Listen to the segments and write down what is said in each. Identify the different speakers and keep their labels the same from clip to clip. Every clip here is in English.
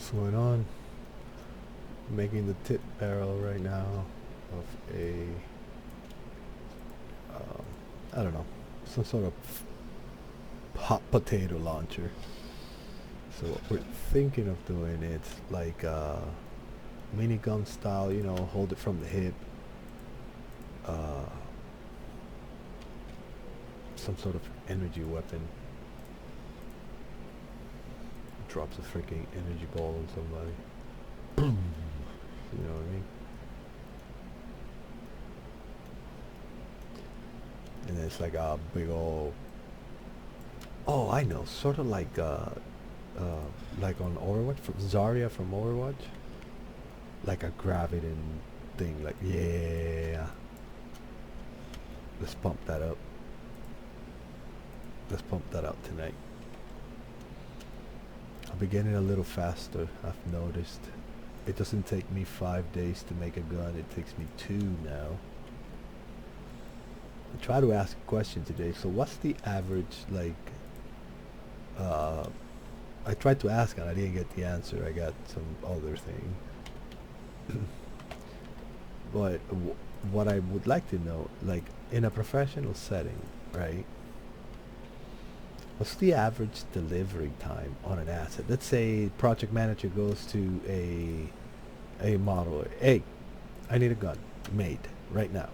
Speaker 1: What's going on? Making the tip barrel right now of a, um, I don't know, some sort of hot potato launcher. So what we're thinking of doing it's like minigun style, hold it from the hip. Uh, some sort of energy weapon. Drops a freaking energy ball on somebody. Boom. You know what I mean? And it's like a big old. Oh, I know. Sort of like on Overwatch, from Zarya from Overwatch. Like a graviton thing. Like, yeah. Let's pump that up. Let's pump that out tonight. I'll be getting a little faster, I've noticed. It doesn't take me 5 days to make a gun, it takes me 2 now. I try to ask a question today, so what's the average, like, I tried to ask and I didn't get the answer, I got some other thing. But what I would like to know, like, in a professional setting, right? What's the average delivery time on an asset? Let's say project manager goes to a model. Hey, I need a gun made right now.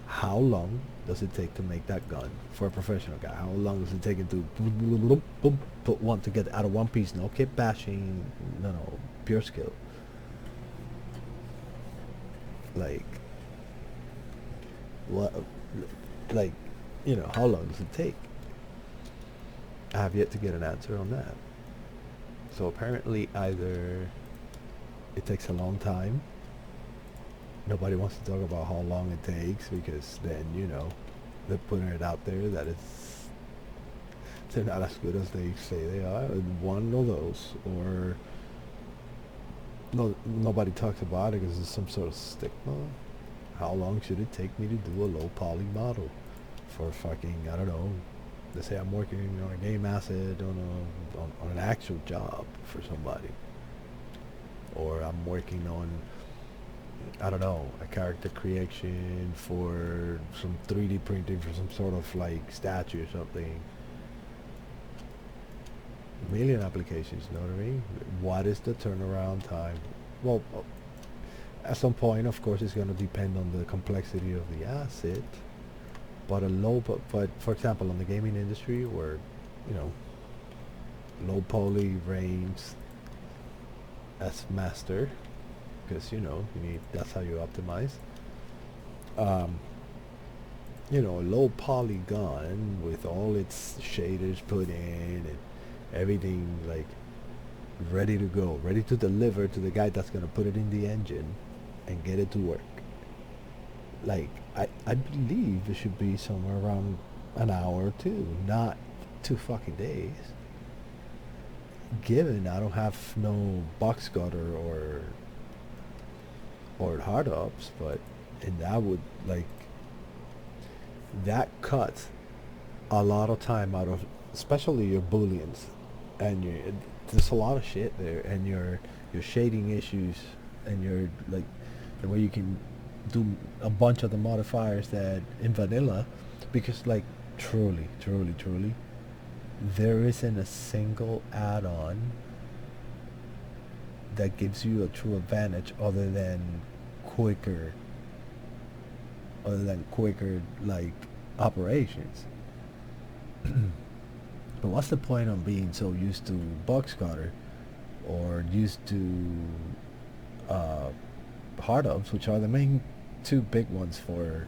Speaker 1: How long does it take to make that gun for a professional guy? How long does it take him to put one to get out of one piece? No kit bashing, no, pure skill. Like, what? Like, how long does it take? I have yet to get an answer on that. So apparently either it takes a long time. Nobody wants to talk about how long it takes because then, they're putting it out there that they're not as good as they say they are. One of those. Or nobody talks about it because there's some sort of stigma. How long should it take me to do a low poly model for fucking, I don't know, let's say I'm working on a game asset on an actual job for somebody, or I'm working on, I don't know, a character creation for some 3D printing for some sort of like statue or something. Million applications, you know what I mean? What is the turnaround time? Well, at some point, of course, it's going to depend on the complexity of the asset. But but for example, on the gaming industry, where low poly reigns as master, because that's how you optimize. A low polygon with all its shaders put in and everything like ready to go, ready to deliver to the guy that's gonna put it in the engine and get it to work. Like I believe it should be somewhere around an hour or two, not 2 fucking days. Given I don't have no box cutter or hard ups, but and that would like that cuts a lot of time out of especially your booleans and there's a lot of shit there and your shading issues and your like the way you can do a bunch of the modifiers that in vanilla because like truly there isn't a single add-on that gives you a true advantage quicker other than quicker like operations. But what's the point of being so used to box cutter or used to hard ups, which are the main two big ones for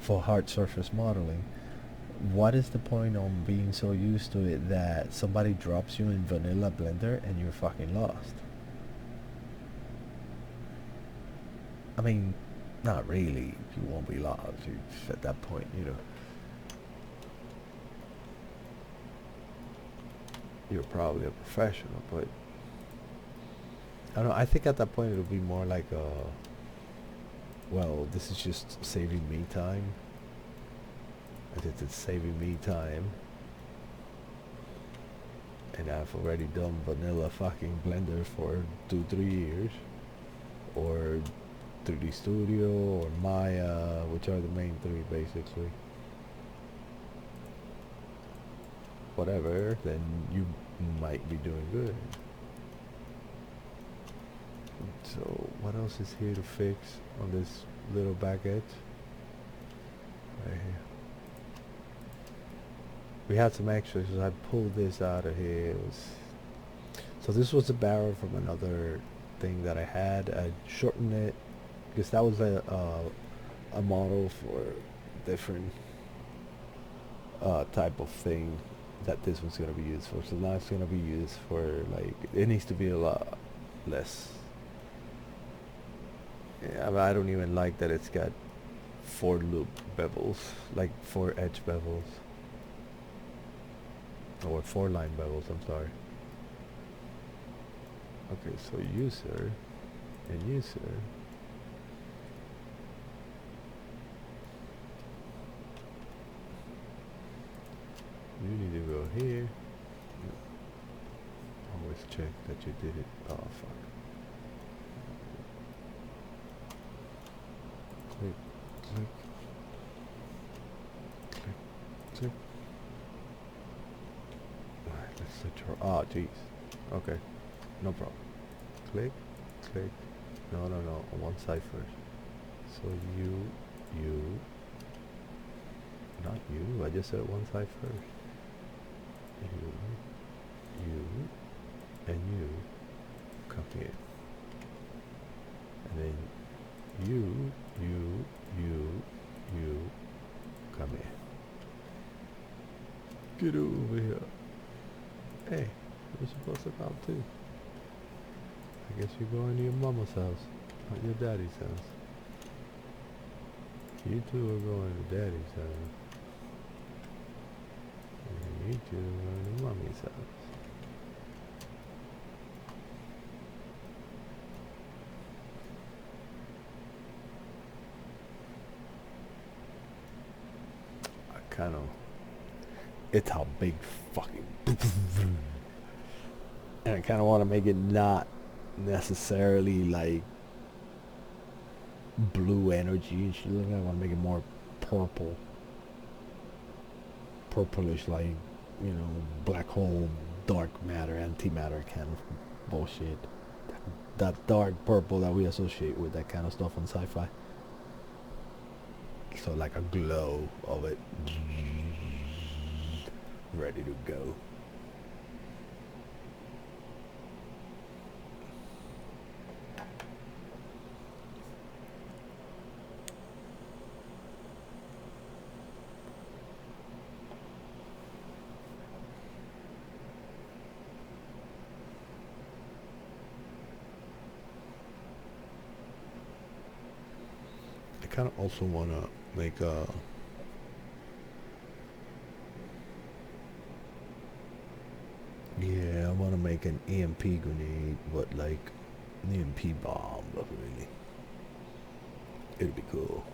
Speaker 1: hard surface modeling? What is the point on being so used to it that somebody drops you in vanilla Blender and you're fucking lost? I mean, not really. You won't be lost. You at that point, you're probably a professional. But I don't know. I think at that point it'll be more like well, this is just saving me time. I think it's saving me time, and I've already done vanilla fucking Blender for 2-3 years, or 3D Studio or Maya, which are the main three basically. Whatever, then you might be doing good. So what else is here to fix on this little back edge? Right here. We had some extras, so I pulled this out of here. So this was a barrel from another thing that I had. I shortened it because that was a model for different type of thing that this was going to be used for. So now it's going to be used for, like, it needs to be a lot less. Yeah, I don't even like that it's got 4 loop bevels, like 4 edge bevels. Or 4 line bevels, I'm sorry. Okay, so user and user. You need to go here. Always check that you did it. Oh, fuck. Click, click, click, click. Alright, let's switch her. Oh, jeez. Okay, no problem. Click, click. No, no, no. On one side first. So you, not you. I just said one side first. You, and you come here. And then you come here. Get over here. Hey, you're supposed to come too. I guess you're going to your mama's house, not your daddy's house. You two are going to daddy's house. And you two are going to mommy's house. Kind of, it's how big fucking, and I kind of want to make it not necessarily like blue energy and shit. I want to make it more purplish, like, you know, black hole, dark matter, antimatter kind of bullshit. That dark purple that we associate with that kind of stuff on sci-fi. So like a glow of it, ready to go. I kind of also want to make a I want to make an EMP grenade, but like an EMP bomb, but really it'd be cool.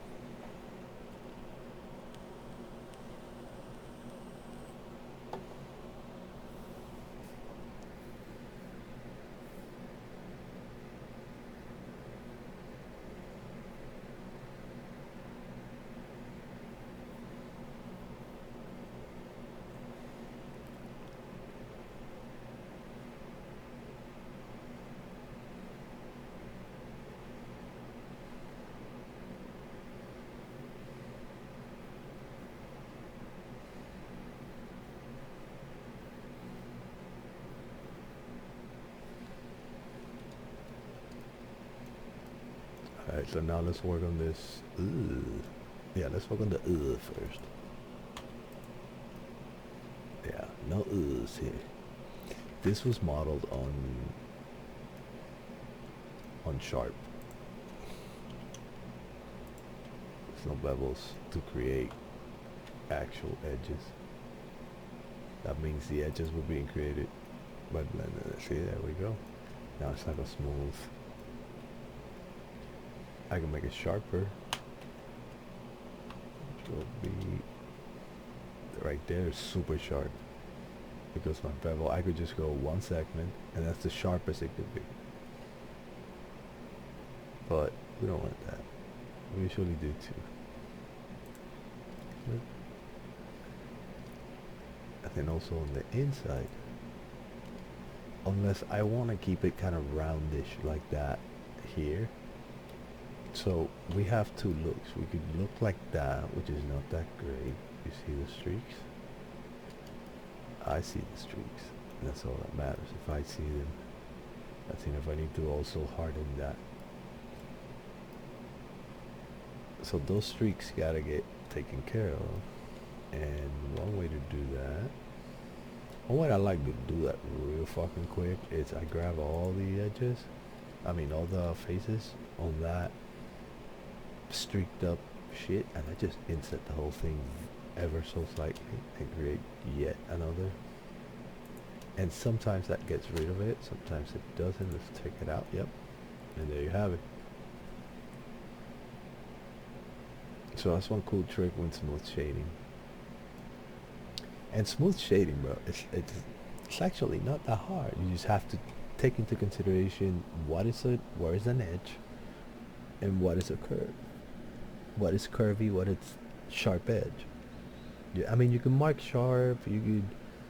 Speaker 1: Alright, so now let's work on this. Yeah, let's work on the first. Yeah, no here. This was modeled on Sharp. There's no bevels to create actual edges. That means the edges were being created by Blender. See, there we go. Now it's like a smooth. I can make it sharper, which will be right there, super sharp. because my bevel, I could just go one segment, and that's the sharpest it could be. But we don't want that. We usually do two. And then also on the inside, unless I want to keep it kind of roundish like that here. So we have two looks. We could look like that, which is not that great. You see the streaks? I see the streaks. And that's all that matters. If I see them, that's enough. I need to also harden that. So those streaks gotta get taken care of. And one way to do that, one way I like to do that real fucking quick is I grab all the edges, I mean all the faces on that streaked up shit, and I just inset the whole thing ever so slightly and create yet another. And sometimes that gets rid of it, sometimes it doesn't. Let's take it out. Yep, and there you have it. So that's one cool trick with smooth shading. And smooth shading, bro, it's actually not that hard. You just have to take into consideration what is it, where is an edge, and what is a curve. What is curvy, what is sharp edge. Yeah, I mean, you can mark sharp, you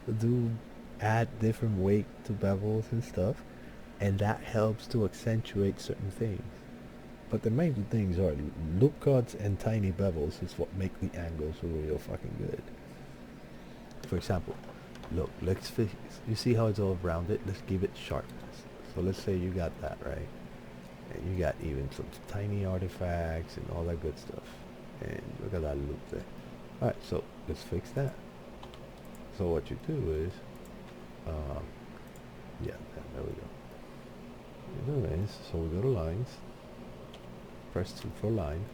Speaker 1: could add different weight to bevels and stuff, and that helps to accentuate certain things. But the main things are loop cuts and tiny bevels is what make the angles real fucking good. For example, look, let's fix, you see how it's all rounded? Let's give it sharpness. So let's say you got that, right? And you got even some tiny artifacts and all that good stuff. And look at that loop there. Alright, so let's fix that. So what you do is, yeah, there we go. You do is, so we go to lines, press 2 for line,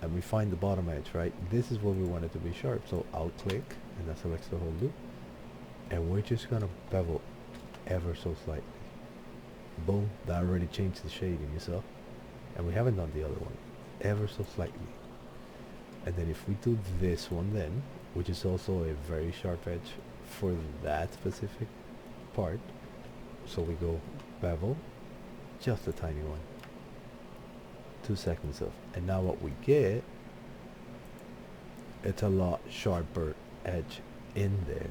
Speaker 1: and we find the bottom edge, right? This is where we want it to be sharp. So I'll click, and that selects the whole loop. And we're just gonna bevel ever so slightly. Boom, that already changed the shading, you saw? And we haven't done the other one. Ever so slightly. And then if we do this one then, which is also a very sharp edge for that specific part. So we go bevel, just a tiny one. 2 seconds of, and now what we get, it's a lot sharper edge in there.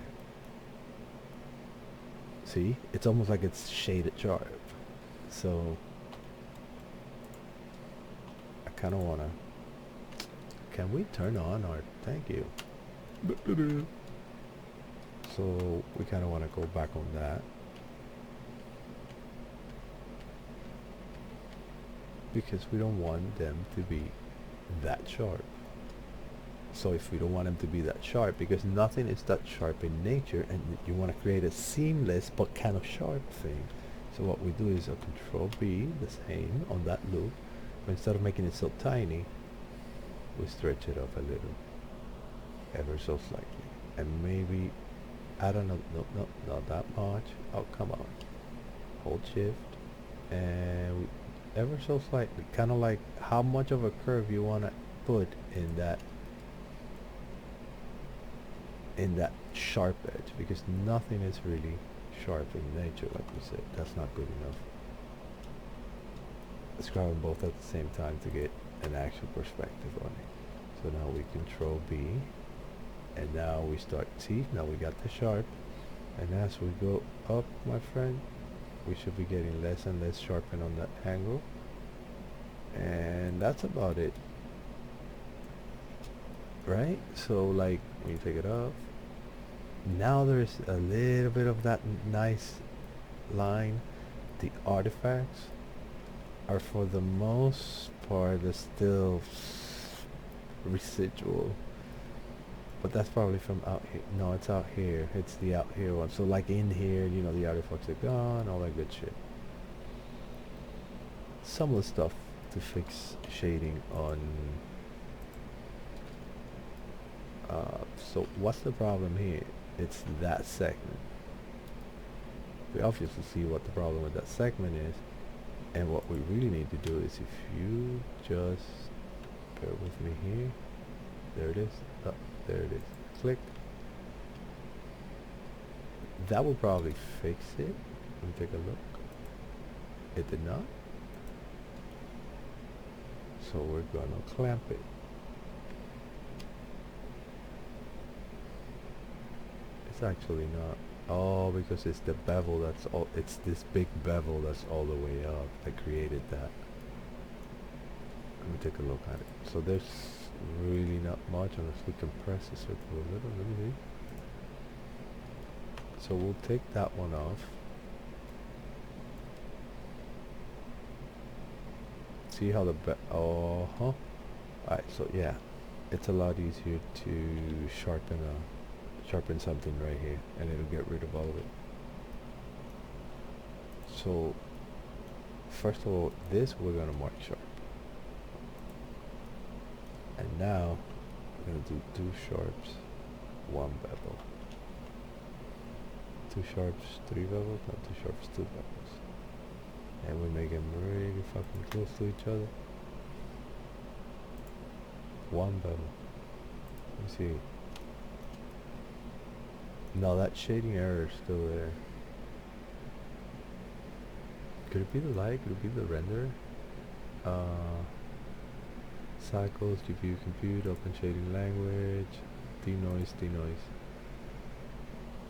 Speaker 1: See, it's almost like it's shaded sharp. So I kind of want to, can we turn on our, thank you. So we kind of want to go back on that, because we don't want them to be that sharp. So if we don't want them to be that sharp, because nothing is that sharp in nature, and you want to create a seamless but kind of sharp thing. So what we do is a Control B, the same on that loop, but instead of making it so tiny, we stretch it up a little, ever so slightly, and maybe, I don't know, no, not that much. Oh, come on. Hold Shift, and ever so slightly, kind of like how much of a curve you want to put in that sharp edge, because nothing is really sharp in nature, like we said. That's not good enough. Let's grab them both at the same time to get an actual perspective on it. So now we Control B, and now we start, see, now we got the sharp, and as we go up, my friend, we should be getting less and less sharpen on that angle, and that's about it, right? So like when you take it off, now there's a little bit of that nice line. The artifacts are for the most part are still residual, but that's probably from out here. No, it's out here. It's the out here one. So like in here, you know, the artifacts are gone, all that good shit. Some of the stuff to fix shading on. So what's the problem here? It's that segment. We obviously see what the problem with that segment is, and what we really need to do is, if you just bear with me here, there it is, oh, there it is, click, That will probably fix it. Let me take a look. It did not. So we're gonna clamp it. It's actually not. Oh, because it's the bevel that's all. It's this big bevel that's all the way up that created that. Let me take a look at it. So there's really not much unless we compress the circle a little. Let me see. So we'll take that one off. See how the Alright, so yeah, it's a lot easier to sharpen something right here, and it'll get rid of all of it. So first of all, this we're gonna mark sharp, and now we're gonna do 2 sharps, 1 bevel. 2 sharps, 3 bevels, not 2 sharps, 2 bevels. And we make them really fucking close to each other. 1 bevel. Let me see. No, that shading error is still there. Could it be the light? Could it be the render? Cycles, GPU compute, open shading language, denoise.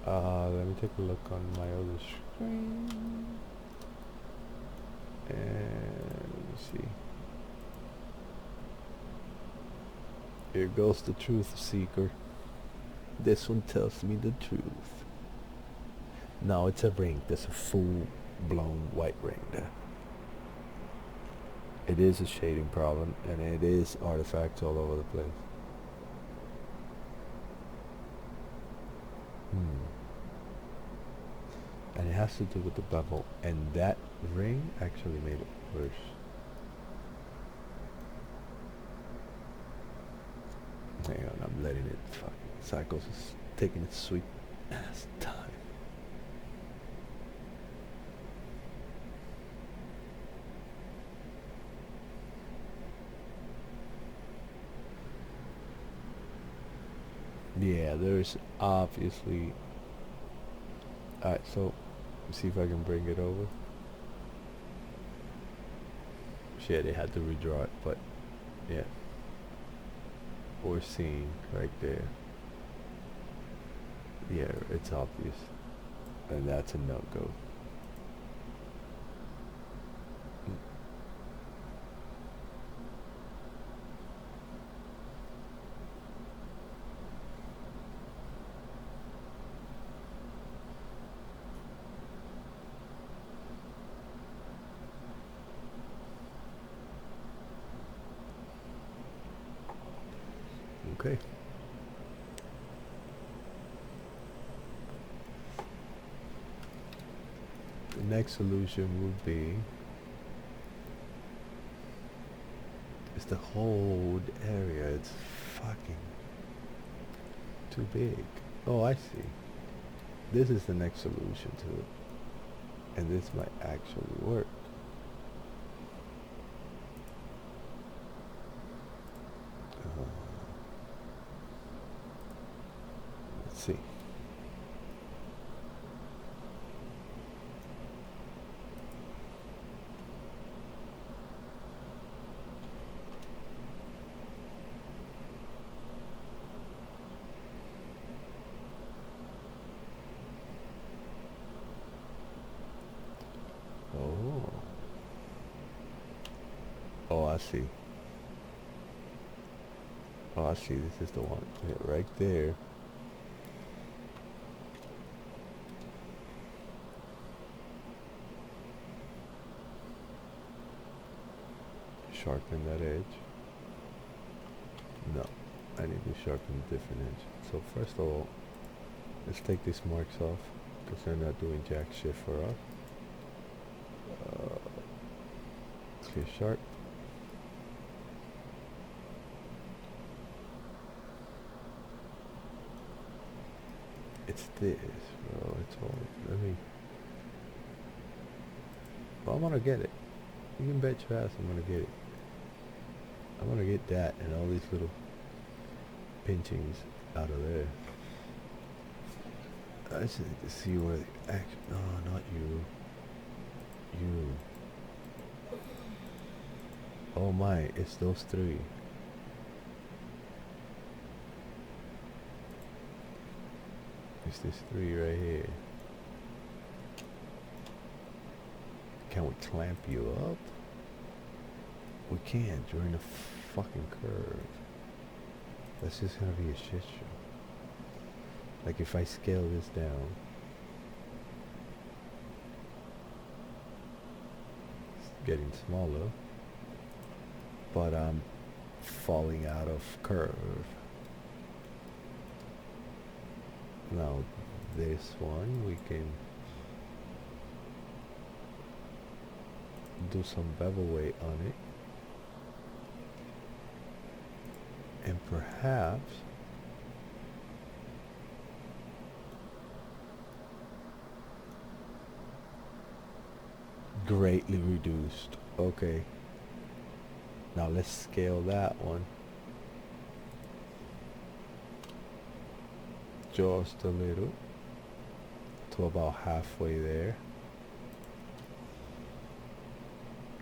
Speaker 1: Let me take a look on my other screen. And let me see. Here goes the truth seeker. This one tells me the truth. No, it's a ring. There's a full-blown white ring there. It is a shading problem, and it is artifacts all over the place. And it has to do with the bevel, and that ring actually made it worse. Hang on, I'm letting it fucking cycles is taking its sweet ass time. Yeah, there's obviously. Alright, so see if I can bring it over. Shit, they had to redraw it, but yeah. We're seeing right there. Yeah, it's obvious. And that's a no-go. Okay. The next solution would be is the whole area. It's fucking too big. Oh, I see. This is the next solution to it. And this might actually work. Let's see. Oh, I see. Oh, I see. This is the one. Yeah, right there. Sharpen that edge. No, I need to sharpen a different edge. So first of all, let's take these marks off because they're not doing jack shit for us. Clear sharp. It's this, bro. It's all. Let me. Well, I'm gonna get it. You can bet your ass I'm gonna get it. I'm gonna get that and all these little pinchings out of there. I just need to see where the action. No, not you. You. Oh my, it's those three. It's this three right here. Can we clamp you up? We can't during the fucking curve. That's just gonna be a shit show. Like if I scale this down, it's getting smaller, but I'm falling out of curve. Now this one we can do some bevel weight on it, and perhaps greatly reduced. Okay, now let's scale that one just a little to about halfway there.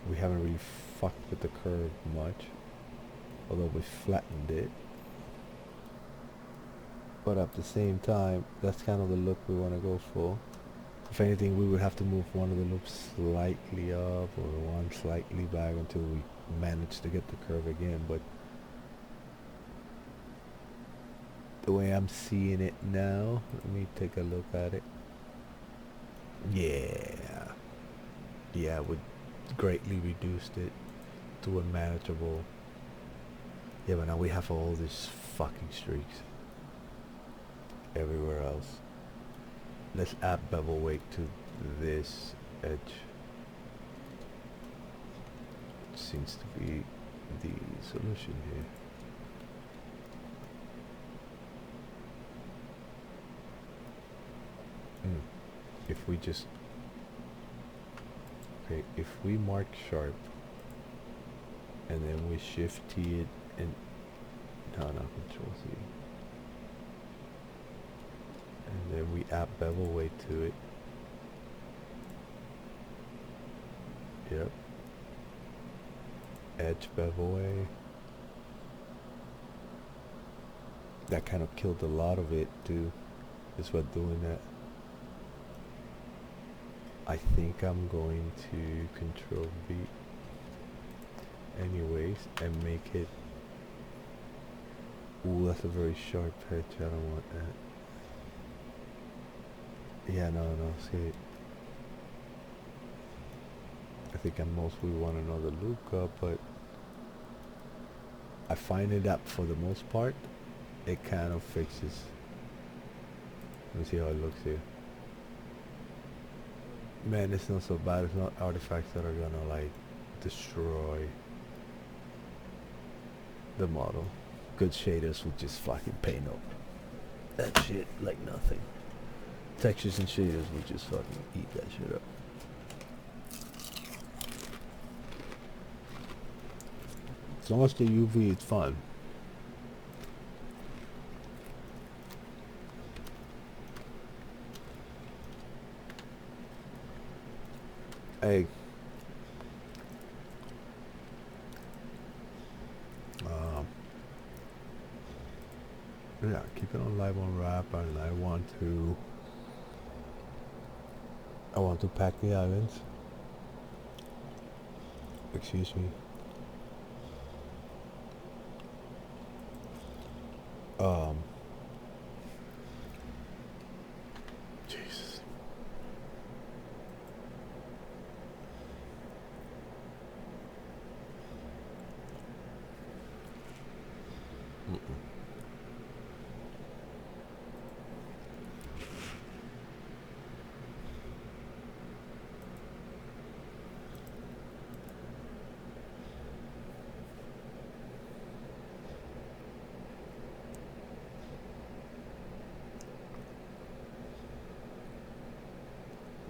Speaker 1: We haven't really fucked with the curve much, although we flattened it. But at the same time, that's kind of the look we want to go for. If anything, we would have to move one of the loops slightly up or one slightly back until we manage to get the curve again. But the way I'm seeing it now, let me take a look at it. Yeah, we greatly reduced it to a manageable. Yeah, but now we have all these fucking streaks everywhere else. Let's add bevel weight to this edge. It seems to be the solution here. If we just if we mark sharp and then we shift T it and Control C, and then we add bevel weight to it. Yep. Edge bevel weight. That kind of killed a lot of it too, just by doing that. I think I'm going to Control V anyways and make it. Ooh, that's a very sharp edge. I don't want that. Yeah, no, see. I think at most we want another loop up, but I find it that for the most part, it kind of fixes. Let me see how it looks here. Man, it's not so bad. It's not artifacts that are gonna like destroy the model. Good shaders will just fucking paint up that shit like nothing. Textures and shaders will just fucking eat that shit up. As long as the UV is fun. Hey. Yeah, keep it on live on wrap, and I want to pack the islands. Excuse me. Jesus.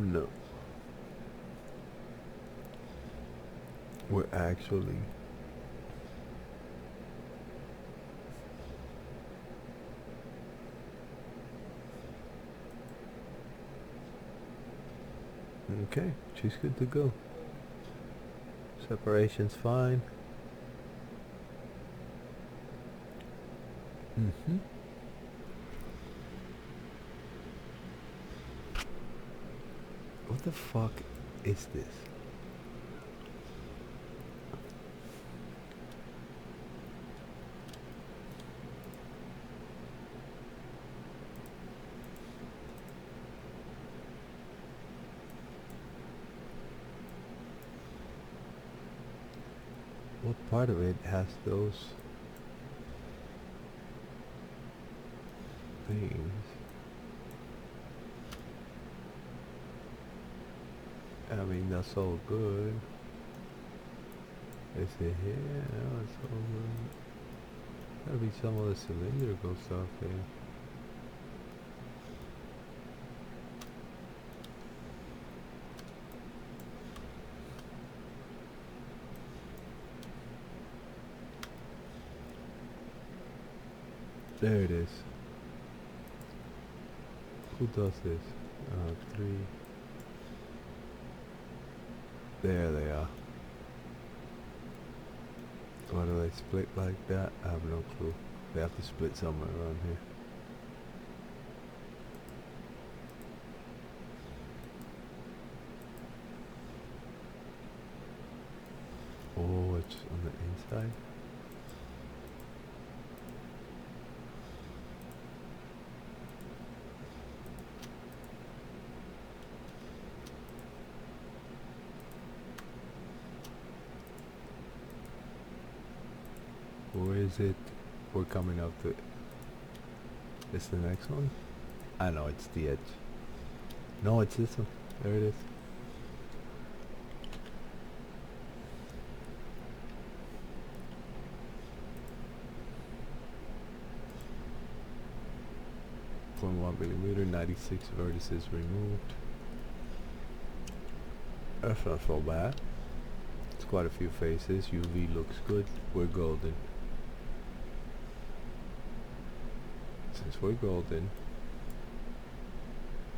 Speaker 1: No. We're actually Okay, she's good to go. Separation's fine. Mm-hmm. What the fuck is this? What part of it has those things? I mean, that's all good. Is it here? No, it's all good. Gotta be some of the cylindrical stuff here. There it is. Who does this? 3. There they are. Why do they split like that? I have no clue. They have to split somewhere around here. Oh, it's on the inside? Or is it? We're coming up to... It's the next one? I know, it's the edge. No, it's this one. There it is. .1 millimeter, 96 vertices removed. That's not so bad. It's quite a few faces. UV looks good. We're golden. Since we're golden.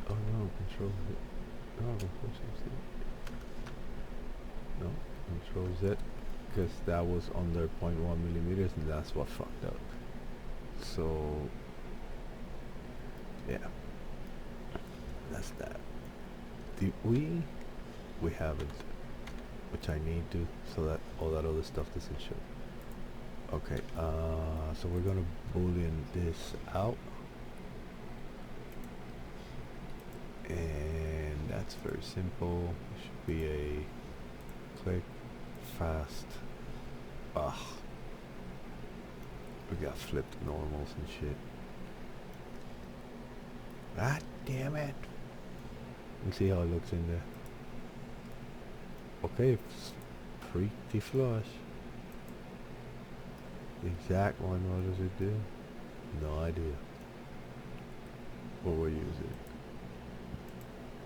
Speaker 1: Oh no, control it. No, control Z. No, control Z. Because that was under 0.1 millimeters and that's what fucked up. So, yeah. That's that. Did we? We haven't. Which I need to, so that all that other stuff doesn't show. Okay, so we're gonna boolean this out. And that's very simple. It should be a click fast. Ugh. We got flipped normals and shit. God damn it. Let's see how it looks in there. Okay, it's pretty flush. The exact one, what does it do? No idea. What we're using.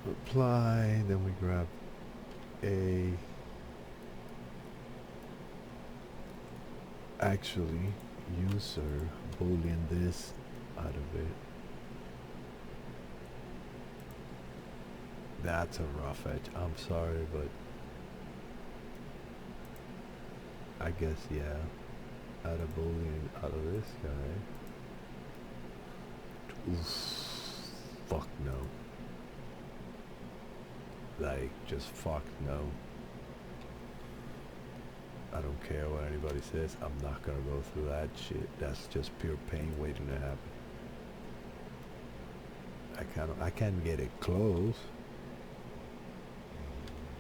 Speaker 1: Apply, then we grab a... Actually, user boolean this out of it. That's a rough edge. I'm sorry, but I guess, yeah. Add a boolean out of this guy. Oof. Fuck no. Like, just fuck no. I don't care what anybody says. I'm not gonna go through that shit. That's just pure pain waiting to happen. I can't get it close.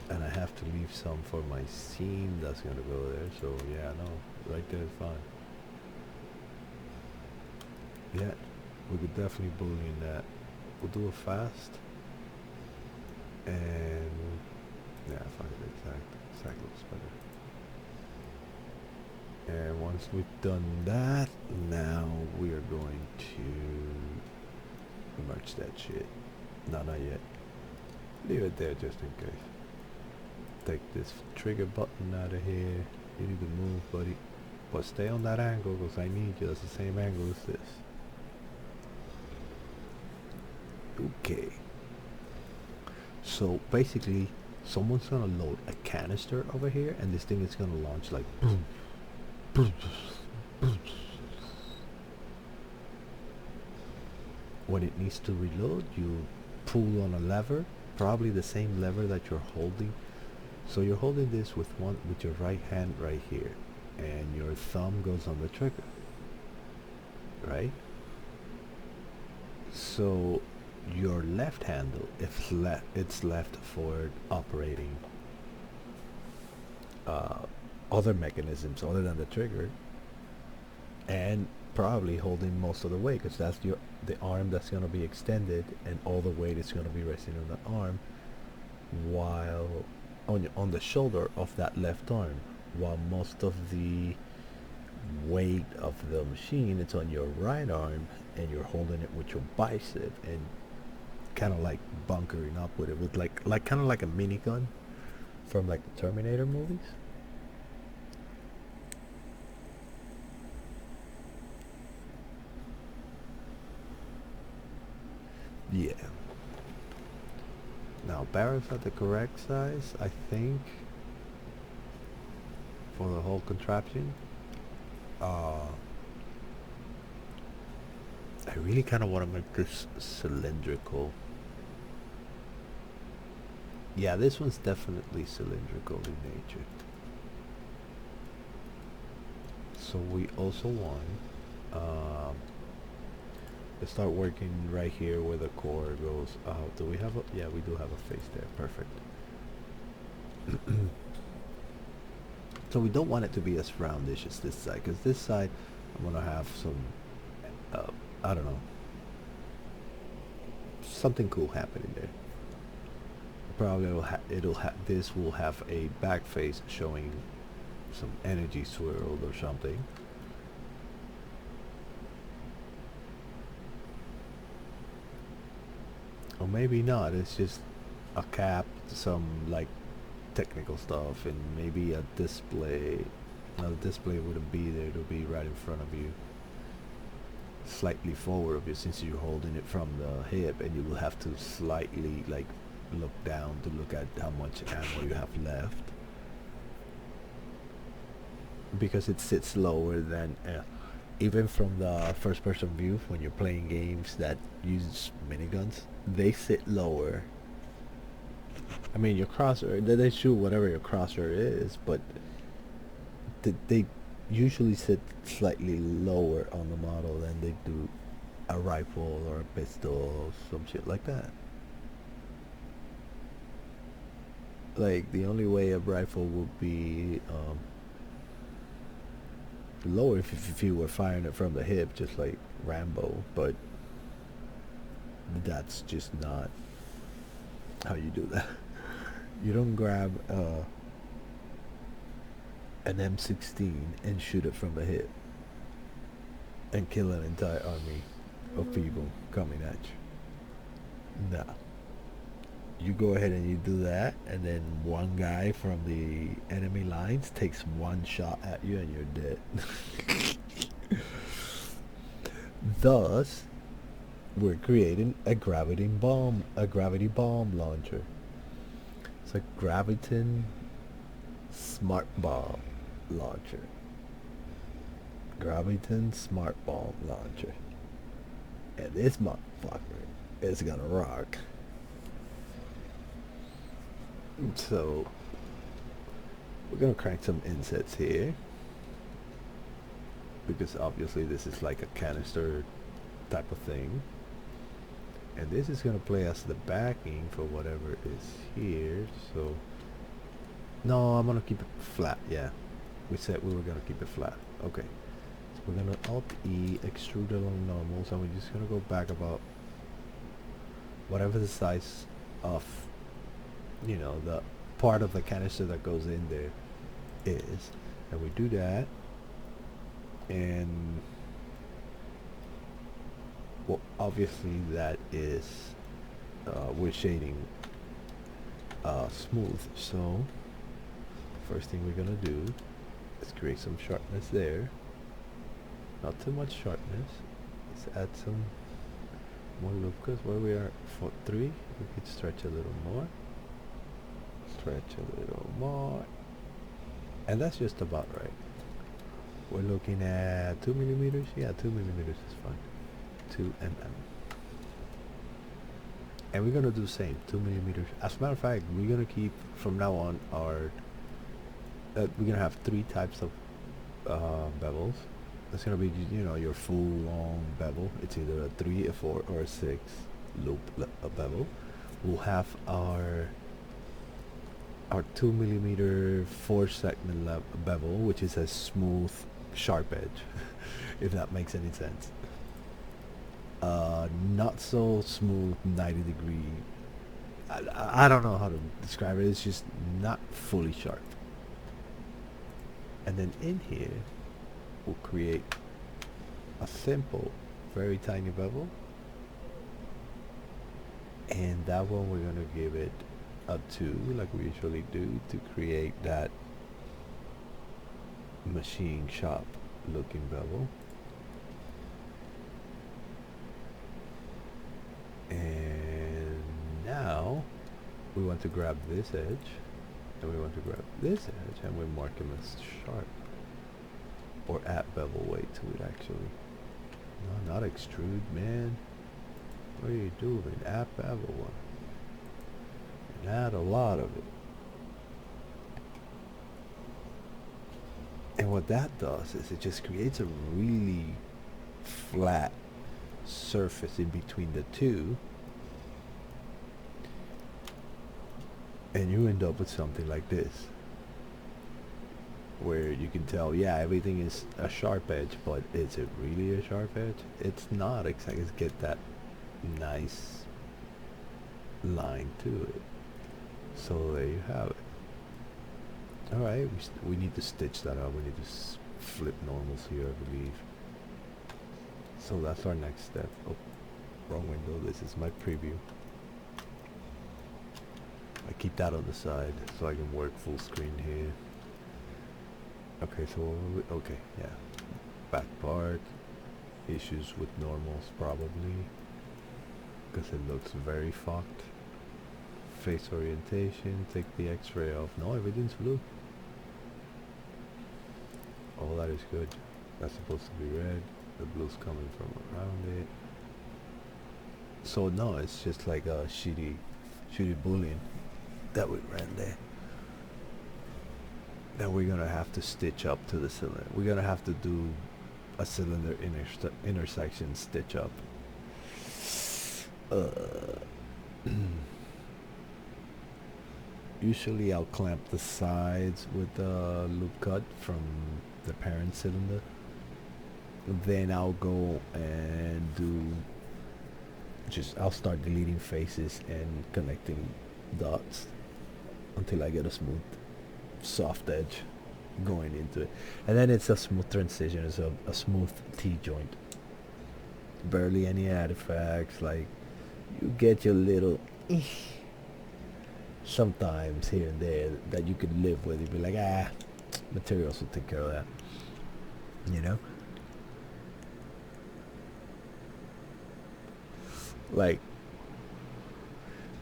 Speaker 1: And I have to leave some for my seam that's gonna go there. So yeah, no, right there is fine. Yeah, we could definitely boolean that. We'll do it fast. And yeah, fuck it, exact looks better. And once we've done that, now we are going to merge that shit. No, not yet. Leave it there just in case. Take this trigger button out of here. You need to move, buddy. But stay on that angle because I need you. That's the same angle as this. Okay. So basically, someone's gonna load a canister over here, and this thing is gonna launch like boom, boom, boom. When it needs to reload, you pull on a lever, probably the same lever that you're holding. So you're holding this with your right hand right here, and your thumb goes on the trigger, right? So your left handle, if it's left for operating uh, other mechanisms other than the trigger, and probably holding most of the weight, because that's the arm that's going to be extended, and all the weight is going to be resting on the arm, while on the shoulder of that left arm, while most of the weight of the machine it's on your right arm, and you're holding it with your bicep and kind of like bunkering up with it with like kind of like a minigun from like the Terminator movies. Yeah. Now barrels are the correct size, I think, for the whole contraption. I really kind of want to make this cylindrical. Yeah, this one's definitely cylindrical in nature. So we also want to start working right here where the core goes out. Do we have a, yeah, we do have a face there. Perfect. So we don't want it to be as roundish as this side, because this side I'm gonna have some I don't know, something cool happening there. Probably this will have a back face showing some energy swirled or something. Or maybe not, it's just a cap, some like technical stuff, and maybe a display. Now the display wouldn't be there, it'll be right in front of you, slightly forward of you, since you're holding it from the hip, and you will have to slightly like look down to look at how much ammo you have left, because it sits lower than even from the first person view. When you're playing games that use miniguns, they sit lower. I mean, your crosshair, they shoot whatever your crosshair is, but they usually sit slightly lower on the model than they do a rifle or a pistol or some shit like that. Like, the only way a rifle would be lower if you were firing it from the hip, just like Rambo, but that's just not how you do that. You don't grab an M16 and shoot it from the hip and kill an entire army of people coming at you. Nah. You go ahead and you do that, and then one guy from the enemy lines takes one shot at you and you're dead. Thus, we're creating a gravity bomb launcher. It's a graviton smart bomb launcher. Graviton smart bomb launcher. And this motherfucker is gonna rock. So we're gonna crank some insets here, because obviously this is like a canister type of thing, and this is gonna play as the backing for whatever is here. So no, I'm gonna keep it flat. Yeah, we said we were gonna keep it flat. Okay, so we're gonna Alt E, extrude along normals, and we're just gonna go back about whatever the size of, you know, the part of the canister that goes in there is, and we do that, and well, obviously that is we're shading smooth. So first thing we're gonna do is create some sharpness there. Not too much sharpness. Let's add some more lucas. Where we are for 3, we could stretch a little more. Stretch a little more. And that's just about right. We're looking at 2 millimeters. Yeah, 2 millimeters is fine. 2 mm. And we're gonna do the same, 2 millimeters. As a matter of fact, we're gonna keep from now on our. We're gonna have 3 types of bevels. It's gonna be, you know, your full long bevel. It's either a 3, a 4, or a 6 loop bevel. We'll have our 2 millimeter 4 segment bevel, which is a smooth, sharp edge, if that makes any sense. Not so smooth 90 degree. I don't know how to describe it. It's just not fully sharp. And then in here, we'll create a simple, very tiny bevel. And that one we're gonna give it a 2, like we usually do, to create that machine shop looking bevel. And now we want to grab this edge, and we want to grab this edge, and we mark them as sharp, or add bevel weight to it actually. No, not extrude, man. What are you doing? Add bevel one. And add a lot of it. And what that does is it just creates a really flat surface in between the two, and you end up with something like this, where you can tell, yeah, everything is a sharp edge, but is it really a sharp edge? It's not exactly. It's get that nice line to it. So there you have it. Alright, we need to stitch that up. We need to flip normals here, I believe. So that's our next step. Oh, wrong window. This is my preview. I keep that on the side so I can work full screen here. Okay, so okay, yeah. Back part. Issues with normals probably, because it looks very fucked. Face orientation. Take the X-ray off. No, everything's blue. All that is good. That's supposed to be red. The blue's coming from around it. So no, it's just like a shitty boolean that we ran there. That we're gonna have to stitch up to the cylinder. We're gonna have to do a cylinder intersection stitch up. Usually I'll clamp the sides with a loop cut from the parent cylinder. Then I'll go and do I'll start deleting faces and connecting dots until I get a smooth soft edge going into it, and then it's a smooth transition. It's a smooth T-joint, barely any artifacts. Like, you get your little sometimes here and there that you could live with. You'd be like, materials will take care of that, you know. Like,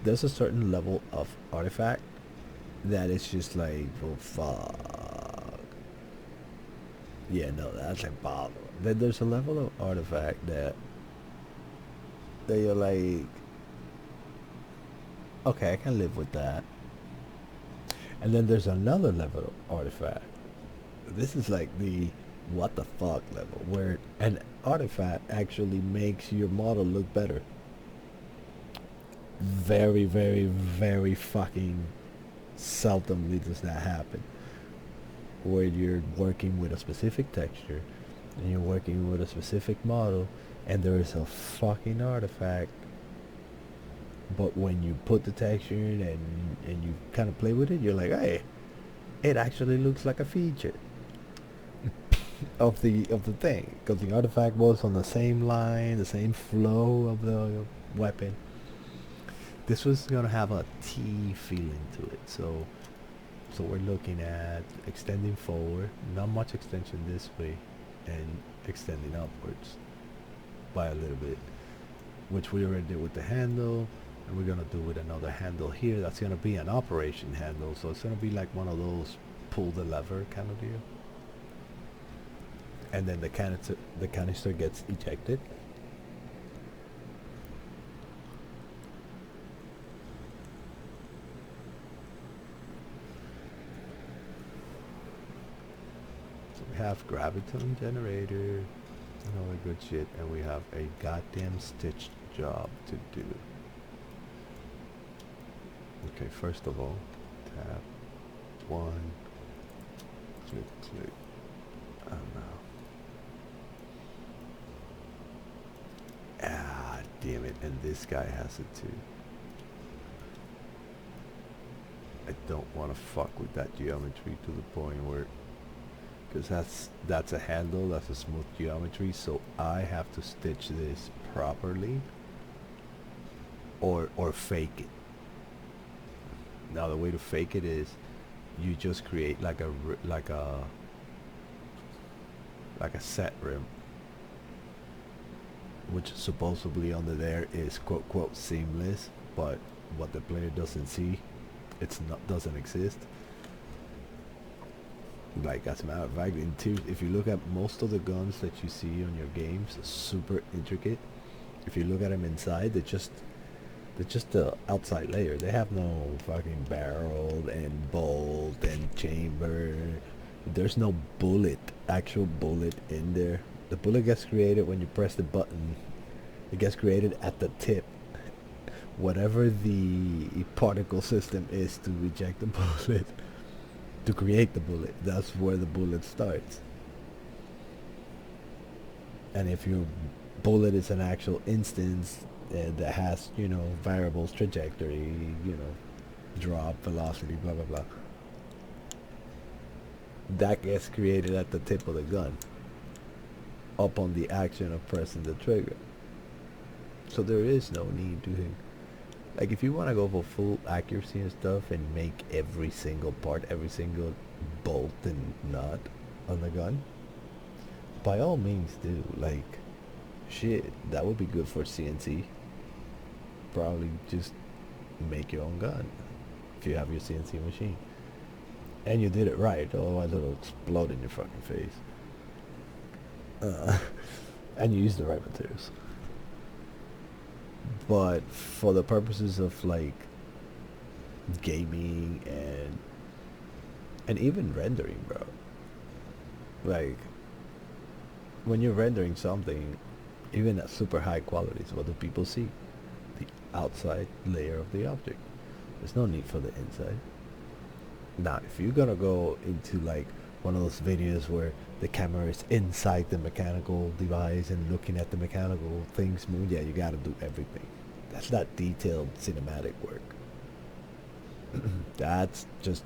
Speaker 1: there's a certain level of artifact that it's just like, oh fuck, yeah, no, that's like bother. Then there's a level of artifact that you're like, okay, I can live with that. And then there's another level of artifact. This is like the what the fuck level, where an artifact actually makes your model look better. Very, very, very fucking seldomly does that happen, where you're working with a specific texture and you're working with a specific model, and there is a fucking artifact, but when you put the texture in and you kind of play with it, you're like, hey, it actually looks like a feature of the thing, because the artifact was on the same line, the same flow of the weapon. This was gonna have a T feeling to it, so we're looking at extending forward, not much extension this way, and extending upwards by a little bit. which we already did with the handle, and we're gonna do with another handle here. That's gonna be an operation handle, so it's gonna be like one of those pull the lever kind of deal. And then the canister gets ejected. So we have graviton generator and all the good shit, and we have a goddamn stitch job to do. Okay, first of all, tap one, click. Oh no. Ah, damn it, and this guy has it too. I don't want to fuck with that geometry to the point where, because that's a handle, that's a smooth geometry, so I have to stitch this properly or fake it. Now the way to fake it is you just create like a set rim, which supposedly under there is quote quote seamless, but what the player doesn't see, doesn't exist. Like, as a matter of fact, if you look at most of the guns that you see on your games, super intricate. If you look at them inside, they're just the outside layer. They have no fucking barrel and bolt and chamber. There's no actual bullet in there. The bullet gets created when you press the button. It gets created at the tip. Whatever the particle system is to eject the bullet, to create the bullet, that's where the bullet starts. And if your bullet is an actual instance that has, variables, trajectory, drop, velocity, blah blah blah, that gets created at the tip of the gun upon the action of pressing the trigger. So there is no need to, like, if you want to go for full accuracy and stuff and make every single part, every single bolt and nut on the gun, by all means do. Like, shit, that would be good for CNC. Probably just make your own gun if you have your CNC machine and you did it right, otherwise it'll explode in your fucking face. And you use the right materials. But for the purposes of like gaming and even rendering, bro, like when you're rendering something, even at super high qualities, what do people see? The outside layer of the object. There's no need for the inside. Now, if you're gonna go into like one of those videos where the camera is inside the mechanical device and looking at the mechanical things move, yeah, you gotta do everything. That's not detailed cinematic work. That's just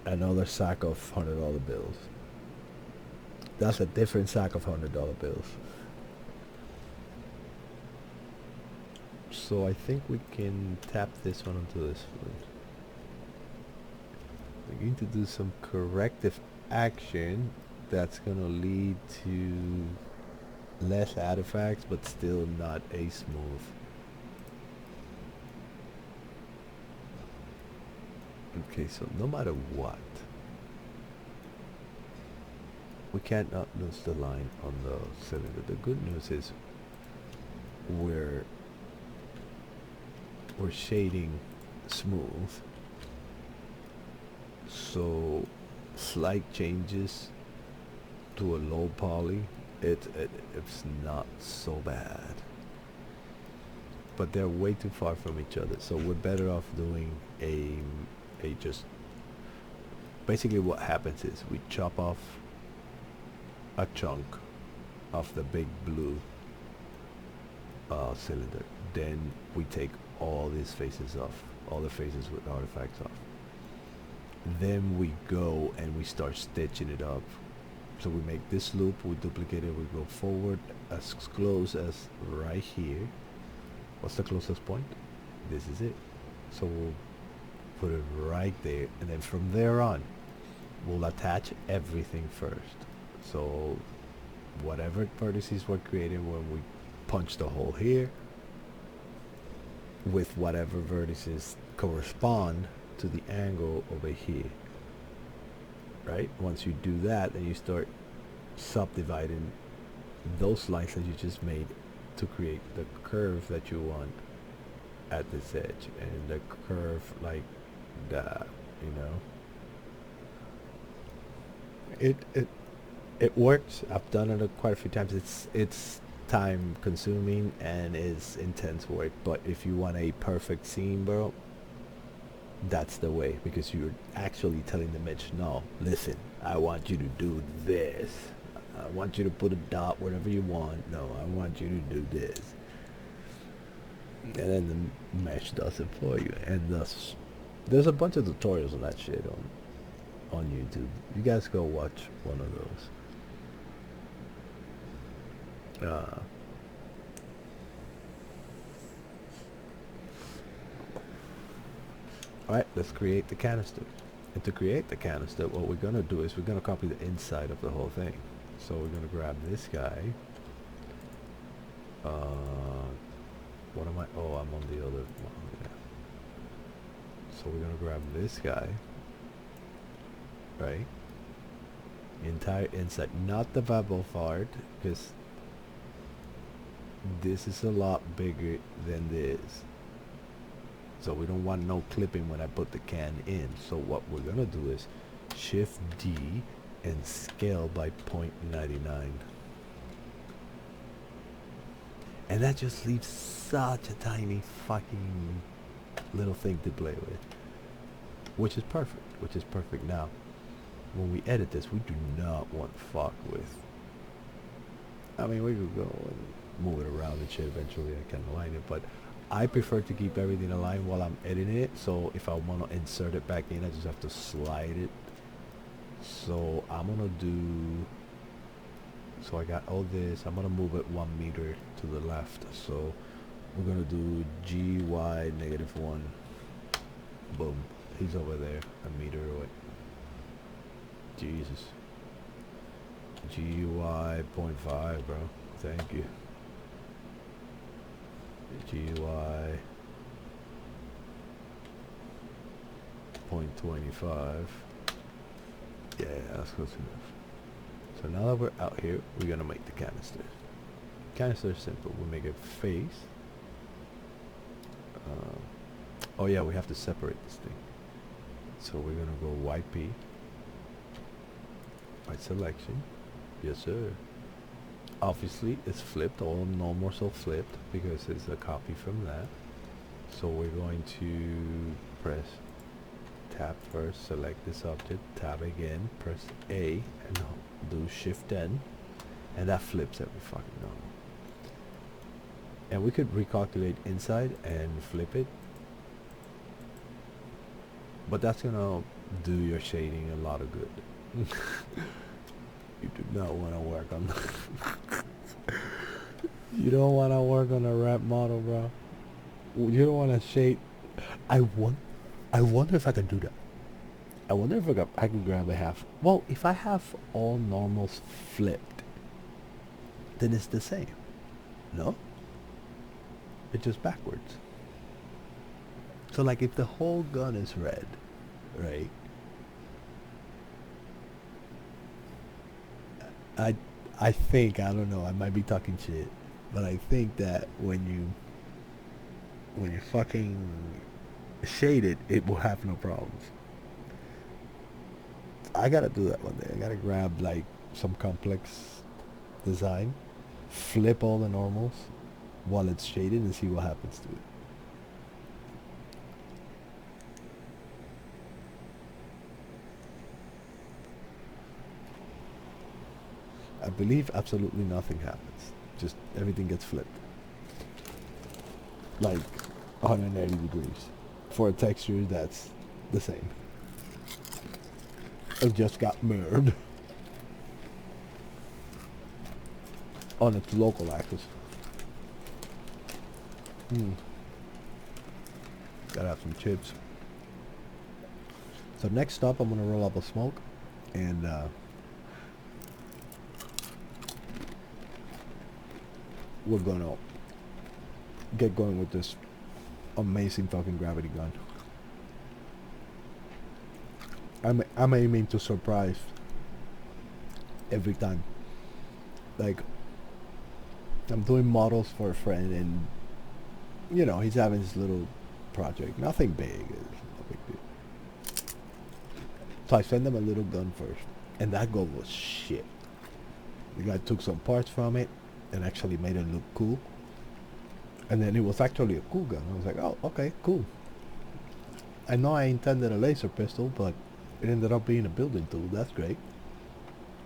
Speaker 1: another sack of $100 bills. That's a different sack of $100 bills. So I think we can tap this one onto this one. We're going to do some corrective action that's gonna lead to less artifacts, but still not a smooth. Okay, so no matter what, we cannot lose the line on the cylinder. The good news is we're shading smooth, so slight changes to a low poly, it's not so bad, but they're way too far from each other, so we're better off doing a just basically what happens is we chop off a chunk of the big blue cylinder, then we take all these faces off, all the faces with artifacts off. Then we go and we start stitching it up. So we make this loop, we duplicate it, we go forward as close as right here. What's the closest point? This is it. So we'll put it right there, and then from there on we'll attach everything first. So whatever vertices were created when we punch the hole here with whatever vertices correspond to the angle over here, right? Once you do that, then you start subdividing those lines that you just made to create the curve that you want at this edge, and the curve like that, you know. It works. I've done it quite a few times. It's time consuming and is intense work, but if you want a perfect scene, bro, that's the way, because you're actually telling the Mitch, no, listen, I want you to do this. I want you to put a dot wherever you want. No, I want you to do this. And then the mesh does it for you. And thus, there's a bunch of tutorials on that shit on YouTube. You guys go watch one of those. Alright, let's create the canister. And to create the canister, what we're going to do is we're going to copy the inside of the whole thing. So we're going to grab this guy. What am I? Oh, I'm on the other one. Yeah. So we're going to grab this guy. Right? Entire inside. Not the bubble part, because this is a lot bigger than this. So we don't want no clipping when I put the can in. So what we're going to do is Shift D and scale by 0.99. And that just leaves such a tiny fucking little thing to play with. Which is perfect. Now, when we edit this, we do not want to fuck with. I mean, we could go and move it around and shit eventually. I can align it, but I prefer to keep everything aligned while I'm editing it. So if I want to insert it back in, I just have to slide it. So I'm gonna do. So I got all this. I'm gonna move it 1 meter to the left. So we're gonna do GY -1. Boom. He's over there, 1 meter away. Jesus. GY 0.5, bro. Thank you. GY 0.25. Yeah, that's close enough. So now that we're out here, we're gonna make the canister. Canister is simple. We make a face. Oh yeah, we have to separate this thing. So we're gonna go YP. White selection. Yes, sir. Obviously, it's flipped. All normals are flipped because it's a copy from that. So we're going to press tab first, select this object, tab again, press A, and do Shift N, and that flips every fucking normal. And we could recalculate inside and flip it, but that's gonna do your shading a lot of good. You do not want to work on you don't want to work on a wrap model, bro. You don't want to shade. I wonder if I can do that. I wonder if I can grab a half. Well, if I have all normals flipped, then it's the same. No? It's just backwards. So like if the whole gun is red, right? I think, I don't know, I might be talking shit, but I think that when you fucking shade it, it will have no problems. I gotta do that one day. I gotta grab like some complex design, flip all the normals while it's shaded and see what happens to it. I believe absolutely nothing happens. Just everything gets flipped. Like 180 degrees. For a texture that's the same. It just got mirrored on its local axis. Gotta have some chips. So next up, I'm gonna roll up a smoke and we're gonna get going with this amazing fucking gravity gun. I'm aiming to surprise every time. Like, I'm doing models for a friend, and you know, he's having this little project. Nothing big. It's no big deal. So I sent him a little gun first, and that gun was shit. The guy took some parts from it and actually made it look cool. And then it was actually a cool gun. I was like, oh, okay, cool. I know I intended a laser pistol, but it ended up being a building tool. That's great.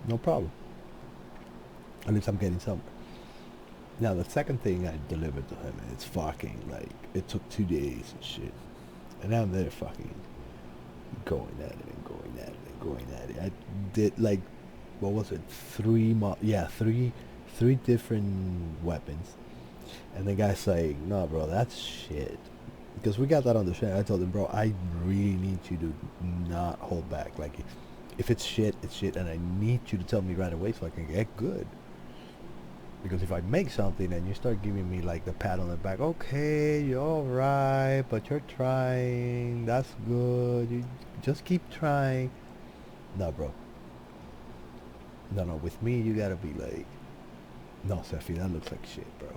Speaker 1: No problem. At least I'm getting somewhere. Now the second thing I delivered to him, it's fucking like, it took 2 days and shit. And I'm there fucking going at it and going at it and going at it. I did like, what was it? Three different weapons. And the guy's like, no bro, that's shit. Because we got that on the show. I told him, bro, I really need you to not hold back. Like, if it's shit, it's shit, and I need you to tell me right away so I can get good. Because if I make something and you start giving me like the pat on the back, okay, you're alright, but you're trying, that's good, you just keep trying. No, bro. No, with me, you gotta be like, no, Sefi, that looks like shit, bro.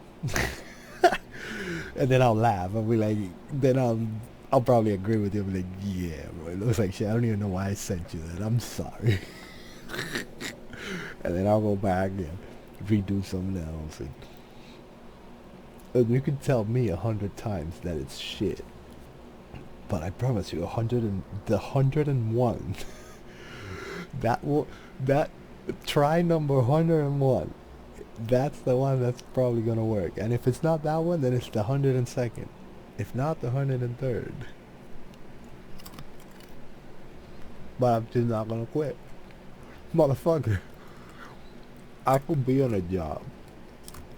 Speaker 1: And then I'll laugh. I'll be like, then I'll probably agree with you. I'll be like, yeah, bro, it looks like shit. I don't even know why I sent you that. I'm sorry. And then I'll go back and redo something else. And you can tell me 100 times that it's shit, but I promise you, 101. that try number 101. That's the one that's probably gonna work. And if it's not that one, then it's the 102nd. If not, the 103rd. But I'm just not gonna quit, motherfucker. I could be on a job,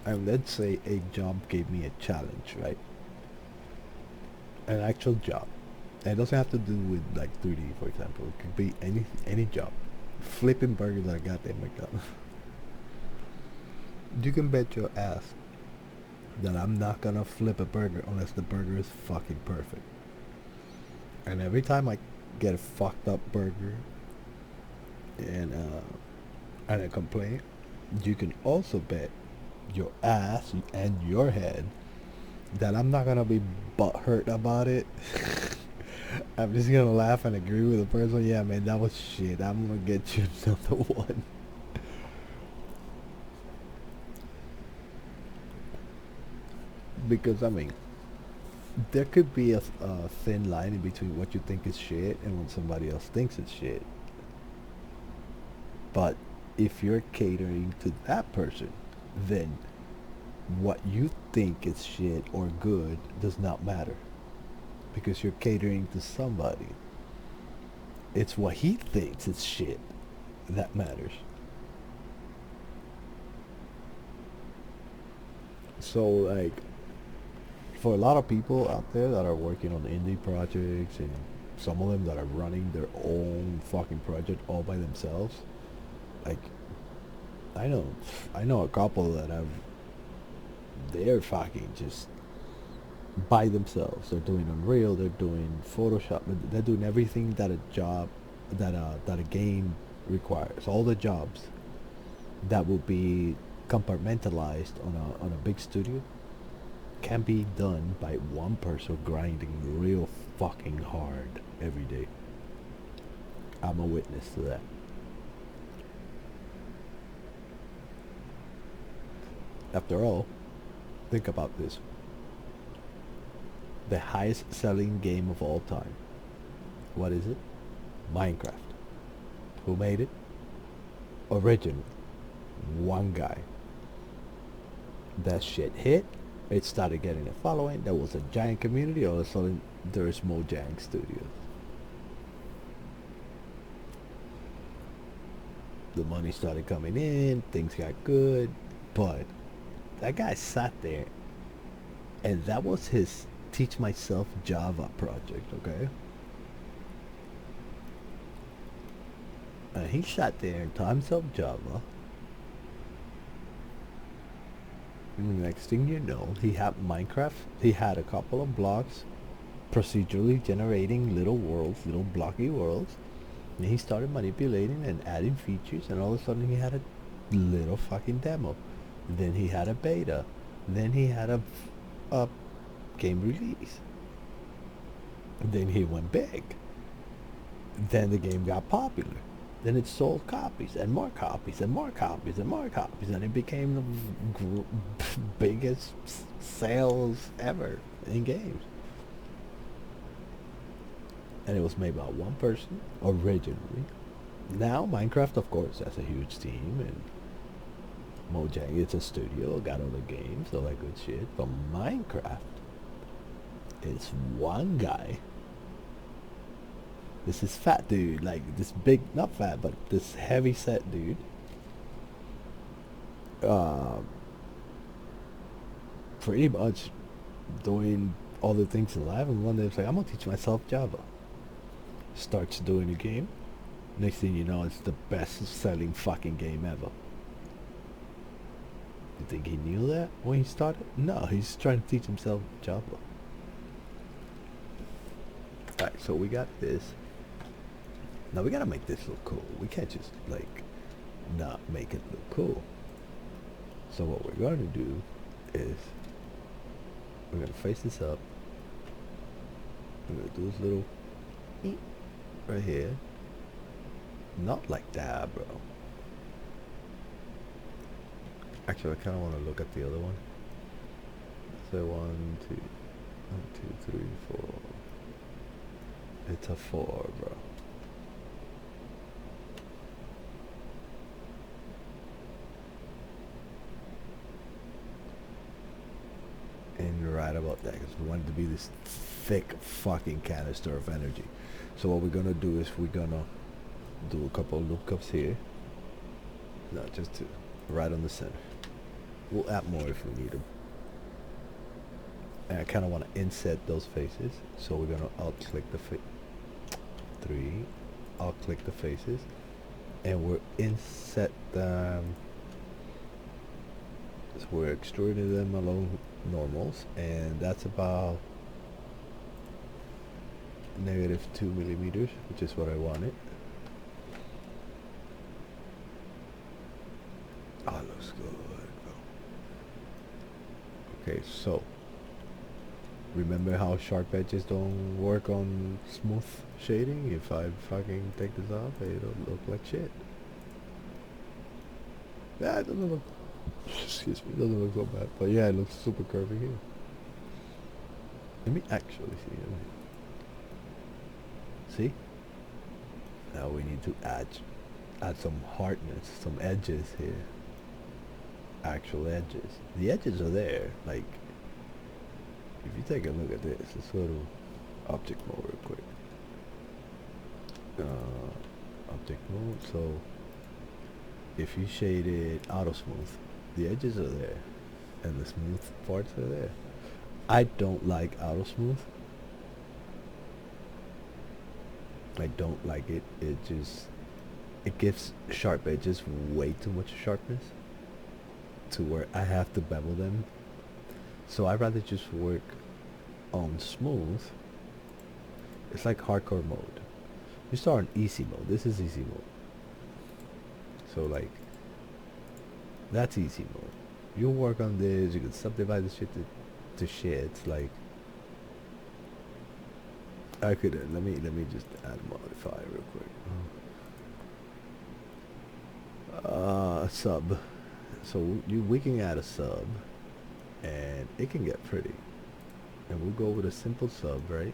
Speaker 1: and let's say a job gave me a challenge, right? An actual job. And it doesn't have to do with like 3D, for example. It could be any job. Flipping burgers at a goddamn McDonald's. You can bet your ass that I'm not gonna flip a burger unless the burger is fucking perfect. And every time I get a fucked up burger and I complain, you can also bet your ass and your head that I'm not gonna be butthurt about it. I'm just gonna laugh and agree with the person. Yeah, man, that was shit. I'm gonna get you another one. Because I mean, there could be a thin line in between what you think is shit and what somebody else thinks is shit. But if you're catering to that person, then what you think is shit or good does not matter. Because you're catering to somebody. It's what he thinks is shit that matters. So like, for a lot of people out there that are working on indie projects, and some of them that are running their own fucking project all by themselves, like, I know a couple that they're fucking just by themselves. They're doing Unreal, they're doing Photoshop, they're doing everything that a job, that a game requires. All the jobs that will be compartmentalized on a big studio can be done by one person grinding real fucking hard every day. I'm a witness to that. After all, think about this. The highest selling game of all time. What is it? Minecraft. Who made it? Originally, one guy. That shit hit. It started getting a following. There was a giant community. All of a sudden, there's Mojang Studios. The money started coming in. Things got good. But that guy sat there, and that was his teach myself Java project, okay? And he sat there and taught himself Java. Next thing you know, he had Minecraft. He had a couple of blocks procedurally generating little worlds, little blocky worlds. And he started manipulating and adding features, and all of a sudden he had a little fucking demo. Then he had a beta. Then he had a game release. Then he went big. Then the game got popular. Then it sold copies and more copies and more copies and more copies, and it became the biggest sales ever in games. And it was made by one person originally. Now Minecraft, of course, has a huge team, and Mojang, it's a studio, got all the games, all that good shit. But Minecraft is one guy. This is fat dude, like this big, not fat, but this heavy set dude. Pretty much doing all the things in life, and one day it's like, I'm gonna teach myself Java. Starts doing a game. Next thing you know, it's the best selling fucking game ever. You think he knew that when he started? No, he's trying to teach himself Java. Alright, so we got this. Now we gotta make this look cool. We can't just like not make it look cool. So what we're gonna do is we're gonna face this up. We're gonna do this little right here. Not like that, bro. Actually, I kind of want to look at the other one. So 1, 2, 3, 4. It's a 4, bro. And right about that, because we want it to be this thick fucking canister of energy. So what we're gonna do is we're gonna do a couple of lookups here. No, just to right on the center. We'll add more if we need them. And I kind of want to inset those faces, so we're gonna alt-click the 3, alt-click the faces, and we're inset them. So we're extruding them along normals, and that's about -2 millimeters, which is what I wanted. Oh, looks good, bro. Okay, so remember how sharp edges don't work on smooth shading? If I fucking take this off, it'll look like shit. Yeah, it doesn't look, excuse me, it doesn't look so bad. But yeah, it looks super curvy here. Let me actually see it. See? Now we need to add some hardness, some edges here. Actual edges. The edges are there. Like, if you take a look at this, let's go to object mode real quick. Object mode. So if you shade it auto smooth, the edges are there, and the smooth parts are there. I don't like auto smooth. I don't like it. It gives sharp edges way too much sharpness to where I have to bevel them. So I'd rather just work on smooth. It's like hardcore mode. You start on easy mode. This is easy mode. So like, that's easy mode. You work on this, you can subdivide the shit to shits. Like, I could, let me just add a modifier real quick. Sub. So we can add a sub, and it can get pretty. And we'll go with a simple sub, right?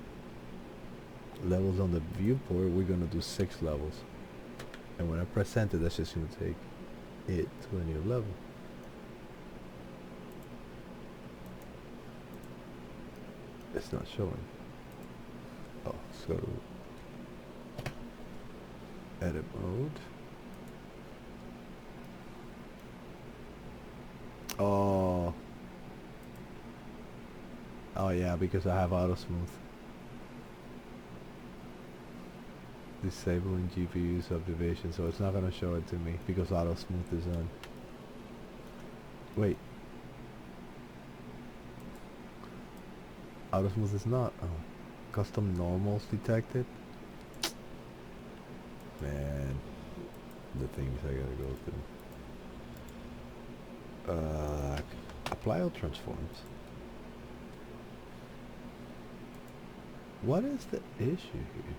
Speaker 1: Levels on the viewport, we're gonna do 6 levels. And when I press enter, that's just gonna take it to a new level. It's not showing. Oh, let's go to edit mode. Oh. Oh yeah, because I have auto smooth. Disabling GPU subdivision, so it's not gonna show it to me because auto smooth is on. Wait. Auto smooth is not. Oh. Custom normals detected. Man, the things I gotta go through. Apply all transforms. What is the issue here?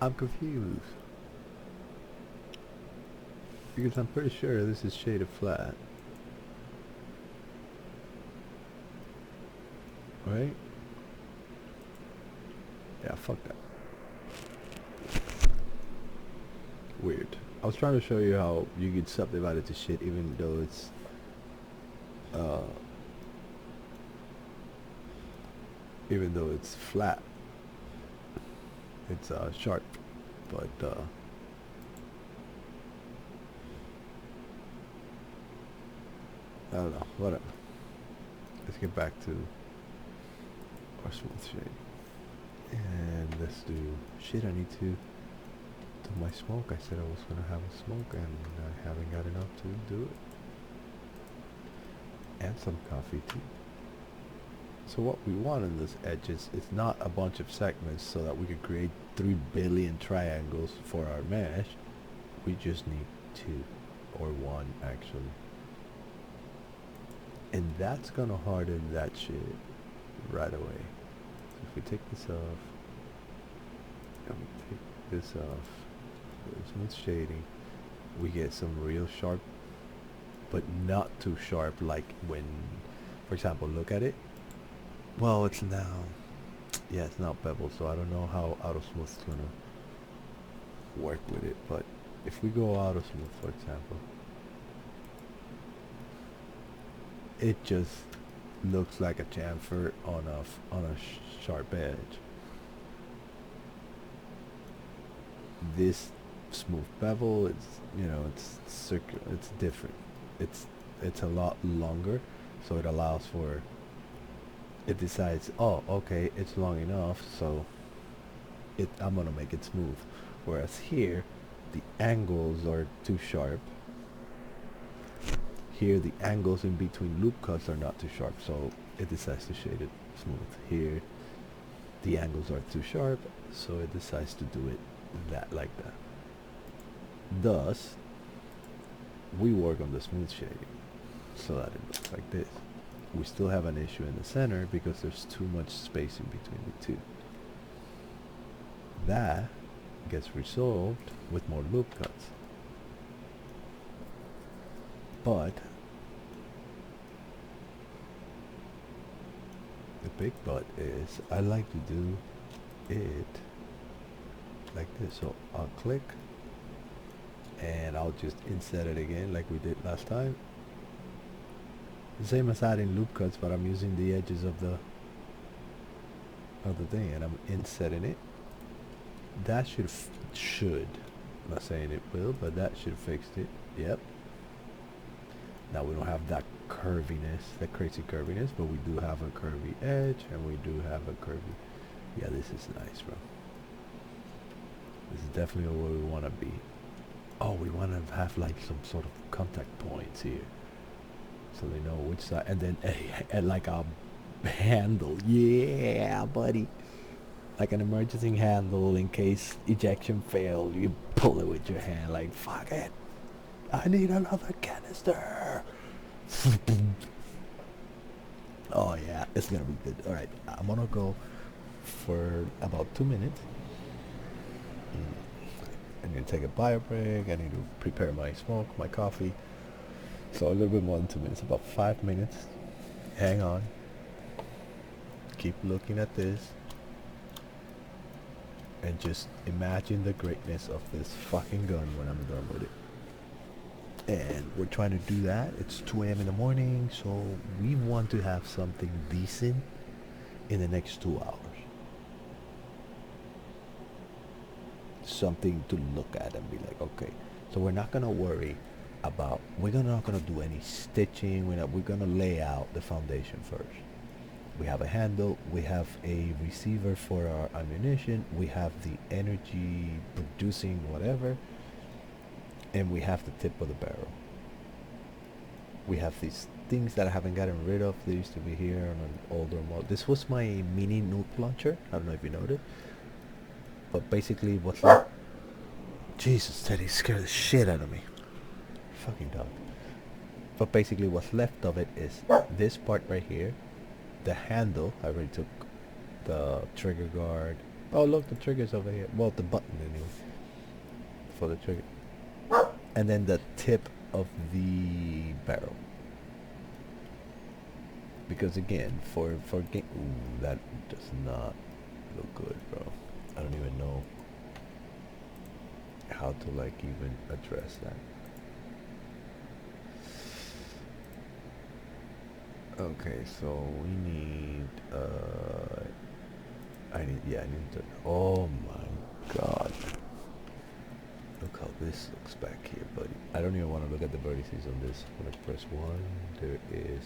Speaker 1: I'm confused. Because I'm pretty sure this is shaded flat. Right? Yeah, fuck that. Weird. I was trying to show you how you could subdivide it to shit even though it's even though it's flat. It's sharp. But I don't know, whatever. Let's get back to our smooth shade. And let's do shit. I need to do my smoke. I said I was gonna have a smoke and I haven't got enough to do it. And some coffee too. So what we want in this edge is it's not a bunch of segments so that we could create 3 billion triangles for our mesh. We just need 2 or 1 actually. And that's gonna harden that shit right away. So if we take this off, and we take this off, smooth shading, we get some real sharp, but not too sharp like when, for example, look at it. Well, it's now, yeah, it's not bevel, so I don't know how auto smooth is gonna work with it, but if we go auto smooth, for example, it just looks like a chamfer on a sharp edge. This smooth bevel, it's, you know, it's circular, it's different. It's a lot longer, so it allows for, it decides, oh, okay, it's long enough, so I'm gonna make it smooth. Whereas here, the angles are too sharp. Here, the angles in between loop cuts are not too sharp, so it decides to shade it smooth. Here, the angles are too sharp, so it decides to do it like that. Thus, we work on the smooth shading so that it looks like this. We still have an issue in the center because there's too much space in between the two. That gets resolved with more loop cuts. But the big but is I like to do it like this. So I'll click and I'll just inset it again like we did last time. The same as adding loop cuts, but I'm using the edges of the thing and I'm insetting it. That should, I'm not saying it will, but that should fix it. Yep. Now we don't have that curviness, that crazy curviness, but we do have a curvy edge and we do have a curvy, yeah, this is nice, bro. This is definitely where we want to be. Oh, we want to have like some sort of contact points here, so they know which side, and then like a handle, yeah, buddy, like an emergency handle in case ejection failed. You pull it with your hand, like fuck it, I need another canister. Oh yeah, it's gonna be good. All right, I'm gonna go for about 2 minutes. I need to take a bio break. I need to prepare my smoke, my coffee. So a little bit more than 2 minutes, about 5 minutes. Hang on. Keep looking at this. And just imagine the greatness of this fucking gun when I'm done with it. And we're trying to do that. It's 2 a.m. in the morning, so we want to have something decent in the next 2 hours. Something to look at and be like, okay, so we're not gonna worry about, we're not gonna do any stitching. We're gonna lay out the foundation first. We have a handle, we have a receiver for our ammunition, we have the energy producing whatever, and we have the tip of the barrel. We have these things that I haven't gotten rid of. They used to be here on an older model. This was my mini nuke launcher. I don't know if you noticed, but basically what's left. Jesus, Teddy scared the shit out of me. Fucking dog. But basically what's left of it is this part right here, the handle. I already took the trigger guard. Oh look, the trigger's over here. Well, the button anyway for the trigger. And then the tip of the barrel. Because again, for game, ooh, that does not look good, bro. I don't even know how to like even address that. Okay, so we need I need to. Oh my god. Look how this looks back here, buddy. I don't even want to look at the vertices on this. I'm gonna press 1. There is.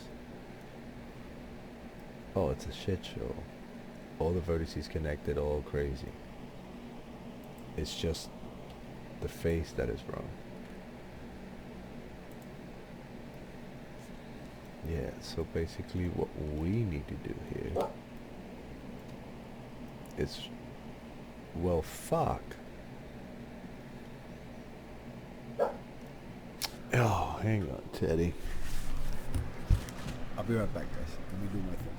Speaker 1: Oh, it's a shit show. All the vertices connected, all crazy. It's just the face that is wrong. Yeah, so basically what we need to do here is, well, fuck. Oh, hang on, Teddy. I'll be right back, guys. Let me do my thing.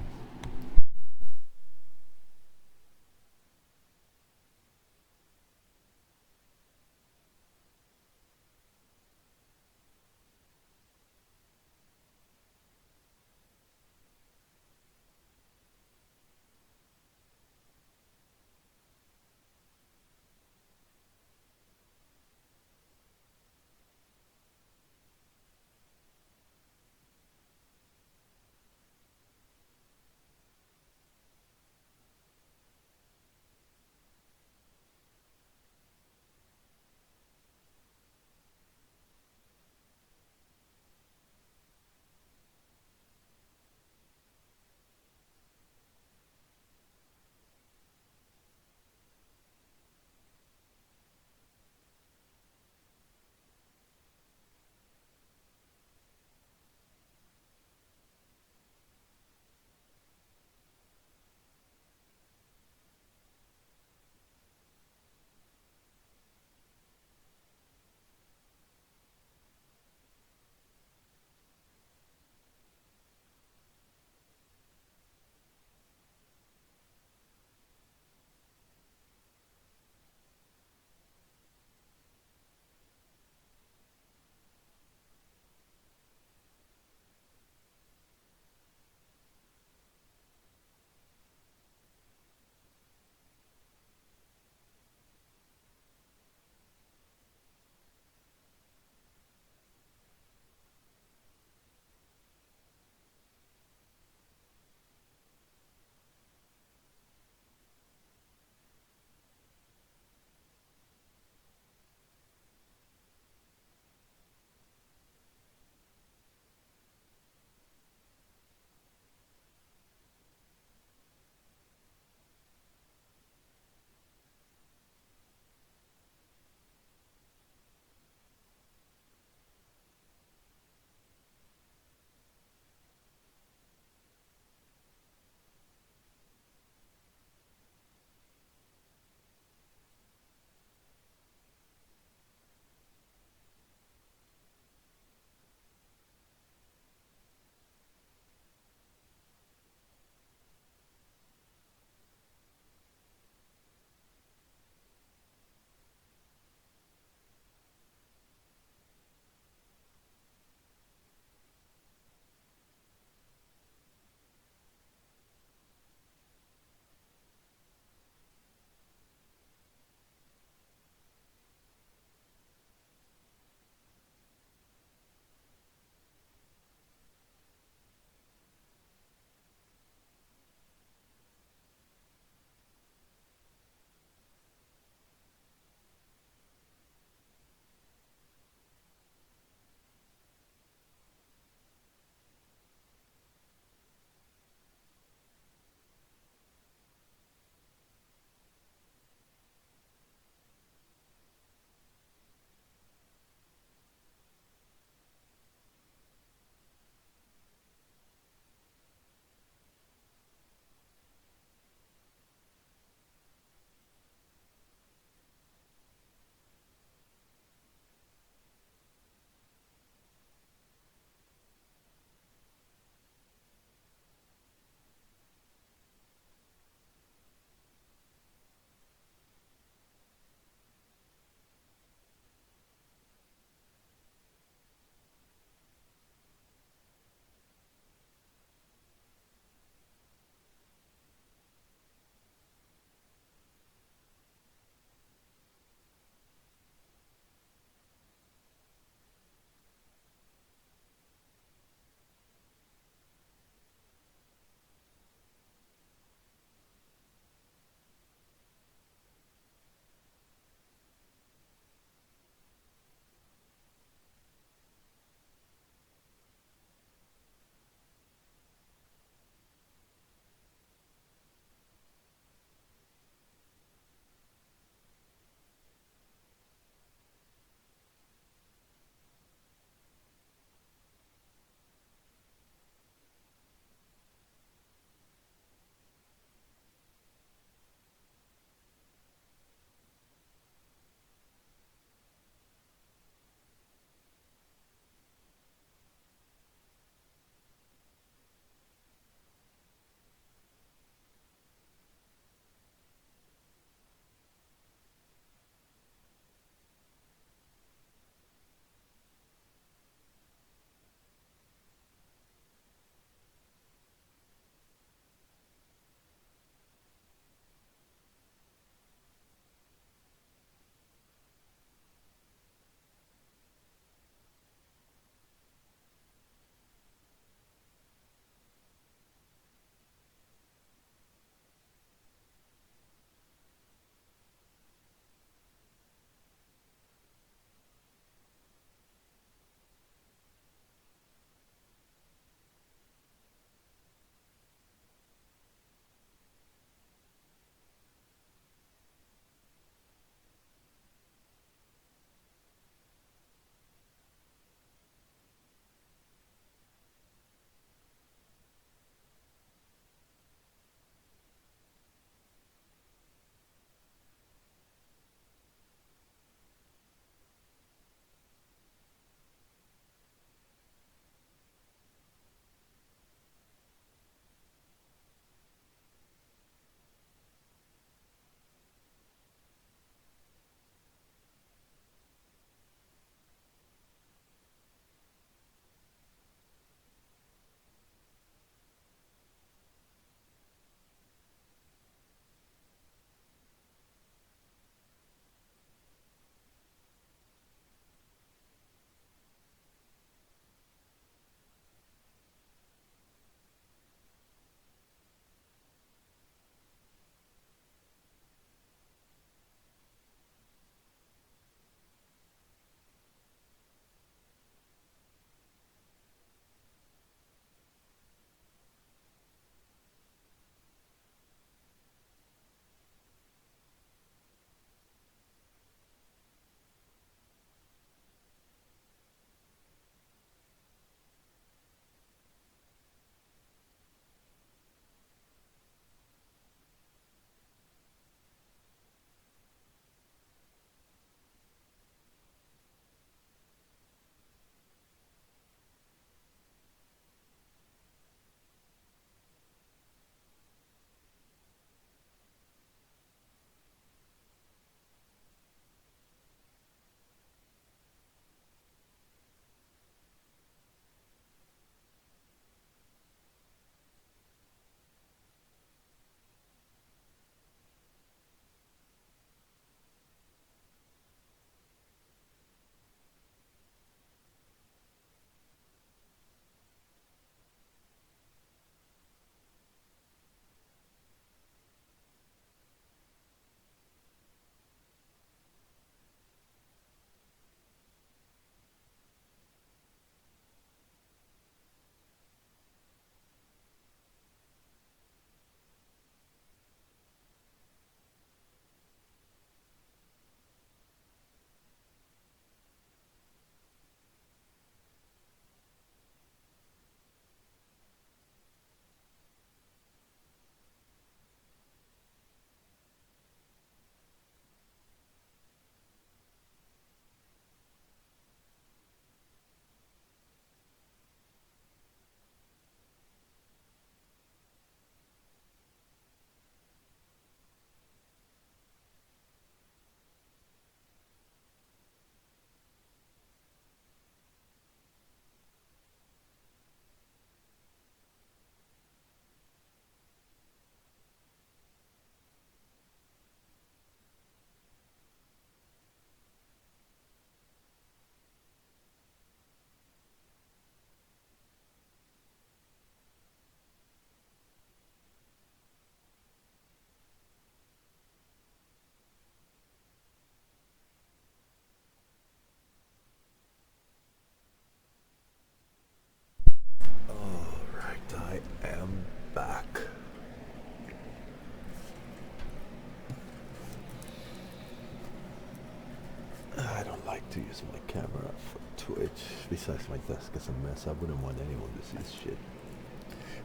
Speaker 1: Where's my camera for Twitch? Besides my desk is a mess. I wouldn't want anyone to see this shit.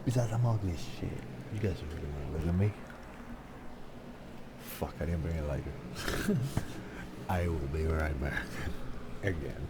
Speaker 1: Besides, I'm ugly as shit. You guys are really gonna look at me? Fuck, I didn't bring a lighter. I will be right back. Again.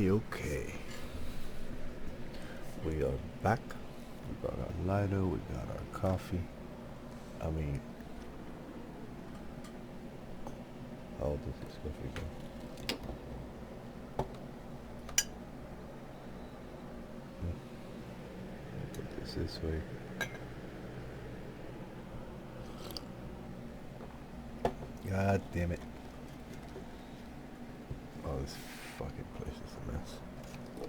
Speaker 1: Okay. We are back. We got our lighter, we got our coffee. I mean, how does this coffee go? Put this way. God damn it. Oh, this fucking place is a mess.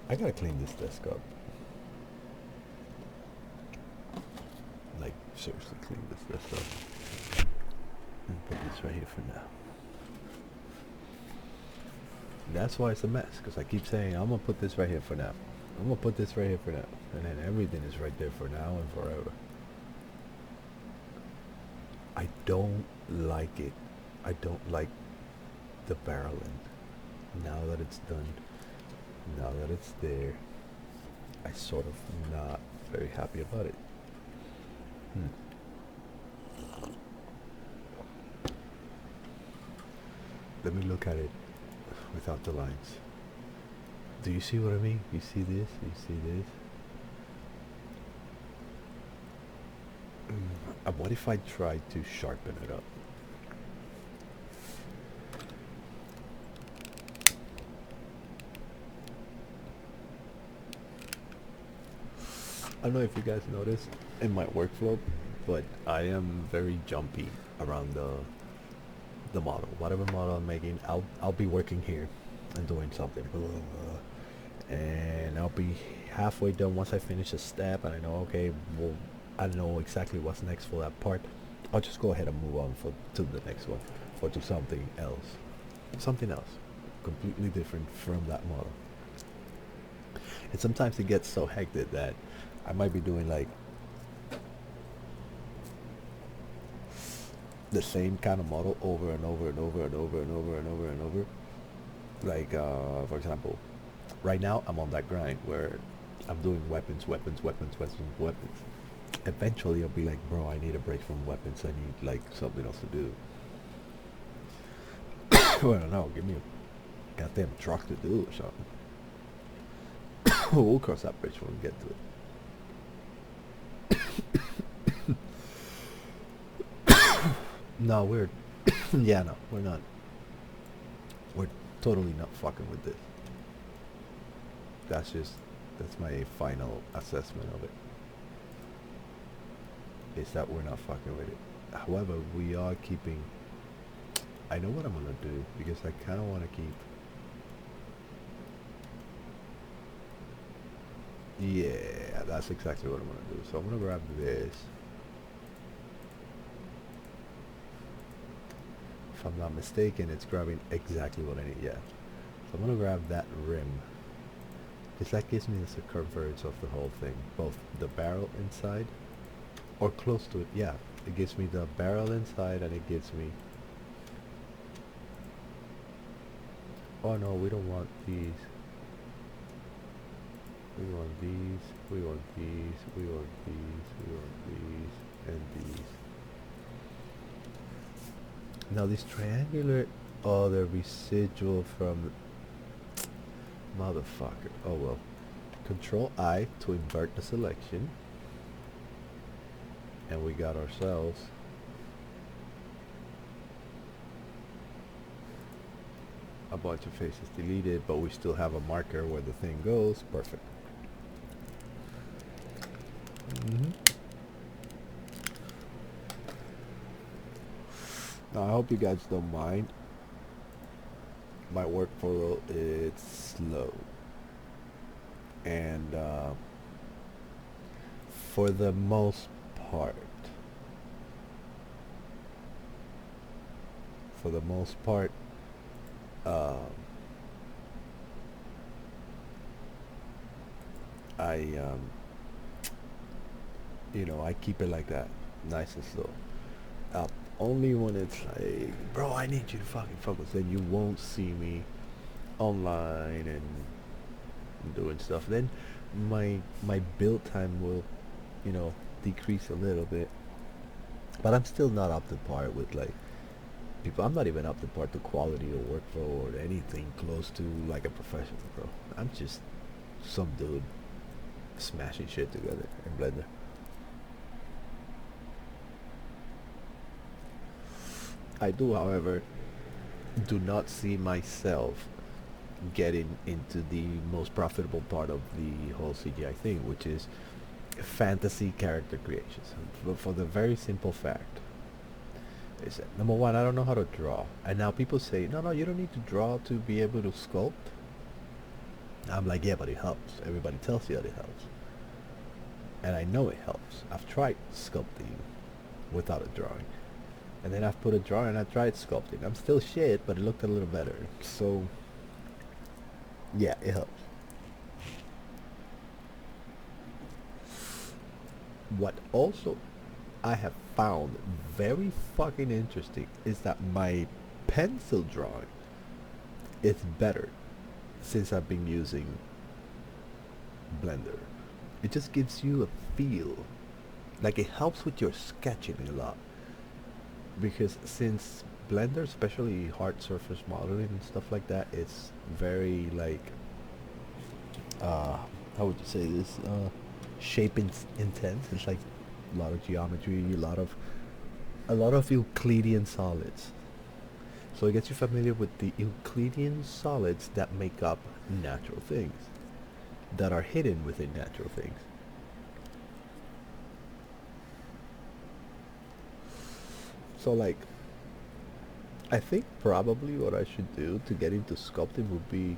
Speaker 1: I gotta clean this desk up. Like, seriously, clean this desk up. And put this right here for now. That's why it's a mess, because I keep saying, I'm gonna put this right here for now. I'm gonna put this right here for now. And then everything is right there for now and forever. I don't like it. I don't like the barreling. Now that it's done, now that it's there, I sort of not very happy about it. Let me look at it without the lines. Do you see what I mean? You see this? You see this? What if I try to sharpen it up? I don't know if you guys noticed in my workflow, but I am very jumpy around the model. Whatever model I'm making, I'll be working here and doing something, blah, blah, blah, and I'll be halfway done once I finish a step, and I know, okay, well, I know exactly what's next for that part. I'll just go ahead and move on to the next one, or to something else, completely different from that model. And sometimes it gets so hectic that I might be doing like the same kind of model over and over and over and over and over and over and over. Like, for example, right now I'm on that grind where I'm doing weapons. Eventually I'll be like, bro, I need a break from weapons. I need like something else to do. Well, I don't know, give me a goddamn truck to do or something. We'll cross that bridge when we get to it. No, we're yeah, no, we're not. We're totally not fucking with this. That's just that's my final assessment of it. Is that we're not fucking with it. However, we are keeping. I know what I'm gonna do because I kind of want to keep. Yeah, that's exactly what I'm gonna do. So I'm gonna grab this. If I'm not mistaken, it's grabbing exactly what I need. Yeah. So I'm gonna grab that rim because that gives me the circumference of the whole thing, both the barrel inside or close to it. Yeah, it gives me the barrel inside and it gives me. Oh no, we don't want these. We want these, we want these, we want these, we want these, and these. Now this triangular, oh, they're residual from, motherfucker. Oh well. Control I to invert the selection. And we got ourselves a bunch of faces deleted, but we still have a marker where the thing goes. Perfect. Now I hope you guys don't mind. My workflow is slow, and for the most part, for the most part, uh, I I keep it like that, nice and slow. Only when it's like, bro, I need you to fucking focus, then you won't see me online and doing stuff. Then my build time will, decrease a little bit. But I'm still not up to par with like people. I'm not even up to par to quality or workflow or anything close to like a professional, bro. I'm just some dude smashing shit together in Blender. I do, however, do not see myself getting into the most profitable part of the whole CGI thing, which is fantasy character creations. For the very simple fact is that, number one, I don't know how to draw. And now people say, no, you don't need to draw to be able to sculpt. I'm like, yeah, but it helps. Everybody tells you that it helps. And I know it helps. I've tried sculpting without a drawing. And then I've put a drawing and I tried sculpting. I'm still shit, but it looked a little better. So, yeah, it helps. What also I have found very fucking interesting is that my pencil drawing is better since I've been using Blender. It just gives you a feel. Like it helps with your sketching a lot. Because since Blender, especially hard surface modeling and stuff like that, it's very like how would you say this, shape intense. It's like a lot of geometry, a lot of Euclidean solids. So it gets you familiar with the Euclidean solids that make up natural things, that are hidden within natural things. So like, I think probably what I should do to get into sculpting would be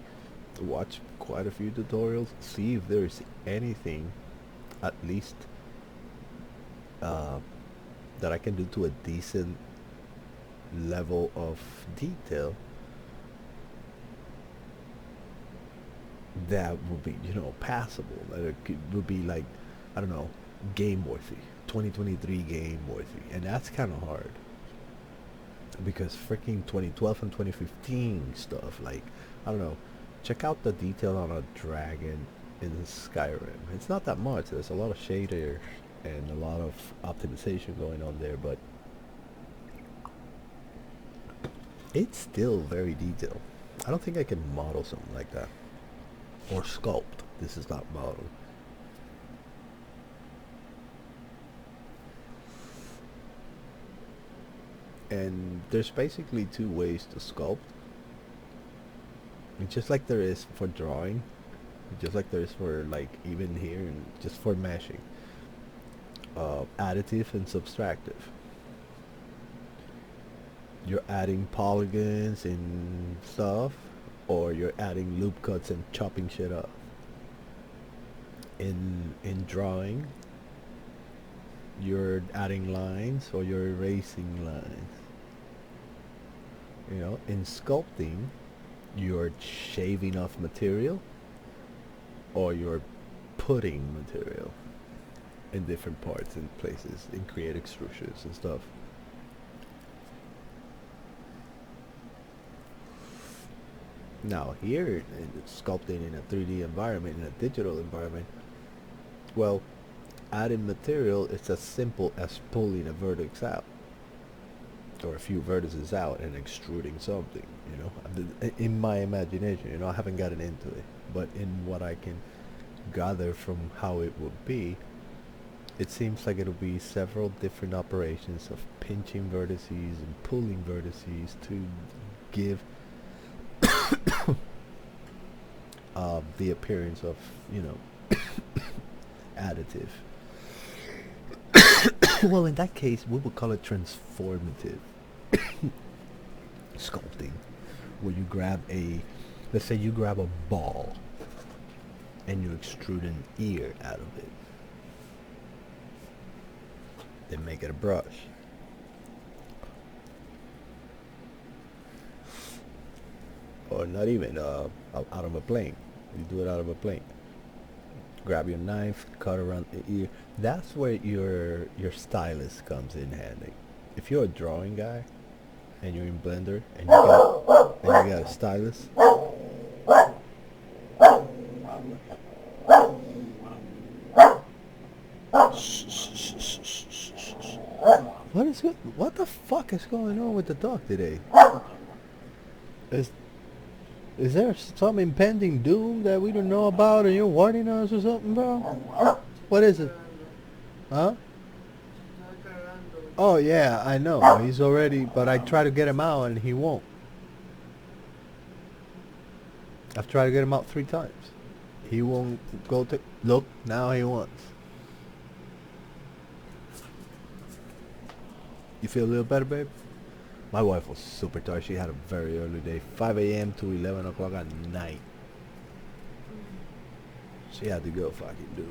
Speaker 1: watch quite a few tutorials, see if there is anything, at least, uh, that I can do to a decent level of detail that would be, passable. That would be like, I don't know, game worthy, 2023 game worthy, and that's kind of hard. Because freaking 2012 and 2015 stuff, like, I don't know, check out the detail on a dragon in Skyrim. It's not that much. There's a lot of shader and a lot of optimization going on there, but it's still very detailed. I don't think I can model something like that. Or sculpt. This is not model. And there's basically two ways to sculpt. And just like there is for drawing, just like there is for like even here and just for meshing, additive and subtractive. You're adding polygons and stuff, or you're adding loop cuts and chopping shit up. In drawing, you're adding lines or you're erasing lines. You know, in sculpting, you're shaving off material or you're putting material in different parts and places and create extrusions and stuff. Now here, in sculpting in a 3D environment, in a digital environment, well, adding material is as simple as pulling a vertex out or a few vertices out and extruding something, you know. In my imagination, you know, I haven't gotten into it, but in what I can gather from how it would be, it seems like it'll be several different operations of pinching vertices and pulling vertices to give the appearance of, you know, additive. Well, in that case, we would call it transformative sculpting, where you grab let's say you grab a ball and you extrude an ear out of it, then make it a brush. Or not even out of a plane. You do it out of a plane. Grab your knife, cut around the ear. That's where your stylus comes in handy. If you're a drawing guy and you're in Blender and you got a stylus, what the fuck is going on with the dog today? Is is there some impending doom that we don't know about and you're warning us or something, bro? What is it? Huh? Oh yeah, I know. He's already, but I try to get him out and he won't. I've tried to get him out 3 times. He won't go to, look, now he wants. You feel a little better, babe? My wife was super tired. She had a very early day, 5 a.m. to 11 o'clock at night. She had to go fucking do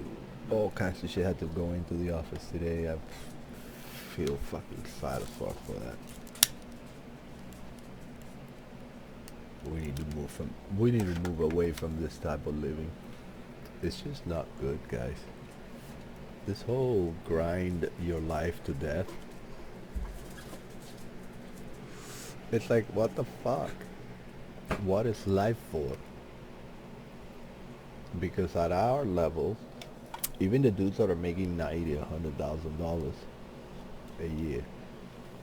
Speaker 1: all kinds of shit. Had to go into the office today. I feel fucking fat as fuck for that. We need to move away from this type of living. It's just not good, guys. This whole grind your life to death. It's like, what the fuck? What is life for? Because at our level, even the dudes that are making $90,000-$100,000 a year,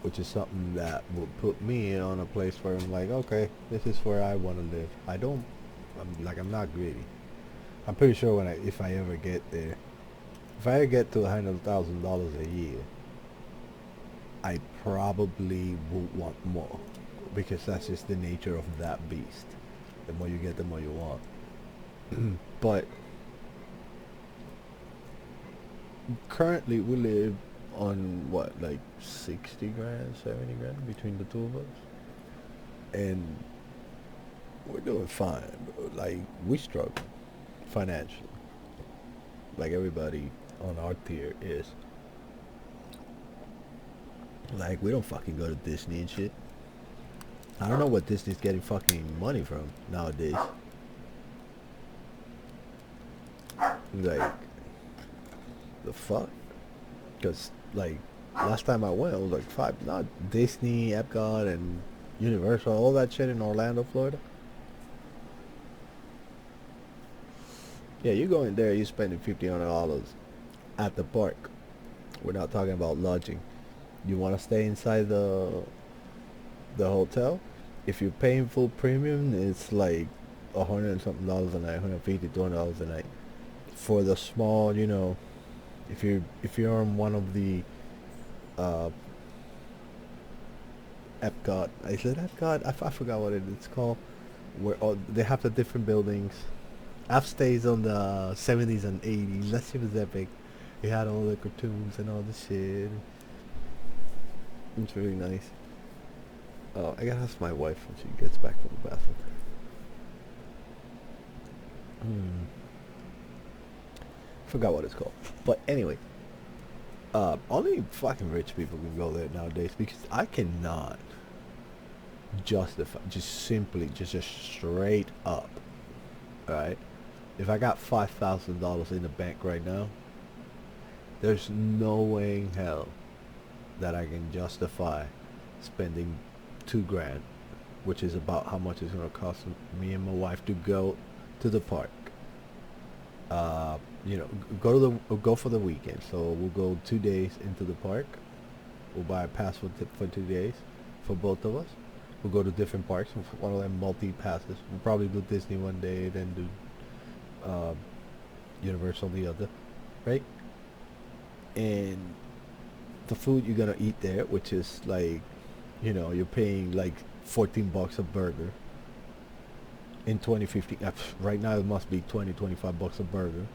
Speaker 1: which is something that would put me on a place where I'm like, okay, this is where I want to live. I'm not greedy. I'm pretty sure if I ever get there, if I ever get to $100,000 a year, I probably would want more, because that's just the nature of that beast. The more you get, the more you want. But currently we live on what, like 60 grand, 70 grand between the two of us, and we're doing fine, bro. Like, we struggle financially, like everybody on our tier is. Like, we don't fucking go to Disney and shit. I don't know what Disney's getting fucking money from nowadays. Like, the fuck? Because, like, last time I went, it was like 5, not Disney, Epcot, and Universal, all that shit in Orlando, Florida. Yeah, you go in there, you're spending $1,500 at the park. We're not talking about lodging. You want to stay inside the hotel? If you're paying full premium, it's like $100 and something a night, $150, $200 a night. For the small, you know, if you're on one of the Epcot. I said Epcot. I forgot what it's called. Where all, they have the different buildings. I've stayed on the 70s and 80s. That shit was epic. It had all the cartoons and all the shit. It's really nice. Oh, I gotta ask my wife when she gets back from the bathroom. Hmm. Forgot what it's called. But anyway, only fucking rich people can go there nowadays because I cannot justify, just straight up, right? If I got $5,000 in the bank right now, there's no way in hell that I can justify spending 2 grand, which is about how much it's gonna cost me and my wife to go to the park. Go for the weekend. So we'll go 2 days into the park. We'll buy a pass for 2 days for both of us. We'll go to different parks. One of them multi-passes. We'll probably do Disney one day, then do Universal the other, right? And the food you're gonna eat there, which is like, you're paying like $14 a burger. In 2015, right now it must be 25 bucks a burger.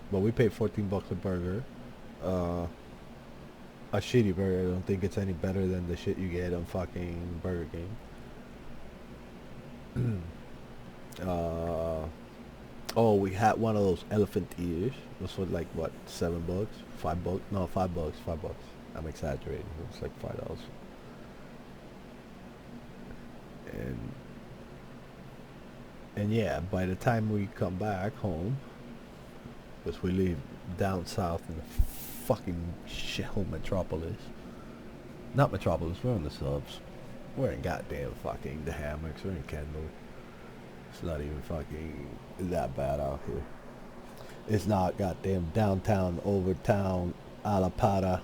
Speaker 1: But we paid $14 a burger. A shitty burger. I don't think it's any better than the shit you get on fucking Burger King. Oh, we had one of those elephant ears. This was like what, $7, $5? No, $5, $5. I'm exaggerating. It was like $5. And yeah, by the time we come back home, because we live down south in the fucking shithole metropolis. Not metropolis, we're in the subs. We're in goddamn fucking the hammocks, we're in Kendall. It's not even fucking that bad out here. It's not goddamn downtown, Overtown, Alapata,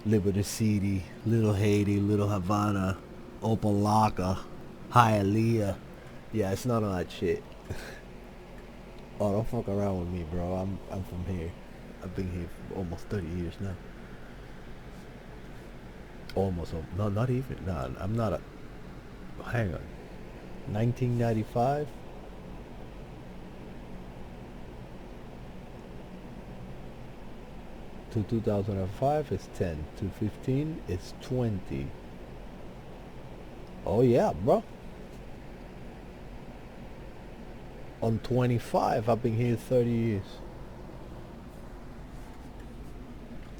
Speaker 1: Liberty City, Little Haiti, Little Havana, Opalaka, Hialeah. Yeah, it's not all that shit. Oh, don't fuck around with me, bro. I'm from here. I've been here for almost 30 years now. Almost. No, not even. Nah, I'm not a... Hang on. 1995? To 2005 is 10. To 15 is 20. Oh yeah, bro. On 25, I've been here 30 years.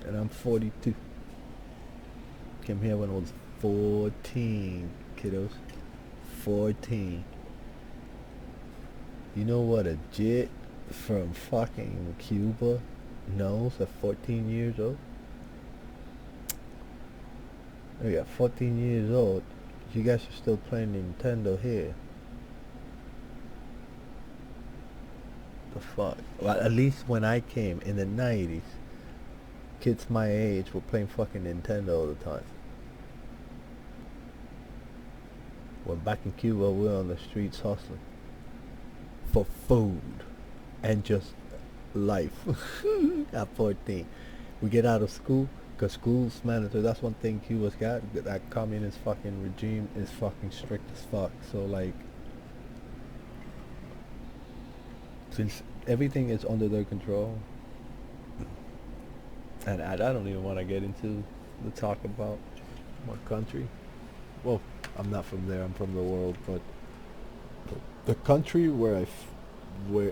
Speaker 1: And I'm 42. Came here when I was 14, kiddos. 14. You know what a jit from fucking Cuba knows at 14 years old? Oh yeah, 14 years old. You guys are still playing Nintendo here. The fuck? Well, at least when I came in the 90s, kids my age were playing fucking Nintendo all the time. When back in Cuba, we were on the streets hustling for food and just life. At 14, we get out of school because school's mandatory. That's one thing Cuba's got. That communist fucking regime is fucking strict as fuck. So like, since everything is under their control, and I don't even want to get into the talk about my country. Well, I'm not from there. I'm from the world, but the country where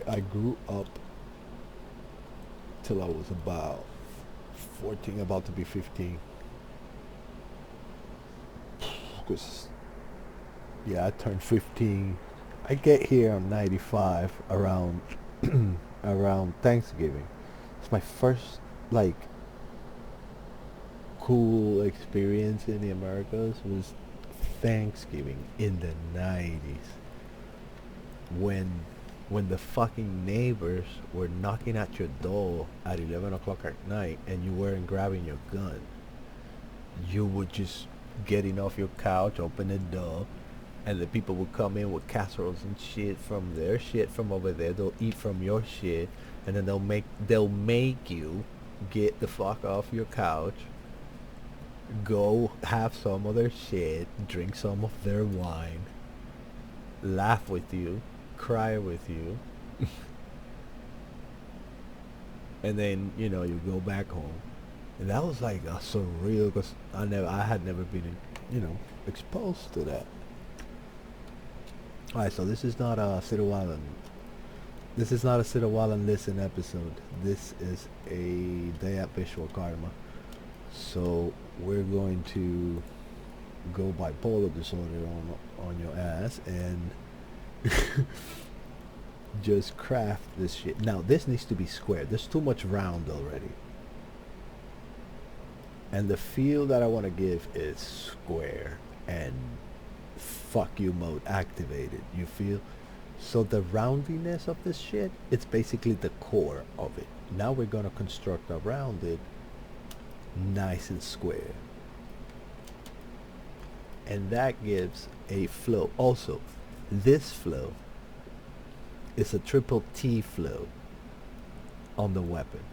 Speaker 1: I grew up till I was about 14, about to be 15. Cause yeah, I turned 15. I get here on 95 around around Thanksgiving. It's my first like cool experience in the Americas was Thanksgiving in the 90s when the fucking neighbors were knocking at your door at 11 o'clock at night and you weren't grabbing your gun. You were just getting off your couch, open the door, and the people would come in with casseroles and shit from their shit from over there. They'll eat from your shit, and then they'll make you get the fuck off your couch, go have some of their shit, drink some of their wine, laugh with you, cry with you, and then you go back home. And that was like a surreal, because I had never been, exposed to that. All right, so this is not a sit a while and listen episode. This is a day at Vishwakarma. So we're going to go bipolar disorder on your ass and just craft this shit. Now this needs to be square. There's too much round already. And the feel that I want to give is square and fuck you mode activated. You feel? So the roundiness of this shit, it's basically the core of it. Now we're gonna construct around it nice and square. And that gives a flow. Also, this flow is a triple T flow on the weapon.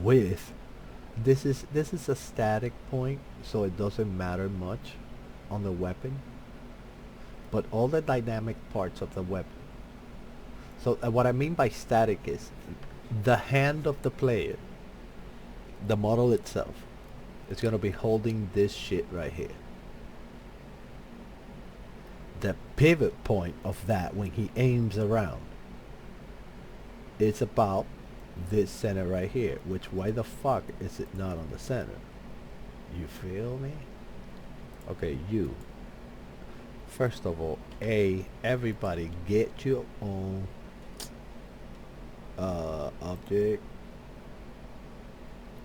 Speaker 1: With this is a static point, so it doesn't matter much on the weapon. But all the dynamic parts of the weapon. So what I mean by static is the hand of the player, the model itself, is going to be holding this shit right here. The pivot point of that when he aims around, it's about this center right here, which why the fuck is it not on the center? You feel me? Okay, you. First of all, everybody get your own object.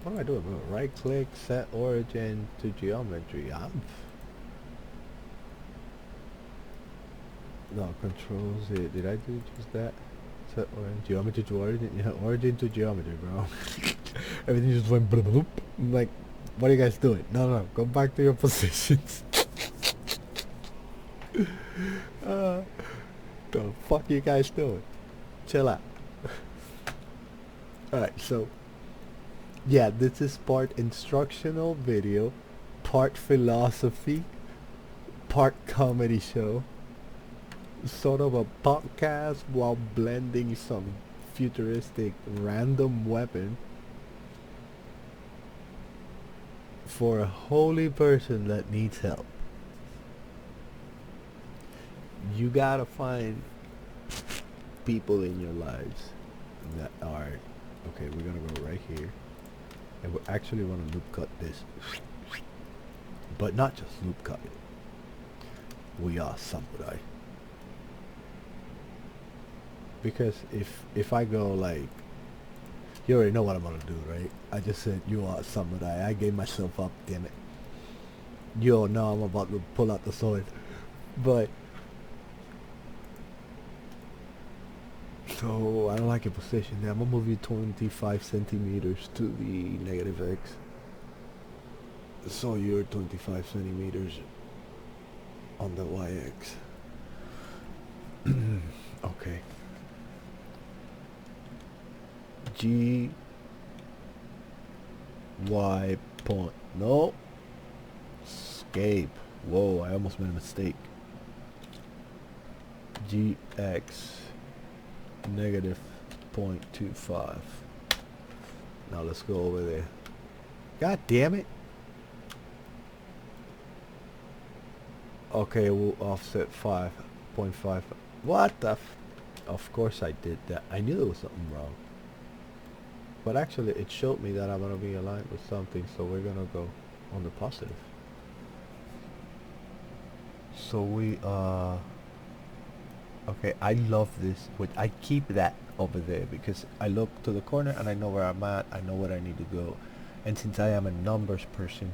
Speaker 1: What am I doing, bro? Right click, set origin to geometry. No, controls it. Did I do just that? Set origin, geometry to origin? Yeah, origin to geometry, bro. Everything just went bloop, bloop. I'm like, what are you guys doing? No, go back to your positions. The fuck you guys doing? Chill out. Alright, so yeah, this is part instructional video, part philosophy, part comedy show, sort of a podcast while blending some futuristic random weapon for a holy person that needs help. You gotta find people in your lives that are okay. We're gonna go right here, and we actually want to loop cut this, but not just loop cut it. We are samurai, because if I go like, you already know what I'm gonna do, right? I just said you are samurai. I gave myself up, damn it. You all know I'm about to pull out the sword, but. So I don't like your position there. I'm gonna move you 25 centimeters to the negative X. So you're 25 centimeters on the YX. Okay. G Y point. No. Escape. Whoa, I almost made a mistake. GX negative 0.25. Now let's go over there. God damn it. Okay, we'll offset 5.5. What the of course I did that. I knew there was something wrong. But actually it showed me that I'm gonna be aligned with something, so we're gonna go on the positive. So we okay, I love this. I keep that over there because I look to the corner and I know where I'm at. I know where I need to go. And since I am a numbers person,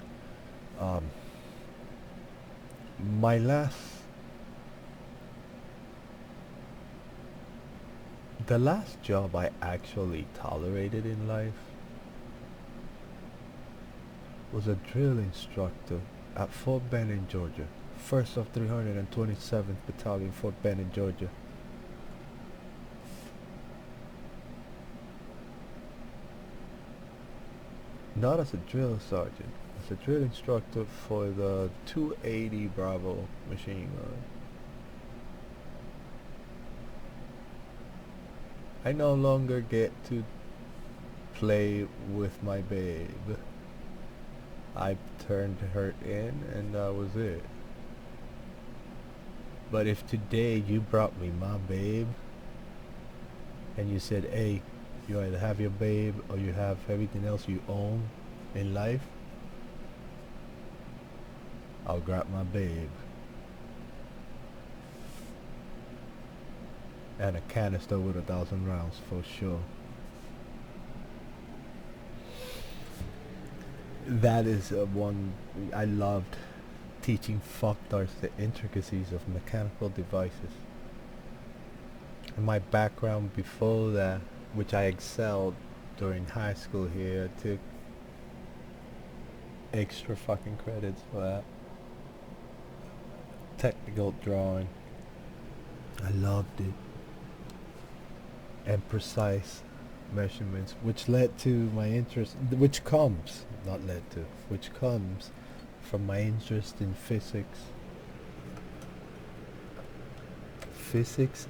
Speaker 1: the last job I actually tolerated in life was a drill instructor at Fort Benning, Georgia. 1st of 327th Battalion, Fort Benning, Georgia. Not as a drill sergeant, as a drill instructor for the 280 Bravo machine gun. I no longer get to play with my babe. I turned her in and that was it. But if today you brought me my babe and you said, hey, you either have your babe or you have everything else you own in life, I'll grab my babe. And a canister with 1,000 rounds for sure. That is one I loved, teaching fucktards the intricacies of mechanical devices. And my background before that, which I excelled during high school here, I took extra fucking credits for that. Technical drawing. I loved it. And precise measurements, which led to my interest, which comes from my interest in physics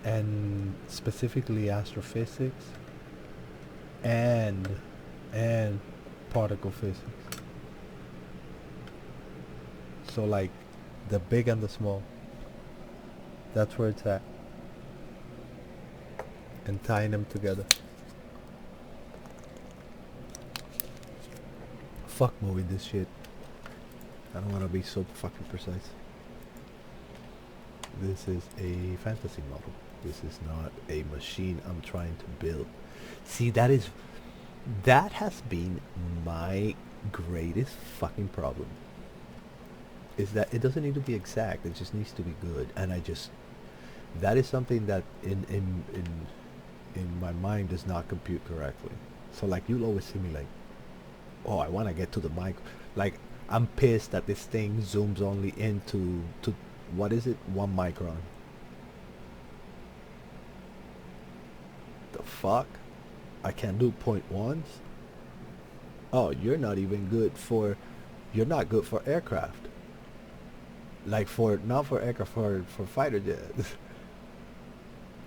Speaker 1: and specifically astrophysics and particle physics. So like the big and the small, that's where it's at, and tying them together. Fuck moving this shit. I don't want to be so fucking precise. This is a fantasy model. This is not a machine I'm trying to build. See, that has been my greatest fucking problem. Is that it doesn't need to be exact, it just needs to be good. And that is something that in my mind does not compute correctly. So like you'll always see me like, oh, I want to get to the mic. Like I'm pissed that this thing zooms only into what is it? 1 micron. The fuck? I can't do 0.1s? Oh, you're not good for aircraft. Like not for aircraft, for fighter jets.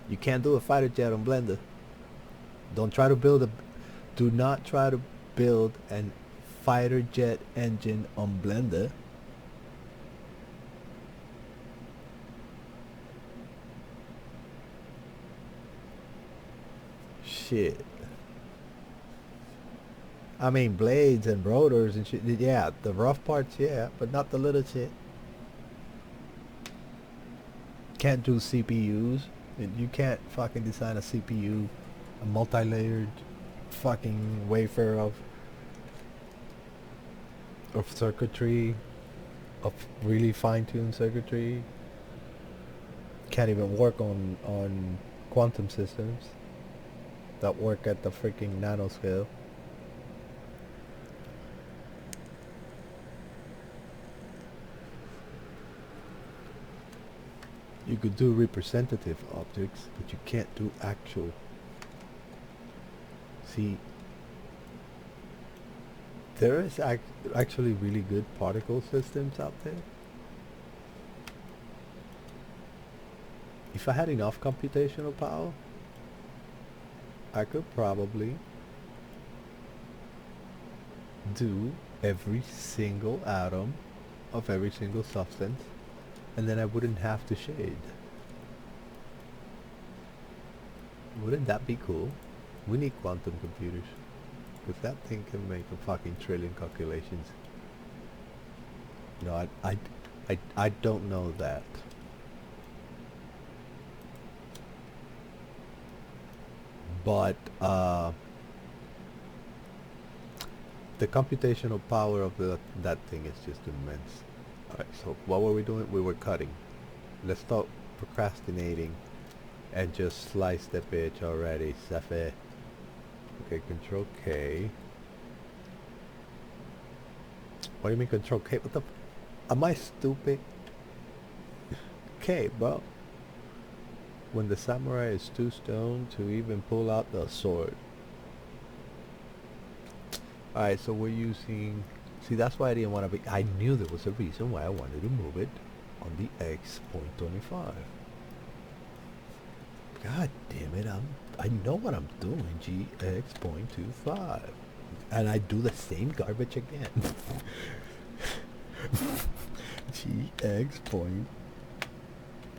Speaker 1: You can't do a fighter jet on Blender. Do not try to build an fighter jet engine on Blender. Shit. I mean, blades and rotors and shit. Yeah, the rough parts, yeah, but not the little shit. Can't do CPUs. You can't fucking design a CPU, a multi-layered fucking wafer of circuitry, of really fine-tuned circuitry. Can't even work on quantum systems that work at the freaking nanoscale. You could do representative objects, but you can't do actual. See, there is actually really good particle systems out there. If I had enough computational power, I could probably do every single atom of every single substance, and then I wouldn't have to shade. Wouldn't that be cool? We need quantum computers, because that thing can make a fucking trillion calculations. No, I don't know that. But the computational power of that thing is just immense. Alright, so what were we doing? We were cutting. Let's stop procrastinating and just slice the bitch already. Safe. Okay, control K. What do you mean control K? What the am I stupid? K, bro. When the samurai is too stoned to even pull out the sword. All right, so we're using. See, that's why I didn't want to be. I knew there was a reason why I wanted to move it on the X point 25. God damn it! I know what I'm doing. GX point 25, and I do the same garbage again. GX point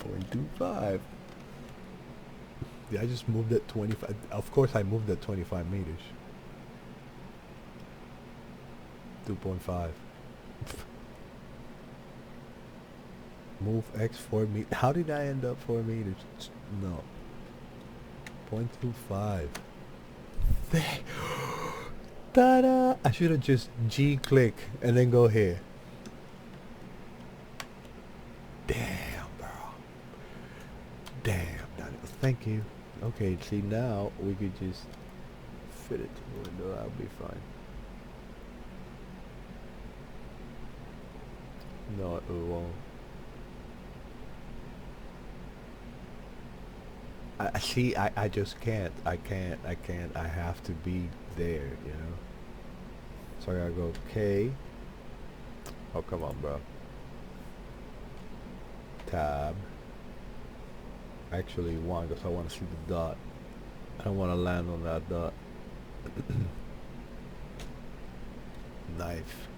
Speaker 1: 25. Yeah, I just moved it 25. Of course, I moved it 25 meters. 2.5. Move X 4 meters. How did I end up 4 meters? No. 0.25. Ta-da! I should have just G click and then go here. Damn, bro. Damn. Thank you. Okay, see now we could just fit it to the window. That'll be fine. No, it won't. I see. I just can't. I can't. I can't. I have to be there. You know. So I gotta go K. Oh come on, bro. Tab. Actually, one because I want to see the dot. I don't want to land on that dot. Knife.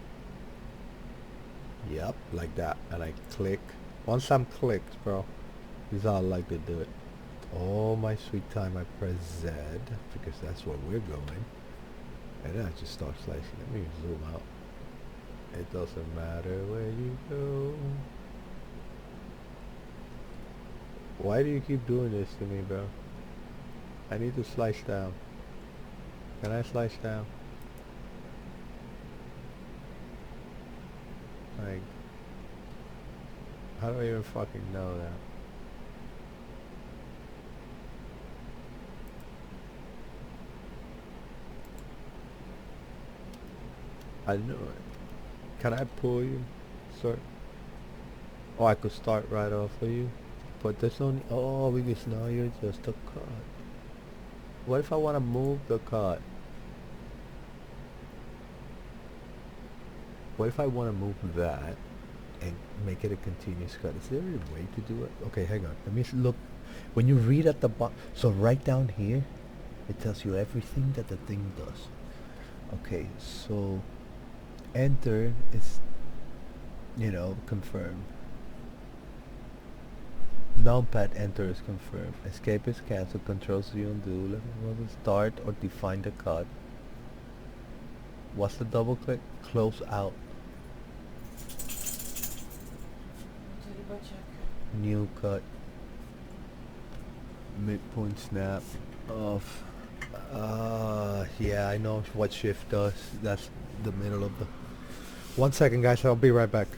Speaker 1: Yep, like that. And I click. Once I'm clicked, bro, this is how I like to do it. Oh my sweet time, I press Z because that's where we're going. And then I just start slicing. Let me zoom out. It doesn't matter where you go. Why do you keep doing this to me, bro? I need to slice down. Can I slice down? Like, how do I even fucking know that? I knew it. Can I pull you, sir? Oh, I could start right off of you. But there's no oh, because now you're just a card. What if I want to move the card? What if I want to move that and make it a continuous cut? Is there a way to do it? Okay, hang on. Let me look. When you read at the bottom, so right down here, it tells you everything that the thing does. Okay, so enter is, confirm. Numpad enter is confirmed. Escape is cancel. Control Z undo. Let me start or define the cut. What's the double click? Close out. New cut. Midpoint snap. Off. Yeah, I know what shift does. That's the middle of the. 1 second, guys. I'll be right back.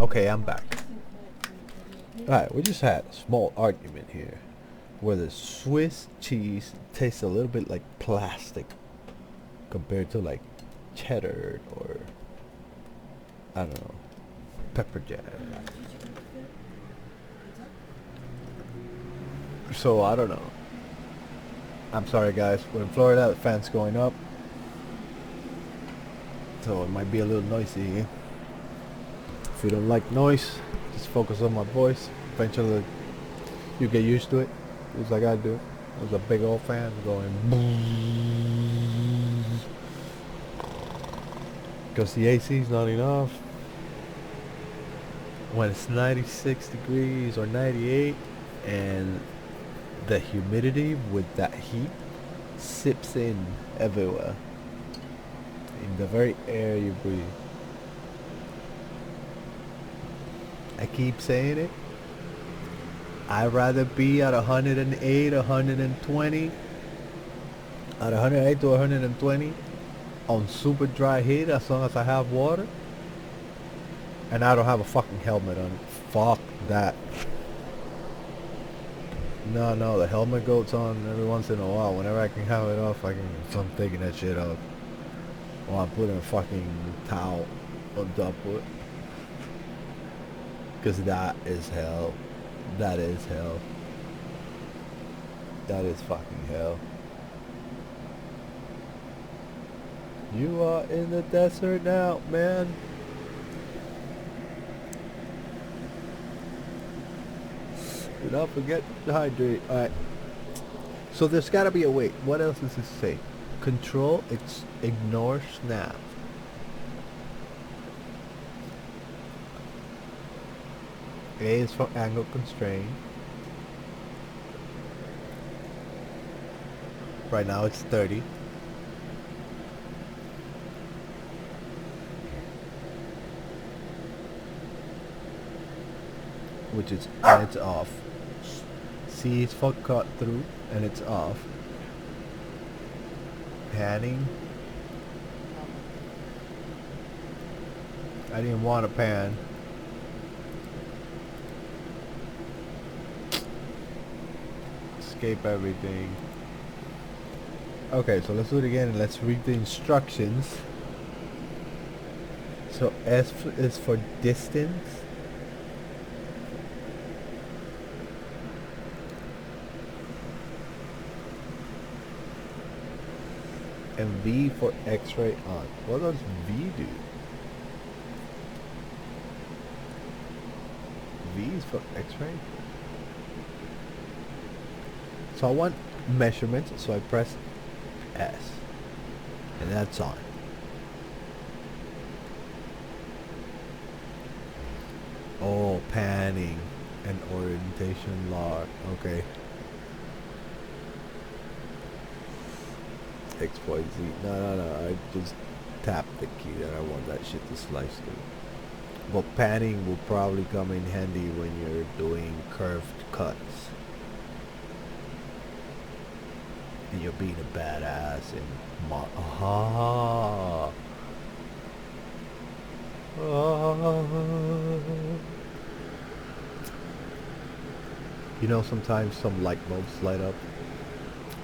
Speaker 1: Okay, I'm back. Alright, we just had a small argument here where the Swiss cheese tastes a little bit like plastic compared to like cheddar or I don't know, pepper jack. So I don't know. I'm sorry guys, we're in Florida, the fan's going up. So it might be a little noisy. If you don't like noise, just focus on my voice. Eventually you get used to it. Just like I do. There's a big old fan going because the AC is not enough. When it's 96 degrees or 98 and the humidity with that heat sips in everywhere in the very air you breathe. I keep saying it. I'd rather be at 108, 120, at 108 to 120 on super dry heat as long as I have water and I don't have a fucking helmet on. Fuck that. No, the helmet goes on every once in a while. Whenever I can have it off, so I'm taking that shit off. Or I'm putting a fucking towel on top of it. Because that is hell. That is hell. That is fucking hell. You are in the desert now, man. Do not forget to hydrate. Alright. So there's gotta be a way. What else does it say? Control, ignore snap. A is for angle constraint. Right now it's 30. Which is, and it's off. C is for cut through, and it's off. Panning. I didn't want to pan. Escape everything. Okay, so let's do it again and let's read the instructions. So S is for distance. And V for X-ray on. What does V do? V is for X-ray? So I want measurements, so I press S. And that's on. Oh, panning and orientation lock. Okay. X, Y, Z. No. I just tapped the key that I want that shit to slice through. But panning will probably come in handy when you're doing curved cuts. And you're being a badass and aha. You know, sometimes some light bulbs light up.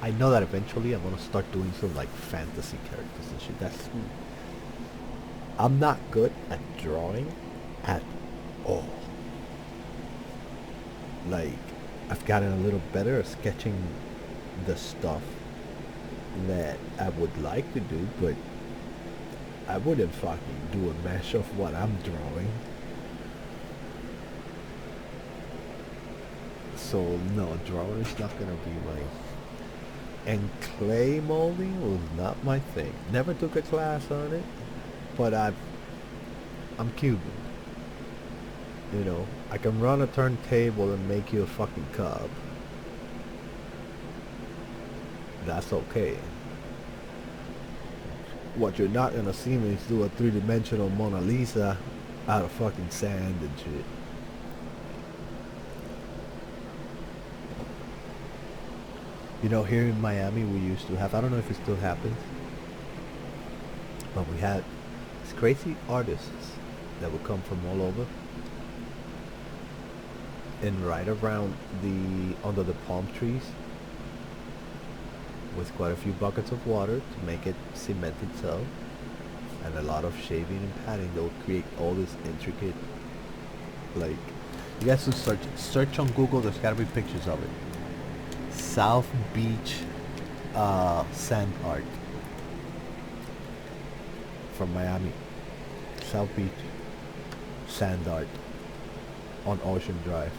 Speaker 1: I know that eventually I'm gonna start doing some like fantasy characters and shit. I'm not good at drawing at all. Like, I've gotten a little better at sketching the stuff that I would like to do, but I wouldn't fucking do a mesh of what I'm drawing. So no, drawing is not gonna be my. And clay molding was not my thing. Never took a class on it, but I'm Cuban. You know, I can run a turntable and make you a fucking cup. That's okay. What you're not gonna see me is do a 3-dimensional Mona Lisa out of fucking sand and shit. You know, here in Miami we used to have, I don't know if it still happens, but we had these crazy artists that would come from all over. And right around under the palm trees, with quite a few buckets of water to make it cement itself, and a lot of shaving and padding that will create all this intricate, like, you guys should search on Google. There's gotta be pictures of it. South Beach sand art from Miami. South Beach sand art on Ocean Drive,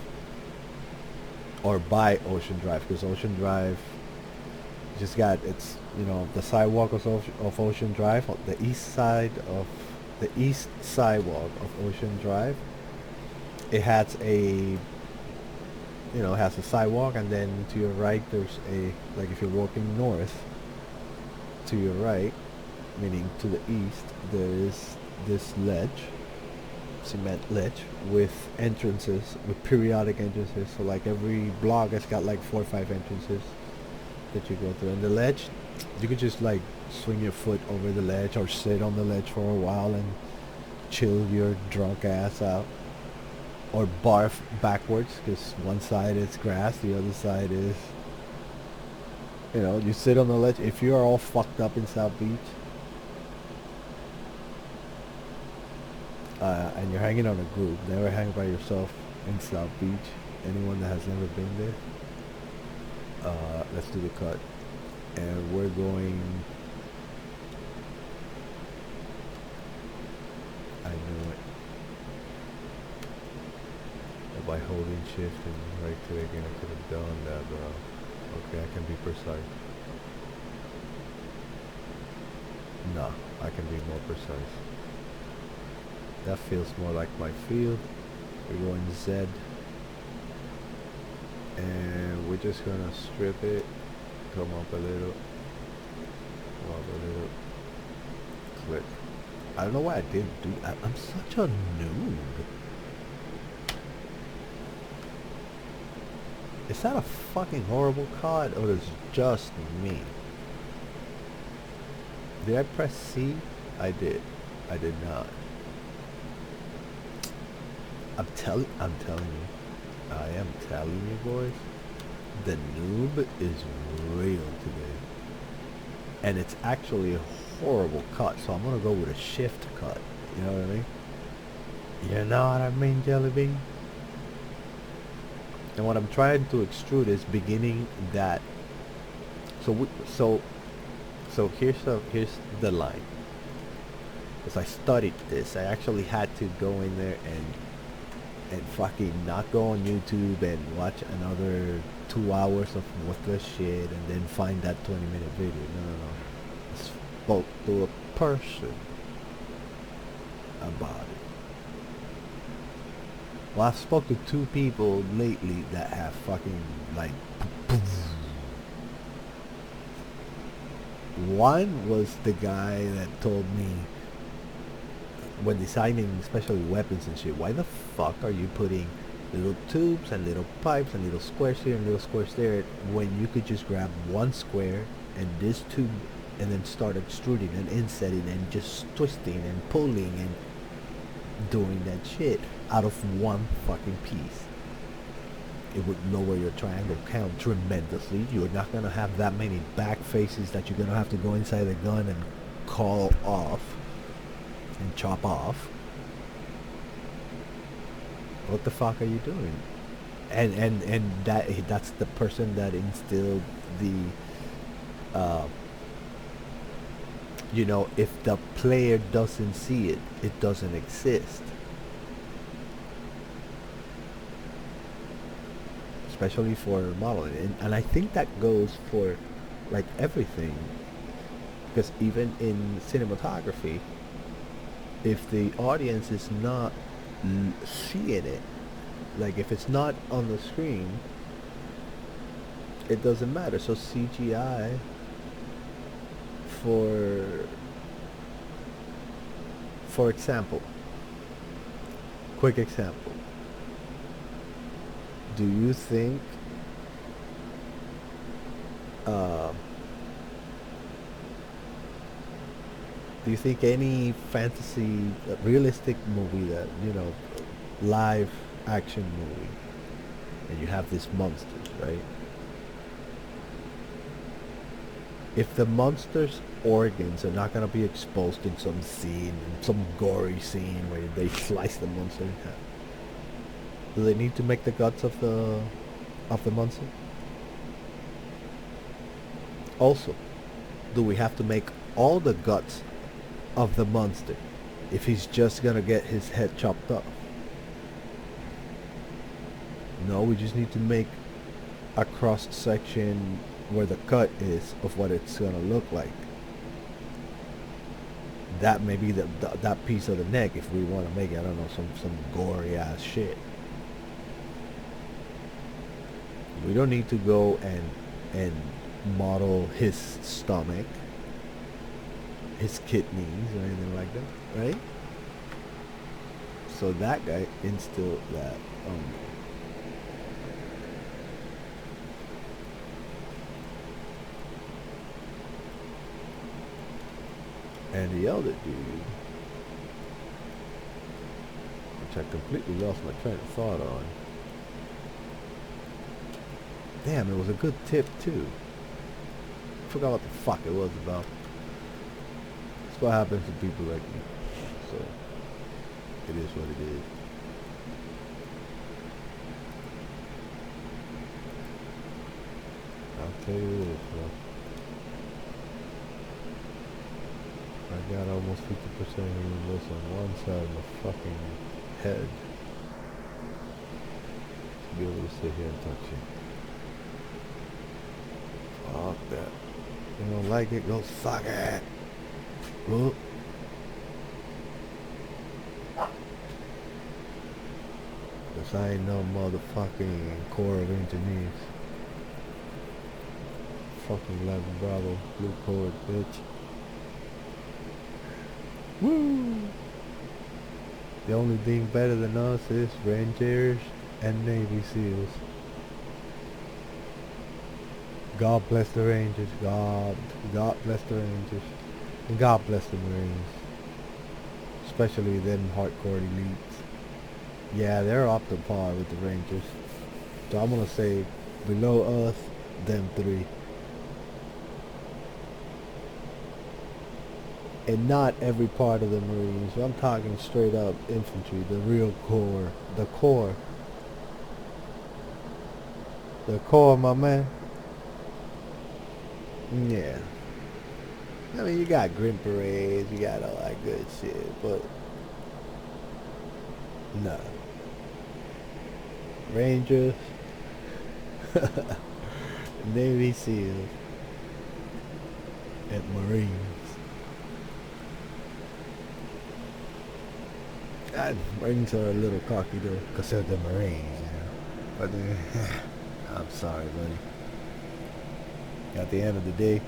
Speaker 1: or by Ocean Drive, because Ocean Drive just got its, the sidewalk of Ocean Drive, the east sidewalk of Ocean Drive. It has a sidewalk, and then to your right there's like, if you're walking north, to your right, meaning to the east, there is this ledge, cement ledge, with entrances, with periodic entrances. So like every block has got like 4 or 5 entrances that you go through. And the ledge, you could just like swing your foot over the ledge or sit on the ledge for a while and chill your drunk ass out, or barf backwards, because one side is grass, the other side is, you sit on the ledge. If you are all fucked up in South Beach, and you're hanging on a group, never hang by yourself in South Beach. Anyone that has never been there, let's do the cut. And we're going, I knew it. By holding shift and right clicking, I could have done that, bro. Okay, I can be precise. No, I can be more precise. That feels more like my field. We're going Z, and we're just gonna strip it, come up a little, click. I don't know why I didn't do that. I'm such a noob. Is that a fucking horrible cut, or is it just me? Did I press C? I did. I did not. I'm telling you. I am telling you, boys. The noob is real today. And it's actually a horrible cut, so I'm gonna go with a shift cut. You know what I mean? You know what I mean, Jelly Bean? And what I'm trying to extrude is beginning that. So here's the line. Because I studied this, I actually had to go in there and fucking not go on YouTube and watch another 2 hours of worthless shit and then find that 20-minute video. No. I spoke to a person about it. Well, I've spoke to 2 people lately that have fucking like. One was the guy that told me, when designing especially weapons and shit, why the fuck are you putting little tubes and little pipes and little squares here and little squares there when you could just grab one square and this tube and then start extruding and insetting and just twisting and pulling and doing that shit out of one fucking piece? It would lower your triangle count tremendously. You're not gonna have that many back faces that you're gonna have to go inside the gun and call off and chop off. What the fuck are you doing? And that's the person that instilled the if the player doesn't see it, it doesn't exist. Especially for modeling, and I think that goes for like everything, because even in cinematography, if the audience is not seeing it, like if it's not on the screen, it doesn't matter. So CGI, for example, quick example, do you think Do you think any fantasy, realistic movie that, live action movie, and you have these monsters, right? If the monster's organs are not gonna be exposed in some scene, in some gory scene where they slice the monster in half, do they need to make the guts of the monster? Also, do we have to make all the guts of the monster if he's just gonna get his head chopped off? No, we just need to make a cross section where the cut is of what it's gonna look like. That may be that piece of the neck if we want to make it, I don't know, some gory ass shit. We don't need to go and model his stomach, his kidneys, or anything like that, right? So that guy instilled that on me. And the other dude, which I completely lost my train of thought on. Damn, it was a good tip too. Forgot what the fuck it was about. That's what happens to people like me. So, it is what it is. I'll tell you this, bro. I got almost 50% of this on one side of my fucking head to be able to sit here and touch it. Fuck that. You don't like it? Go suck it. Whoop. Cause I ain't no motherfucking Corps of Engineers. Fucking 11 Bravo, blue cord, bitch. Woo! The only thing better than us is Rangers and Navy SEALs. God bless the Rangers. God bless the Rangers. And God bless the Marines. Especially them hardcore elites. Yeah, they're up to par with the Rangers. So I'm gonna say below us, them three. And not every part of the Marines. I'm talking straight up infantry, the real core. The core. The core, my man. Yeah. I mean, you got Grim Parades, you got all that good shit, but no. Rangers, Navy SEALs, and Marines. God, Marines are a little cocky though, because they're the Marines, you know. But I'm sorry, buddy. At the end of the day,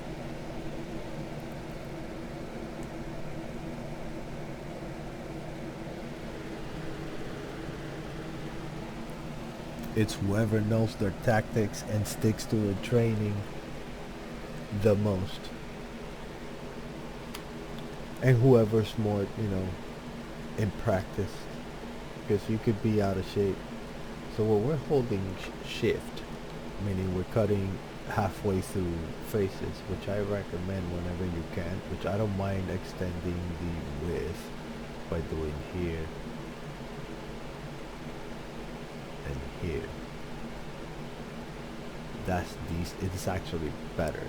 Speaker 1: it's whoever knows their tactics and sticks to their training the most. And whoever's more, in practice. Because you could be out of shape. So when we're holding shift, meaning we're cutting halfway through faces, which I recommend whenever you can, which I don't mind extending the width by doing here and here. It's actually better,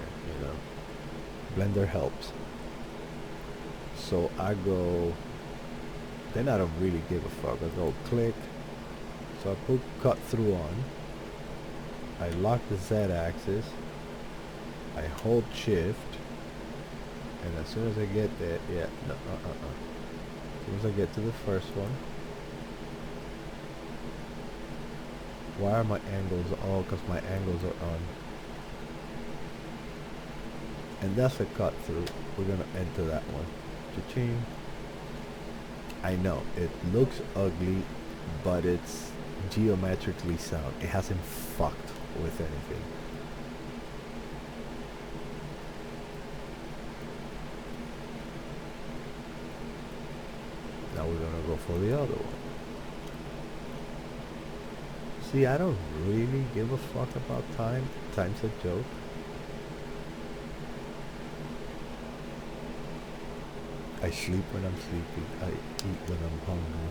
Speaker 1: Blender helps. So I go, then I don't really give a fuck. I go click. So I put cut through on. I lock the Z axis. I hold shift. And as soon as I get there, As soon as I get to the first one. Why are my angles all? Because my angles are on. And that's a cut through. We're gonna enter that one. Cha-ching. I know it looks ugly, but it's geometrically sound. It hasn't fucked with anything. now we're gonna go for the other one. See, I don't really give a fuck about time. Time's a joke. I sleep when I'm sleepy. I eat when I'm hungry.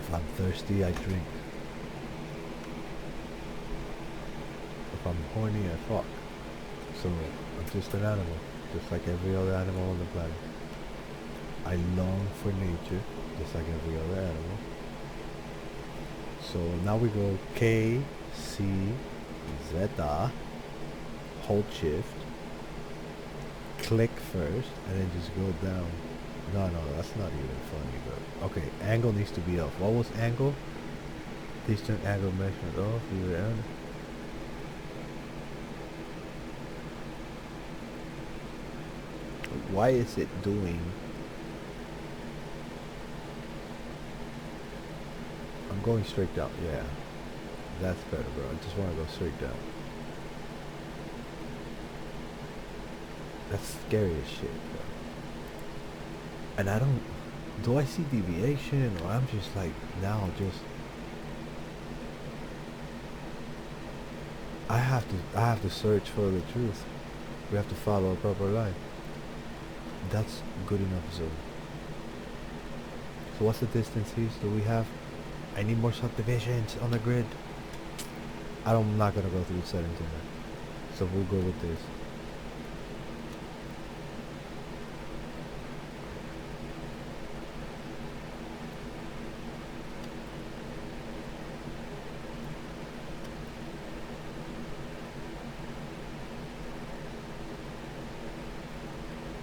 Speaker 1: If I'm thirsty, I drink. If I'm horny, I fuck. So, I'm just an animal, just like every other animal on the planet. I long for nature, just like every other animal. So now we go K, C, Zeta, hold shift, click first, and then just go down. No, that's not even funny, but okay, angle needs to be off. What was angle? Distant angle measurement off, either end. Why is it doing? I'm going straight down. Yeah, that's better, bro. I just want to go straight down. That's scary as shit, bro. And I don't. Do I see deviation, or I'm just like now just. I have to search for the truth. We have to follow a proper line. That's good enough zone. So what's the distances do we have? I need more subdivisions on the grid. I'm not gonna go through the settings in there. So we'll go with this.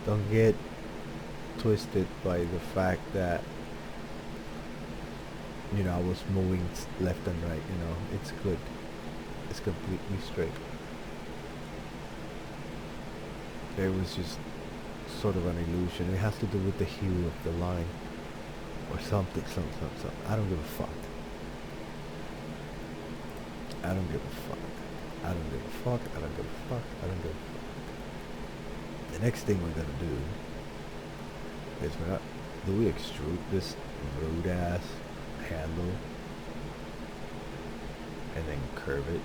Speaker 1: Don't get twisted by the fact that I was moving left and right, it's good. It's completely straight. There was just sort of an illusion. It has to do with the hue of the line or something. I don't give a fuck. I don't give a fuck. I don't give a fuck. I don't give a fuck. I don't give a fuck. The next thing we're gonna do is do we extrude this rude ass handle and then curve it?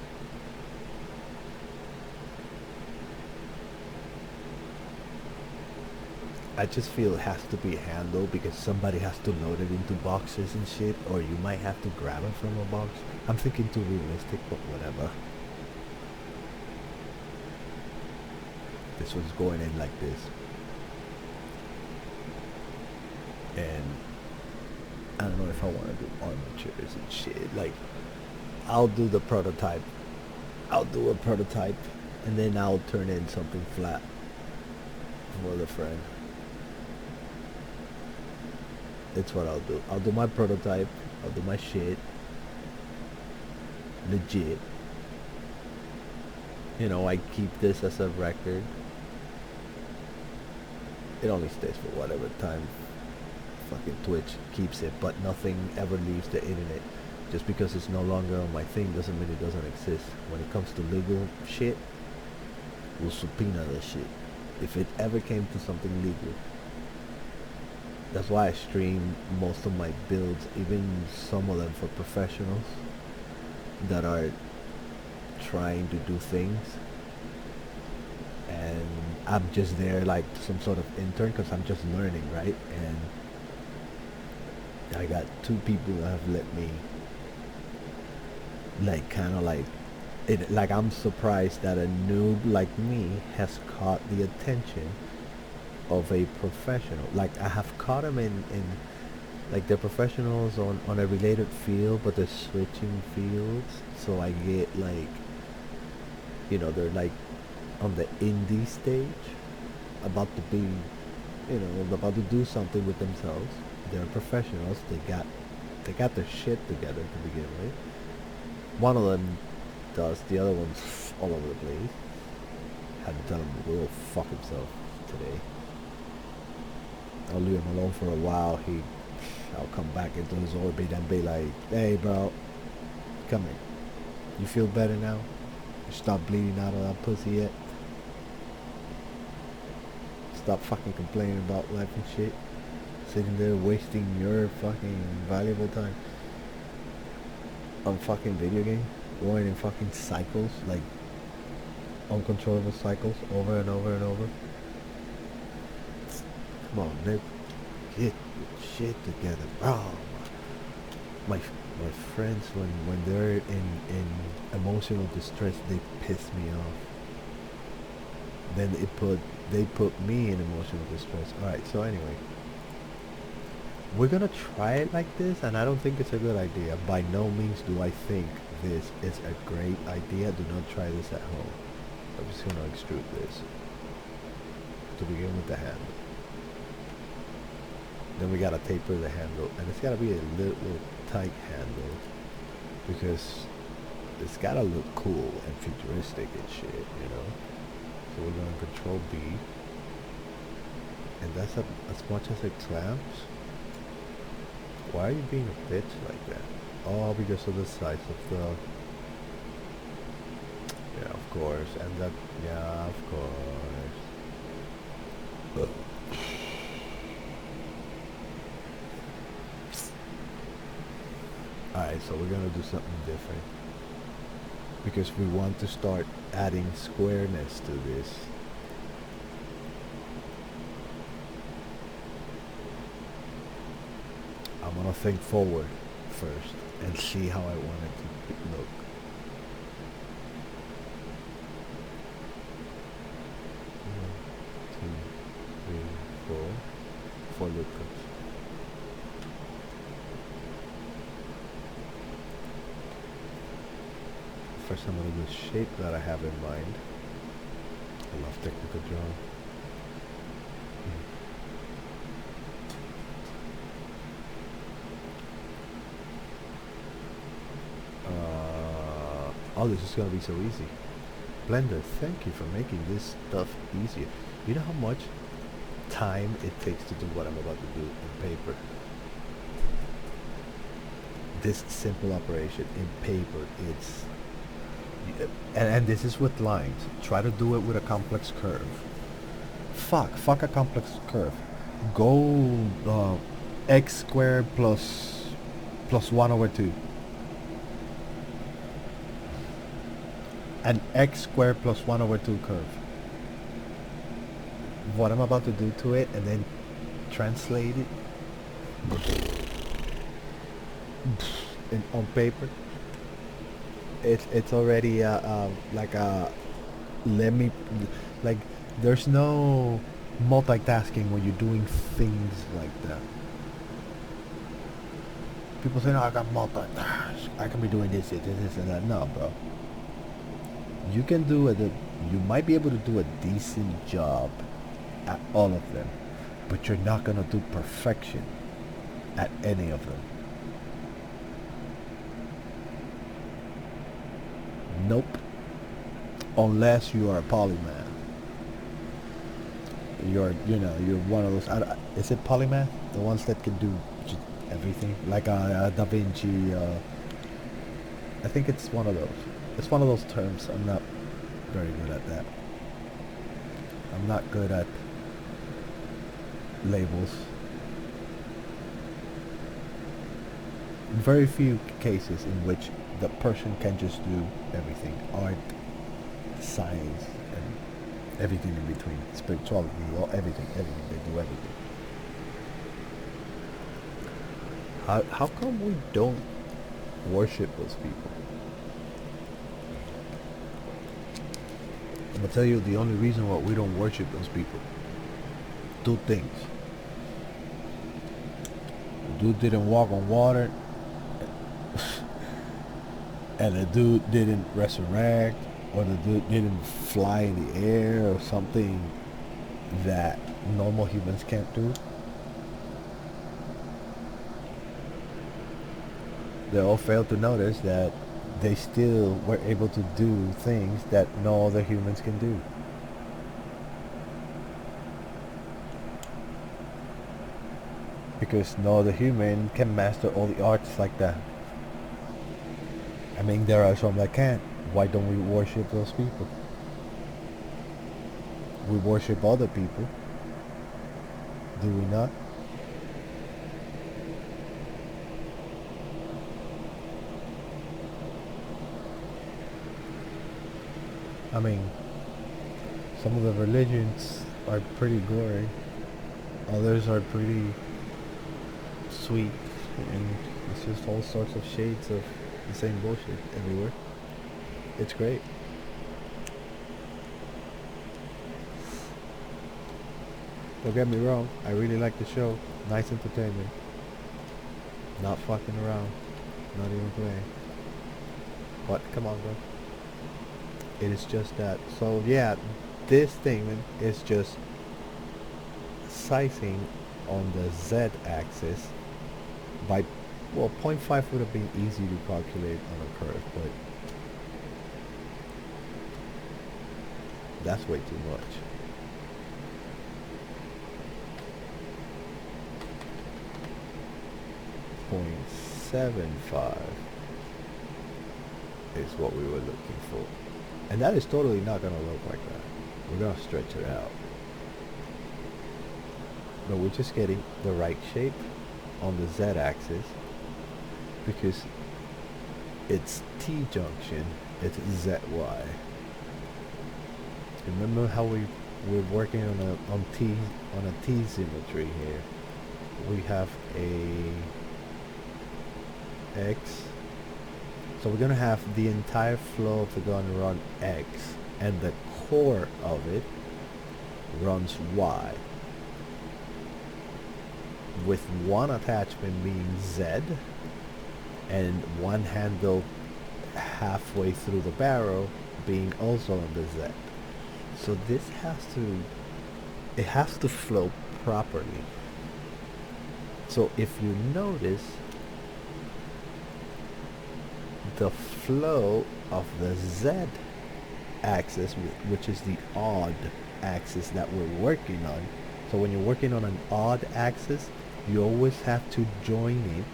Speaker 1: I just feel it has to be a handle because somebody has to load it into boxes and shit, or you might have to grab it from a box. I'm thinking too realistic, but whatever. This one's going in like this. And I don't know if I want to do armatures and shit. Like, I'll do the prototype. I'll do a prototype, and then I'll turn in something flat for the friend. That's what I'll do. I'll do my prototype. I'll do my shit. Legit. I keep this as a record. It only stays for whatever time fucking Twitch keeps it, but nothing ever leaves the internet. Just because it's no longer on my thing doesn't mean it doesn't exist. When it comes to legal shit, we'll subpoena that shit. If it ever came to something legal. That's why I stream most of my builds, even some of them for professionals that are trying to do things. And I'm just there like some sort of intern because I'm just learning, right? And I got 2 people that have let me I'm surprised that a noob like me has caught the attention of a professional. Like, I have caught them in like, they're professionals on a related field, but they're switching fields. So I get like, they're like on the indie stage, about to be, about to do something with themselves. They're professionals. They got their shit together to begin with. One of them does. The other one's all over the place. Had to tell him to go fuck himself today. I'll leave him alone for a while. I'll come back into his orbit and be like, hey bro, come here. You feel better now? You stop bleeding out of that pussy yet? stop fucking complaining about life and shit. Sitting there wasting your fucking valuable time on fucking video game, going in fucking cycles, like uncontrollable cycles, over and over and over. Come on, Nick, get your shit together. Oh, my friends, when they're in emotional distress, they piss me off. Then they put me in emotional distress. All right, so anyway, we're gonna try it like this, and I don't think it's a good idea. By no means do I think this is a great idea. Do not try this at home. I'm just gonna extrude this to begin with the handle. Then we gotta taper the handle, and it's gotta be a little tight handle because it's gotta look cool and futuristic and shit, you know. So we're gonna control B, and that's as much as it clamps. Why are you being a bitch like that? Oh, because of the size of the... Yeah, of course. And that... Yeah, of course. Alright, so we're gonna do something different. Because we want to start adding squareness to this. I'm gonna think forward first and see how I want it to look. One, two, three, four. 4 loop cuts. First I'm gonna do the shape that I have in mind. I love technical drawing. Oh, this is gonna be so easy. Blender, thank you for making this stuff easier. You know how much time it takes to do what I'm about to do in paper? This simple operation in paper, it's... And this is with lines. Try to do it with a complex curve. Fuck a complex curve. Go x squared plus 1 over 2. An x squared plus 1 over 2 curve. What I'm about to do to it and then translate it on paper. It's already like a there's no multitasking when you're doing things like that. People say, no, I got multitask. I can be doing this and that. No, bro. You can do it. You might be able to do a decent job at all of them, but you're not gonna do perfection at any of them. Nope. Unless you are a polymath. You're one of those. Is it polymath? The ones that can do everything, like Da Vinci. I think it's one of those. It's one of those terms. I'm not very good at that. I'm not good at labels. Very few cases in which the person can just do everything. Art, science, and everything in between. Spirituality, everything. They do everything. How come we don't worship those people? I'm gonna tell you the only reason why we don't worship those people. 2 things. The dude didn't walk on water, and the dude didn't resurrect, or the dude didn't fly in the air, or something that normal humans can't do. They all failed to notice that they still were able to do things that no other humans can do. Because no other human can master all the arts like that. I mean, there are some that can't. Why don't we worship those people? We worship other people Do we not? I mean, some of the religions are pretty gory. Others are pretty sweet, and it's just all sorts of shades of the same bullshit everywhere. It's great. Don't get me wrong, I really like the show. Nice entertainment. Not fucking around. Not even playing. But come on, bro. It is just that. So yeah, this thing man, is just sizing on the z-axis by, well, point 0.5 would have been easy to calculate on a curve, but that's way too much. .75 is what we were looking for. And that is totally not going to look like that. We're going to stretch it out. But we're just getting the right shape on the z-axis because it's T-junction, it's ZY. Remember how we're working on a T symmetry here. We have a X. So we're going to have the entire flow of the gun run X, and the core of it runs Y, with one attachment being Z, and one handle halfway through the barrel being also on the Z. So this has to flow properly. So if you notice, the flow of the Z axis, which is the odd axis that we're working on. So when you're working on an odd axis, you always have to join it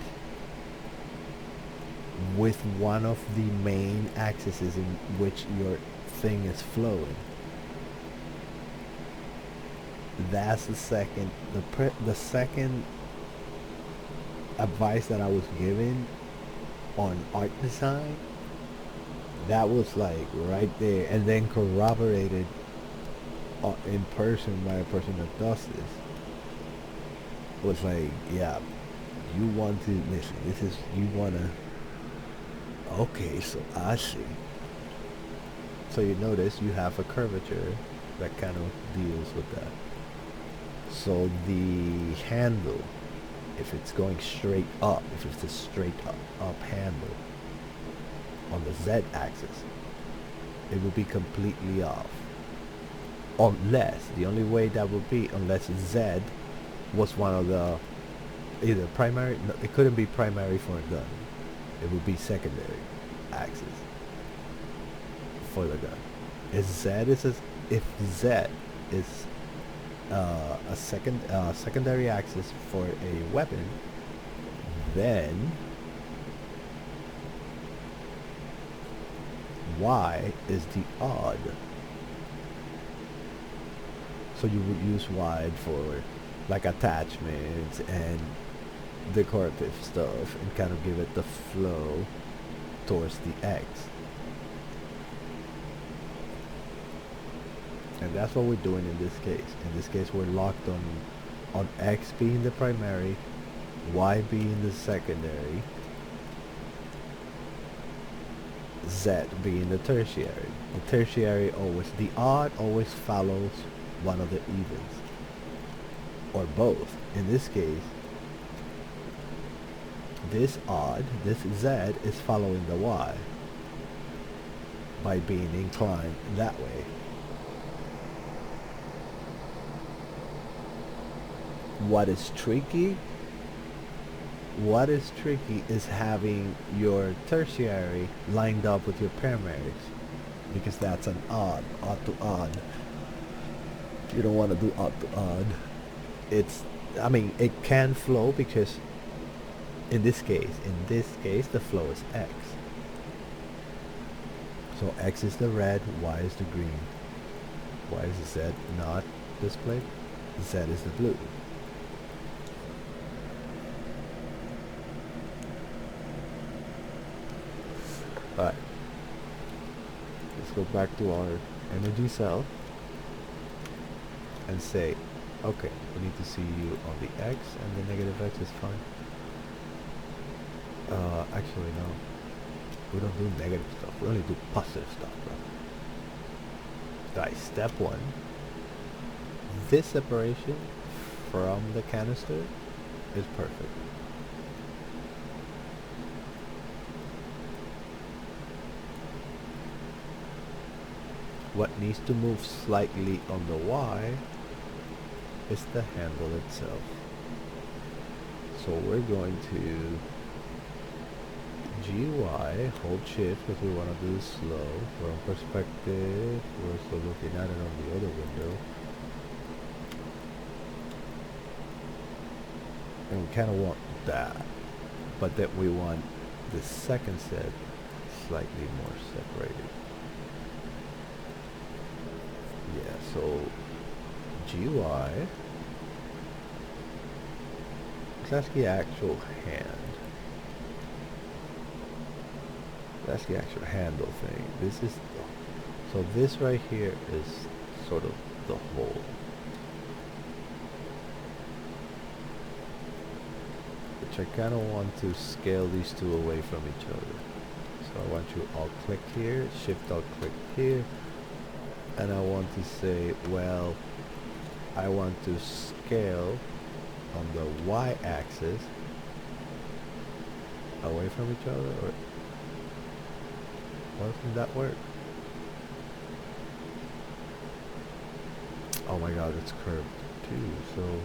Speaker 1: with one of the main axes in which your thing is flowing. That's the second advice that I was given on art design. That was like right there, and then corroborated in person by a person that does this. Was like, yeah, you want to listen, this is, you want to, okay, so I see. So you notice you have a curvature that kind of deals with that. So the handle, if it's going straight up, if it's a straight up handle on the Z axis, it will be completely off. Unless, the only way that would be, unless Z was one of the, either primary, no, it couldn't be primary for a gun. It would be secondary axis for the gun. If Z is a secondary axis for a weapon, then Y is the odd. So you would use Y for like attachments and decorative stuff and kind of give it the flow towards the X. And that's what we're doing in this case. In this case, we're locked on X being the primary, Y being the secondary, Z being the tertiary. The tertiary always, the odd always follows one of the evens, or both. In this case, this odd, this Z is following the Y by being inclined that way. What is tricky is having your tertiary lined up with your primaries, because that's an odd to odd. You don't want to do odd to odd. I mean, it can flow because in this case, the flow is X. So X is the red, Y is the green. Why is Z not displayed? Z is the blue. Alright, let's go back to our energy cell and say, okay, we need to see you on the X, and the negative X is fine. Actually no, we don't do negative stuff, we only do positive stuff, bro. Right, step one, this separation from the canister is perfect. What needs to move slightly on the Y is the handle itself. So we're going to GY, hold shift because we want to do this slow. We're on perspective, we're still looking at it on the other window. And we kind of want that. But then we want the second set slightly more separated. Yeah, so GY, that's the actual hand. That's the actual handle thing. This is, so this right here is sort of the hole. Which I kind of want to scale these two away from each other. So I want you alt click here, shift alt click here. And I want to say, well, I want to scale on the y-axis away from each other, or why doesn't that work? Oh my god, it's curved too, so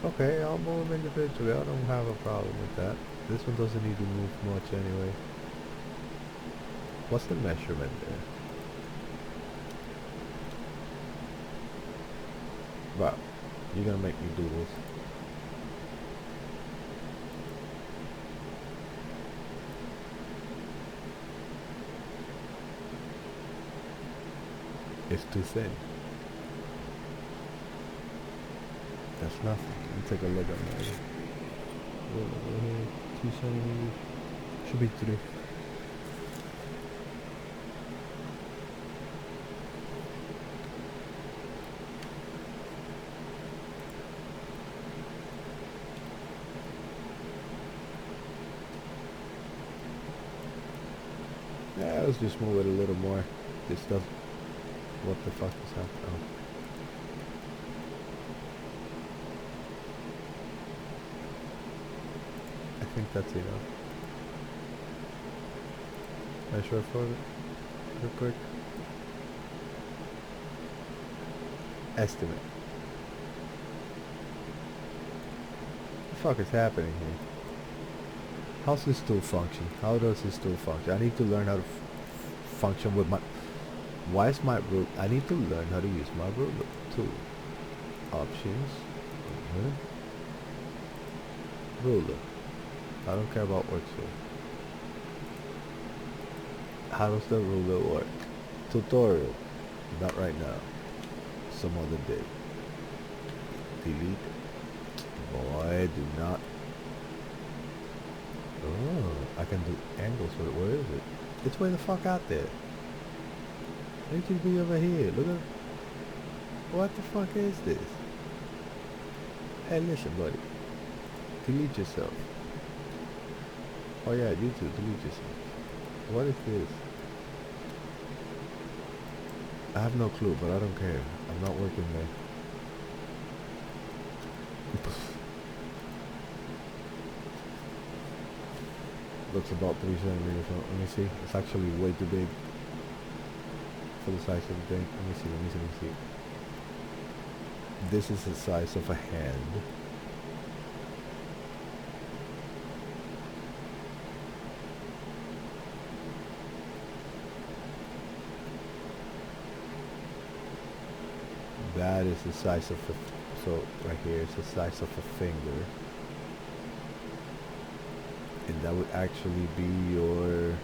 Speaker 1: okay, I'll move them individually. I don't have a problem with that. This one doesn't need to move much anyway. What's the measurement there? Wow, you're gonna make me do this. It's too thin. That's nothing. Let me take a look at that. 2 centimeters. Should be 3. Yeah, let's just move it a little more. This stuff. What the fuck is happening? I think that's enough. Measure for it real quick. Estimate. What the fuck is happening here? How's this tool function? How does this tool function? I need to learn how to function with my... Why is my rule? I need to learn how to use my ruler tool. Options. Ruler. I don't care about work tool. How does the ruler work? Tutorial. Not right now. Some other day. Delete. Boy, do not. Oh, I can do angles with it. Where is it? It's way the fuck out there. It should be over here. Look at. What the fuck is this? Hey, listen, buddy. Delete yourself. Oh yeah, you too. Delete yourself. What is this? I have no clue, but I don't care. I'm not working there. Looks about 3 centimeters. Let me see. It's actually way too big for the size of the thing. Let me see. This is the size of a hand. That is the size of a, so right here is the size of a finger. And that would actually be your,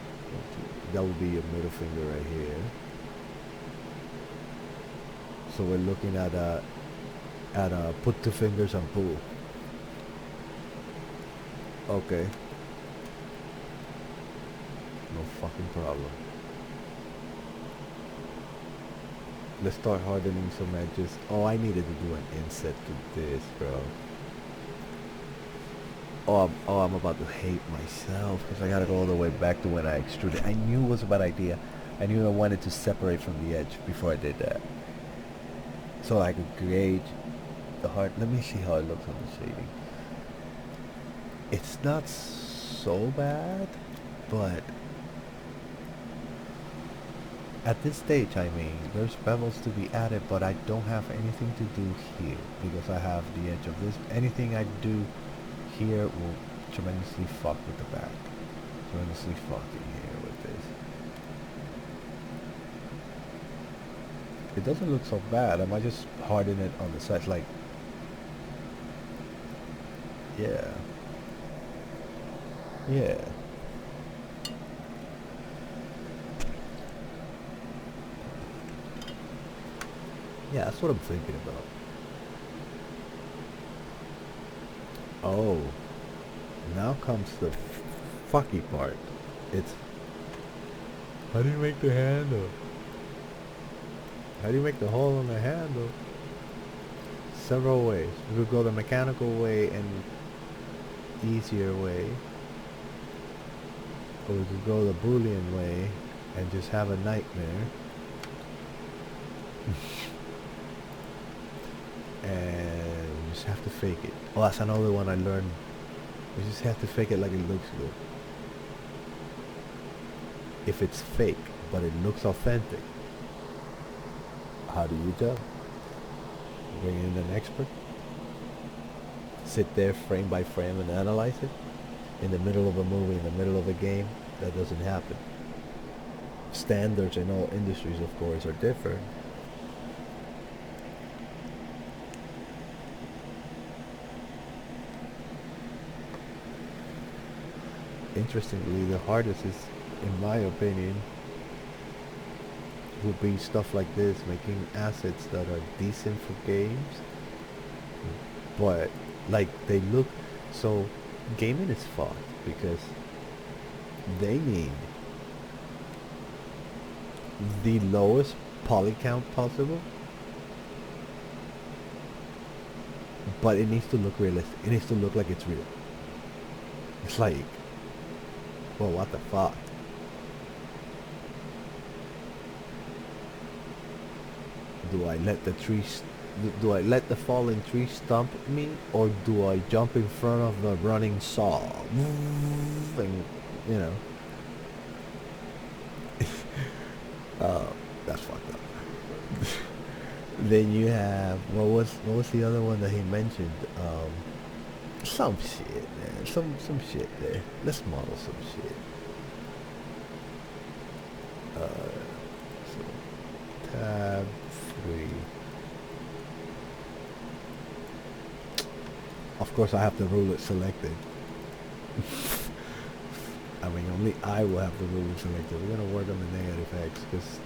Speaker 1: that would be your middle finger right here. So we're looking at a put 2 fingers and pull. Okay. No fucking problem. Let's start hardening some edges. Oh, I needed to do an inset to this, bro. Oh, I'm about to hate myself because I gotta go all the way back to when I extruded. I knew it was a bad idea. I knew I wanted to separate from the edge before I did that. So I could gauge the hard. Let me see how it looks on the shading. It's not so bad, but at this stage, I mean, there's bevels to be added, but I don't have anything to do here because I have the edge of this. Anything I do here will tremendously fuck with the back. Tremendously fucking here with this. It doesn't look so bad. I might just harden it on the sides, like, yeah. Yeah. Yeah, that's what I'm thinking about. Oh, now comes the fucky part. It's how do you make the handle? How do you make the hole in the handle? Several ways. We could go the mechanical way and easier way, or we could go the Boolean way and just have a nightmare. And you just have to fake it. Oh, that's another one I learned. You just have to fake it like it looks good. If it's fake, but it looks authentic, how do you tell? Bring in an expert? Sit there frame by frame and analyze it? In the middle of a movie, in the middle of a game? That doesn't happen. Standards in all industries, of course, are different. Interestingly, the hardest is, in my opinion, would be stuff like this, making assets that are decent for games, but like they look, so gaming is fun because they need the lowest poly count possible, but it needs to look realistic. It needs to look like it's real. It's like, well, what the fuck? Do I let the trees? Do I let the falling tree stump me, or do I jump in front of the running saw? And, you know, that's fucked up. Then you have what was the other one that he mentioned? Some shit, man. Some shit there. Let's model some shit. So tab 3. Of course, I have the ruler selected. I mean, only I will have the ruler selected. We're gonna work on the negative X because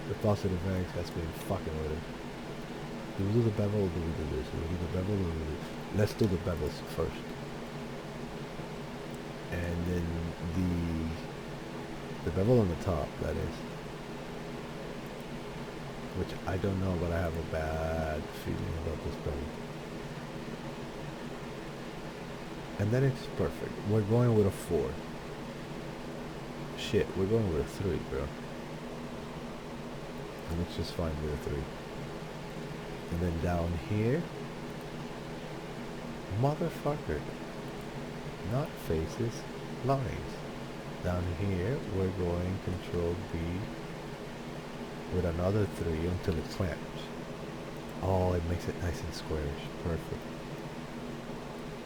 Speaker 1: the positive X has been fucking with it. Do we do the bevel or do we do this? Do we do the bevel or do we do this? Let's do the bevels first. And then the bevel on the top, that is. Which I don't know, but I have a bad feeling about this bevel. And then it's perfect. We're going with a 4. Shit, we're going with a 3, bro. It looks just fine with a 3. And then down here, motherfucker, not faces, lines. Down here, we're going Control B with another 3 until it clamps. Oh, it makes it nice and squarish. Perfect.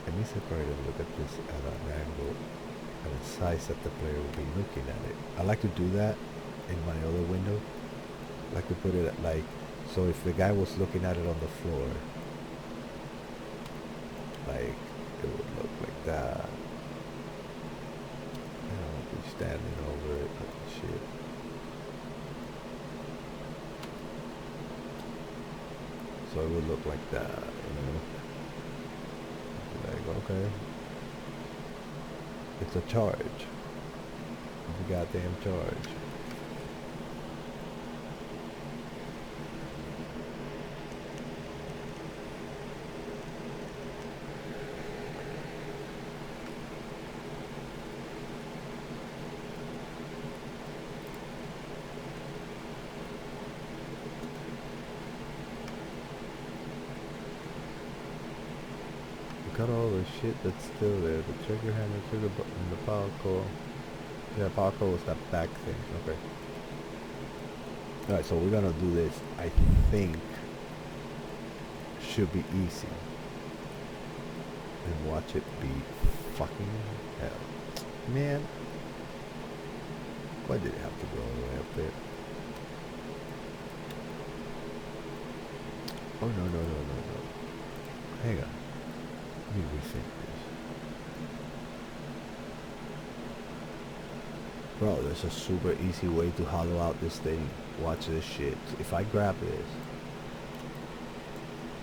Speaker 1: Let me separate and look at this at an angle and a size that the player will be looking at it. I like to do that in my other window. I like to put it at like, so if the guy was looking at it on the floor, like it would look like that. I don't be standing over it like shit. So it would look like that, you know. Like, okay. It's a charge. It's a goddamn charge. Got all the shit that's still there. The trigger handle, trigger button, the power core. Yeah, power core was that back thing. Okay. Alright, so we're gonna do this. I think should be easy. And watch it be fucking hell. Man. Why did it have to go all the way up there? Oh no. Hang on. Let me rethink this. Bro, there's a super easy way to hollow out this thing. Watch this shit. If I grab this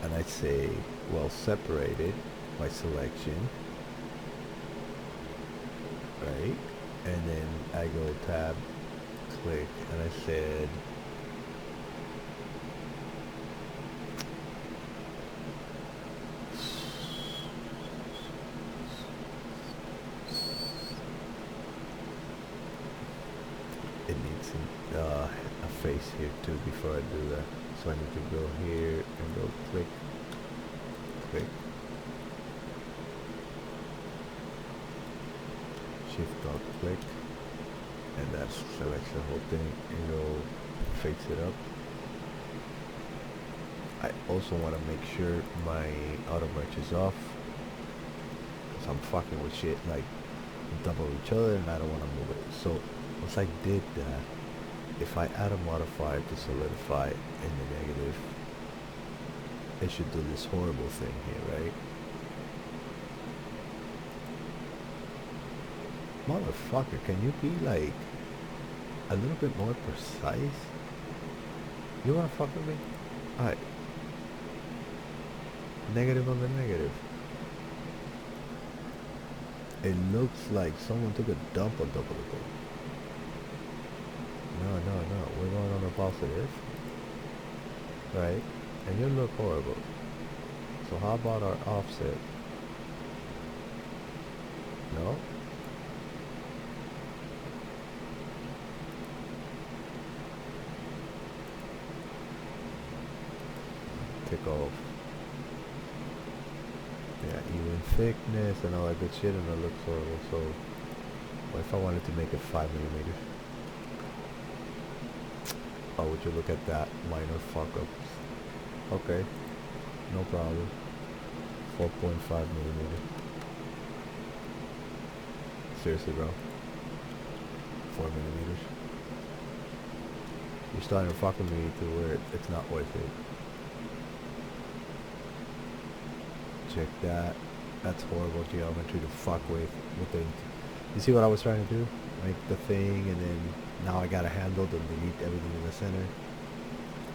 Speaker 1: and I say, well, separated by selection, right? And then I go tab, click, and I said, it needs a face here too before I do that. So I need to go here and go click, click, shift dot click, and that's select the whole thing and go face it up. I also want to make sure my auto merge is off, because I'm fucking with shit like double each other and I don't want to move it. So once I did that, if I add a modifier to solidify in the negative, it should do this horrible thing here, right? Motherfucker, can you be like a little bit more precise? You wanna fuck with me? Alright. Negative on the negative. It looks like someone took a dump on top of the thing. No. We're going on a positive. Right? And you look horrible. So how about our offset? No? Take off. Yeah, even thickness and all that good shit, and it looks horrible. So what if I wanted to make it 5 millimeters? Oh, would you look at that? Minor fuck-ups. Okay. No problem. 4.5 millimeter. Seriously, bro. 4 millimeters. You're starting to fuck with me to where it's not worth it. Check that. That's horrible geometry to fuck with the... You see what I was trying to do? Make the thing, and then now I got a handle to delete everything in the center.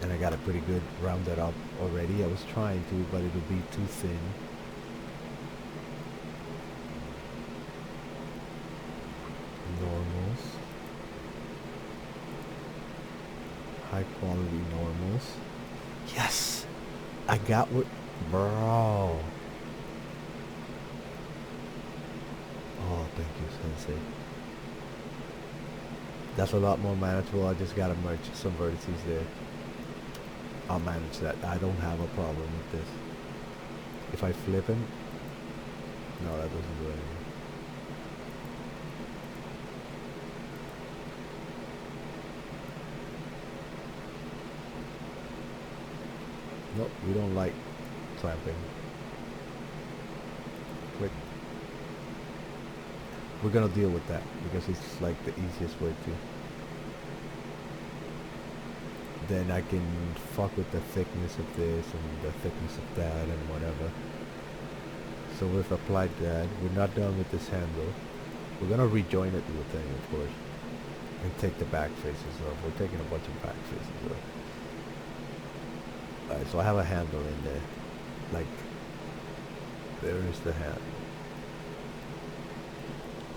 Speaker 1: And I got it pretty good rounded up already. I was trying to, but it'll be too thin. Normals. High quality normals. Yes! I got what... Bro. Oh, thank you, Sensei. That's a lot more manageable. I just gotta merge some vertices there. I'll manage that. I don't have a problem with this. If I flip him, no, that doesn't do anything. Nope, we don't like clamping. Click. We're gonna deal with that because it's like the easiest way to. Then I can fuck with the thickness of this and the thickness of that and whatever. So we've applied that. We're not done with this handle. We're gonna rejoin it to the thing, of course, and take the back faces off. We're taking a bunch of back faces off. Alright, so I have a handle in there. Like, there is the handle.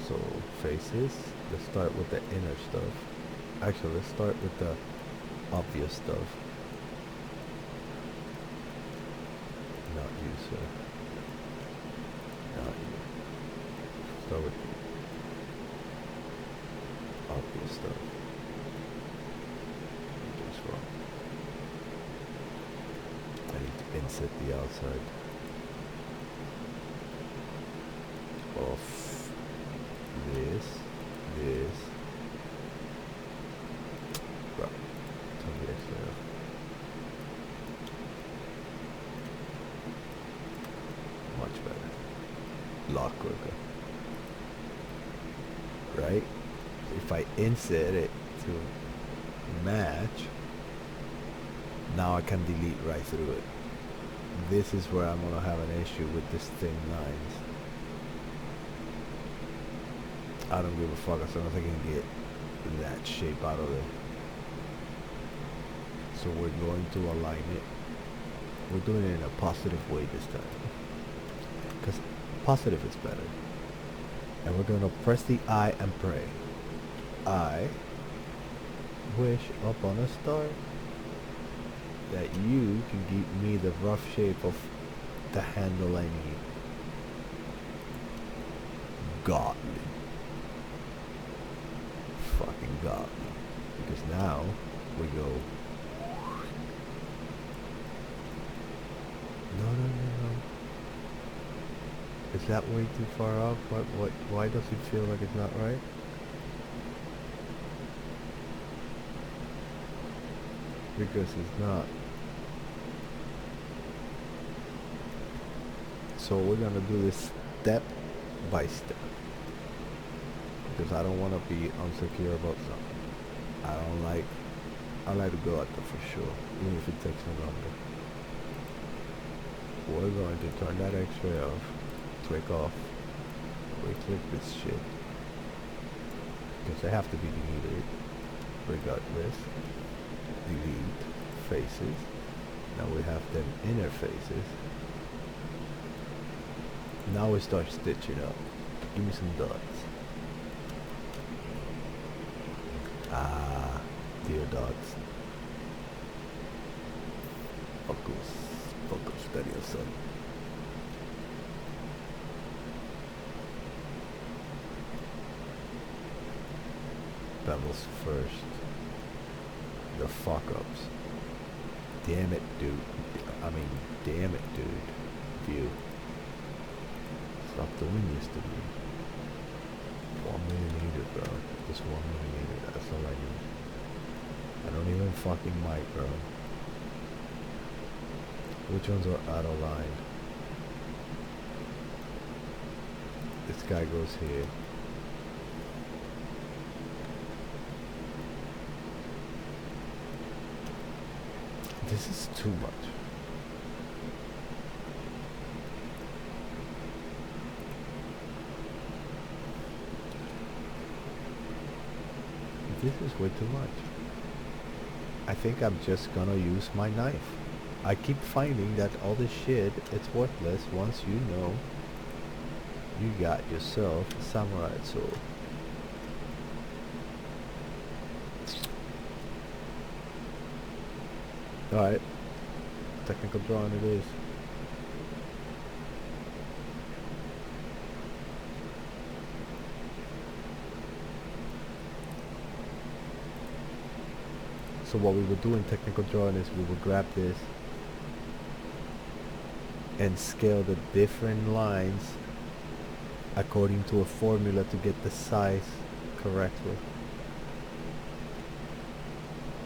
Speaker 1: So faces, let's start with the inner stuff. Actually, let's start with the obvious stuff. Not you, sir. Not you. Start with the obvious stuff. Just wrong. I need to inset the outside of this. Right. Turn the X-ray off. Much better. Lot quicker. Right? If I insert it to match, now I can delete right through it. This is where I'm gonna have an issue with this thin lines. I don't give a fuck as long as I can get that shape out of there. So we're going to align it. We're doing it in a positive way this time, because positive is better. And we're gonna press the I and pray. I wish upon a star that you can give me the rough shape of the handle I need. Godly. Fucking godly. Because now we go. No. Is that way too far off? Why does it feel like it's not right? Because it's not. So we're gonna do this step by step. Because I don't want to be insecure about something. I like to go at that for sure, even if it takes me longer. We're going to turn that X-ray off, click off, re-click this shit, because they have to be deleted, regardless. Delete faces. Now we have them inner faces. Now we start stitching up. Give me some dots. Ah, dear dots. Focus, steady your son. Bevels first. The fuck ups. Damn it, dude. Damn it, dude. View. Stop doing this to me. 1 millimeter, bro. Just 1 millimeter. That's all I need. I don't even fucking mic, bro. Which ones are out of line? This guy goes here. This is too much. This is way too much. I think I'm just gonna use my knife. I keep finding that all this shit, it's worthless once you know you got yourself a samurai sword. Alright, technical drawing it is. So what we would do in technical drawing is we would grab this and scale the different lines according to a formula to get the size correctly.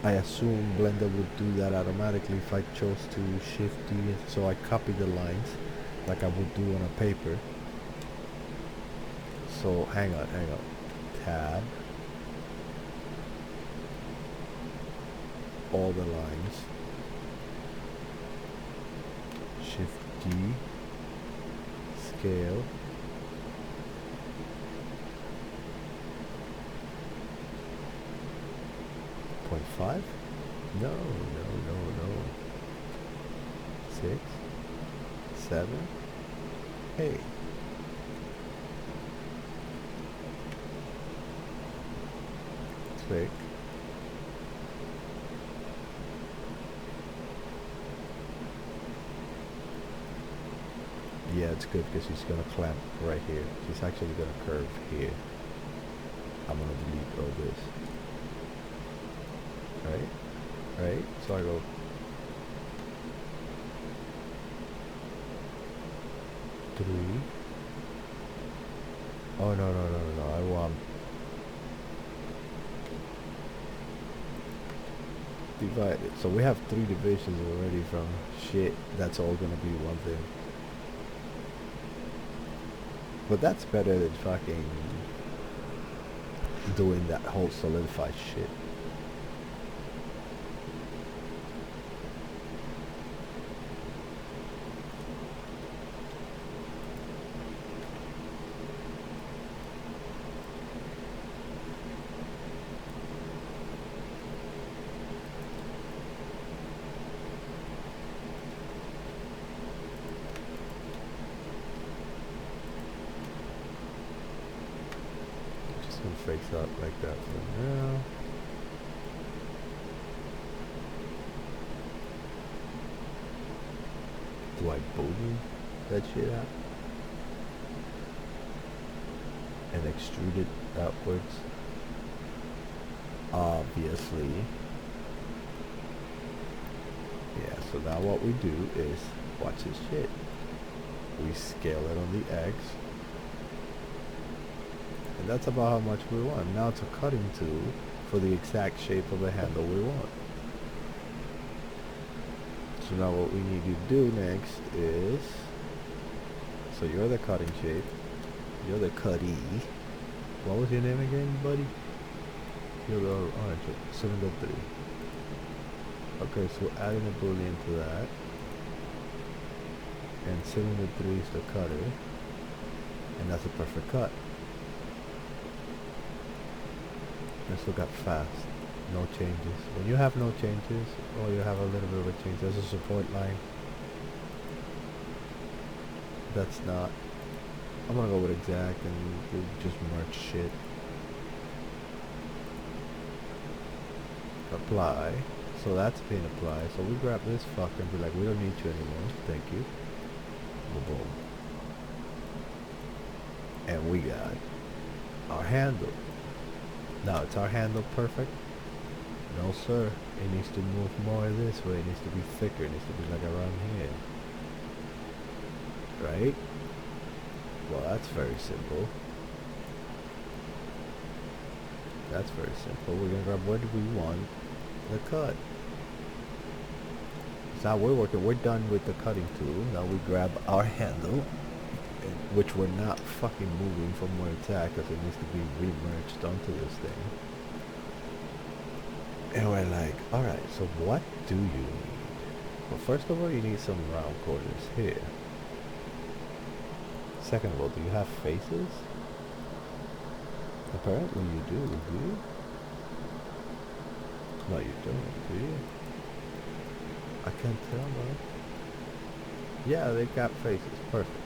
Speaker 1: I assume Blender would do that automatically if I chose to shift D, so I copy the lines like I would do on a paper. So hang on, tab, all the lines, shift D, scale, .5? No. 6, 7, 8. click. Yeah, it's good because he's gonna clamp right here. He's actually gonna curve here. I'm gonna delete all this. Right? So I go 3. Oh no, I want divided. So we have 3 divisions already from shit. That's all gonna be one thing. But that's better than fucking doing that whole solidified shit. Face up like that for now. Do I boogie that shit out and extrude it outwards? Obviously. Yeah, so now what we do is watch this shit. We scale it on the X. And that's about how much we want. Now it's a cutting tool for the exact shape of the handle we want. So now what we need to do next is, so you're the cutting shape, you're the cutty. What was your name again, buddy? You're the orange, cylinder 3. Okay, so adding a boolean to that. And cylinder 3 is the cutter. And that's a perfect cut. Let's look at fast. No changes. When you have no changes, or you have a little bit of a change, there's a support line. That's not. I'm gonna go with exact and we'll just merge shit. Apply. So that's being applied. So we grab this fucker and be like, we don't need you anymore. Thank you. Boom. And we got our handle. Now, is our handle perfect? No, sir. It needs to move more this way. It needs to be thicker. It needs to be like around here. Right? Well, that's very simple. That's very simple. We're going to grab what do we want? The cut. So now we're working. We're done with the cutting tool. Now we grab our handle, which we're not fucking moving from where it's at because it needs to be re-merged onto this thing. And we're like, alright, so what do you need? Well, first of all, you need some round corners here. Second of all, do you have faces? Apparently you do you? No, you don't, do you? I can't tell, man. Yeah, they got faces. Perfect.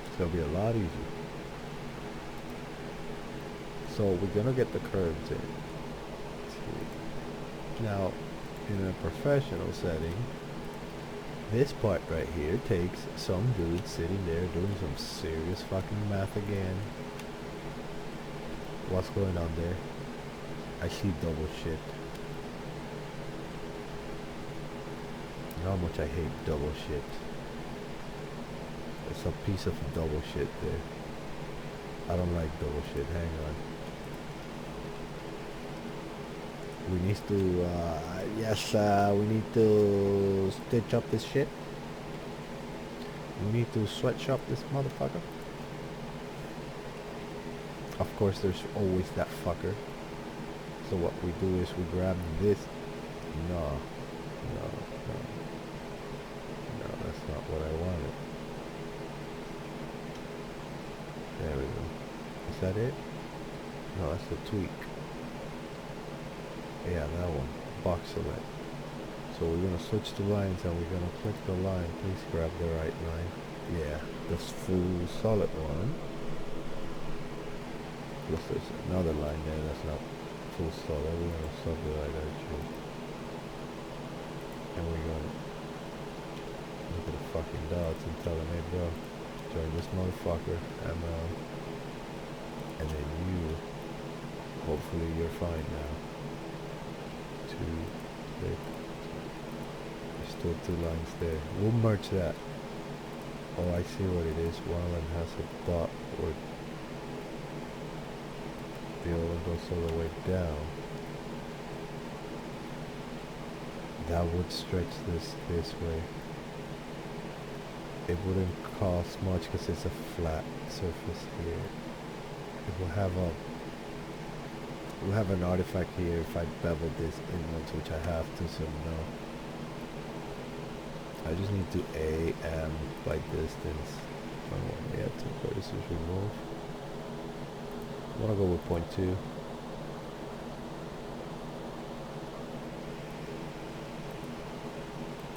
Speaker 1: It's gonna be a lot easier. So we're gonna get the curves in. Now, in a professional setting, this part right here takes some dude sitting there doing some serious fucking math again. What's going on there? I see double shit. You know how much I hate double shit. It's a piece of double shit there. I don't like double shit. Hang on. We need to, we need to stitch up this shit. We need to sweatshop this motherfucker. Of course, there's always that fucker. So what we do is we grab this. No, that's not what I wanted. There we go. Is that it? No, that's the tweak. Yeah, that one. Box select. So we're going to switch the lines and we're going to click the line. Please grab the right line. Yeah, this full solid one. Plus there's another line there that's not full stop. We're gonna subdivide that shit. And we're gonna look at the fucking dots and tell them, hey bro, join this motherfucker. And then you, hopefully you're fine now. 2, 3. There's still 2 lines there. We'll merge that. Oh, I see what it is. One of them has a dot or the other one goes all the way down. That would stretch this way. It wouldn't cost much because it's a flat surface here. It will have an artifact here if I bevel this inwards, which I have to, so no. I just need to AM by distance. Oh, yeah, 2 vertices remove. I want to go with 0.2.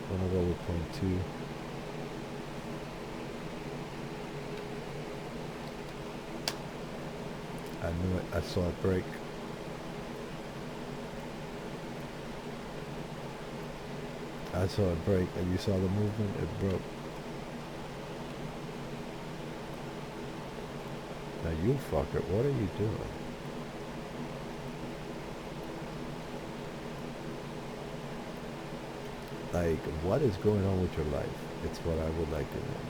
Speaker 1: I want to go with 0.2. I knew it. I saw it break. I saw it break, and you saw the movement. It broke. Now you fucker, what are you doing? Like, what is going on with your life? It's what I would like to know.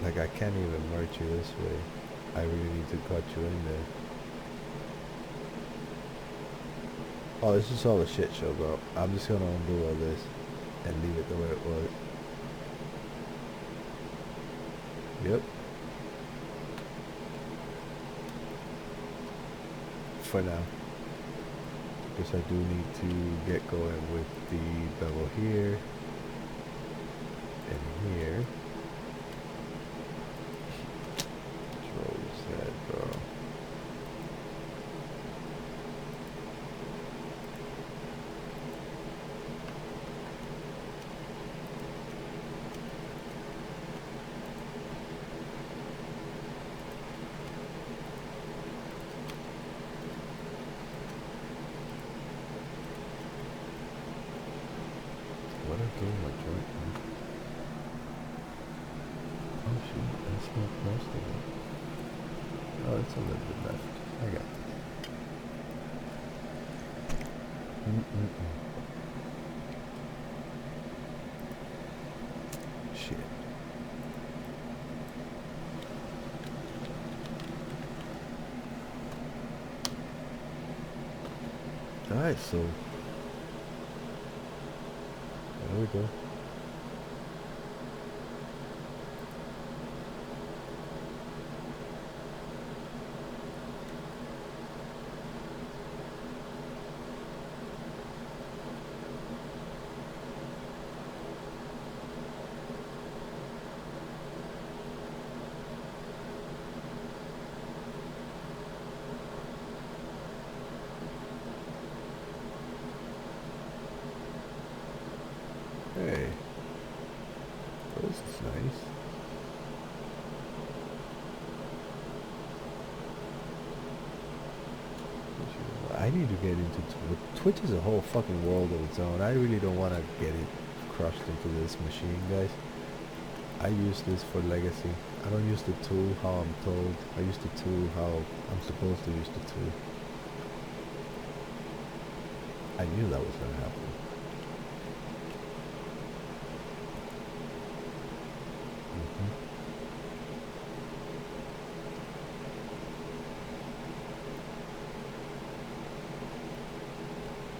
Speaker 1: Like, I can't even merge you this way. I really need to cut you in there. Oh, this is all a shit show, bro. I'm just gonna undo all this and leave it the way it was. Yep. For now. Because I do need to get going with the bevel here and here. Control Z, bro. What a game of joint, man. Oh shoot, that's not most of it. Oh, it's a little bit left. I got it. Shit. Alright, so there we go. Hey, this is nice. I need to get into Twitch is a whole fucking world of its own. I really don't want to get it crushed into this machine, guys. I use this for legacy. I don't use the tool how I'm told. I use the tool how I'm supposed to use the tool. I knew that was going to happen.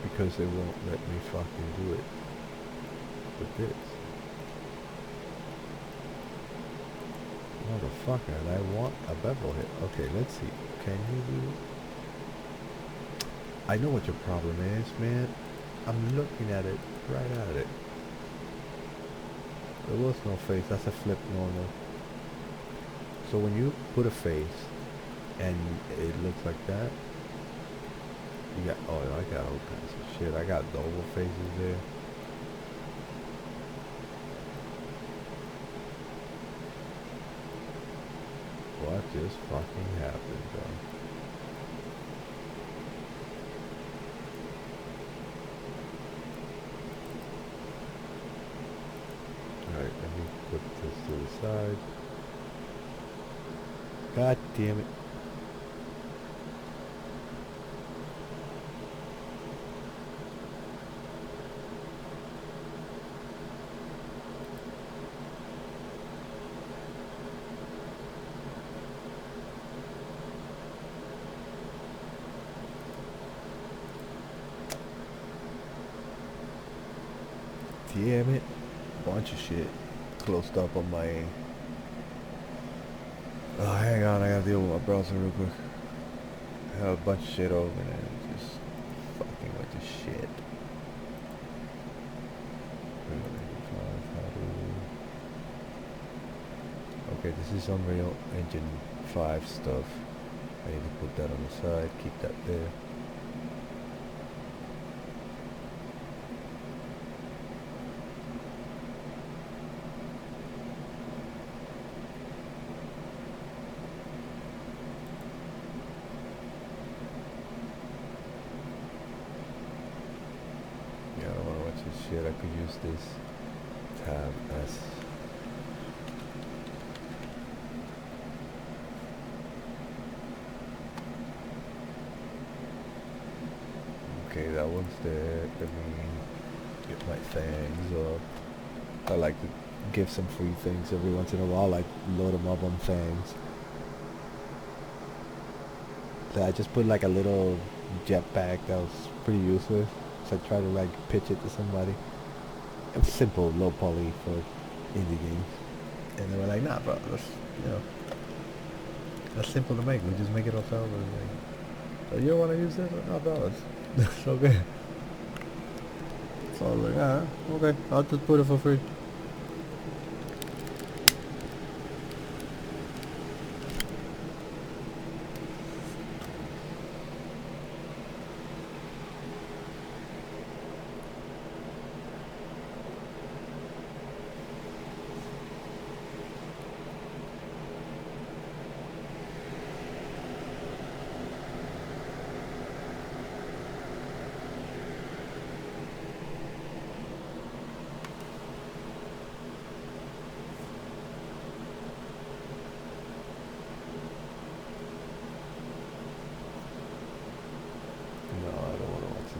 Speaker 1: Because they won't let me fucking do it with this. Motherfucker, and I want a bevel hit. Okay, let's see. Can you do it? I know what your problem is, man. I'm looking at it, right at it. There was no face, that's a flip normal. So when you put a face and it looks like that, you got, oh, I got all kinds of shit. I got double faces there. What? What just fucking happened, bro? Alright, let me put this to the side. God damn it. Damn it. Bunch of shit closed up on my... Oh, hang on, I gotta deal with my browser real quick. I have a bunch of shit open and just fucking with the shit. Okay, this is Unreal Engine 5 stuff. I need to put that on the side, keep that there. Yeah, I don't want to watch this shit. I could use this tab as... Okay, that one's there. Let me get my things up. I like to give some free things every once in a while, like load them up on things. So I just put like a little jetpack that was pretty useless. So I try to like pitch it to somebody. It's simple, low poly for indie games. And they were like, nah bro, that's, you know, that's simple to make. We just make it ourselves. And like, oh, you want to use this? No, bro, it's okay. So I was like, okay, I'll just put it for free.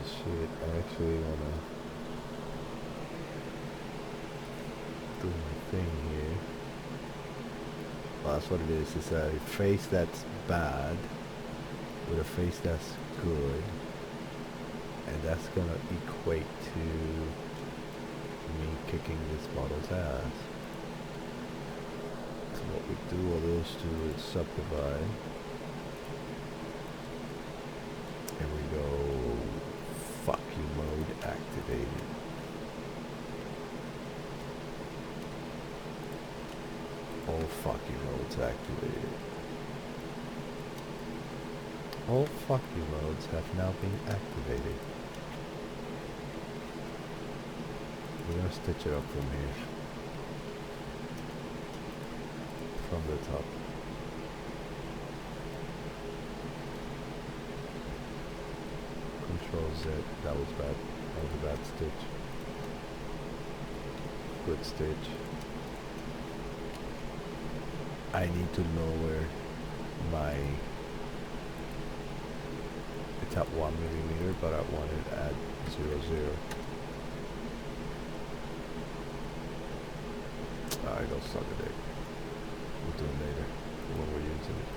Speaker 1: Shit, I actually wanna do my thing here. Well, that's what it is. It's a face that's bad with a face that's good, and that's gonna equate to me kicking this model's ass. So what we do all those two is subdivide, and we go fuck you mode activated. All fuck you modes activated. All fuck you modes have now been activated. We're gonna stitch it up from here. From the top. Control Z, that was bad. That was a bad stitch. Good stitch. I need to lower my... It's at 1 millimeter, but I want it at 0.0. Alright, go suck a dick. We'll do it later when we're using it.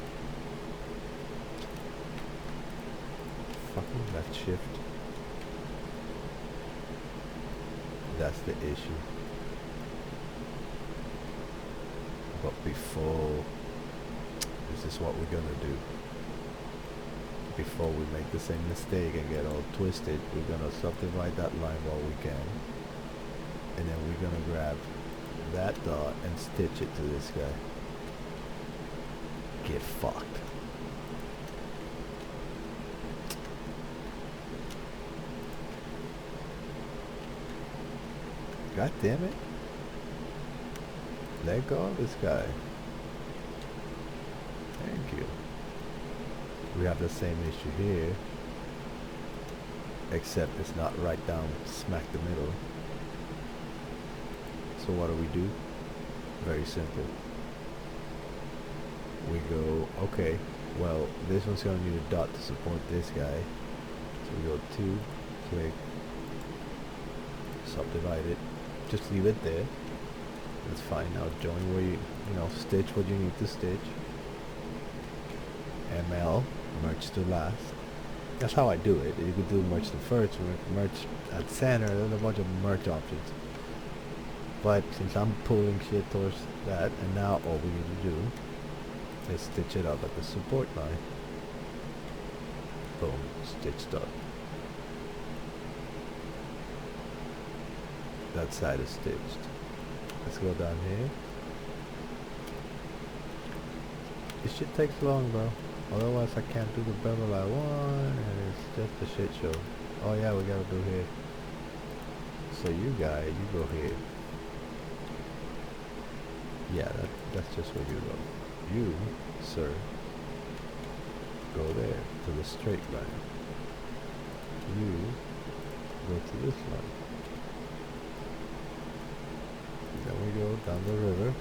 Speaker 1: Fucking left shift. That's the issue. But before, this is what we're gonna do. Before we make the same mistake and get all twisted, we're gonna subdivide that line while we can. And then we're gonna grab that dot and stitch it to this guy. Get fucked. God damn it. Let go of this guy. We have the same issue here, except it's not right down smack the middle. So what do? Very simple. We go, okay, well, this one's going to need a dot to support this guy. So we go 2, click, subdivide it, just leave it there. That's fine. Now join where stitch what you need to stitch. ML, merge to last. That's how I do it. You could do merge to first, merge at center, there's a bunch of merge options. But since I'm pulling shit towards that, and now all we need to do is stitch it up at the support line. Boom, stitched up. That side is stitched. Let's go down here. This shit takes long, bro. Otherwise I can't do the bevel I want, and it's just a shit show. Oh yeah, we gotta do here. So you guy, you go here. Yeah, that's just where you go. You, sir, go there to the straight line. You go to this line. Then we go down the river.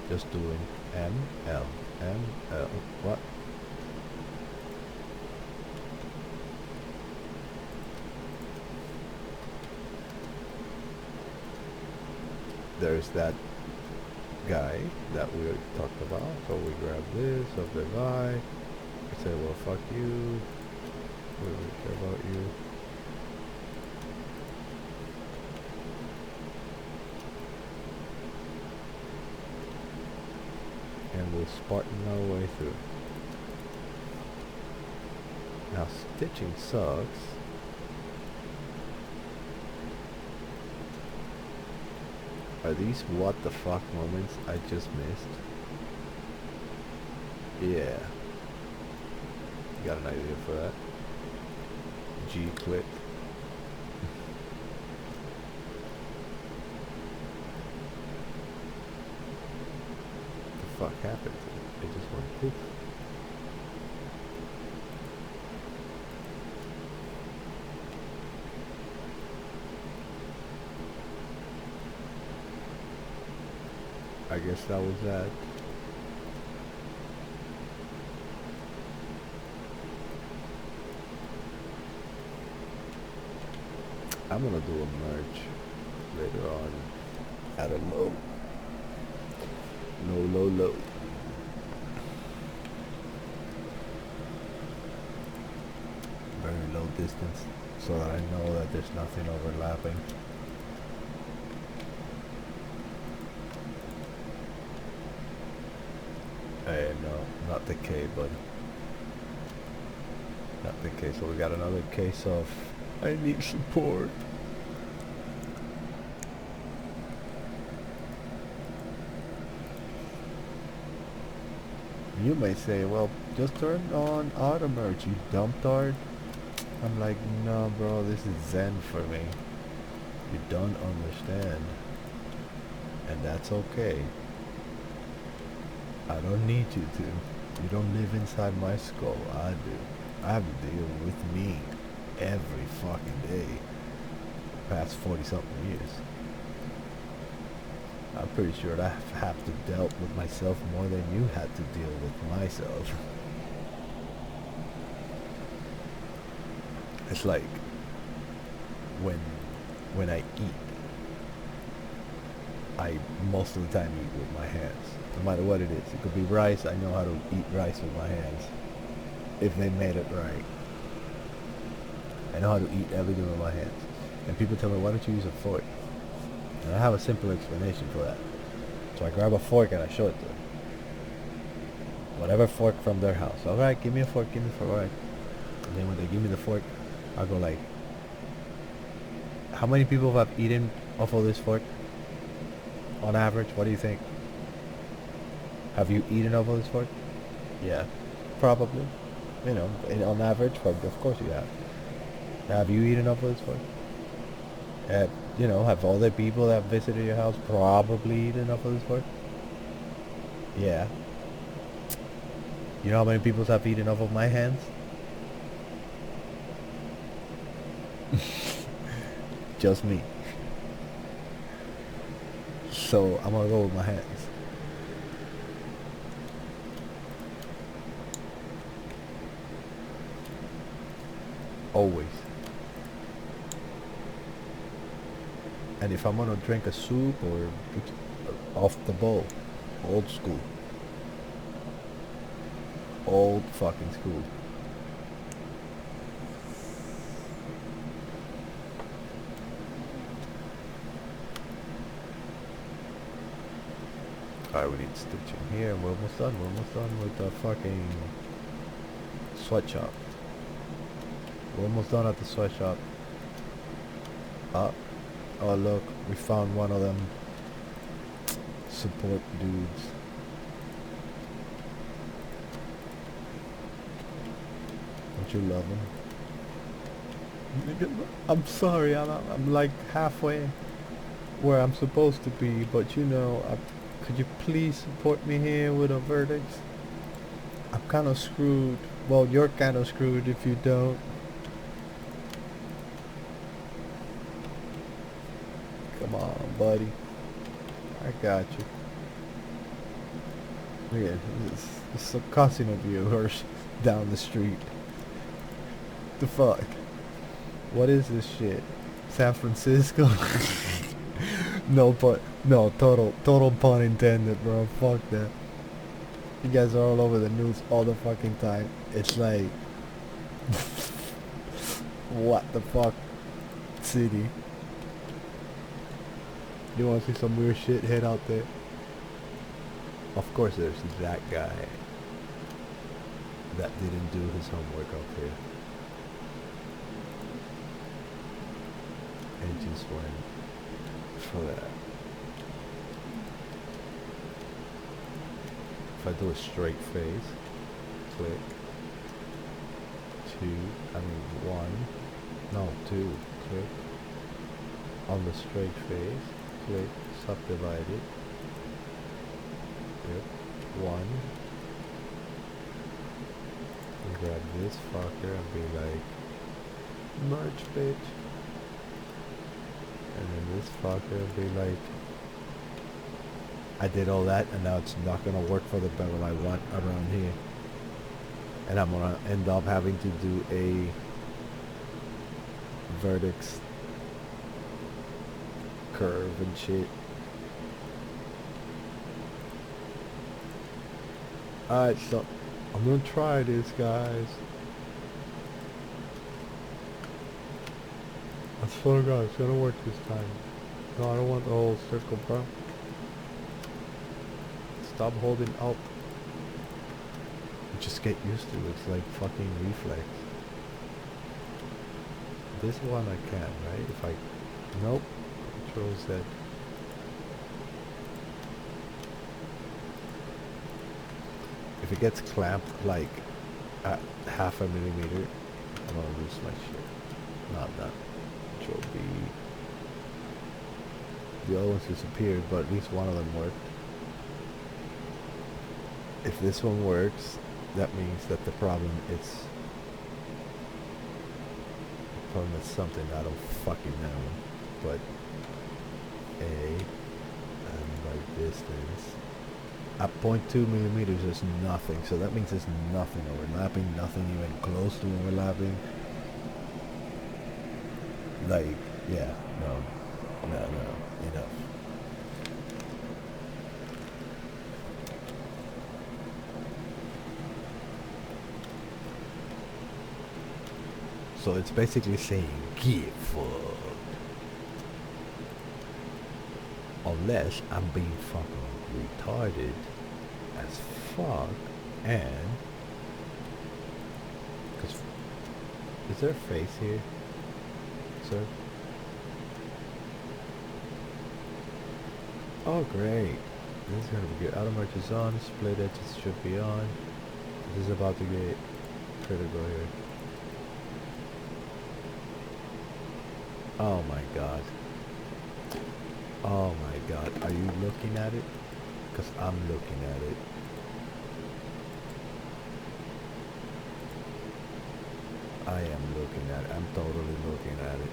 Speaker 1: Just doing M, L, M, L. What? There's that guy that we talked about. So we grab this, subdivide. We say, well, fuck you. We don't really care about you. And we'll Spartan our way through. Now stitching sucks. Are these what the fuck moments I just missed? Yeah. You got an idea for that? G click. What the fuck happened? It just went poof. I guess that was that. I'm gonna do a merge later on at a low. Low. Very low distance so that I know that there's nothing overlapping. Hey, no, not the K, buddy. Not the K. So we got another case of I need support. You may say, well, just turn on auto merge, you dumb tard. I'm like, no, bro, this is Zen for me. You don't understand. And that's okay. I don't need you to. You don't live inside my skull. I do. I have to deal with me every fucking day. Past 40 something years. I'm pretty sure I have to dealt with myself more than you had to deal with myself. It's like when I eat, I most of the time eat with my hands. No matter what it is. It could be rice. I know how to eat rice with my hands. If they made it right. I know how to eat everything with my hands. And people tell me, why don't you use a fork? And I have a simple explanation for that. So I grab a fork and I show it to them. Whatever fork from their house. Alright, give me a fork, give me a fork. Alright. And then when they give me the fork, I'll go like, how many people have eaten off of this fork? On average, what do you think? Have you eaten off of this fork? Yeah, probably. You know, on average, of course you have. Have you eaten off of this fork? Uh, you know, have all the people that visited your house probably eaten enough of this work? Yeah. You know how many people have eaten off of my hands? Just me. So I'm gonna go with my hands. Always. And if I'm gonna drink a soup or off the bowl, old school. Old fucking school. Alright, we need stitching here. We're almost done. We're almost done with the fucking sweatshop. We're almost done at the sweatshop. Oh look, we found one of them support dudes. Don't you love them? I'm sorry, I'm like halfway where I'm supposed to be, but you know, could you please support me here with a verdict? I'm kind of screwed. Well, you're kind of screwed if you don't. Come on, buddy. I got you. Look at this casino viewers down the street. The fuck? What is this shit? San Francisco? No, but no, total pun intended, bro. Fuck that. You guys are all over the news all the fucking time. It's like, what the fuck, city? You want to see some weird shit? Head out there. Of course, there's that guy that didn't do his homework up here and just went for that. If I do a straight face, click, two, click, on the straight face, click, subdivide it, yep, one, and grab this fucker and be like, merge bitch, and then this fucker and be like, I did all that and now it's not gonna work for the barrel I want around here. And I'm gonna end up having to do a vertex curve and shit. Alright, so I'm gonna try this, guys. I swear to God, it's gonna work this time. No, I don't want the whole circle, bro. Stop holding Alt. Just get used to it. It's like fucking reflex. This one I can, right? If I... Nope. Control Z. If it gets clamped like at half a millimeter, I'm gonna lose my shit. Not that. Control B. The other ones disappeared, but at least one of them worked. If this one works, that means that the problem is something I don't fucking know. But A and by distance at 0.2 millimeters there's nothing, so that means there's nothing overlapping, nothing even close to overlapping. Like, yeah, no, enough. So it's basically saying, give fuck. Unless I'm being fucking retarded as fuck, and... Cause, is there a face here, sir? Oh great. This is gonna be good. Auto merge is on, split edges should be on. This is about to get critical here. Oh my god. Oh my god. Are you looking at it? Because I'm looking at it. I am looking at it. I'm totally looking at it.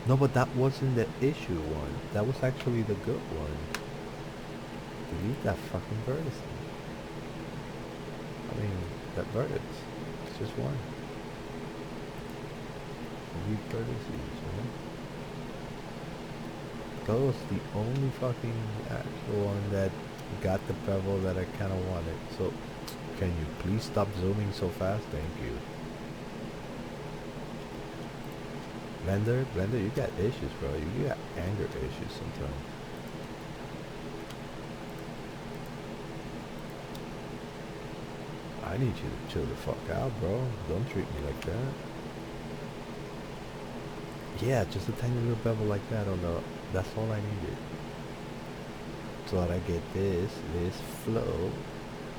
Speaker 1: No, but that wasn't the issue one. That was actually the good one. Delete that fucking vertex. I mean, that vertex. It's just one. Delete vertices, man. That was the only fucking actual one that got the bevel that I kind of wanted. So, can you please stop zooming so fast? Thank you. Blender, you got issues, bro. You got anger issues sometimes. I need you to chill the fuck out, bro. Don't treat me like that. Yeah, just a tiny little bevel like that on the... That's all I needed. So that I get this flow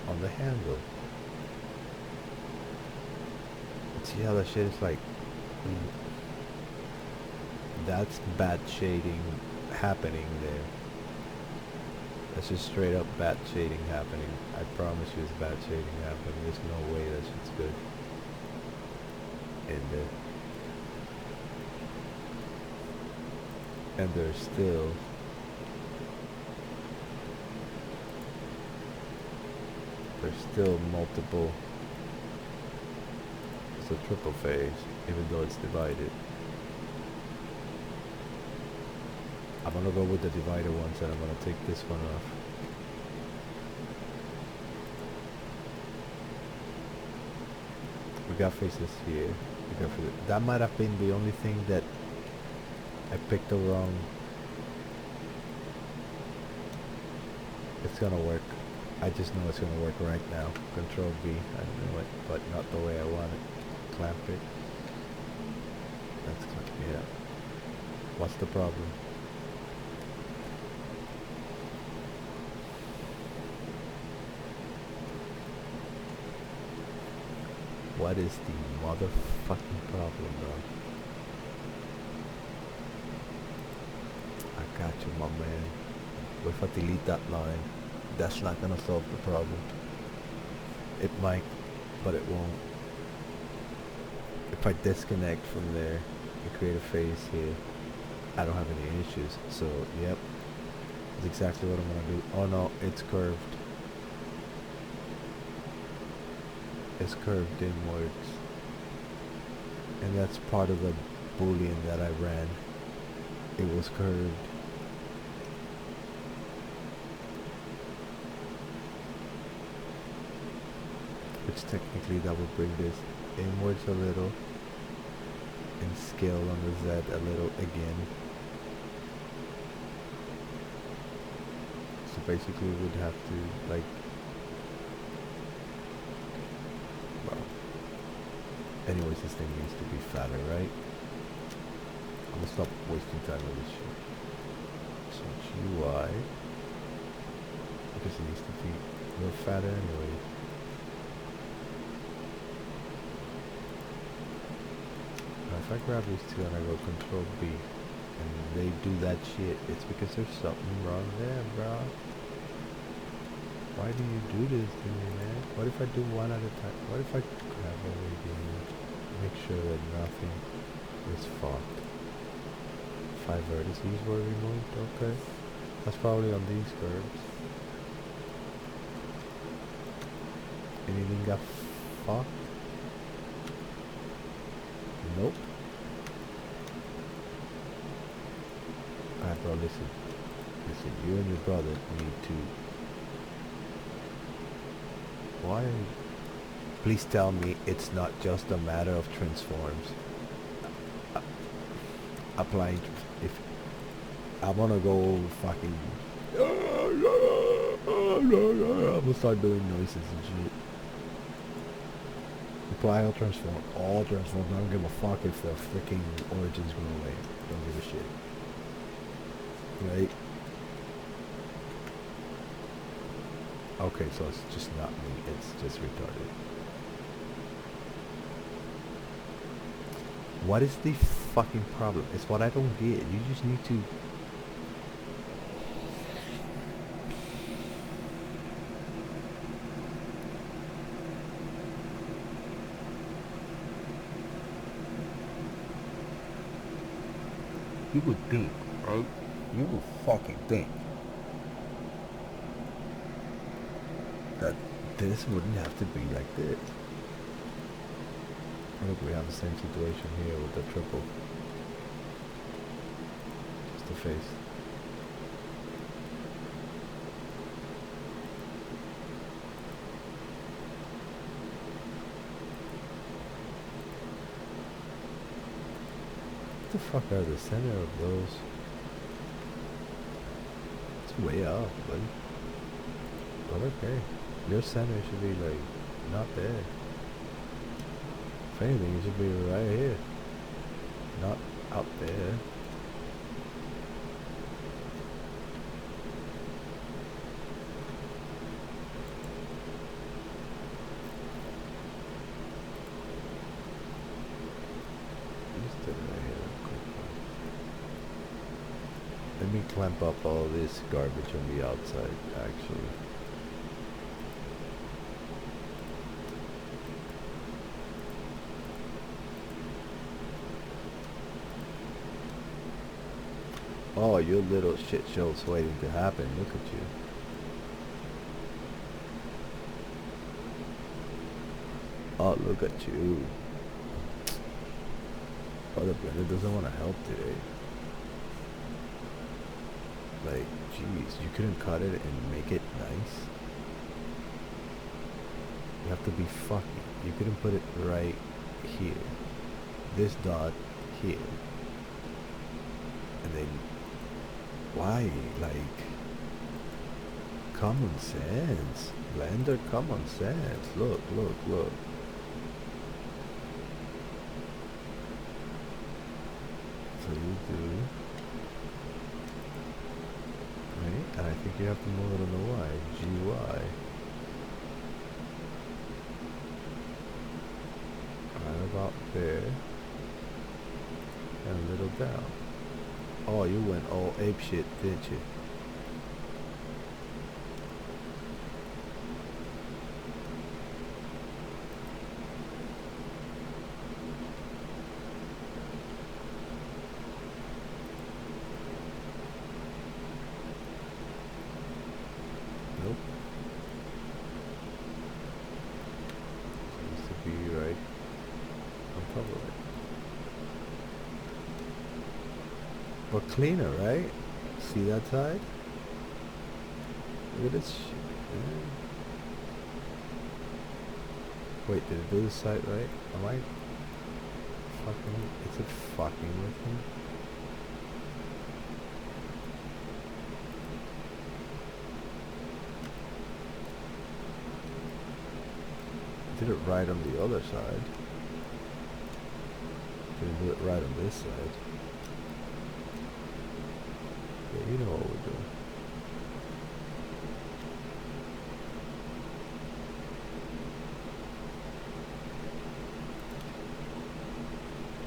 Speaker 1: on the handle. See how that shit is like... That's bad shading happening there. That's just straight up bad shading happening. I promise you it's bad shading happening. There's no way that shit's good. And there's still multiple. It's a triple phase, even though it's divided. I'm gonna go with the divider ones, and I'm gonna take this one off. We got faces here. That might have been the only thing that I picked the wrong. It's gonna work. I just know it's gonna work right now. Control B. I know it, but not the way I want it. Clamp it. That's clamp. Yeah. What's the problem? What is the motherfucking problem, bro? I got you, my man. What if I delete that line? That's not gonna solve the problem. It might, but it won't. If I disconnect from there and create a phase here, I don't have any issues. So, yep. That's exactly what I'm gonna do. Oh no, it's curved. It's curved inwards, and that's part of the boolean that I ran. It was curved. Which technically that would bring this inwards a little and scale on the Z a little again. So basically we would have to like... Anyways, this thing needs to be fatter, right? I'm gonna stop wasting time with this shit. So GY, because it needs to be a little fatter anyway. Now if I grab these two and I go Control B, and they do that shit, it's because there's something wrong there, bro. Why do you do this to me, man? What if I do one at a time? What if I grab everything? Make sure that nothing is fucked. 5 vertices were removed, okay. That's probably on these curves. Anything got fucked? Nope. Alright bro, listen. Listen, you and your brother need to... Why? Please tell me it's not just a matter of transforms. Applying, if I'm gonna go fucking, I'm gonna start doing noises and shit. Apply all transform. I don't give a fuck if the freaking origins go away. Don't give a shit. Right? Okay, so it's just not me. It's just retarded. What is the fucking problem? It's what I don't get. You just need to. You would think, right? You would fucking think that this wouldn't have to be like this. Look, we have the same situation here with the triple. Just the face. What the fuck are the center of those? It's way up, buddy. But okay. Your center should be like not there. If anything, it should be right here. Not up there. Just do it right here. Let me clamp up all this garbage on the outside, actually. Oh, your little shit show's waiting to happen. Look at you. Oh, look at you. Oh, the Bleder doesn't want to help today. Like, jeez, you couldn't cut it and make it nice? You have to be fucking. You couldn't put it right here. This dot here. And then, why? Like, common sense. Blender, common sense. Look, look, look. So you do. Right? And I think you have to move it on the Y. GY. Right about there. And a little down. Oh, you went all ape shit, didn't you? Nope. Seems to be right on top of it. But cleaner, right? See that side? Look at this shit. Yeah. Wait, did it do this side right? Am I fucking... Is it fucking with me? Did it right on the other side. Didn't do it right on this side. Yeah, you know what we're doing.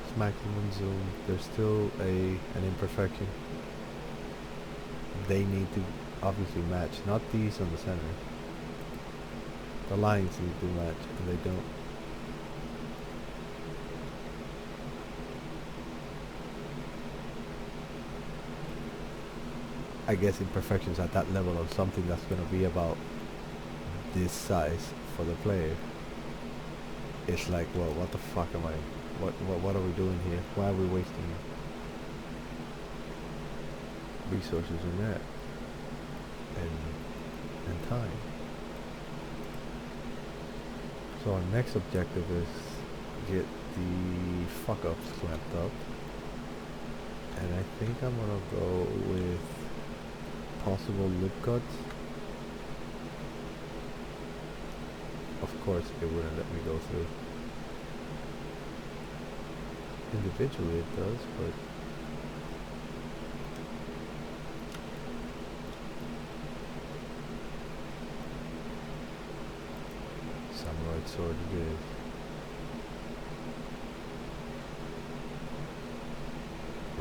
Speaker 1: It's maximum zoom. There's still an imperfection. They need to obviously match. Not these on the center. The lines need to match, and they don't. I guess imperfections at that level of something that's going to be about this size for the player. It's like, well, what the fuck am I? What are we doing here? Why are we wasting resources in that and time? So our next objective is get the fuck ups clamped up, and I think I'm gonna go with possible lip cuts. Of course, it wouldn't let me go through. Individually, it does, but samurai sword it is.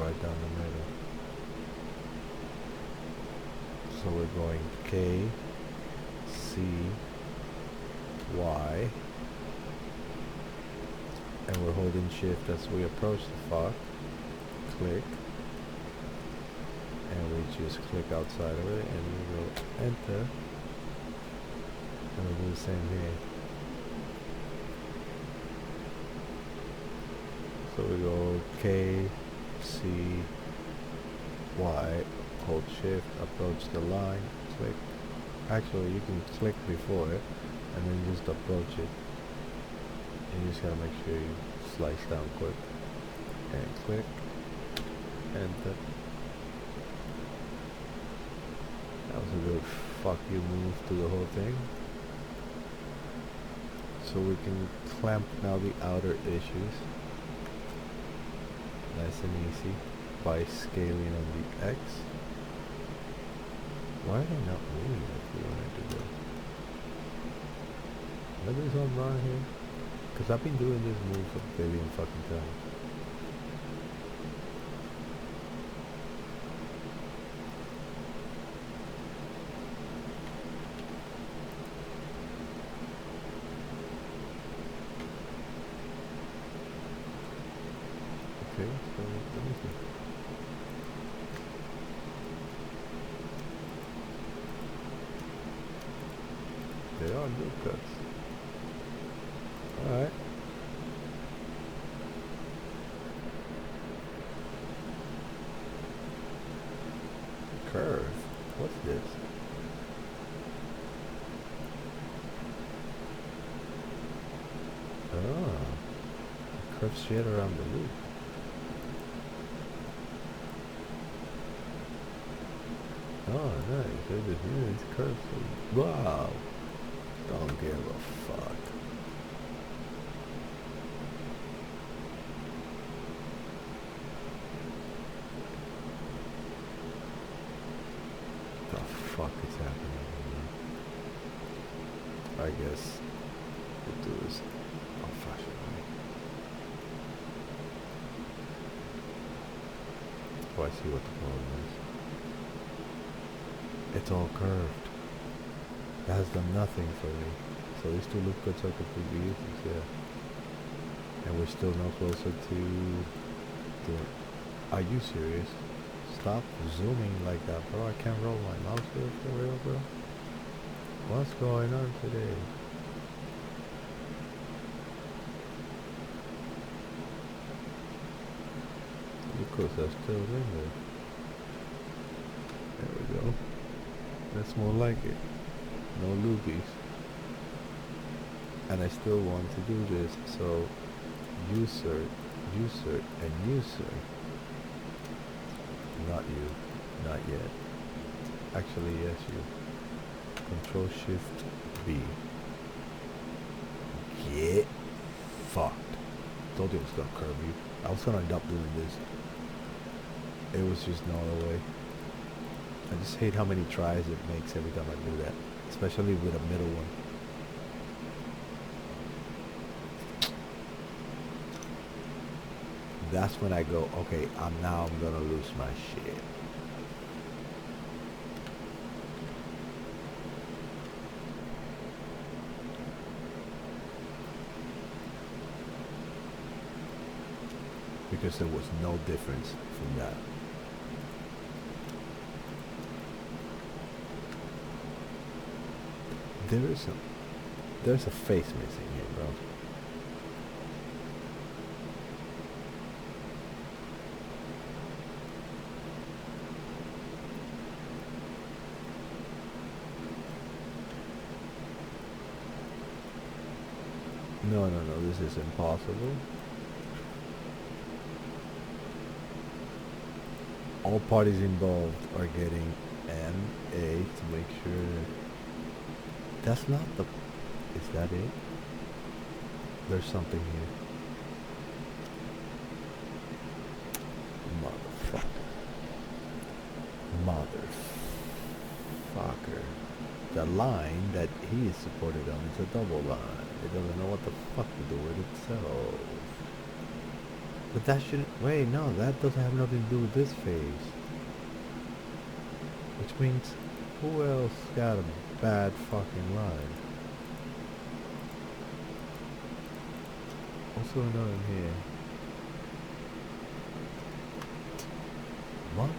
Speaker 1: right down the middle. So we're going K, C, Y, and we're holding shift as we approach the fog. Click, and we just click outside of it, and we go enter, and we'll do the same here. So we go K, C, Y, hold shift, approach the line, click. Actually, you can click before it, and then just approach it. And you just gotta make sure you slice down quick. And click, enter. That was a good fuck you move to the whole thing. So we can clamp now the outer issues. Nice and easy by scaling on the X. Why are they not moving like we wanted to do? Is there something wrong here? Because I've been doing this move a billion fucking times. Okay, so let me see. They are good cuts. Alright. Curve. What's this? Oh. Curve shit around the loop. Oh, nice. It's curved. Wow. Don't give a fuck. The fuck is happening here? I guess we'll do this old-fashioned way. Oh, I see what the problem is. It's all curved. That has done nothing for me. So these two loop cuts are completely useless, yeah. And we're still no closer to doing. Are you serious? Stop zooming like that, bro. I can't roll my mouse here for real, bro. What's going on today? Because that's still in there. There we go. That's more like it. No loopies. And I still want to do this, so user, and user. Not you. Not yet. Actually, yes, you. Control Shift B. Get fucked. Told you it was gonna curve you. I was gonna end up doing this. It was just no other way. I just hate how many tries it makes every time I do that. Especially with a middle one. That's when I go, okay, I'm gonna lose my shit. Because there was no difference from that. There's a face missing here, bro. No, this is impossible. All parties involved are getting MA to make sure that's not the... Is that it? There's something here. Motherfucker. The line that he is supported on is a double line. It doesn't know what the fuck to do with itself. But that shouldn't... Wait, no, that doesn't have nothing to do with this phase. Which means, who else got a bad fucking line? What's going on in here? Mother...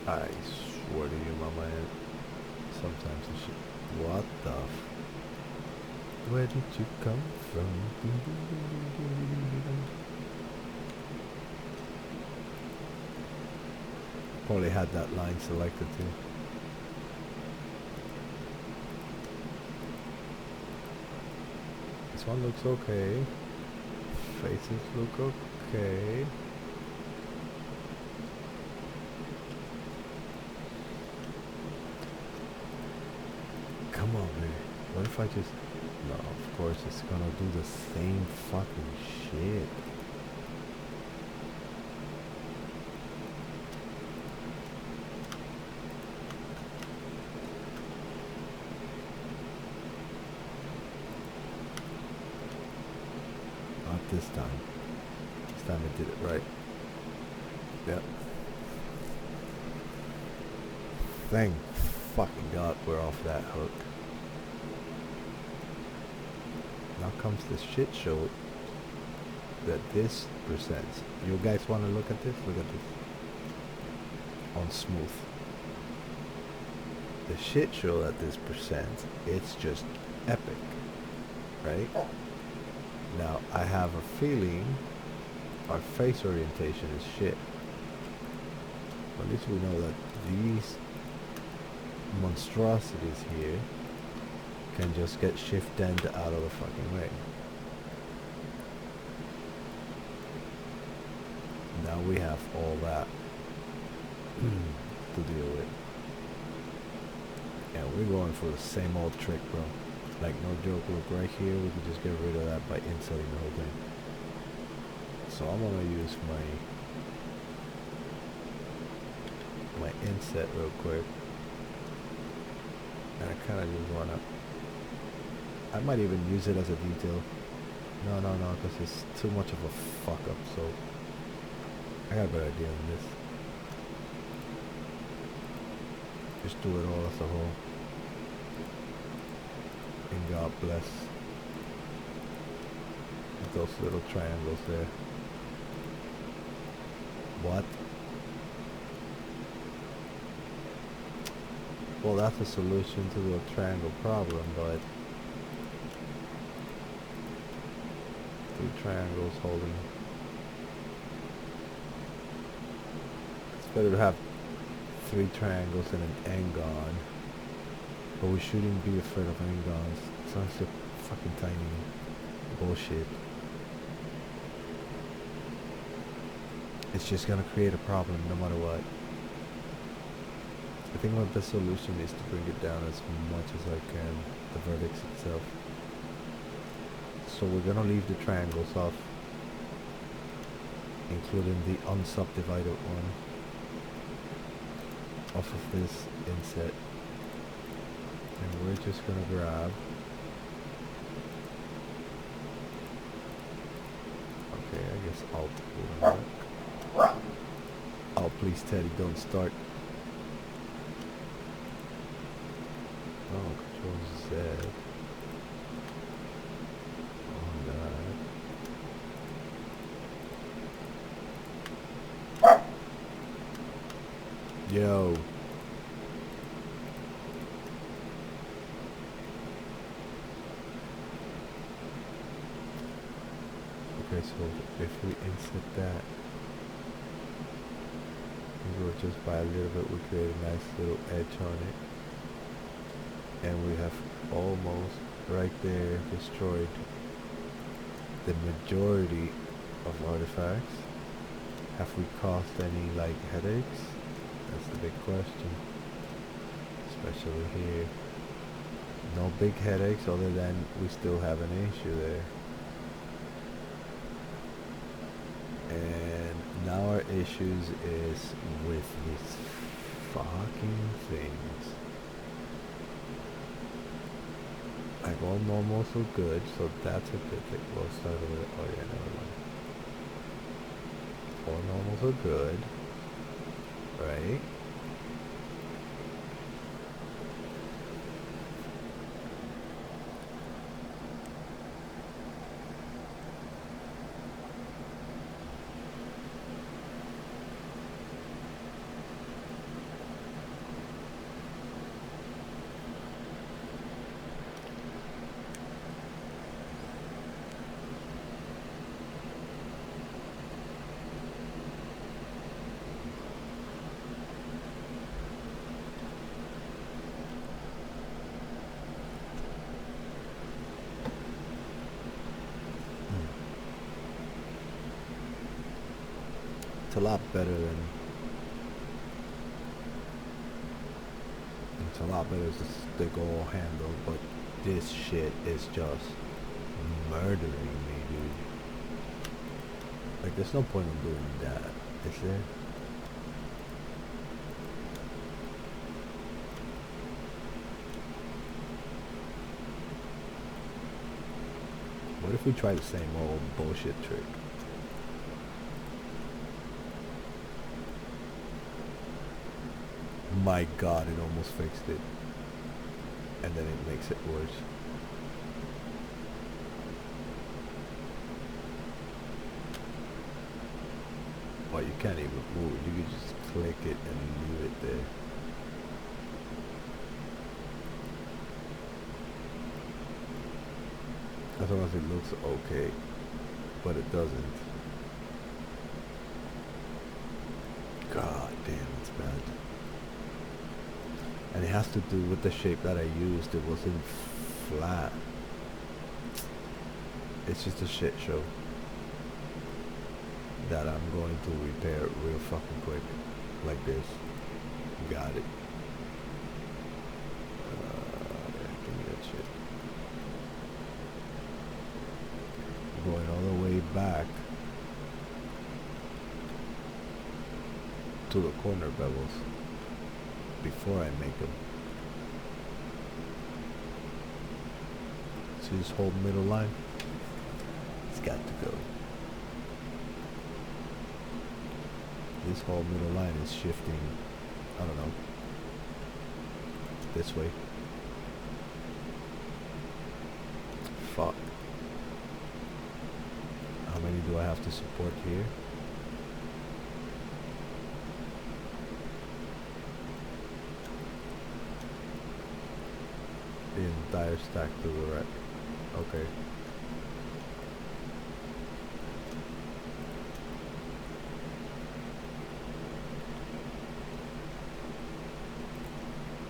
Speaker 1: I swear to you, my man. Sometimes I should... What the Where did you come from? Probably had that line selected too. This one looks okay. Faces look okay. Come on, man. What if I just... No, of course it's gonna do the same fucking shit. Not this time. This time it did it right. Yep. Thank fucking God we're off that hook. Now comes the shit show that this presents. You guys want to look at this? Look at this. On smooth. The shit show that this presents, it's just epic. Right? Now, I have a feeling our face orientation is shit. But at least we know that these monstrosities here can just get shift-end out of the fucking way. Now we have all that to deal with. And we're going for the same old trick, bro. Like, no joke, look right here, we could just get rid of that by insetting the whole thing. So I'm gonna use my inset real quick. And I kinda just wanna... I might even use it as a detail. No, because it's too much of a fuck up, so... I got a better idea than this. Just do it all as a whole. And God bless. With those little triangles there. What? Well, that's a solution to the triangle problem, but... Two triangles holding. It's better to have 3 triangles and an angon. But we shouldn't be afraid of angons. It's not so fucking tiny bullshit. It's just gonna create a problem no matter what. I think my best solution is to bring it down as much as I can, the vertex itself. So we're gonna leave the triangles off, including the unsubdivided one, off of this inset. And we're just gonna grab... Okay, I guess Alt will work. Oh, please, Teddy, don't start. Oh, Control Z. Yo. Okay, so if we insert that, we go just by a little bit, we create a nice little edge on it. And we have almost right there destroyed the majority of artifacts. Have we caused any like headaches? That's the big question. Especially here. No big headaches other than we still have an issue there. And now our issues is with these fucking things. Like all normals are good, so that's a good thing. We'll start with, oh yeah, never mind. All normals are good, right? It's a lot better than it's a lot better than the goal handle, but this shit is just murdering me, dude. Like there's no point in doing that, is there? What if we try the same old bullshit trick? My god, it almost fixed it. And then it makes it worse. Well, you can't even move it. You can just click it and leave it there. As long as it looks okay. But it doesn't. God damn, it's bad. And it has to do with the shape that I used. It wasn't flat. It's just a shit show that I'm going to repair real fucking quick. Like this. Got it. Yeah, give me that shit. Going all the way back to the corner bevels before I make them. See this whole middle line? It's got to go. This whole middle line is shifting, I don't know, this way. Fuck. How many do I have to support here? The entire stack to the right. Okay.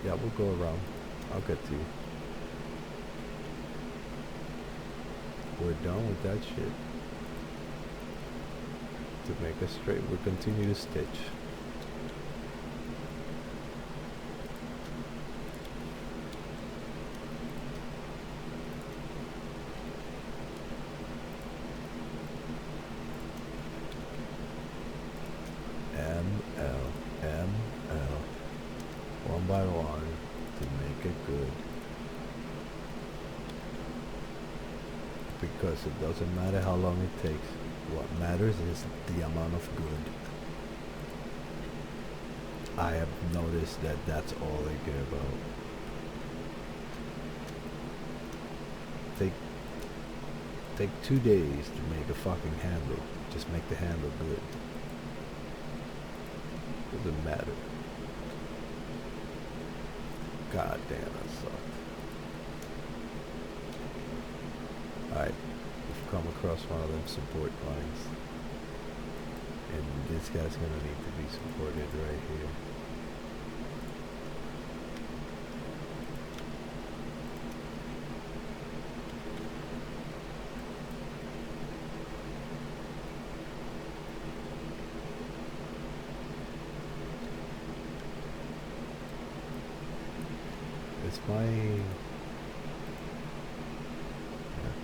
Speaker 1: Yeah, we'll go around. I'll get to you. We're done with that shit. To make us straight, we'll continue to stitch. One by one to make it good. Because it doesn't matter how long it takes. What matters is the amount of good. I have noticed that that's all they care about. Take 2 days to make a fucking handle. Just make the handle good. Doesn't matter. God damn, that sucked. Alright, we've come across one of them support lines. And this guy's gonna need to be supported right here. It's my... Yeah.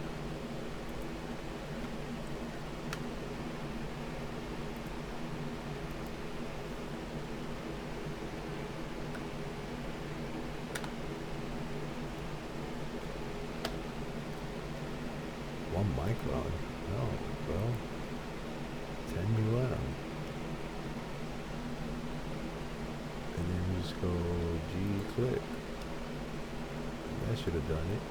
Speaker 1: One micron? No, bro. 10 UM. And then just go G click. That should have done it.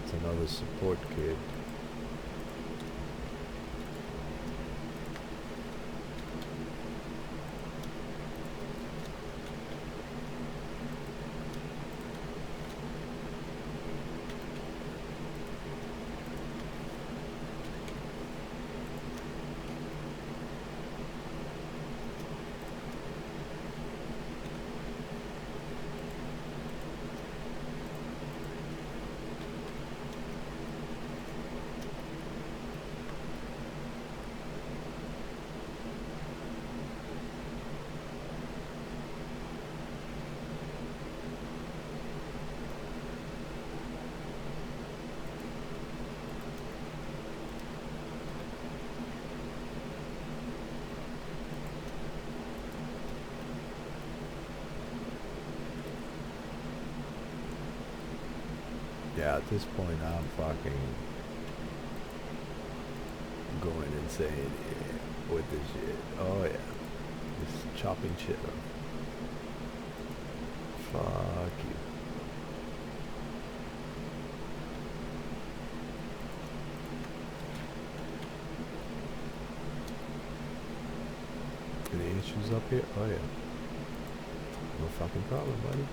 Speaker 1: It's another support kit. Yeah, at this point I'm fucking going insane here with this shit. Oh yeah. Just chopping shit up. Fuck you. Any issues up here? Oh yeah. No fucking problem, buddy.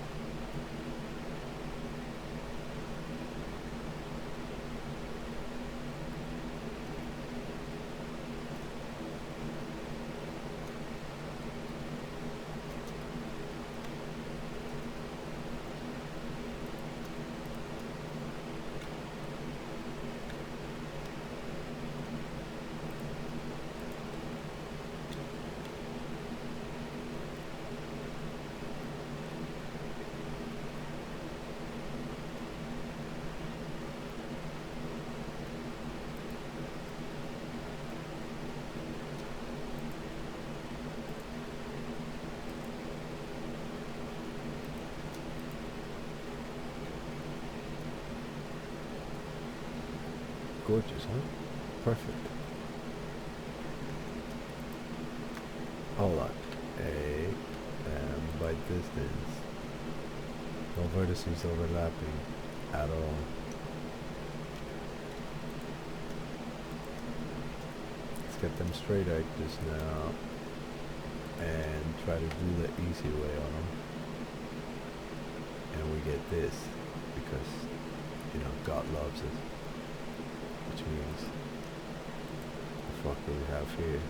Speaker 1: Gorgeous, huh? Perfect. Hold on. By distance. No vertices overlapping at all. Let's get them straight out just now and try to do the easy way on them. And we get this because, you know, God loves us. Which means, the fuck do we have here?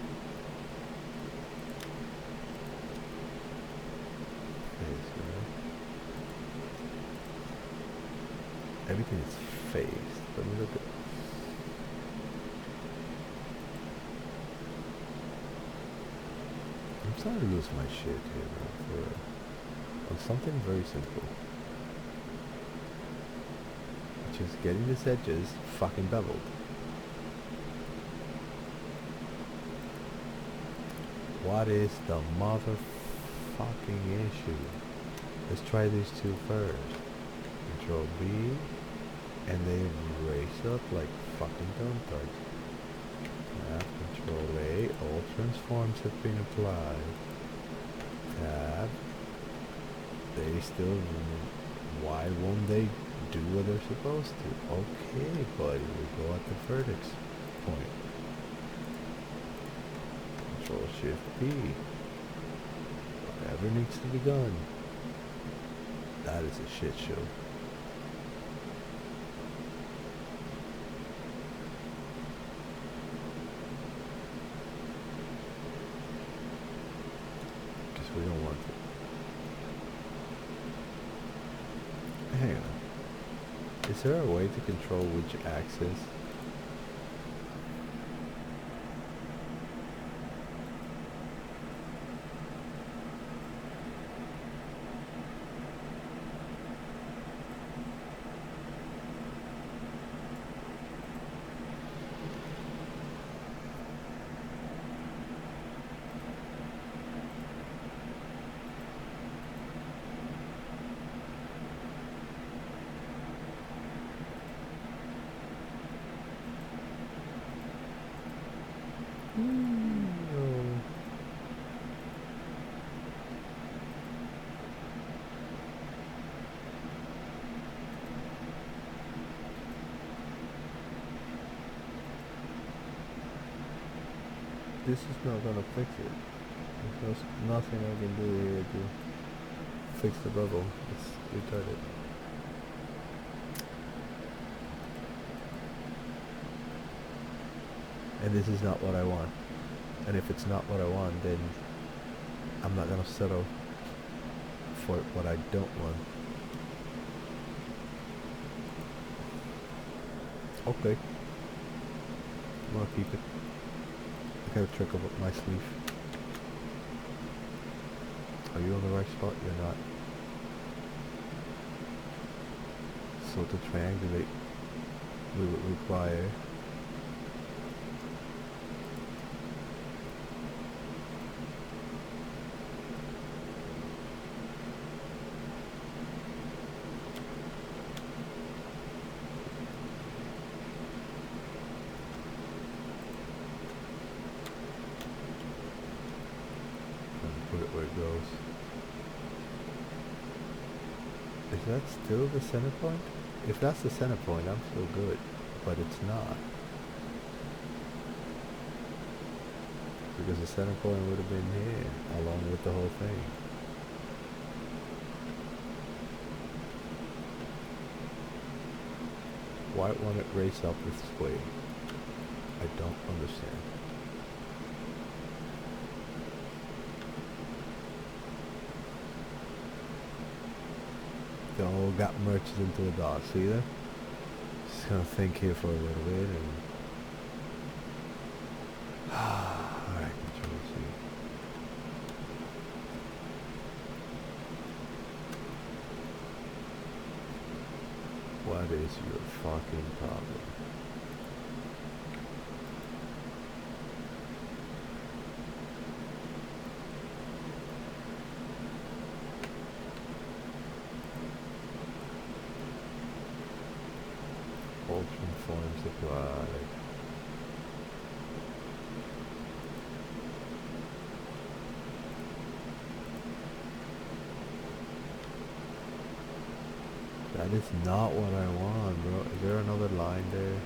Speaker 1: Everything is phased. Let me look at... I'm starting to lose my shit here, bro. For real. On something very simple. Which is getting these edges fucking beveled. What is the motherfucking issue? Let's try these two first. Control B, and they race up like fucking dumb-tarts. Tab, Control A, all transforms have been applied. Tab, they still, why won't they do what they're supposed to? Okay, buddy, we go at the vertex. point. Control Shift P. Whatever needs to be done. That is a shit show. Because we don't want it. Hang on. Is there a way to control which axis? This is not gonna fix it. There's nothing I can do here to fix the bubble. It's retarded. And this is not what I want. And if it's not what I want, then I'm not gonna settle for what I don't want. Okay. I'm gonna keep it. I got a trick up my sleeve. Are you on the right spot? You're not. So to triangulate, we would require put it where it goes. Is that still the center point? If that's the center point, I'm still good. But it's not. Because the center point would have been here, along with the whole thing. Why won't it race up this way? I don't understand. They all got merged into a dot, see that? Just gonna think here for a little bit and alright, control C. What is your fucking problem? Ultimate forms applied. That is not what I want, bro. Is there another line there?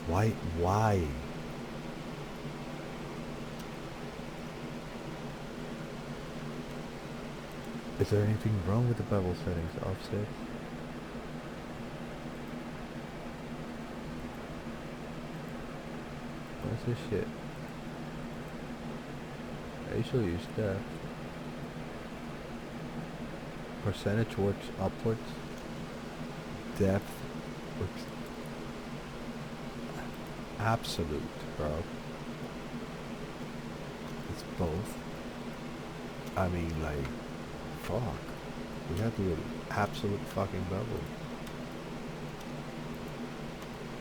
Speaker 1: Why? Why? Is there anything wrong with the bevel settings? Offset? What's this shit? I usually use that. Percentage works upwards. Depth works absolute, bro. It's both. I mean, like, fuck. We have to do absolute fucking bevel.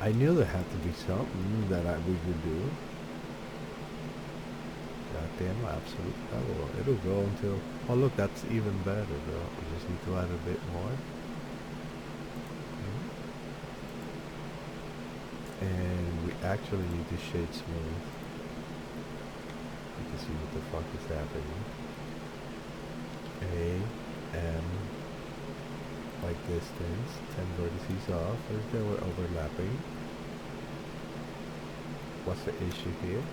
Speaker 1: I knew there had to be something that we could do. Goddamn absolute bevel. It'll go until... Oh look, that's even better, bro. We just need to add a bit more. And we actually need to shade smooth. You can see what the fuck is happening. A, M, like distance, 10 vertices off, as they were overlapping. What's the issue here?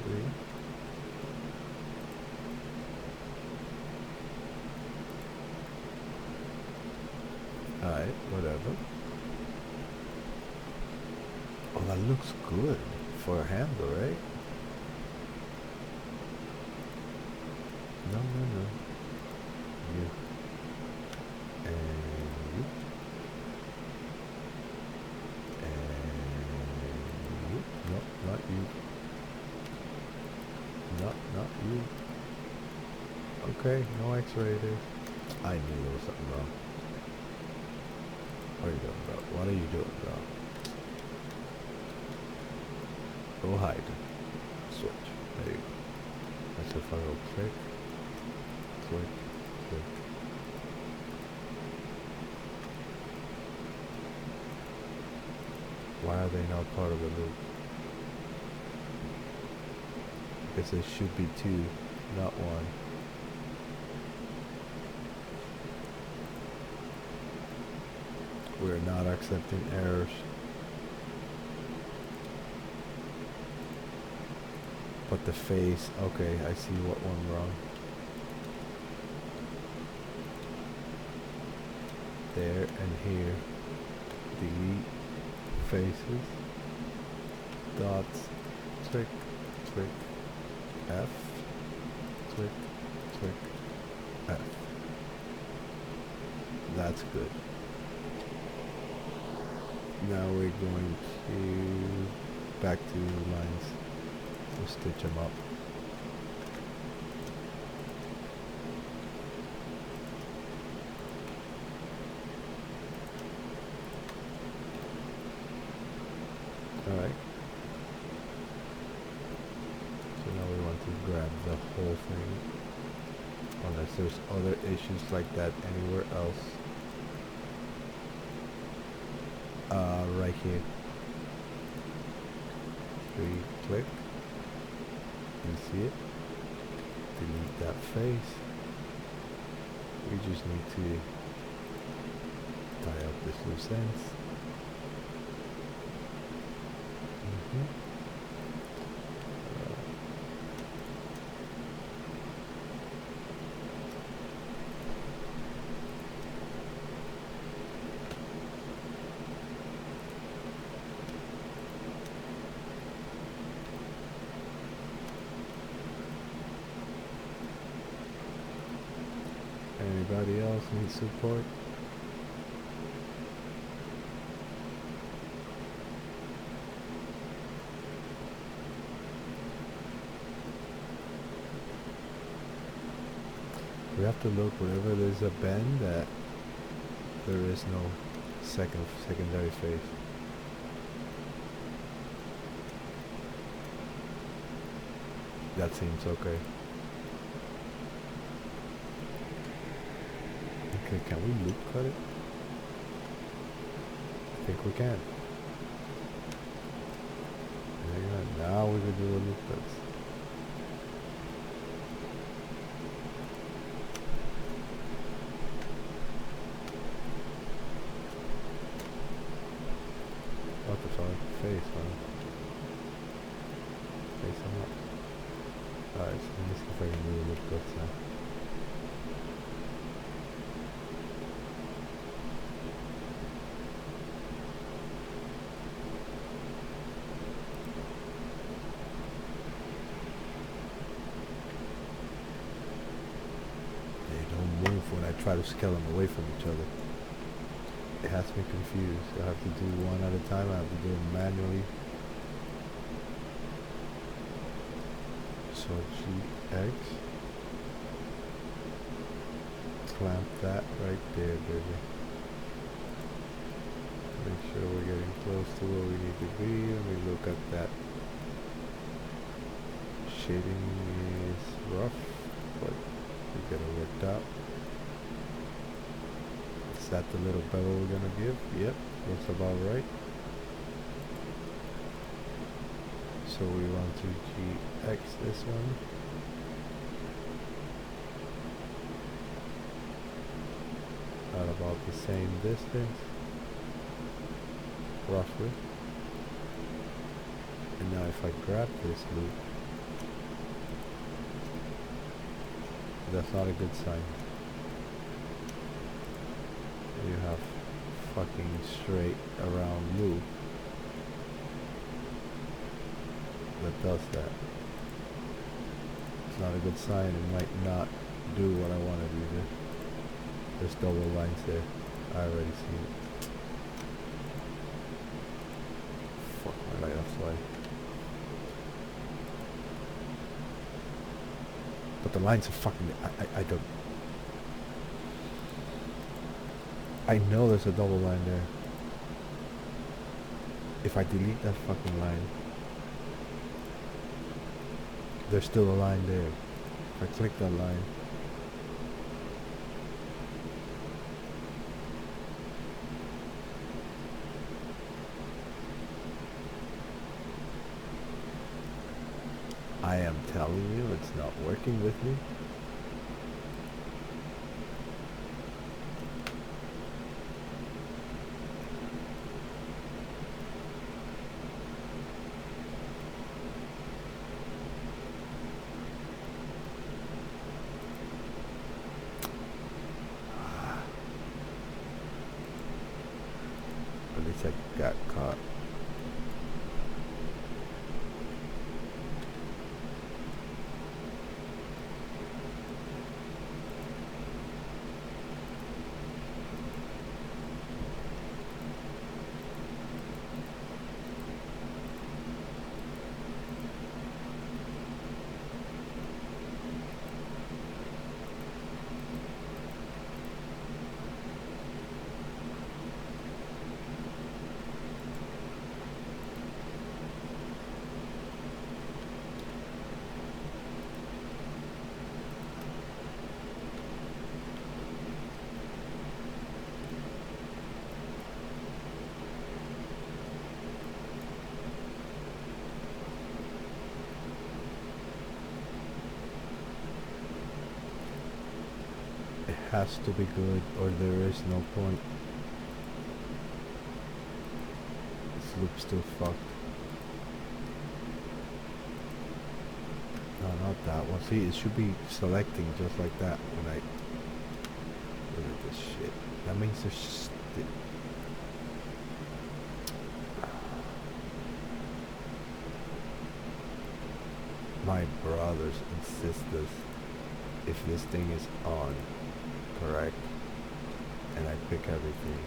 Speaker 1: 3. Alright, whatever. Oh, that looks good for a handle, right? No, no, no. You. And you. And you. No, not you. No, not you. Okay, no x-ray there. I knew there was something wrong. What are you doing, bro? What are you doing, bro? Go hide. Switch. There you go. That's if I go click, click, click. Why are they not part of the loop? Because there should be 2, not 1. We're not accepting errors. But the face, okay, I see what went wrong. There and here. Delete faces. Dots. Click, click, F. Click, click, F. That's good. Now we're going to back to lines. We'll stitch them up. Alright. So now we want to grab the whole thing. Unless there's other issues like that anywhere else. Right here. 3, click. You see it? Delete that face. We just need to tie up this loose ends. Anybody else need support? We have to look wherever there's a bend that there is no secondary face. That seems okay. Okay, can we loop cut it? I think we can. Now we can do a loop cuts. What the fuck? Face, huh? Face him up. Alright, so let me see if I can do a loop cuts now. When I try to scale them away from each other, it has me confused. I have to do one at a time. I have to do it manually. So GX, clamp that right there, baby. Make sure we're getting close to where we need to be. Let me look at that. Shading is rough, but we get it worked out. Is that the little bevel we're gonna give? Yep, looks about right. So we want to GX this one. At about the same distance, roughly. And now if I grab this loop, that's not a good sign. You have fucking straight around loop that does that. It's not a good sign. It might not do what I wanted to do. There's double lines there. I already see it. Fuck my light off slide. But the lines are fucking... I don't... I know there's a double line there. If I delete that fucking line, there's still a line there. If I click that line, I am telling you, it's not working with me. At least I got caught. Has to be good or there is no point. This loop's still fucked. No, not that one. See, it should be selecting just like that when I look at this shit. That means there's my brothers and sisters, if this thing is on correct and I pick everything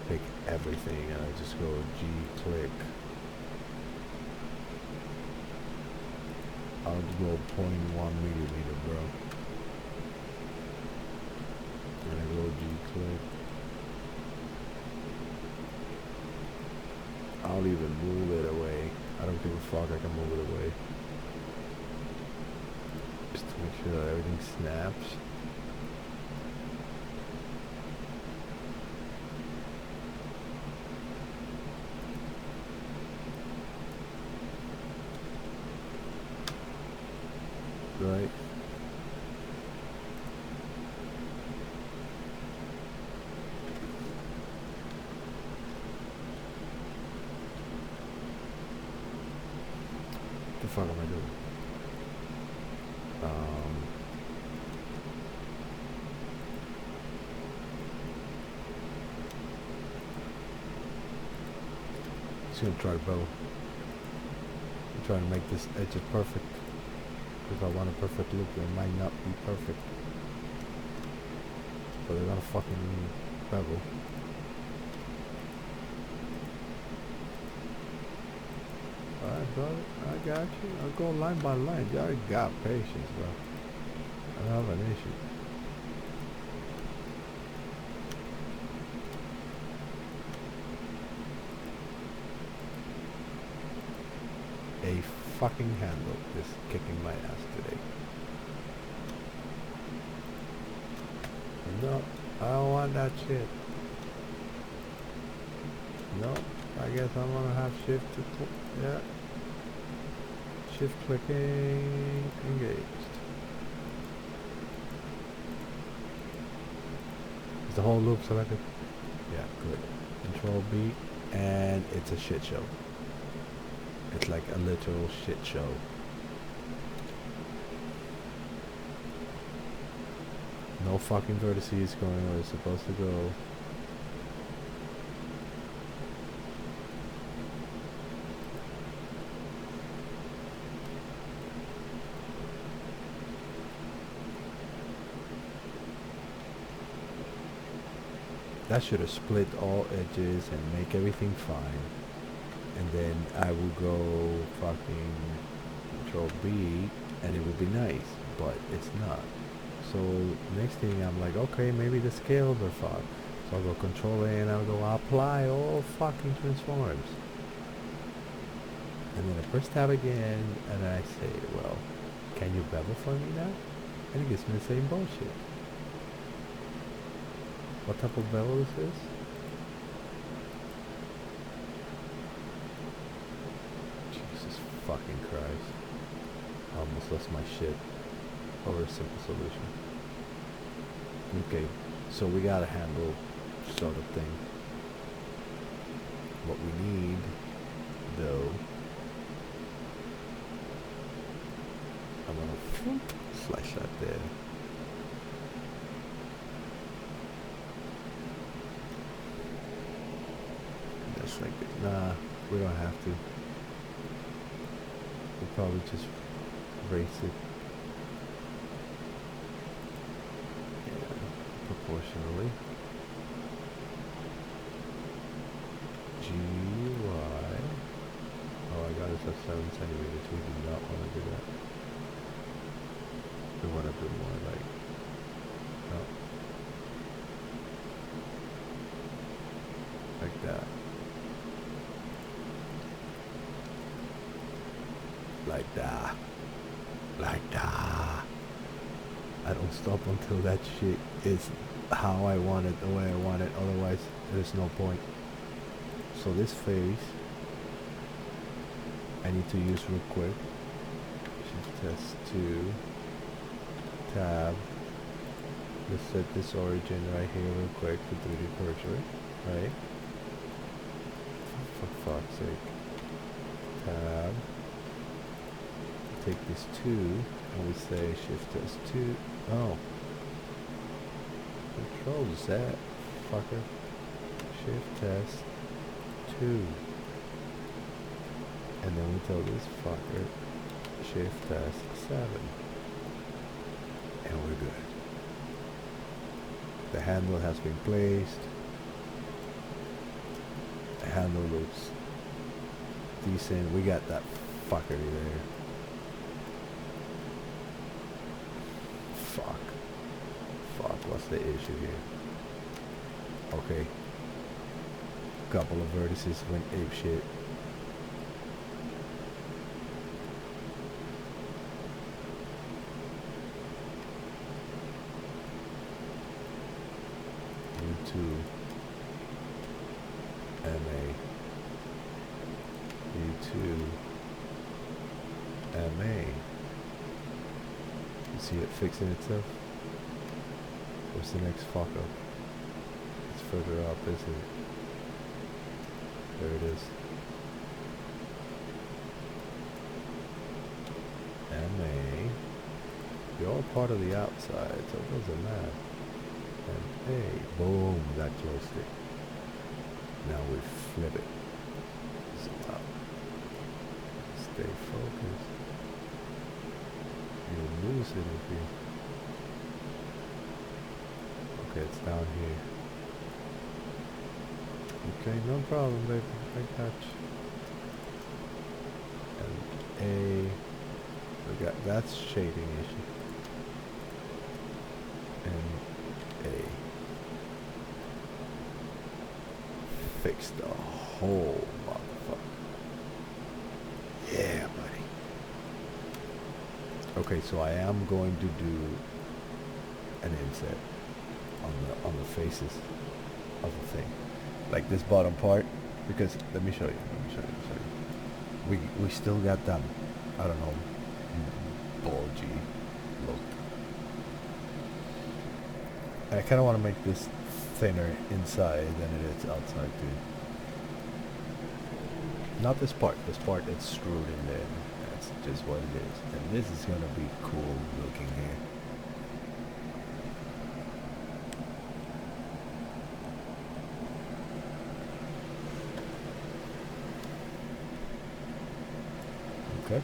Speaker 1: and I just go G click, I'll go 0.1 millimeter, bro, and I go G click. I'll even move it away. I don't give a fuck, I can move it away. Just to make sure that everything snaps. Right. What the fuck am I doing? Just gonna try to bow. I'm trying to make this edge perfect. If I want a perfect loop, it might not be perfect. But they're gonna fucking bevel. Alright, brother, I got you. I'll go line by line. You already got patience, bro. I don't have an issue. A fucking handle is kicking my ass today. No, I don't want that shit. No, I guess I'm gonna have shift to yeah. Shift clicking engaged. Is the whole loop selected? Yeah, good. Control B, and it's a shit show. It's like a literal shit show. No fucking vertices going where it's supposed to go. That should have split all edges and make everything fine. And then I will go fucking Control B and it would be nice, but it's not. So next thing I'm like, okay, maybe the scales are fucked. So I'll go Control A and I'll go apply all fucking transforms. And then I press tab again and I say, well, can you bevel for me now? And it gives me the same bullshit. What type of bevel is this? Jesus fucking Christ. I almost lost my shit over a simple solution. Okay, so we got a handle sort of thing. What we need, though, I'm gonna flash that there. That's like, nah, we don't have to. We'll probably just raise it. Yeah, proportionally. GY. Oh, I got it at 7 centimeters. We do not want to do that. We want to do more like, no, like that. Like that. Like that. I don't stop until that shit is how I want it, the way I want it. Otherwise, there's no point. So this face, I need to use real quick. Shift test 2. Tab. Let's set this origin right here real quick to 3D portrait. Right? For fuck's sake. Tab. Take this 2 and we say shift test 2. Oh. Control Z, fucker. Shift test 2. And then we tell this fucker shift test 7. And we're good. The handle has been placed. The handle looks decent. We got that fucker there. Fuck, what's the issue here? Okay. Couple of vertices went ape shit. U2 MA U2 MA. You see it fixing itself? What's the next fuck up? It's further up, isn't it? There it is. MA. You're all part of the outside, so it doesn't matter. And A. Boom, that closed it. Now we flip it. Zoom out. Stay focused. You lose it if you... Okay, it's down here. Okay, no problem, baby. I got you. And A, we got, that's shading issue. And A. Fix the whole motherfucker. Yeah, buddy. Okay, so I am going to do an inset on the faces of the thing, like this bottom part, because let me show you. We still got that, I don't know, bulgy look. And I kind of want to make this thinner inside than it is outside too. Not this part. This part it's screwed in there. That's just what it is. And this is gonna be cool looking here. Okay.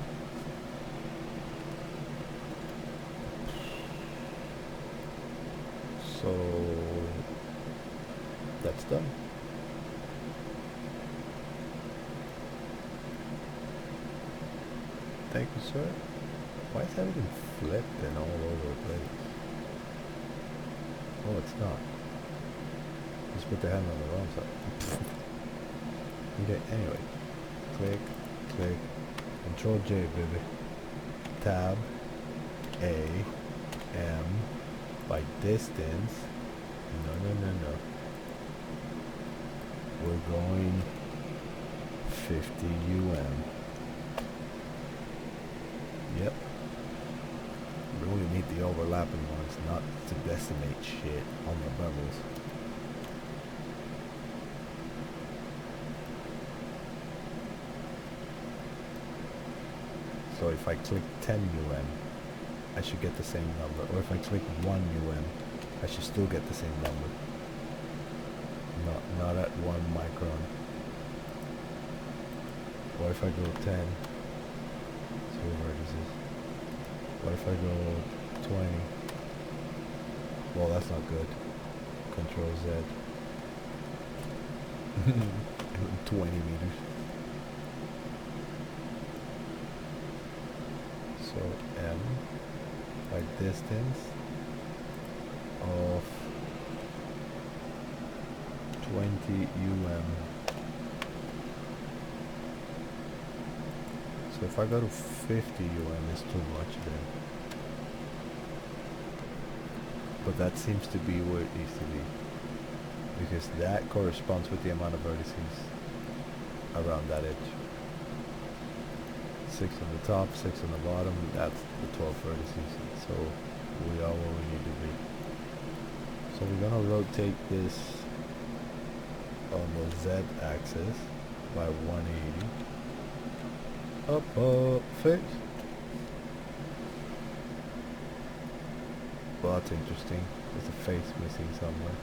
Speaker 1: So that's done. Thank you, sir. Why is everything flipped and all over the place? Oh, it's not. Just put the hand on the wrong side. Okay, anyway. Click, click, Control J, baby. Tab, A, M, by distance. No. We're going 50 UM. Yep. We only need the overlapping ones, not to decimate shit on the bevels. So if I click 10 UM, I should get the same number. Or if I click 1 UM, I should still get the same number. Not at 1 micron. Or if I go 10, 2 vertices. What if I go 20? Well, that's not good. Control Z. 20 meters. So M by distance of 20 UM. So if I go to 50 UM, it's too much then. But that seems to be where it needs to be. Because that corresponds with the amount of vertices around that edge. 6 on the top, 6 on the bottom, that's the 12 vertices. So we are where we need to be. So we're gonna rotate this on the Z axis by 180. Up, fix. Well, that's interesting. There's a face missing somewhere.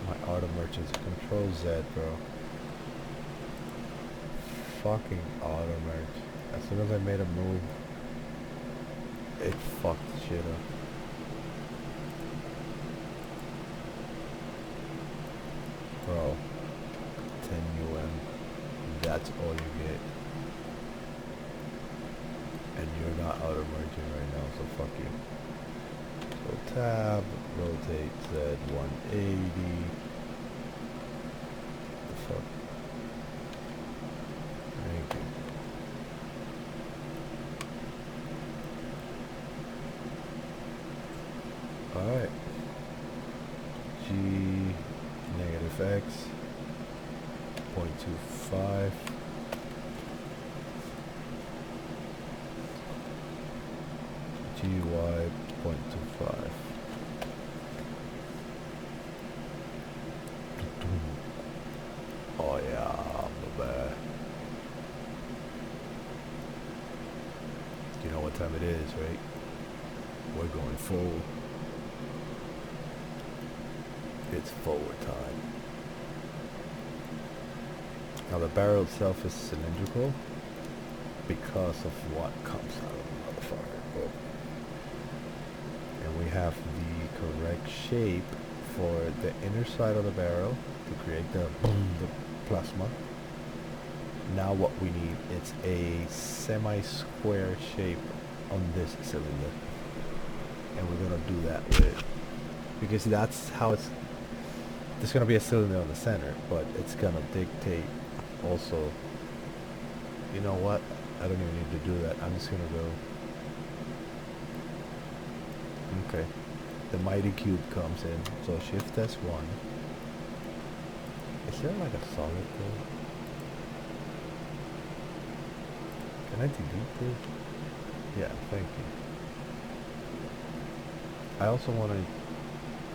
Speaker 1: My auto merchants. Control Z, bro. Fucking auto merge. As soon as I made a move, it fucked shit up. Bro, 10 UM. That's all you get. And you're not auto merging right now, so fuck you. So tab, rotate Z 180. The fuck? Thank you. Alright. G negative X 0.25. GY 0.25. Oh yeah, baby. You know what time it is, right? We're going forward. It's forward time. Now the barrel itself is cylindrical because of what comes out of the motherfucker. And we have the correct shape for the inner side of the barrel to create the plasma. Now what we need is a semi-square shape on this cylinder. And we're gonna do that with, because that's how it's, there's gonna be a cylinder on the center, but it's gonna dictate also, you know what, I don't even need to do that. I'm just gonna go, okay, the mighty cube comes in, so shift S1. Is there like a solid there? Can I delete this? Yeah, thank you. I also want to,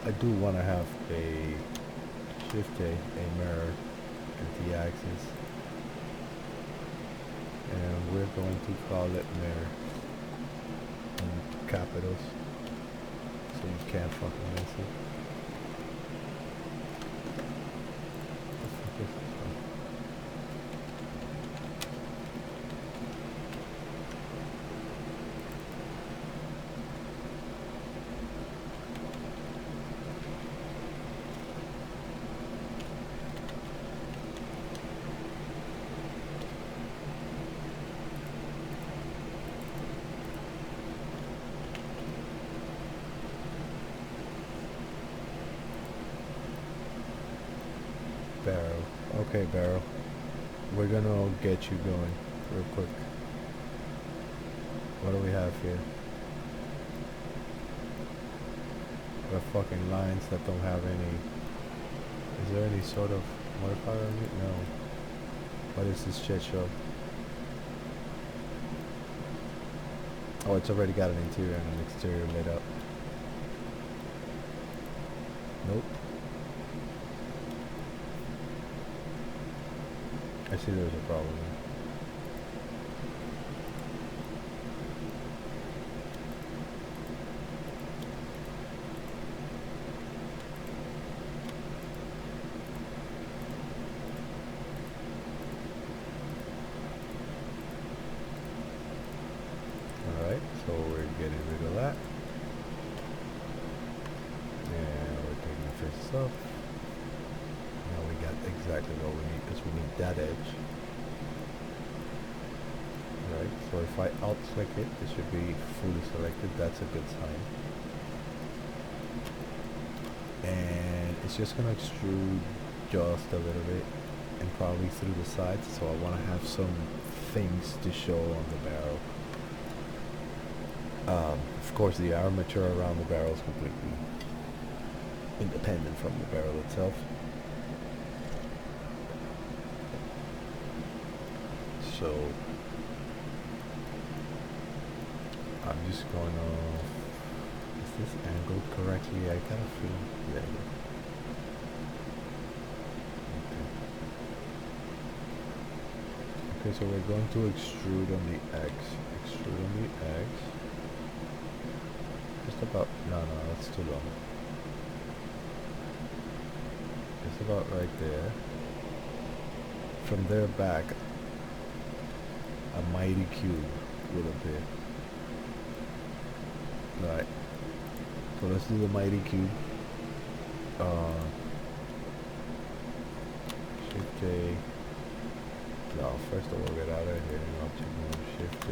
Speaker 1: I do want to have a shift A mirror at the axis. And we're going to call it mirror in capitals, so you can't fucking miss it. What the fuck is this one? Barrel. Okay, barrel. We're gonna get you going real quick. What do we have here? We have fucking lines that don't have any. Is there any sort of modifier on it? No. What is this shit show? Oh, it's already got an interior and an exterior lit up. Nope. I see there's a problem there. Alright, so we're getting rid of that. And we're taking the faces off. Now we got exactly what we need, because we need that edge. Alright, so if I alt click it, it should be fully selected. That's a good sign. And it's just going to extrude just a little bit and probably through the sides, so I want to have some things to show on the barrel. Of course, the armature around the barrel is completely independent from the barrel itself. So I'm just going to, is this angled correctly? I kind of feel, yeah. Okay, so we're going to extrude on the X. Extrude on the X. Just about, no, that's too long. Just about right there. From there back, a mighty cube will appear. Right. So let's do the mighty cube. Shift J. No, first of all, get out of here. Object move, Shift J.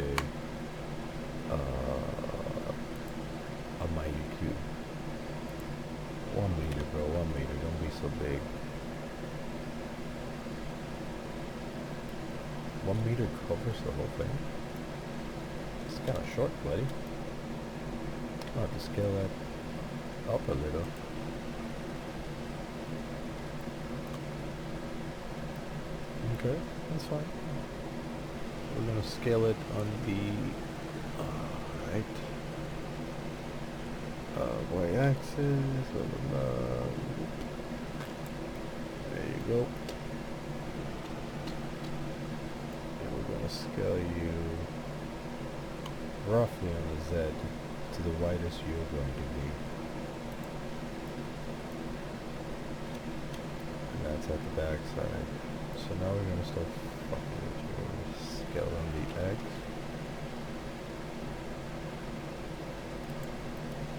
Speaker 1: A mighty cube. 1 meter, bro. 1 meter. Don't be so big. 1 meter covers the whole thing. It's kind of short, buddy. I'll have to scale that up a little. Okay, that's fine. We're gonna scale it on the right y-axis. There you go. And we're gonna scale you roughly on the Z to the widest you're going to be. And that's at the back side. So now we're going to start fucking with your scale on the X.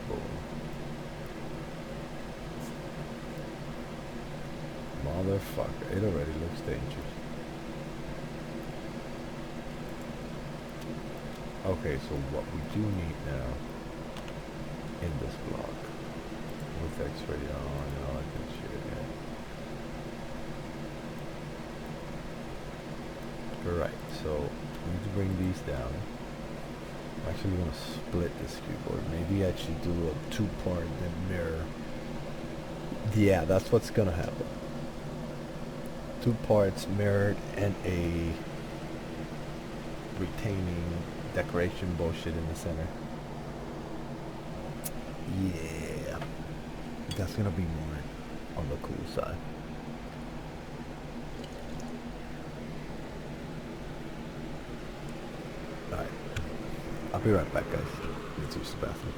Speaker 1: Boom. Motherfucker, it already looks dangerous. Okay, so what we do need now in this block with X-ray on and all that good shit, yeah. Alright, so we need to bring these down. I'm actually going to split this keyboard. Maybe actually do a 2-part then mirror. Yeah, that's what's going to happen. 2 parts mirrored and a retaining decoration bullshit in the center. Yeah, that's gonna be more on the cool side. I'll be right back, guys. Let's use the bathroom.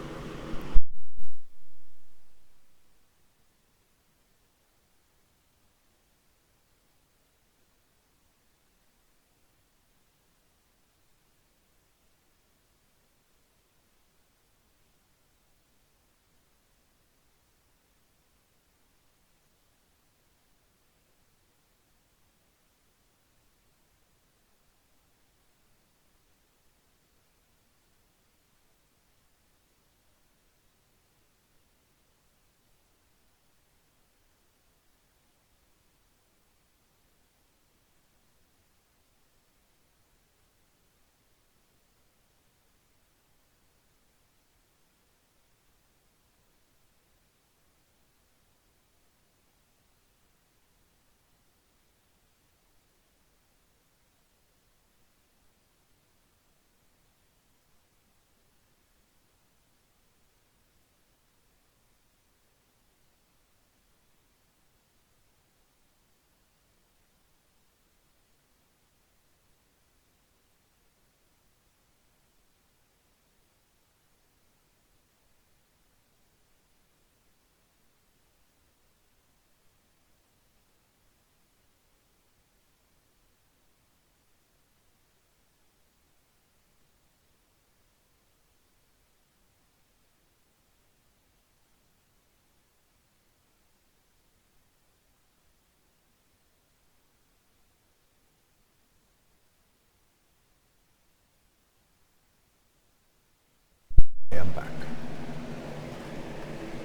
Speaker 1: Okay, I'm back.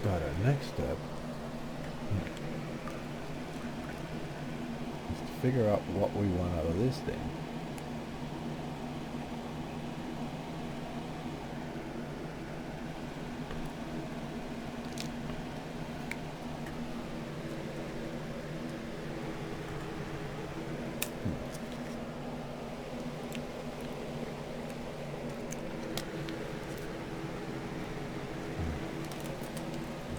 Speaker 1: Got our next step is to figure out what we want out of this thing.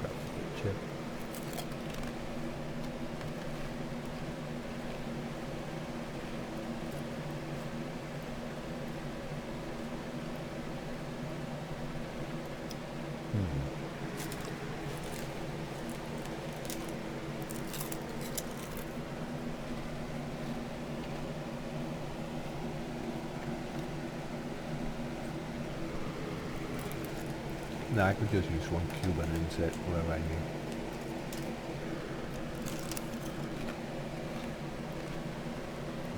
Speaker 1: Grab the chip. Nah, I could just use one cube and insert whatever I need.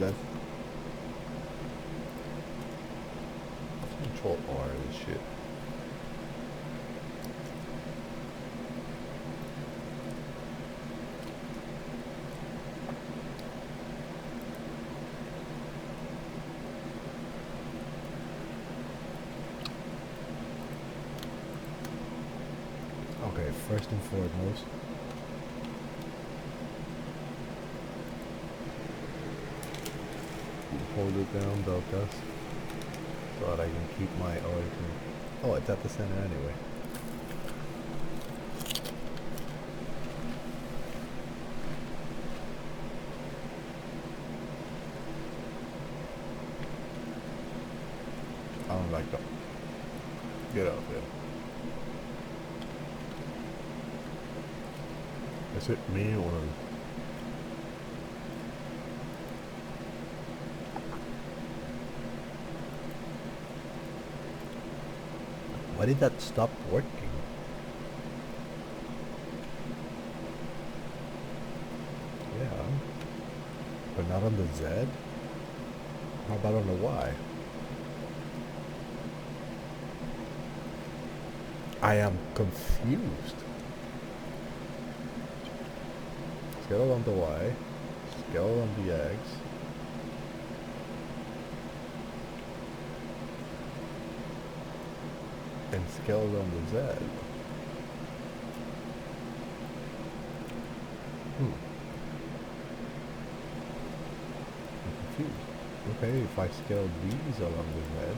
Speaker 1: Let's control R this shit. Okay, first and foremost, hold it down, Belkas, so that I can keep my origin. Oh, it's at the center anyway. I don't like that. Get out there. Is it me or? Why did that stop working? Yeah. But not on the Z? How about on the Y? I am confused. Scale on the Y, scale on the X. And scale on the Z. I'm confused. Okay, if I scale these along the Z.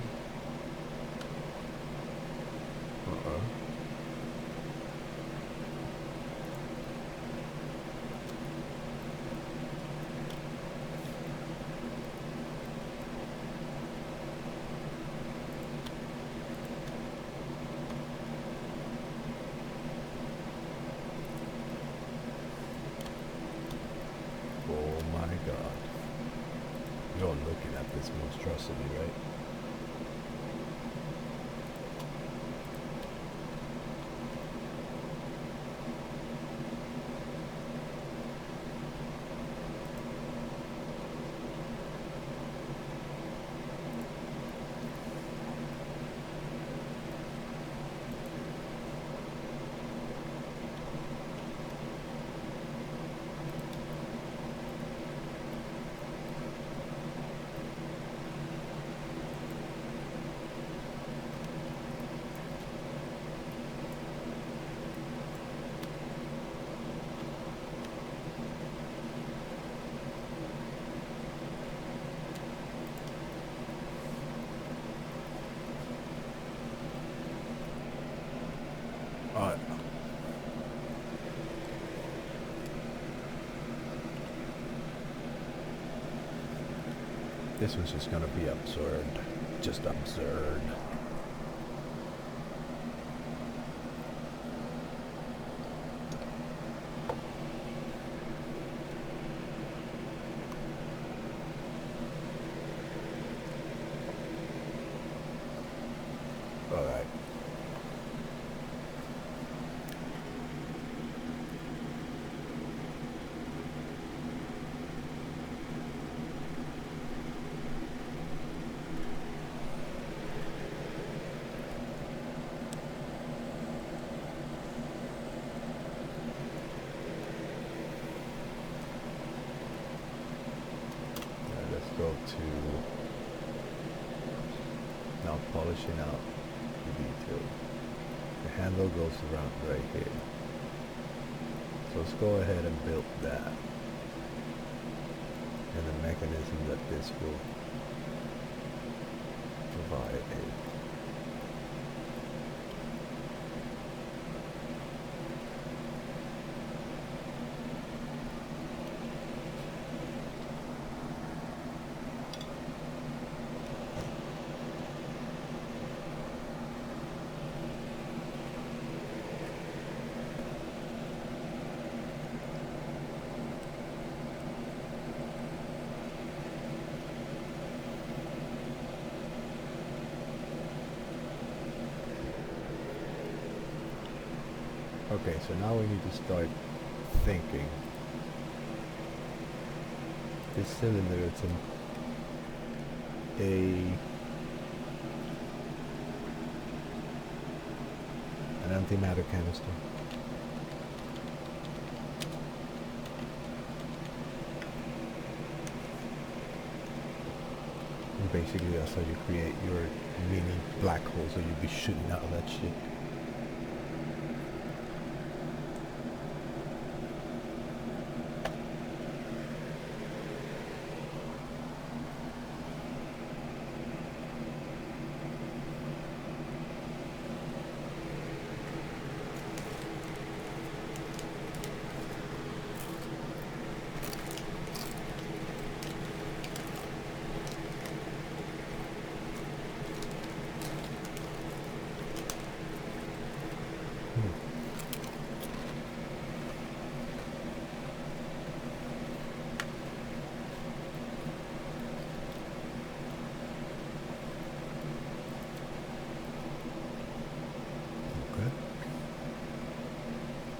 Speaker 1: god. You're looking at this monstrosity, right? This one's just gonna be absurd. Just absurd. Alright. Go to now polishing out the detail. The handle goes around right here. So let's go ahead and build that. And the mechanism that this will provide a okay, so now we need to start thinking. This cylinder, it's an antimatter canister. And basically that's how you create your mini black hole, so you'd be shooting out of that shit.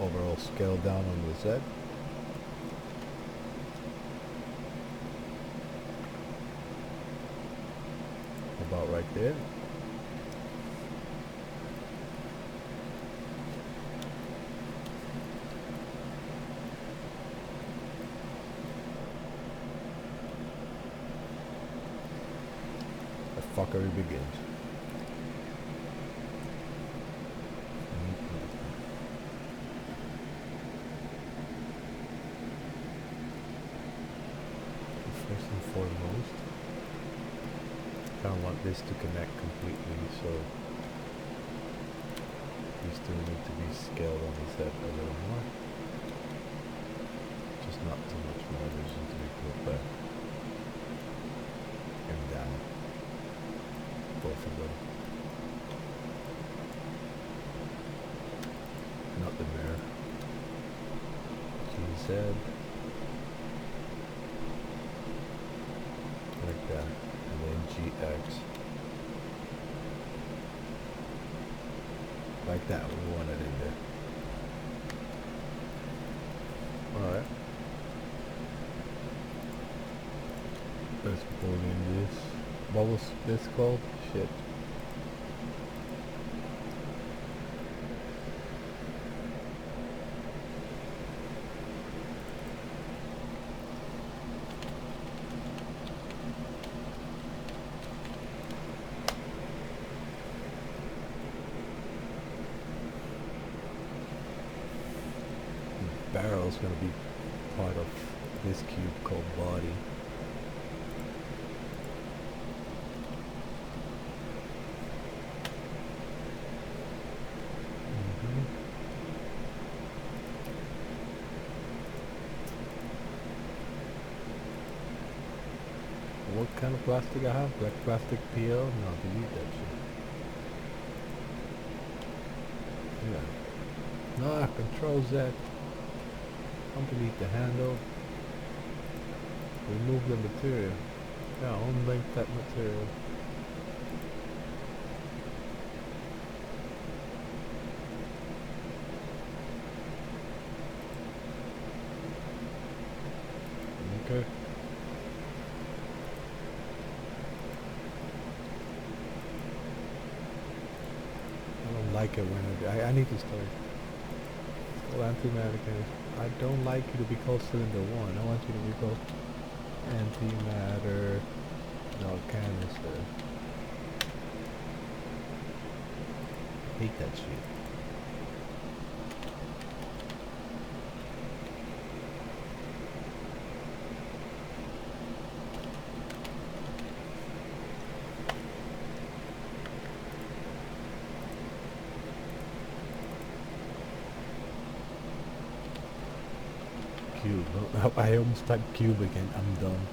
Speaker 1: Overall scale down on the Z. About right there. The fuckery begins. First and foremost, I don't want this to connect completely, so these two need to be scaled on the Z a little more. Just not too much more, there's need to be put back and down, both of them. Not the mirror. GZ. and then GX. Like that, we want it in there. Alright. Let's pull in this. What was this called? Shit. Barrel is going to be part of this cube called body. What kind of plastic I have? Black plastic PL? No, delete that shit. Yeah. No, Control Z. Delete the handle. Remove the material. Yeah, unlink that material. Okay. I don't like it when I need to start. It's called antimatter. I don't like you to be called cylinder 1. I want you to be called antimatter canister. Hate that shit. Cube. I almost typed cube again. I'm done.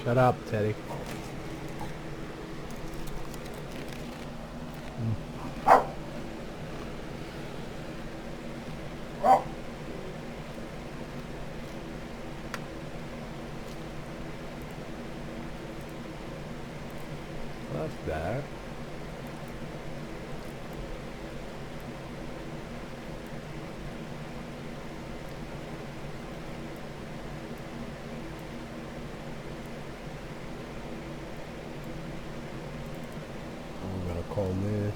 Speaker 1: Shut up, Teddy. That's that. I'm gonna call this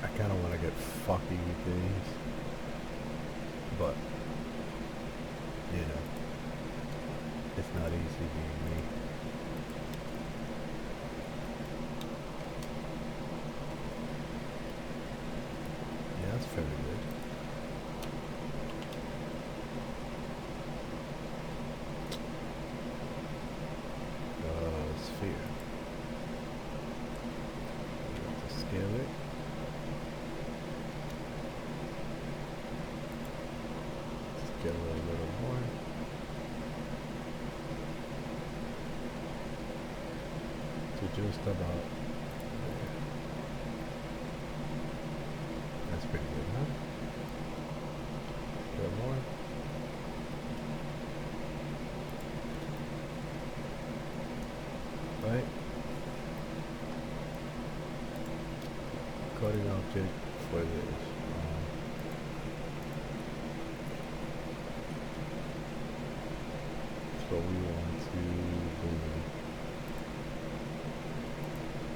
Speaker 1: I kind of want to get fucky with these, but you know, it's not easy being me. Yeah, that's fairly good. Sphere. You have to scale it. Get a little more. To just about there. That's pretty good, huh? A little more. Right? Coding object for this. So we want to boom.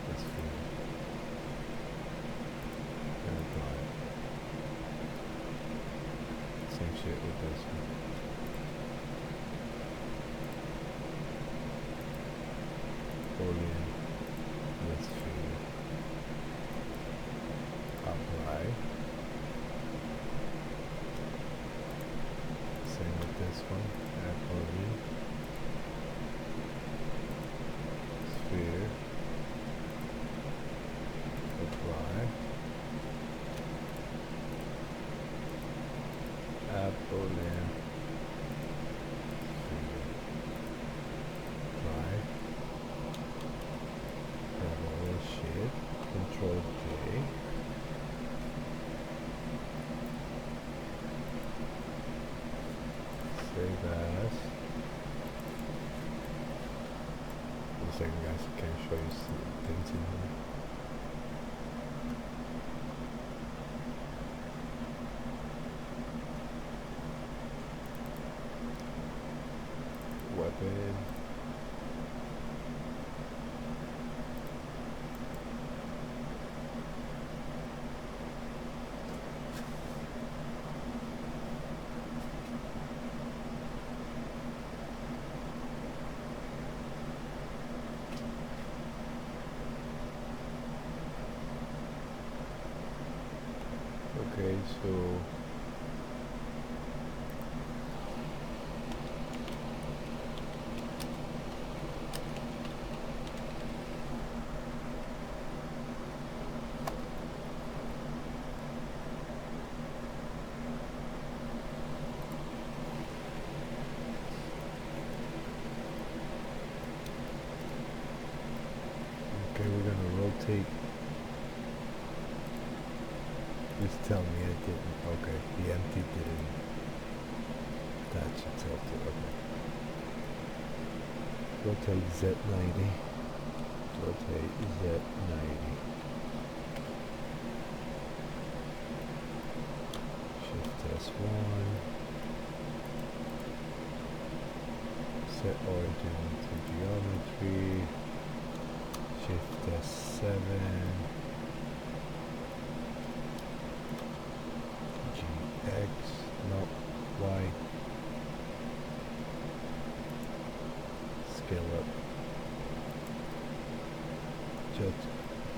Speaker 1: That's fine. And apply. Same shit with this one. Boolean. Let's see. Apply. Boolean. Try. Control Shift. Control J. Save as. One second, guys. I can't show you some things in here. Weapon. Okay, so okay, we're gonna rotate. Just tell me it didn't. Okay, the empty didn't. That should tilt it. Okay. Rotate Z90. Rotate Z90. Shift S1. Set origin to geometry. Shift S7. X, no, Y. Scale up.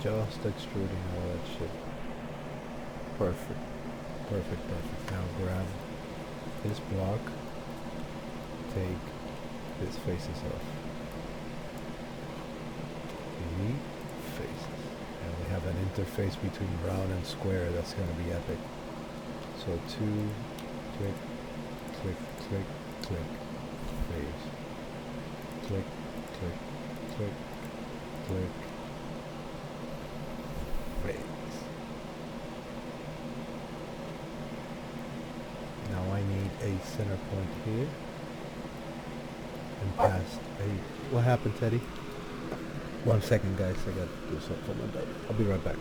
Speaker 1: Just extruding all that shit. Perfect. Perfect. Now grab this block. Take this faces off. Delete faces. And we have an interface between round and square that's going to be epic. So 2, click, click, click, click, face, click, click, click, click, face. Now I need a center point here and past a. What happened, Teddy? 1 second, guys. I gotta do something for my dog. I'll be right back.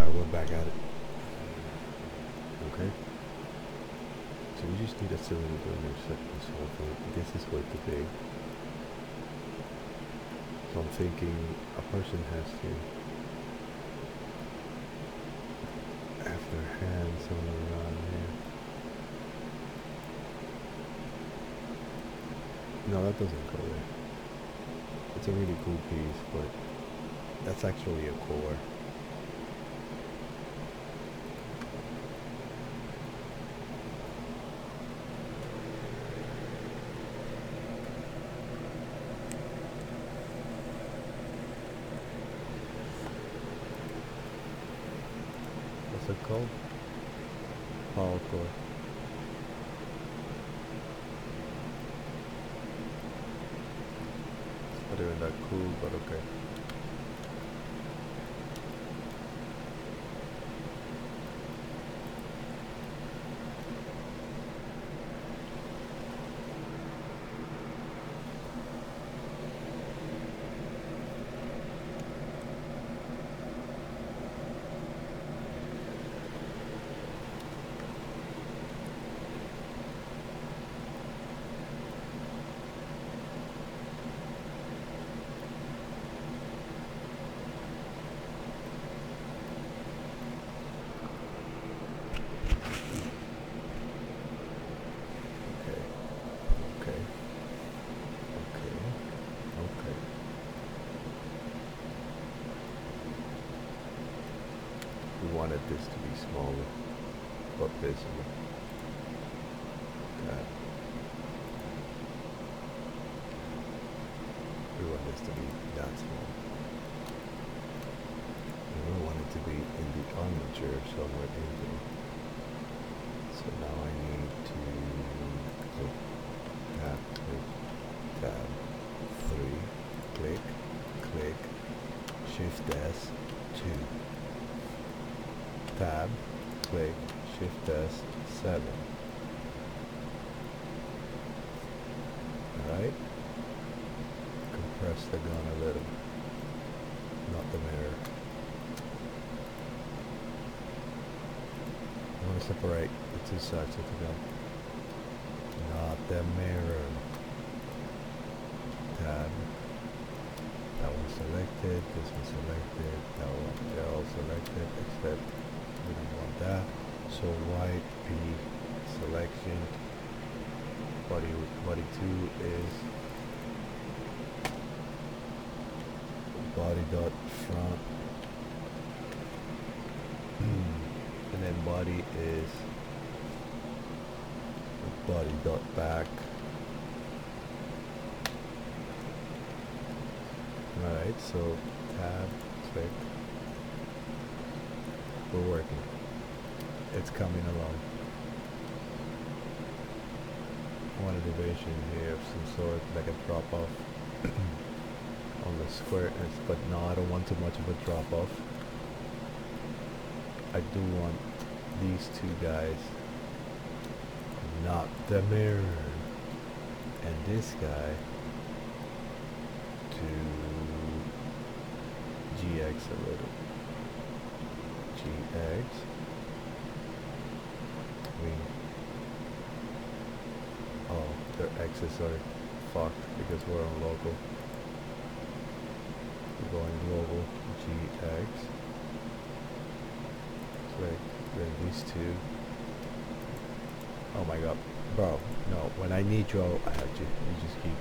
Speaker 1: Alright, we're back at it. Okay. So we just need a cylinder to intersect this whole thing. This is way too big. So I'm thinking a person has to have their hands somewhere around here. No, that doesn't go there. It's a really cool piece, but that's actually a core. What's it called? Power core. It's not even that cool, but okay. We wanted this to be smaller, but visible. Okay. We want this to be that small. And we want it to be in the armature somewhere in there. So now I need to click, tab, click, tab, 3, click, click, Shift S, 2. Tab, click, Shift S, 7. Alright? Compress the gun a little, not the mirror. I want to separate the two sides of the gun, not the mirror. Tab. That one selected, this one selected, that one, they're all selected, except we don't want that. So white P selection. Body 2 is body dot front, and then body is body dot back. Alright, so tab, click. We're working. It's coming along. I want a division here of some sort, like a drop off on the squareness, but no, I don't want too much of a drop off. I do want these two guys, not the mirror, and this guy to GX a little. GX. Oh, their X's are fucked because we're on local. We're going global. GX. Click. Then these two. Oh my god. Bro, no. When I need you, I have to. You just keep.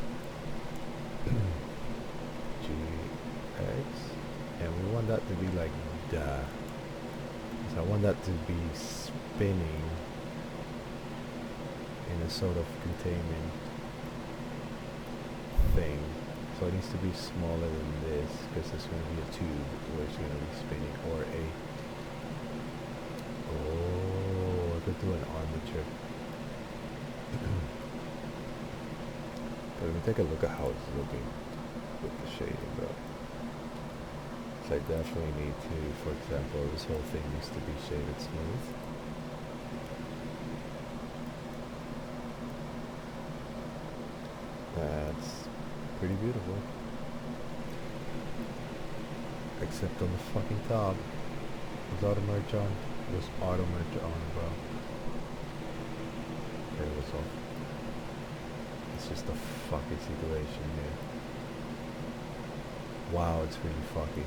Speaker 1: GX. And we want that to be like that. So I want that to be spinning in a sort of containment thing. So it needs to be smaller than this because there's going to be a tube where it's going to be spinning, or a... Oh, I could do an armature. But let me take a look at how it's looking with the shading though. So I definitely need to, for example, this whole thing needs to be shaded smooth. That's pretty beautiful. Except on the fucking top. Was auto merge on? Was auto merge on, bro? Okay, it was off. It's just a fucking situation here. Wow, it's really fucky.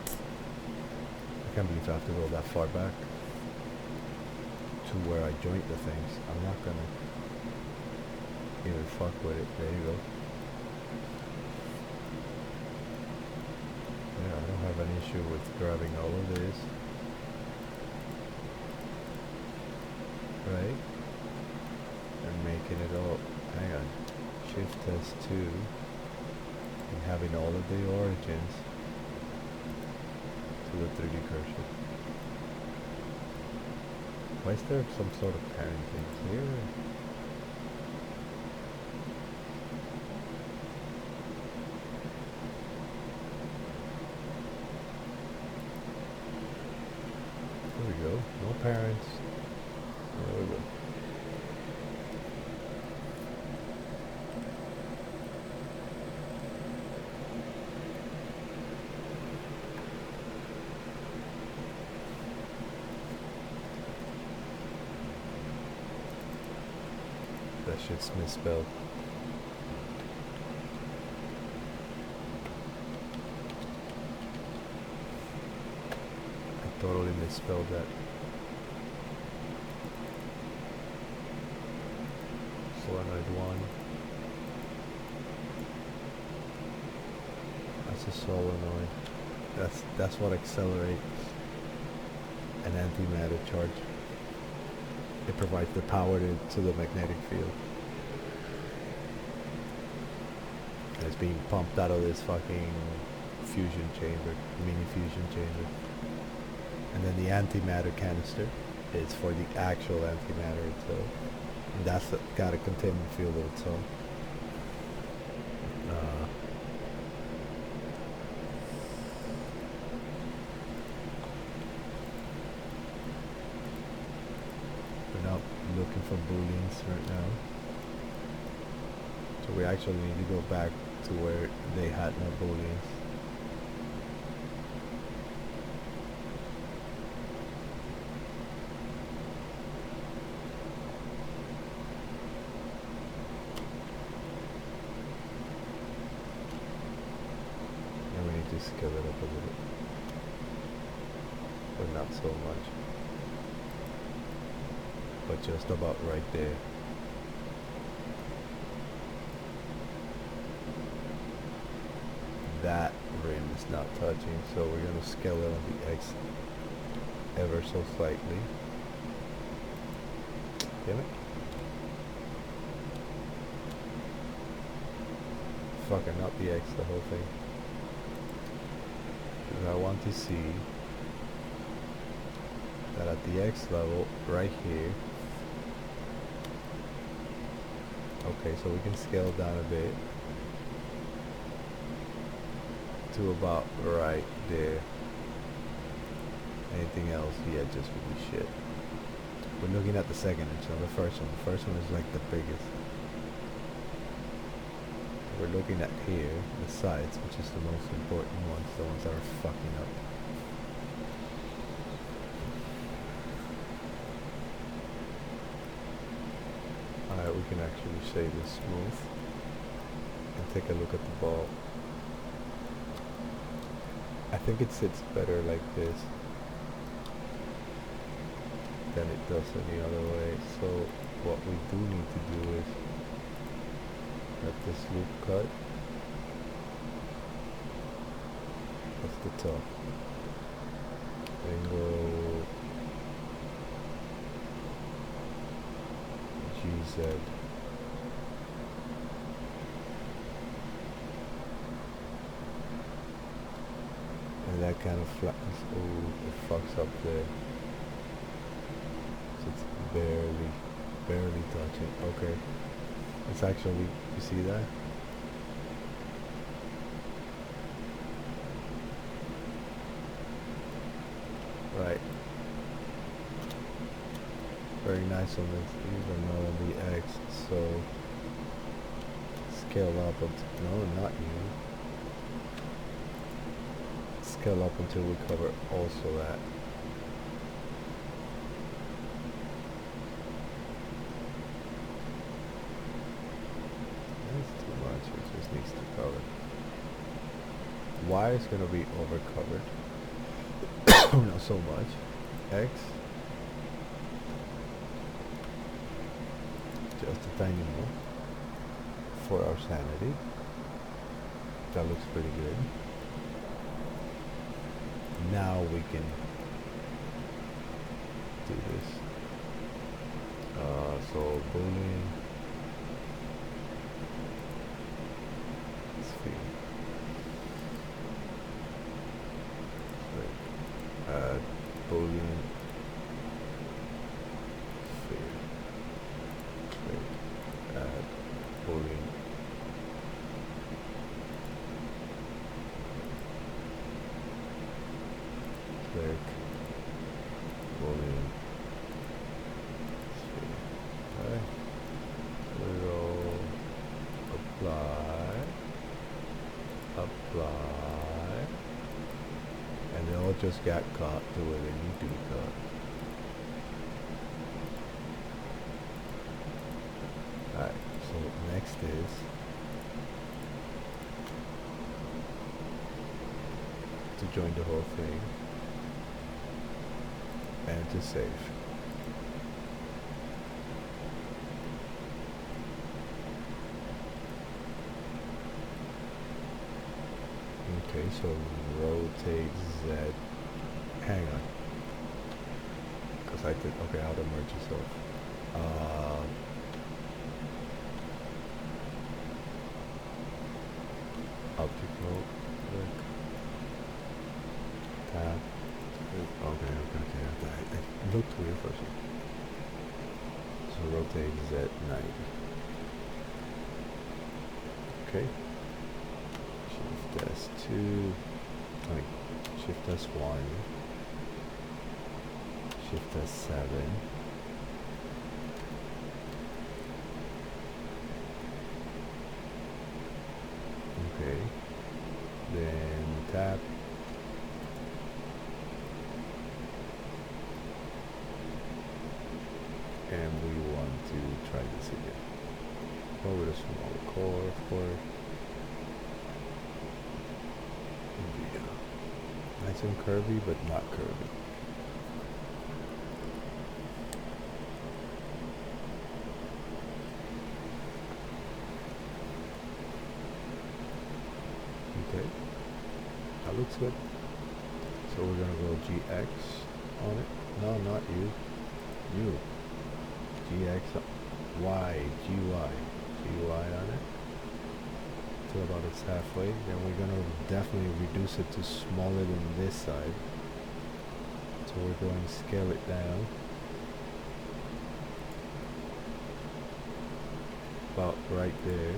Speaker 1: I can't believe I have to go that far back to where I joint the things. I'm not gonna even fuck with it. There you go. Yeah, I don't have an issue with grabbing all of this. Right? And making it all, hang on, shift test 2, and having all of the origins to the 3D cursor. Why is there some sort of parenting here? There we go, no parents. There we go. That shit's misspelled. I totally misspelled that. Solenoid 1. That's a solenoid. That's what accelerates an antimatter charge. It provides the power to the magnetic field. And it's being pumped out of this fucking fusion chamber, mini fusion chamber. And then the antimatter canister is for the actual antimatter itself. And that's got a containment field of its own. We're not looking for booleans right now. So we actually need to go back to where they had no booleans. And we need to scale it up a little. But not so much. But just about right there. That rim is not touching, so we're going to scale it on the X ever so slightly. Damn it. Fucking not the X, the whole thing. Because I want to see that at the X level, right here. Okay, so we can scale down a bit to about right there. Anything else, yeah, just would be shit. We're looking at the second inch, not the first one. The first one is like the biggest. We're looking at here, the sides, which is the most important ones, the ones that are fucking up. Alright, we can actually shade this smooth and take a look at the ball. I think it sits better like this than it does any other way. So what we do need to do is let this loop cut. That's the top. Then go GZ. And that kind of flattens. Oh, it fucks up there. So it's barely touching. Okay. It's actually, you see that? Right. Very nice on this, even though on the X, so scale up until, no, not you. Scale up until we cover also that. this needs to cover. Y is going to be over covered. Not so much. X, just a tiny more for our sanity. That looks pretty good. Now we can do this. So boolean sphere. Add boolean sphere. Add boolean click boolean sphere. Okay. We'll apply, and they all just got caught the way they need to be caught. Alright, so next is to join the whole thing and to save. Okay, so rotate Z. Hang on. Because I did, okay, how to merge yourself. Object mode, click, tab. Okay. It looked weird for a second. So rotate Z 90. Okay. Shift S2, Shift S1, Shift S7, okay, then tap, and we want to try this again. Go with a small core, of course. Nice and curvy, but not curvy. Okay, that looks good. So we're gonna go GX on it. No, not you. You. GX, Y, GY. GY on it. Till about it's halfway. Then we're gonna definitely reduce it to smaller than this side. So we're going to scale it down. About right there.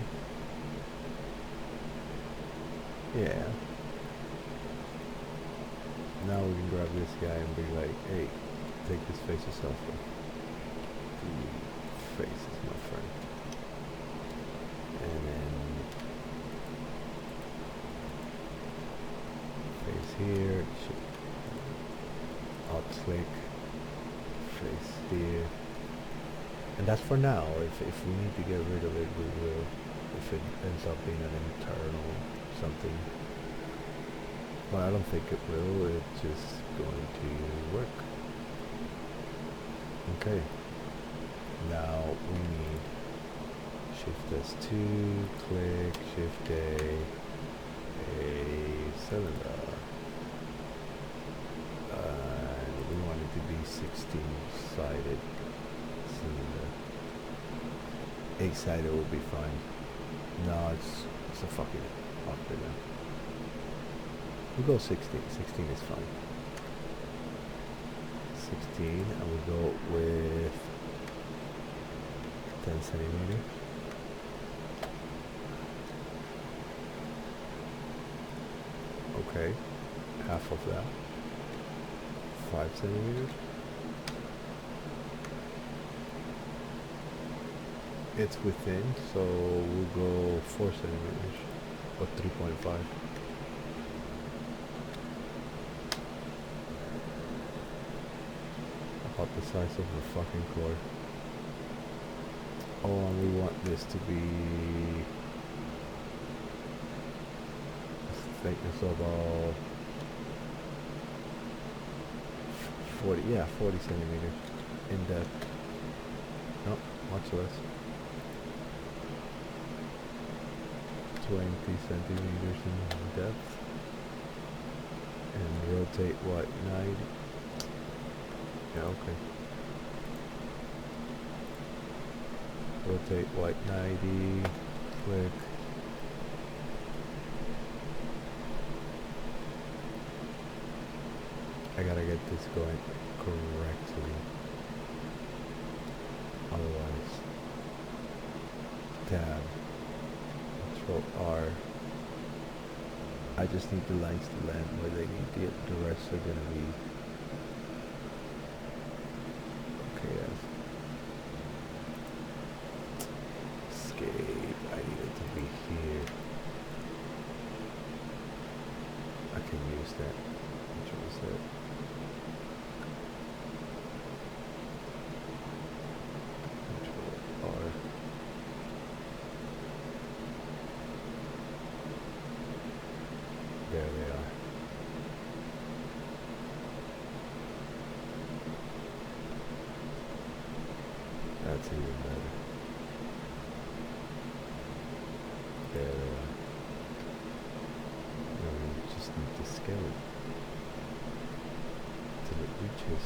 Speaker 1: Yeah. Now we can grab this guy and be like, hey, take this face yourself. Face is my friend. And then face here, up click, face here, and that's for now. If we need to get rid of it, we will. If it ends up being an internal something, but I don't think it will. It's just going to work. Okay. Now we need Shift S2, click, Shift A cylinder. And we want it to be 16-sided cylinder. 8-sided will be fine. No, it's a fucking up there now. We'll go 16. 16 is fine. 16, and we go with 10 centimeters. Okay, half of that. 5 centimeters. It's within, so we'll go 4 centimeters, or 3.5. About the size of the fucking core. Oh, and we want this to be thickness of 40, yeah, 40 centimeters in depth. No, much less. 20 centimeters in depth. And rotate what, 90? Yeah, okay. Rotate white 90, click. I gotta get this going correctly. Otherwise, tab, Control R. I just need the lines to land where they need the rest are gonna be. Okay, yes. Escape, I need it to be here. I can use that. Control Z. Control R. There they are. That's even better. There they are. Now we just need to scale it till it reaches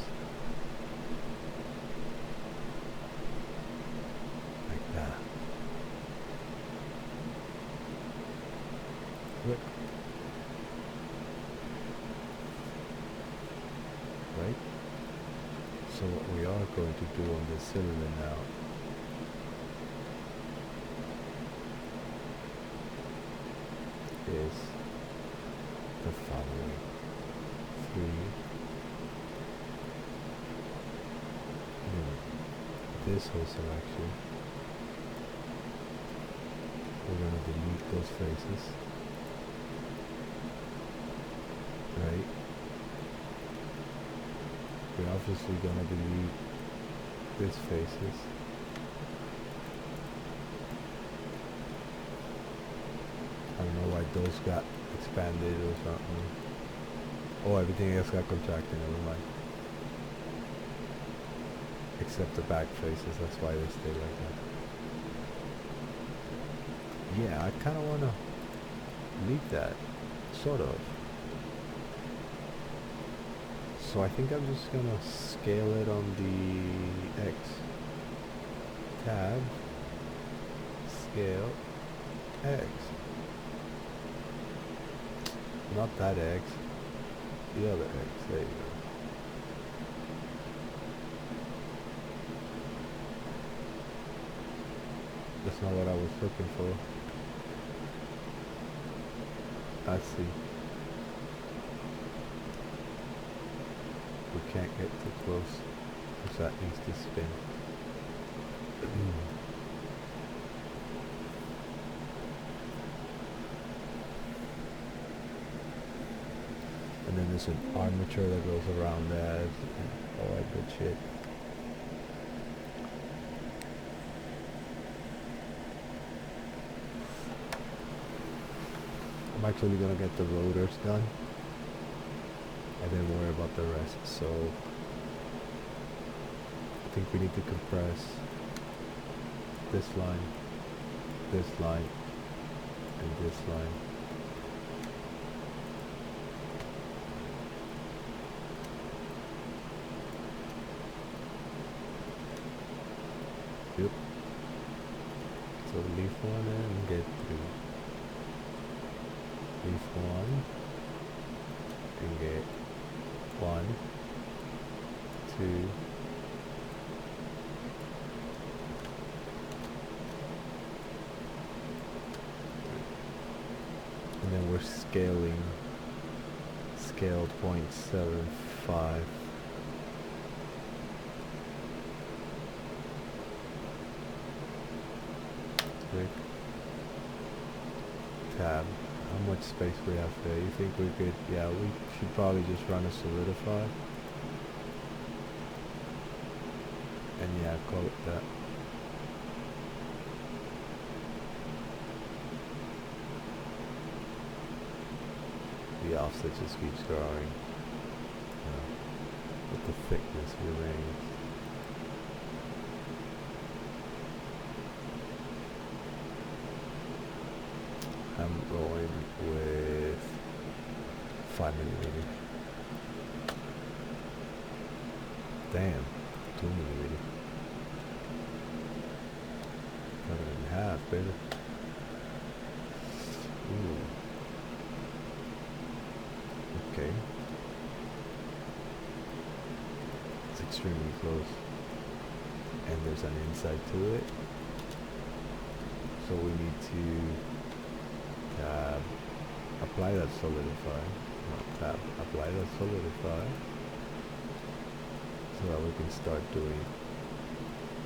Speaker 1: like that. Click. Right? So what we are going to do on this cylinder now is the following. 3. This whole selection. We're going to delete those faces. Right? We're obviously going to delete these faces. I don't know why those got expanded or something. Oh, everything else got contracted, never mind. Except the back faces, that's why they stay like that. Yeah, I kind of want to leave that, sort of. So I think I'm just going to scale it on the X. Tab, scale, X. Not that X, the other X, there you go. That's not what I was looking for. I see. We can't get too close because that needs to spin. And then there's an armature that goes around that and all that good shit. I'm actually gonna get the rotors done and then worry about the rest. So I think we need to compress this line, and this line. Yep. So leave one and get through. Leave one and get 1, 2, and then we're scaling scale 0.75. Click tab. How much space we have there? You think we could? Yeah, we should probably just run a solidify. And yeah, call it that. the offset just keeps growing. But the thickness remains. I'm going with 5mm. Damn, 2mm. Cut it in half, baby. Ooh. Okay. It's extremely close. And there's an inside to it. So we need to tab, apply that solidify. No, tab, apply that solidify. So that we can start doing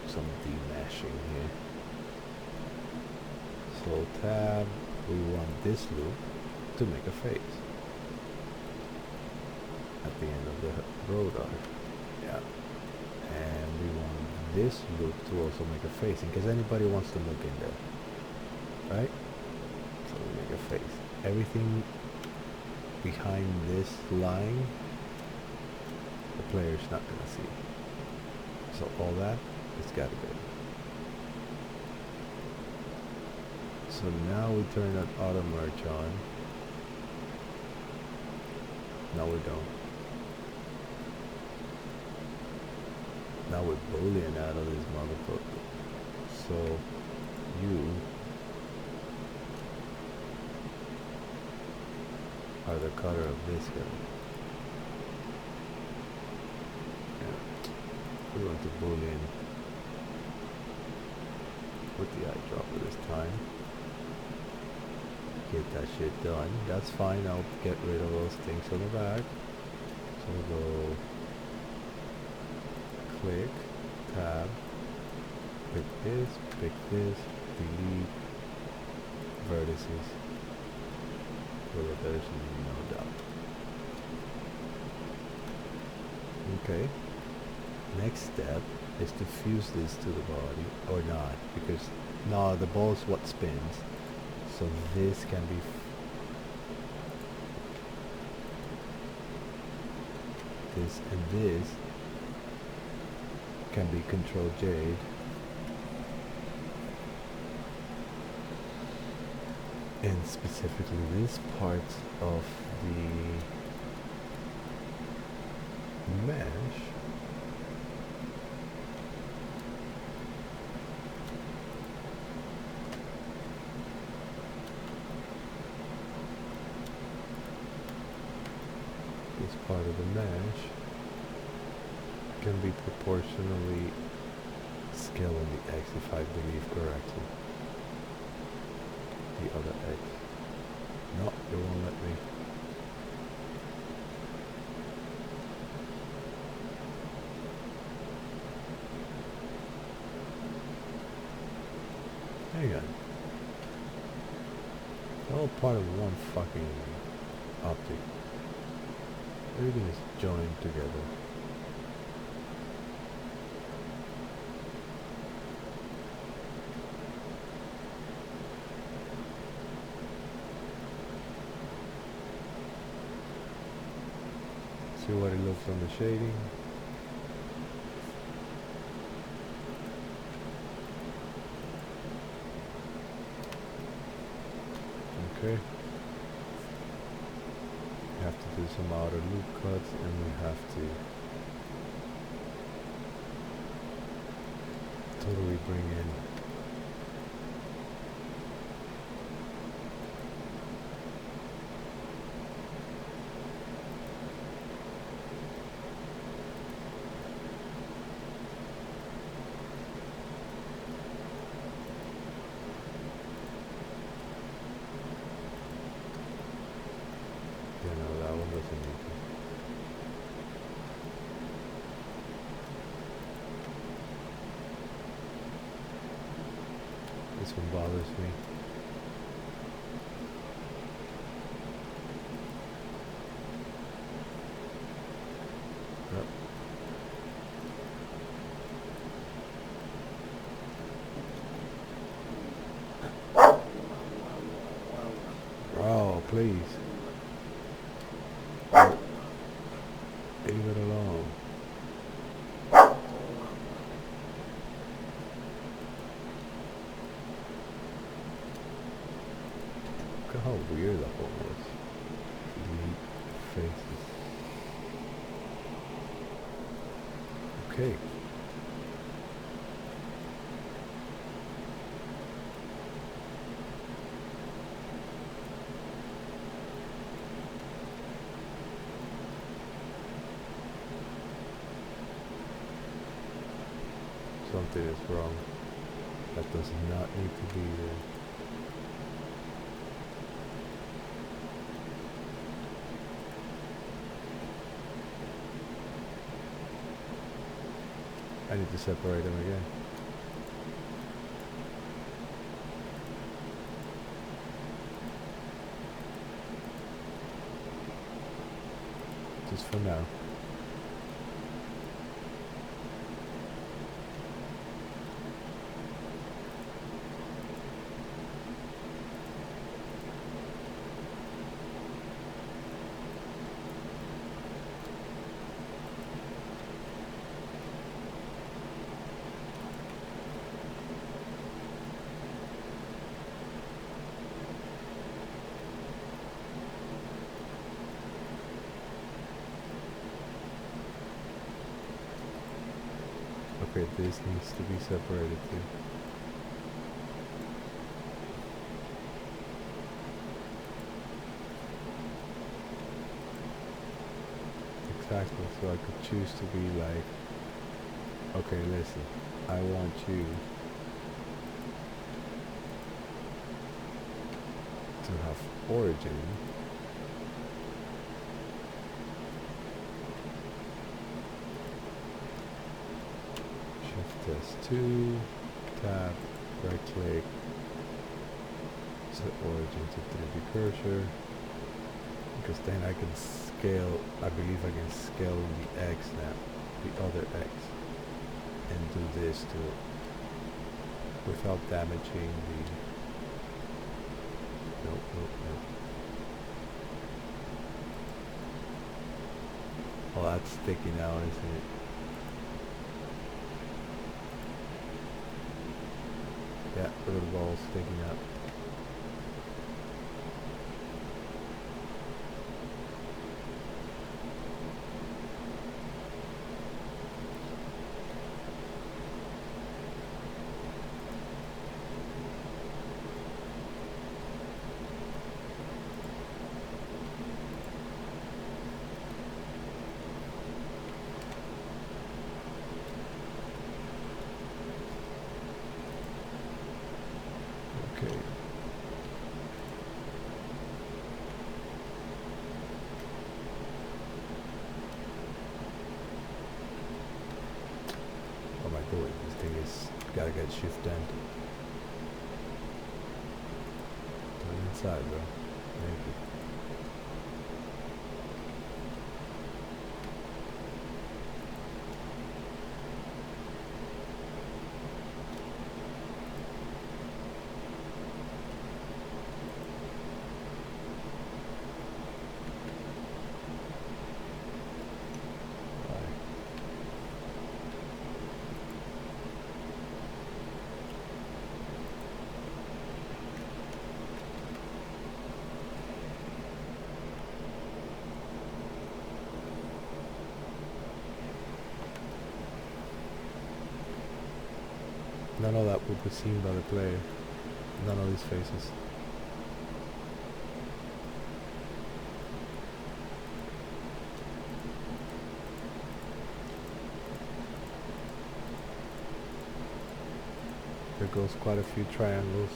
Speaker 1: some demeshing here. So tab, we want this loop to make a face at the end of the road arc. Yeah. And we want this loop to also make a face in case anybody wants to look in there. Right? So we make a face. Everything behind this line, the player's not gonna see. So all that, it's gotta go. So now we turn that auto merge on. No, we don't. Now we're boolean out of this motherfucker. So you are the cutter of this guy. Yeah. We want to boolean with the eyedropper this time. Get that shit done. That's fine. I'll get rid of those things on the back. So we'll go click, tab, pick this, delete vertices so that there's no doubt. Okay. Next step is to fuse this to the body or not, because no, the ball is what spins. So this can be this and this can be Control J. And specifically this part of the mesh part of the mesh can be proportionally scaled on the X if I believe correctly. The other X. No, it won't let me. Hang on. It's all part of one fucking optic. Everything is joined together. See what it looks on the shading. Okay. We have to do some outer loop cuts, and we have to totally bring in this one bothers me. Yep. Oh, please. Look at how weird that one was. Delete faces. Okay. Something is wrong. That does not need to be there. I need to separate them again. Just for now. Okay, this needs to be separated too. Exactly, so I could choose to be like, okay, listen, I want you to have origin. Test 2, tab, right click, set origin to 3D cursor, because then I can scale, I believe I can scale the X now, the other X, and do this to it, without damaging the, nope. Oh, that's sticky now, isn't it? Yeah, the little ball's sticking up. Okay. What am I doing? This thing is gotta get shift end. Turn inside, bro. Thank you. None of that would be seen by the player. None of these faces. There goes quite a few triangles.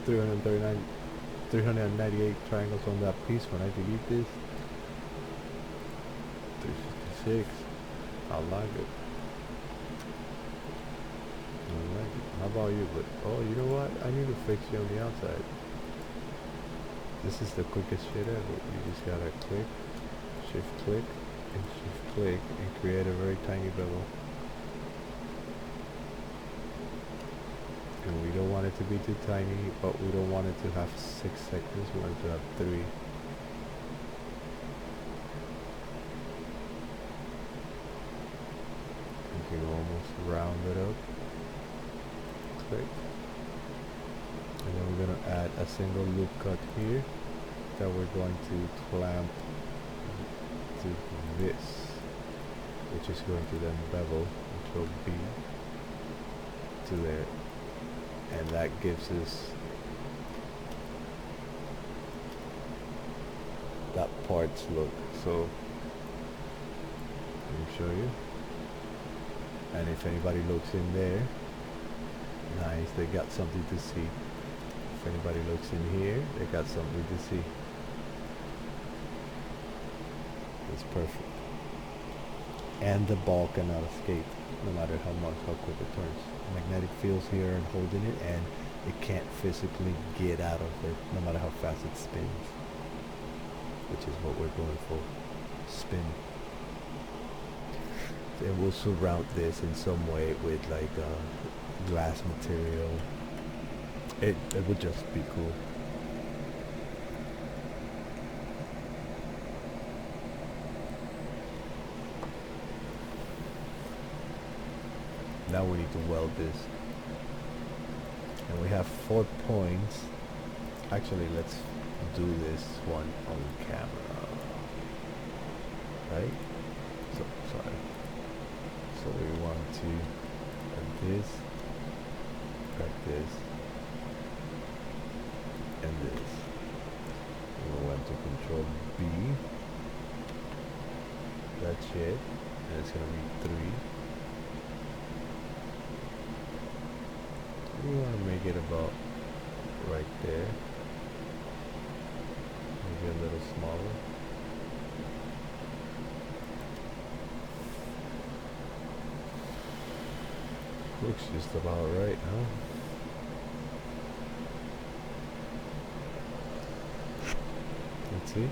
Speaker 1: $339, 398 triangles on that piece when I delete this. 356. I like it. I like it. How about you? But oh, you know what? I need to fix you on the outside. This is the quickest shit ever. You just gotta click, shift click, and shift click, and create a very tiny bevel. And we don't want it to be too tiny, but we don't want it to have 6 seconds. We want it to have 3. can almost round it up. Click. And then we're going to add a single loop cut here that we're going to clamp to this, which is going to then bevel, Control B to there, and that gives us that part's look. So let me show you, and if anybody looks in there, nice, they got something to see. If anybody looks in here, they got something to see. It's perfect. And the ball cannot escape, no matter how quick it turns. Magnetic fields here and holding it, and it can't physically get out of it, no matter how fast it spins. Which is what we're going for. Spin. And we'll surround this in some way with like glass material. It would just be cool. Now we need to weld this. And we have 4 points. Actually, let's do this one on camera. Right? So, sorry. So we want to add this, add this, and this. We want to Control B. That's it. And it's going to be 3. We want to make it about right there. Maybe a little smaller. Looks just about right, huh? Let's see.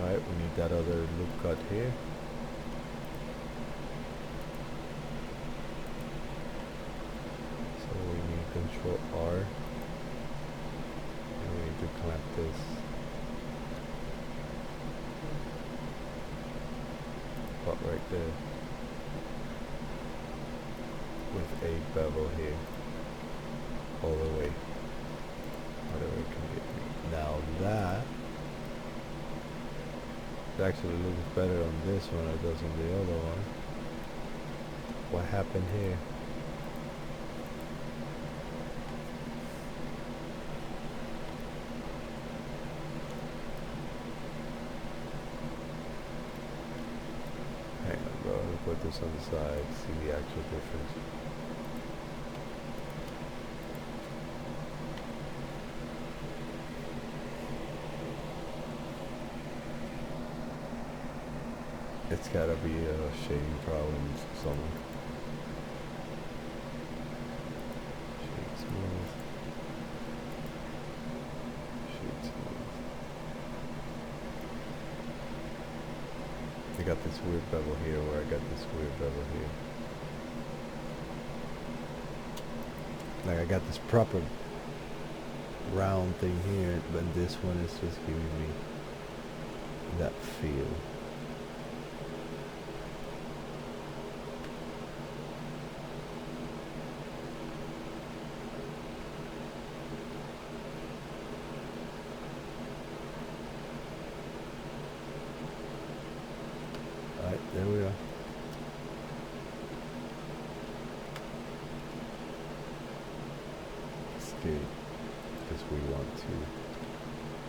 Speaker 1: Alright, we need that other loop cut here. So we need Control R. And we need to clamp this. About right there. With a bevel here. All the way. Whatever it can get me. Now that actually looks better on this one than it does on the other one. What happened here? Hang on, bro. Let me put this on the side, see the actual difference. It's gotta be a shading problem somewhere. Shade smooth. Shade smooth. I got this weird bevel here where I got this weird bevel here. Like I got this proper round thing here, but this one is just giving me that feel. There we are. It's good because we want to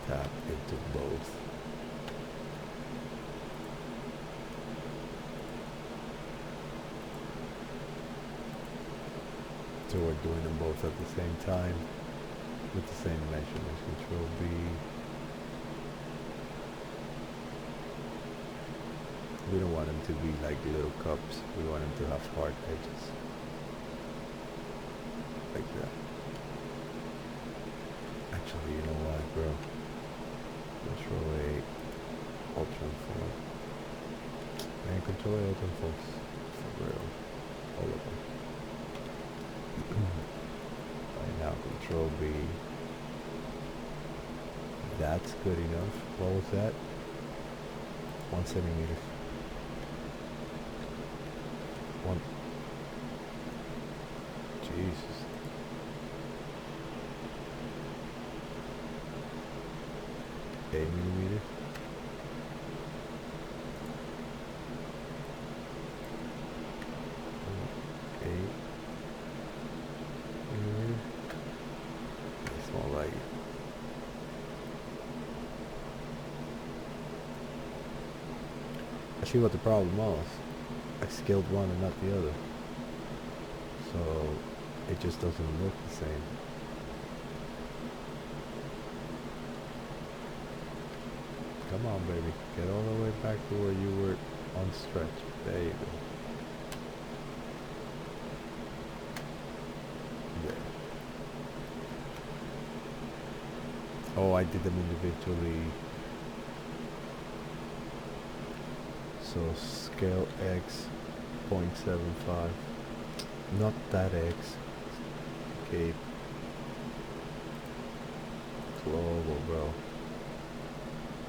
Speaker 1: tap into both. So we're doing them both at the same time with the same measurements. Control B. We don't want them to be like little cups. We want them to have hard edges. Like that. Actually, you know what, bro? Control A, Alt Transform. And Control A, Alt Transform. For real. All of them. Right now, Control B. That's good enough. What was that? 1 centimeter. One. Jesus. Eight millimeters. Eight millimeters. It's more like it. I see what the problem was. I scaled one and not the other. So it just doesn't look the same. Come on, baby. Get all the way back to where you were on stretch. There you go. There. Oh, I did them individually. So scale X 0.75. Not that X. Okay. Global, bro.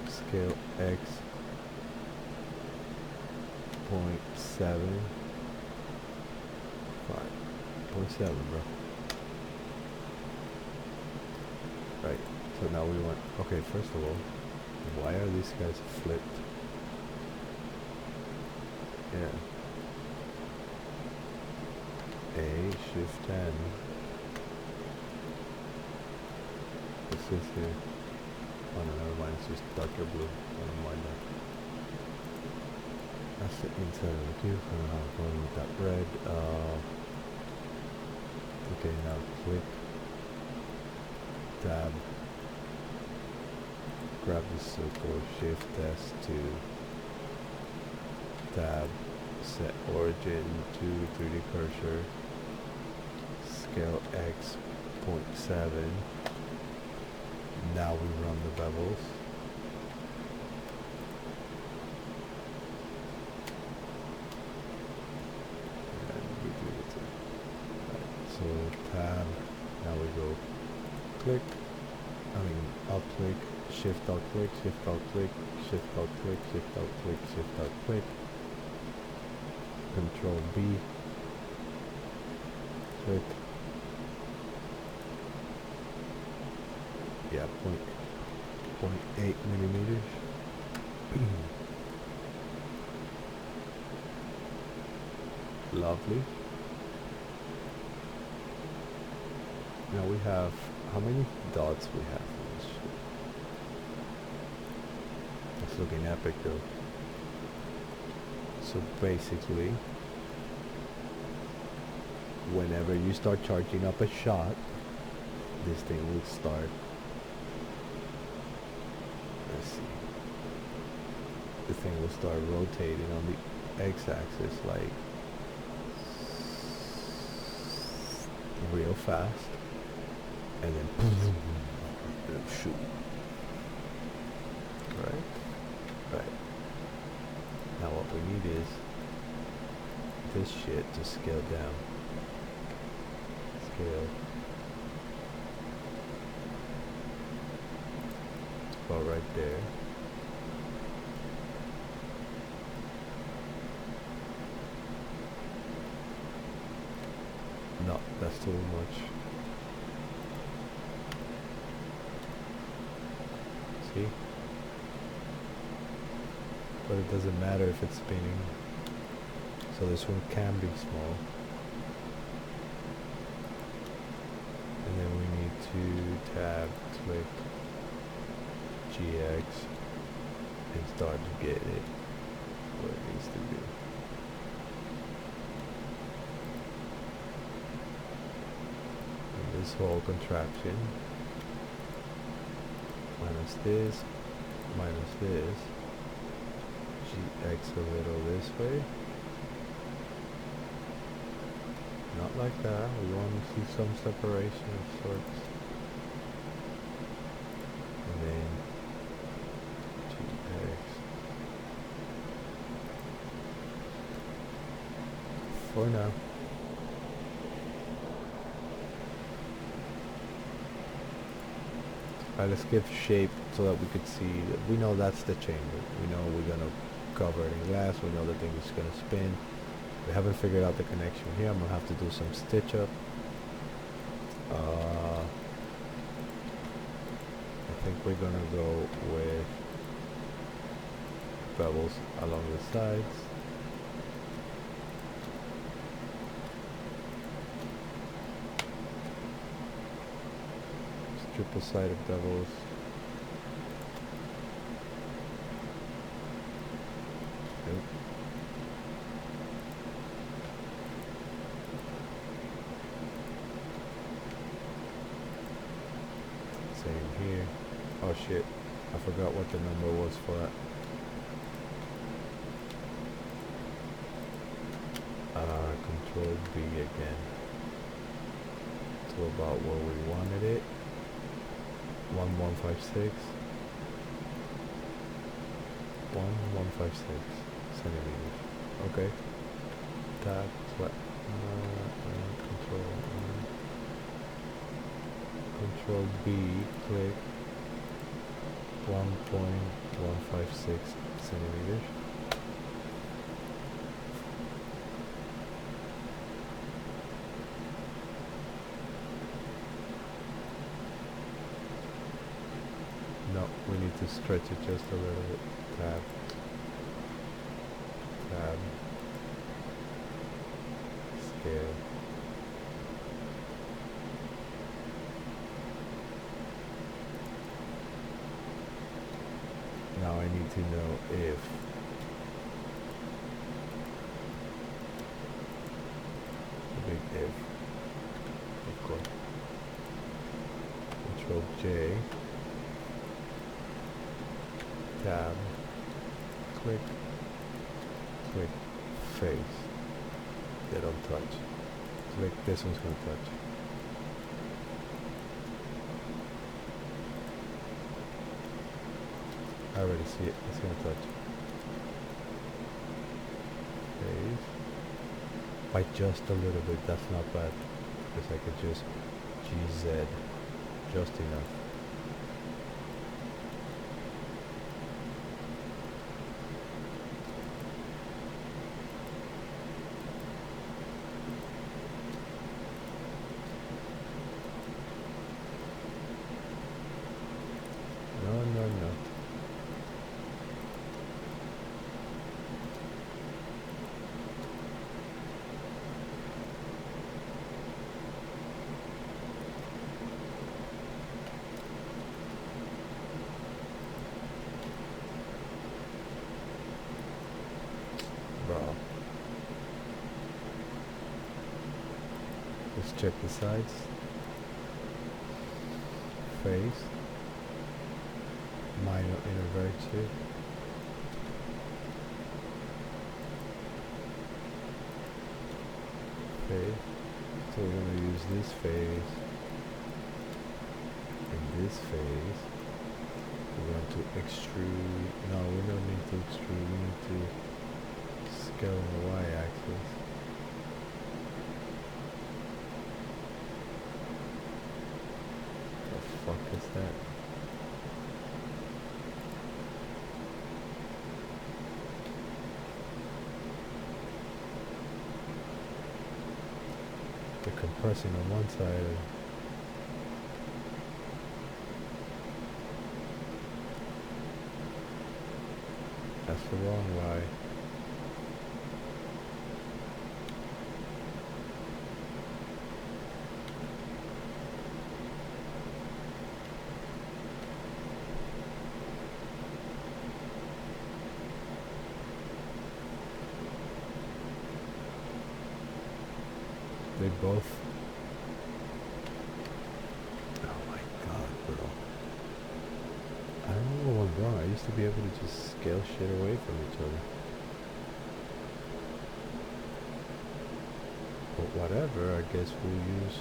Speaker 1: Scale X 0.7. 0.7, bro. Right. So now we want. Okay, first of all, why are these guys flipped? Yeah. A shift N. What's this here? Oh no, never mind, it's just darker blue. Never mind that. That's the inside of the cube. I don't know how I'm going with that red. Okay, now click. Tab. Grab the circle, shift S to tab. Set origin to 3D cursor. Scale X 0.7. Now we run the bevels. And we do it. Right. So tab. Now we go click. Alt click, shift alt click, shift alt click, shift alt click, shift alt click, shift alt click. Control B. Click. Yeah, 0.8 millimeters. Lovely. Now we have, how many dots we have in this shit? It's looking epic though. So basically, whenever you start charging up a shot, this thing will start. Let's see. The thing will start rotating on the x-axis like real fast, and then it'll shoot. Right. Now what we need is this shit to scale down. Scale. It's about right there. No, that's too much. See? But it doesn't matter if it's spinning. So this one can be small. And then we need to tab, click GX and start to get it what it needs to do. And this whole contraption minus this, GX a little this way. Not like that, we want to see some separation of sorts. And then GX. For now. Alright, let's give shape so that we could see that we know that's the chamber. We know we're gonna cover it in glass, we know the thing is gonna spin. We haven't figured out the connection here. I'm gonna have to do some stitch up. I think we're gonna go with bubbles along the sides. Triple sided bevels. Nope. Same here. Oh shit, I forgot what the number was for it. Control B again. To about where we wanted it. 1156. 1156 centimeters. Okay. That's what. Control B. Click. 1.156 centimeters. No, we need to stretch it just a little bit. Tab. Tab. Scale. Now I need to know if a big if, of course. Control J. Tab, click, click, face. They don't touch. Click, this one's gonna touch. I already see it, it's gonna touch. Face. By just a little bit, that's not bad. Because I could just GZ, just enough. No. Bro. Let's check the sides. Face. Minor inverted. Face. So we're going to use this face and this face. We're going to extrude. No, we don't need to extrude. We need to scale on the y-axis. The fuck is that? They're compressing on one side. That's the wrong Y. They both. Oh my god, bro. I don't know what went wrong. I used to be able to just scale shit away from each other. But whatever, I guess we'll use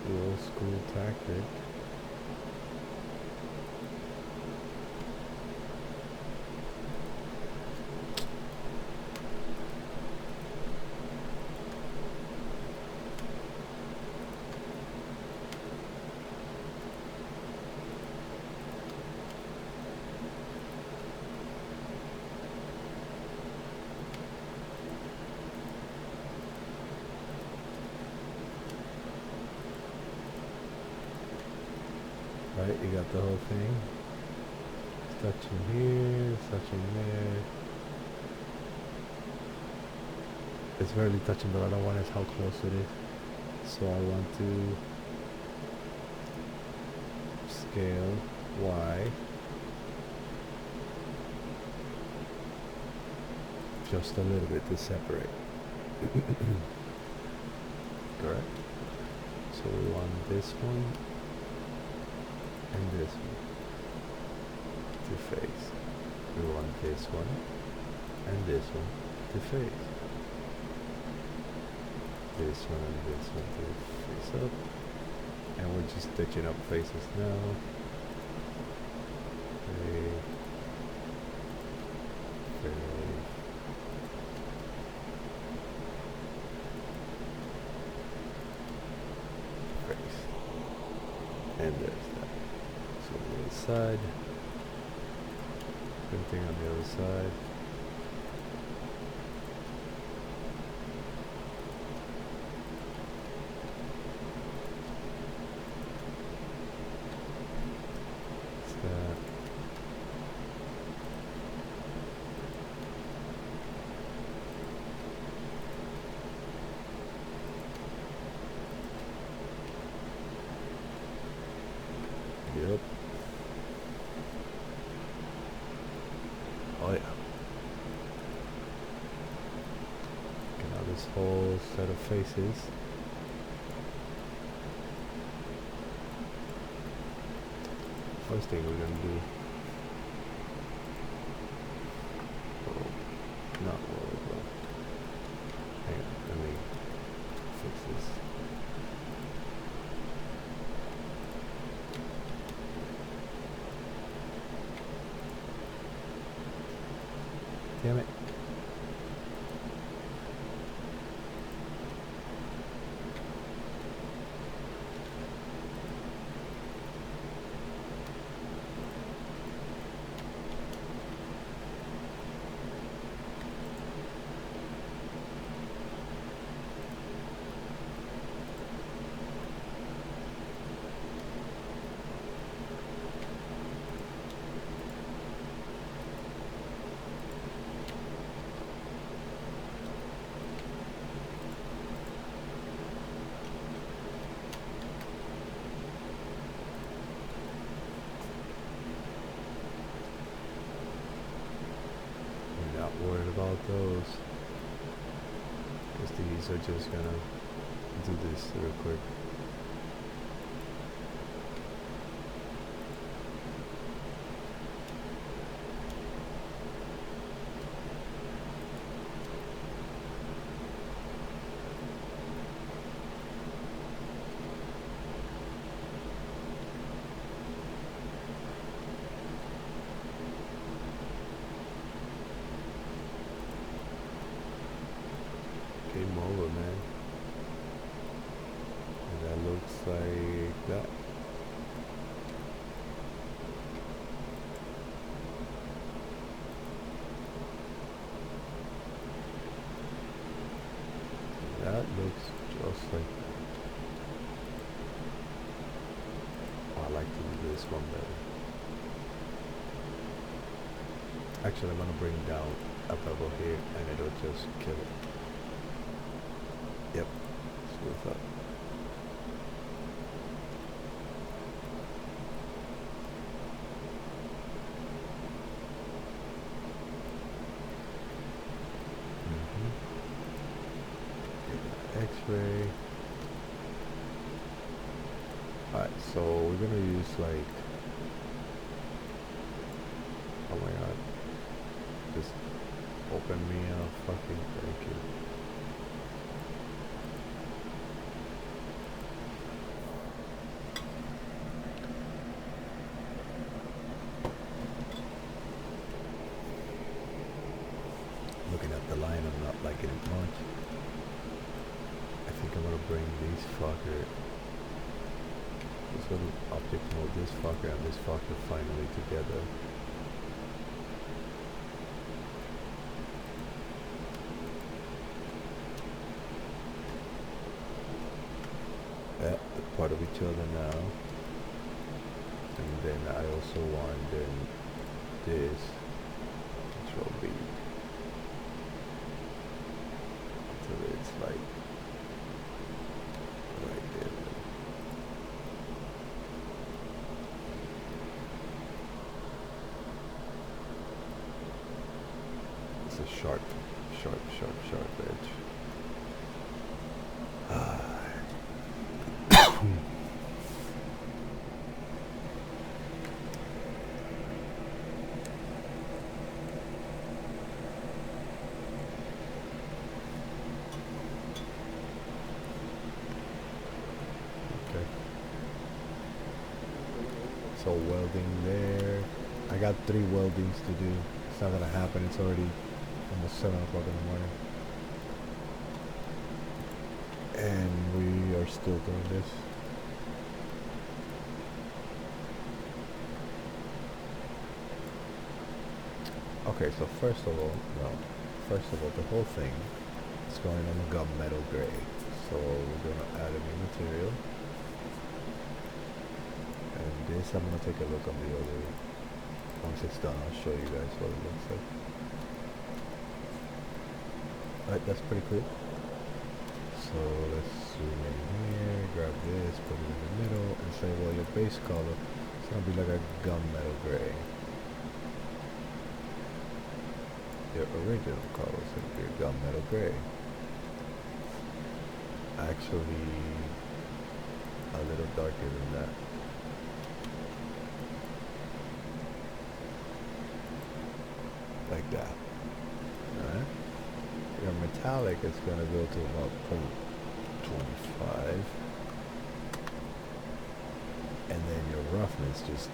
Speaker 1: the old school tactic. the whole thing. It's touching here, it's touching there. It's barely touching, but I don't want it how close it is. So I want to scale Y just a little bit to separate. Correct? So we want this one and this one to face. We want this one and this one to face. This one and this one to face up. And we're just stitching up faces now. Fade. Fade. Face. And there's that. So on the other side. Same thing on the other side. Yep. Oh yeah. Okay, now this whole set of faces. First thing we're gonna do. Oh, not worry about. Hang on, let me fix this. Damn it. Worried about those, because these are just gonna do this real quick. Game over, man. And that looks like that. That looks just like that. Oh, I like to do this one better. Actually, I'm gonna bring down a bevel here and it'll just kill it. Yep, smooth up. X-ray. Alright, so we're gonna use like, oh my god, just open me a fucking, thank you. Looking at the line, I'm not liking it much. I think I'm gonna bring these fucker, this little object mode, this fucker and this fucker finally together. Yeah, they're part of each other now. And then I also want then this, which will be until it's like right there. It's a sharp edge. Okay. So welding there. I got 3 weldings to do. It's not gonna happen. It's already almost 7 o'clock in the morning. And we are still doing this. Okay, so first of all, the whole thing is going on the gunmetal gray. So we're gonna add a new material. And this, I'm gonna take a look on the other. Once it's done, I'll show you guys what it looks like. Alright, that's pretty cool. So let's zoom in here, grab this, put it in the middle, and say, well, your base color is gonna be like a gunmetal gray. Your original color is gonna be a gunmetal gray. Actually, a little darker than that. Like that. Alright. Your metallic is going to go to about 0.25. And then your roughness just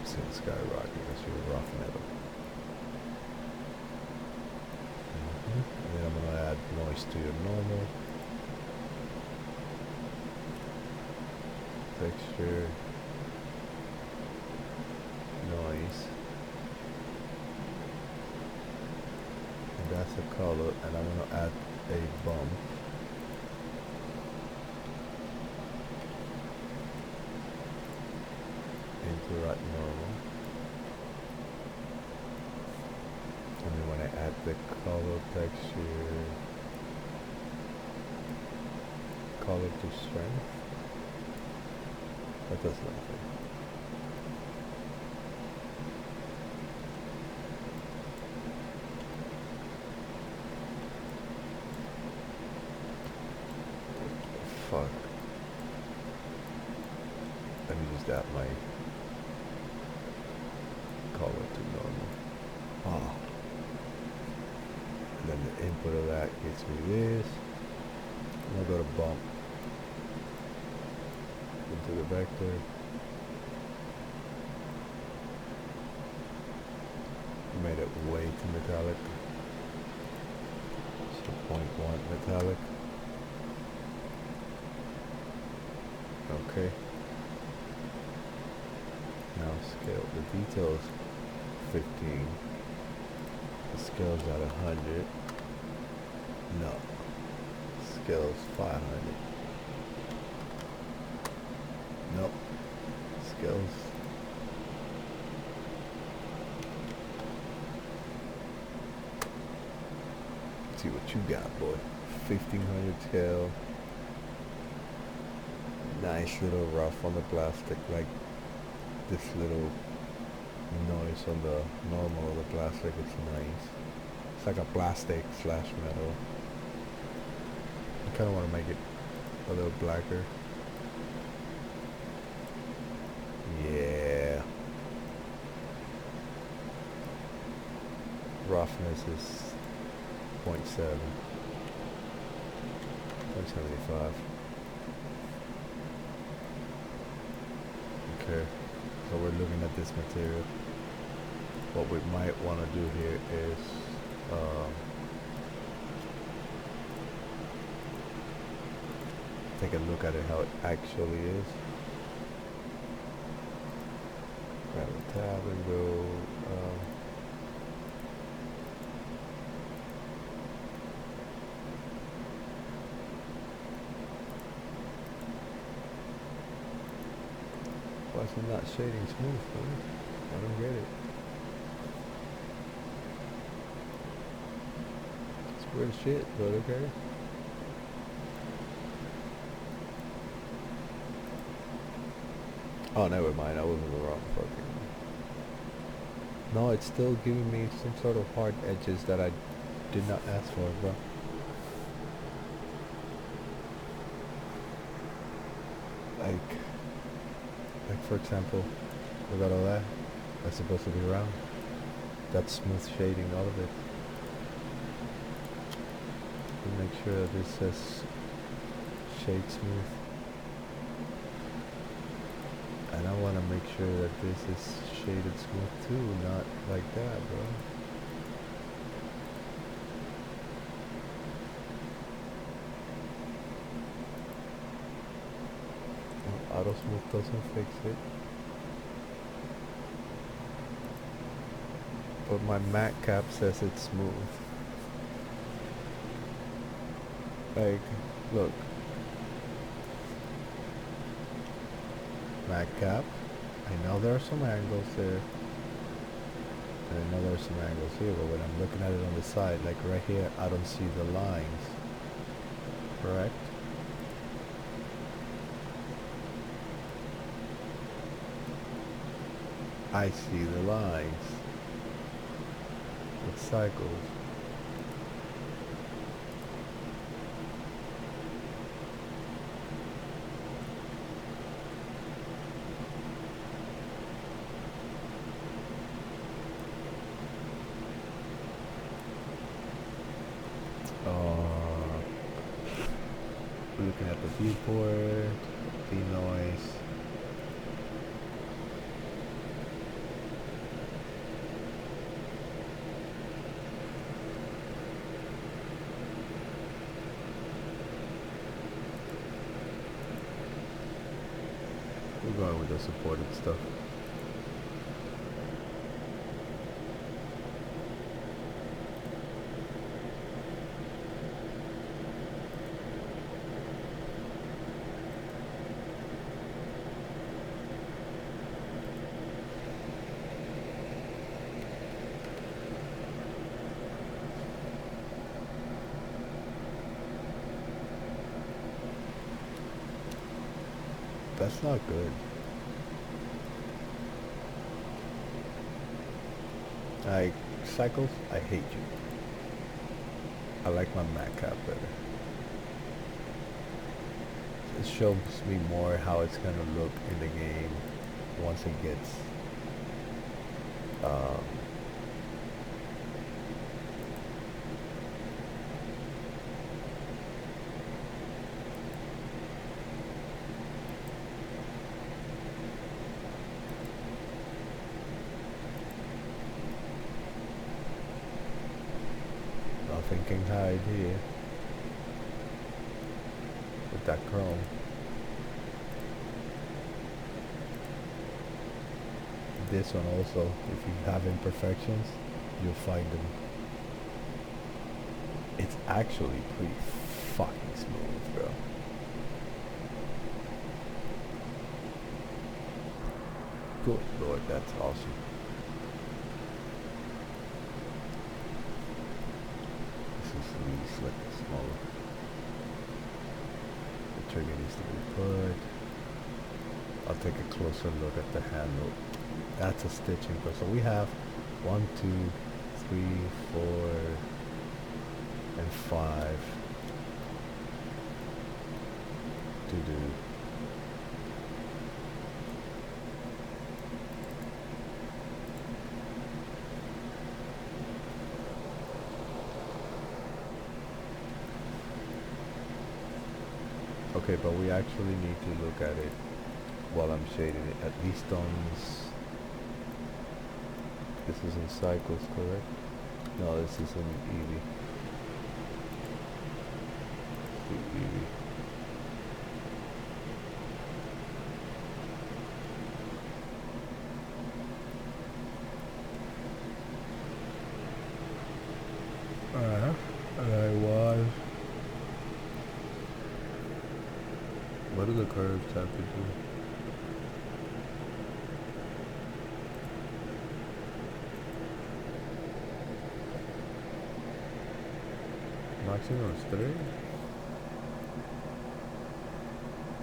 Speaker 1: is going to skyrocket. That's your rough metal. And then I'm going to add noise to your normal. Texture. Noise. That's the color, and I'm going to add a bump into right normal. And then when I add the color texture, color to strength, that does nothing. Fuck. Let me just add my color to normal. Ah. And then the input of that gets me this. I'm gonna go to bump into the vector. Made it way too metallic. So 0.1 metallic. Okay. Now scale. The detail is 15. The scale's at 100. No. Scale's 500. Nope. Scale's. Let's see what you got, boy. 1500 scale. Nice little rough on the plastic, like this little noise on the normal of the plastic. It's nice. It's like a plastic slash metal. I kind of want to make it a little blacker. Yeah. Roughness is 0.7. 0.75. Okay, so we're looking at this material. What we might want to do here is take a look at it how it actually is. Grab a tab and go what is it not shading smooth, man? I don't get it. It's weird shit, but okay. Oh, never mind. I was in the wrong fucking. No, it's still giving me some sort of hard edges that I did not ask for, bro. Like for example, look at all that. That's supposed to be round. That's smooth shading, all of it. To make sure that this says shade smooth. And I want to make sure that this is shaded smooth too, not like that, bro. Well, auto smooth doesn't fix it. But my matte cap says it's smooth. Like, look. Matte cap. I know there are some angles there. And I know there are some angles here, but when I'm looking at it on the side, like right here, I don't see the lines. Correct? I see the lines. With cycles. Looking at the viewport, denoise. We're going with the supported stuff. That's not good. Like, cycles, I hate you. I like my matte cap better. It shows me more how it's gonna look in the game once it gets thinking high idea with that chrome. This one also, if you have imperfections, you'll find them. It's actually pretty fucking smooth, bro. Good lord, that's awesome. Really slick, smaller. The trigger needs to be put. I'll take a closer look at the handle. That's a stitching. So we have 1, 2, 3, 4, and 5 to do. Okay, but we actually need to look at it while I'm shading it, at least on this is in cycles, correct? No, this is in Eevee. Eevee. What do the curves have to do? Maximum is 3.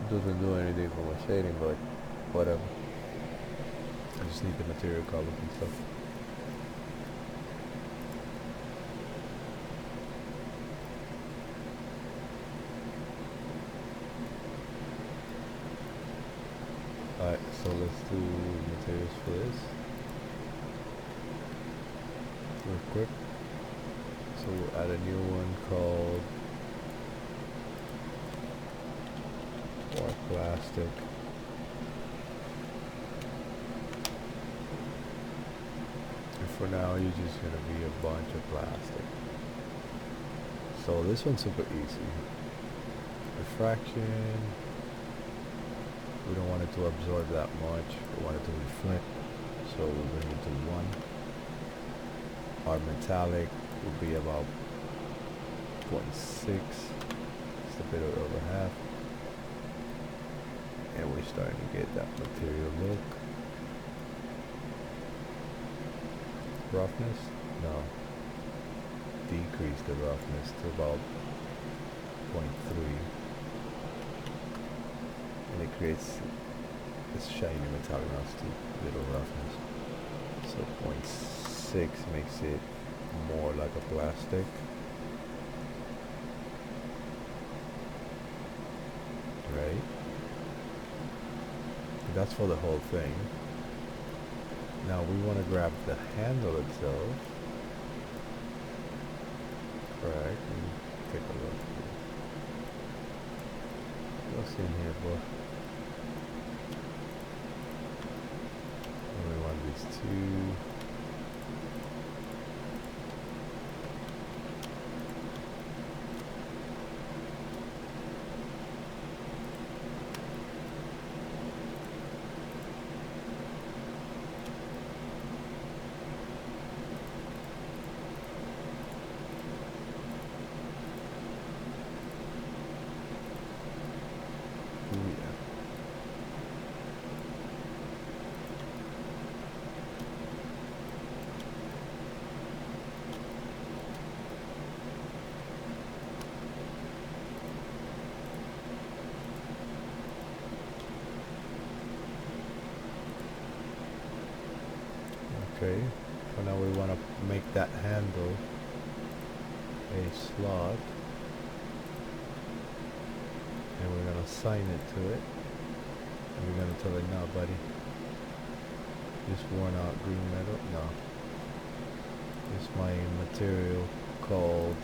Speaker 1: Doesn't do anything for my shading, but whatever. I just need the material color and stuff. Alright, so let's do materials for this real quick. So we'll add a new one called plastic. And for now, you're just gonna be a bunch of plastic. So this one's super easy. Refraction. We don't want it to absorb that much. We want it to reflect. So we'll bring it to 1. Our metallic will be about 0.6. Just a bit over half. And we're starting to get that material look. Roughness? No. Decrease the roughness to about 0.3. And it creates this shiny metallic now, it's too little roughness. So 0.6 makes it more like a plastic. Right? That's for the whole thing. Now we want to grab the handle itself. Correct. Take a look. What's in here, boy? And we want these 2. Okay, so now we want to make that handle a slot, and we're going to assign it to it, and we're going to tell it, no buddy, this worn out green metal, no, it's my material called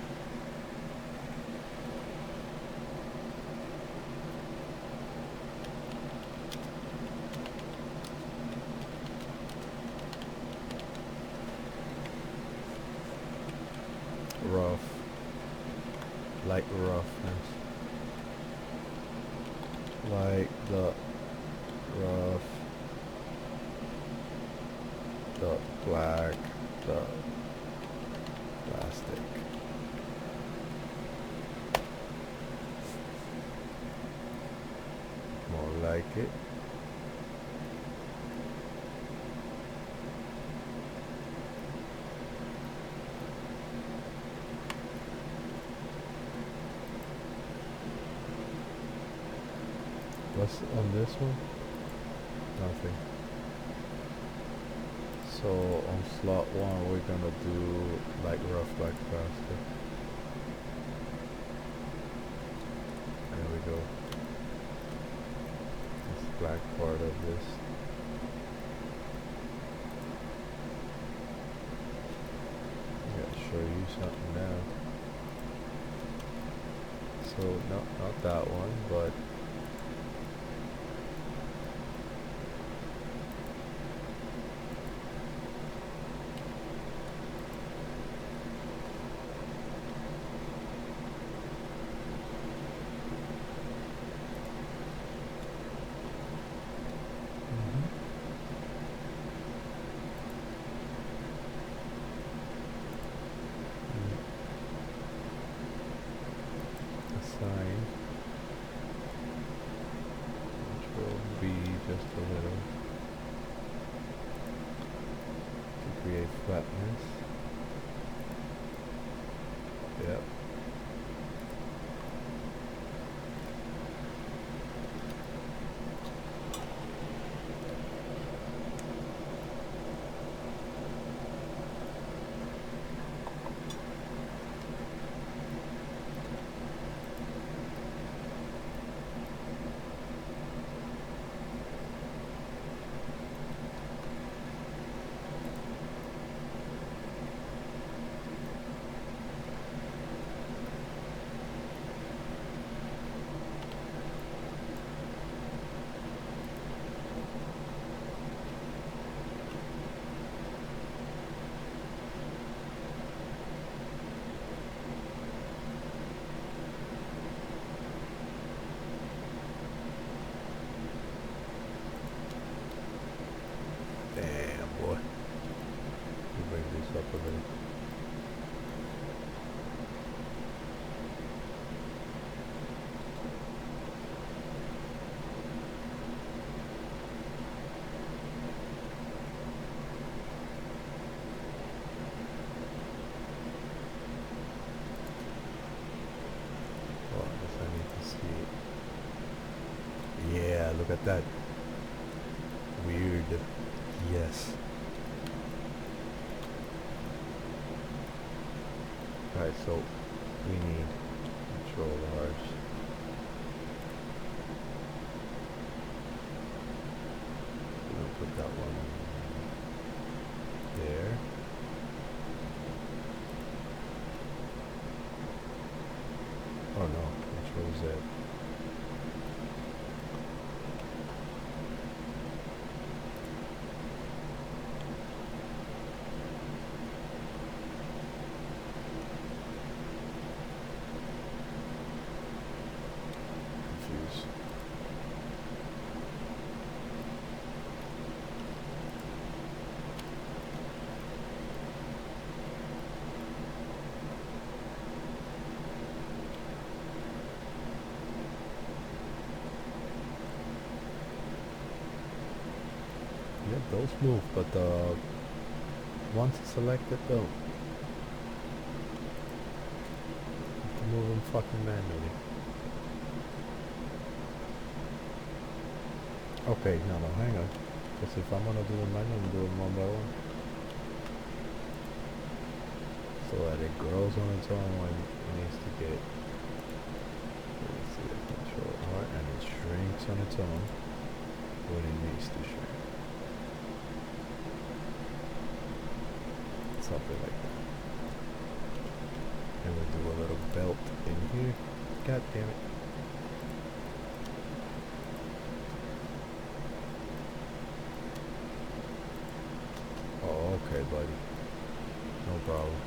Speaker 1: rough, light roughness, like the rough, the black, the plastic. More like it. What's on this one? Nothing. So on slot 1 we're gonna do like rough black plastic. There we go. This black part of this. I gotta show you something now. So no, not that one, but assign, which will be just a little to create flatness. Yep. Look at that. Weird. Yes. Alright, so we need control R's. We'll put that one there. Oh no, control Z. Confused. Yeah, those move, but once it's selected, though, have to move them fucking manually. Okay, no, hang on. Because if I'm gonna do them manually, I'm doing one by one. So that it grows on its own when it needs to get. Let's see, control R, and it shrinks on its own when it needs to shrink. Something like that. And we'll do a little belt in here. God damn it. Oh, okay, buddy. No problem.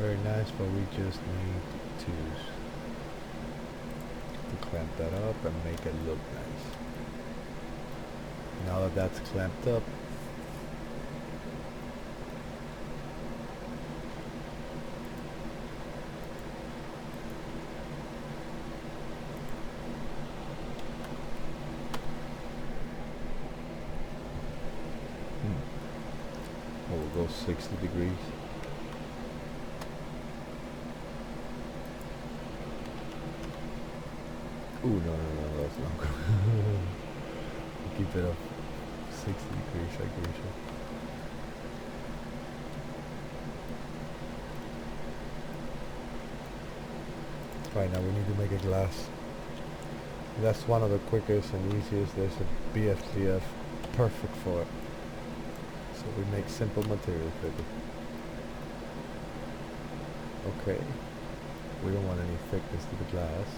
Speaker 1: Very nice, but we just need to clamp that up and make it look nice. Now that that's clamped up, we'll go 60 degrees. Ooh, no, that's not good. Keep it up 60 degrees, I agree. Right, now we need to make a glass. That's one of the quickest and easiest. There's a BFGF, perfect for it. So we make simple material figure. Okay, we don't want any thickness to the glass.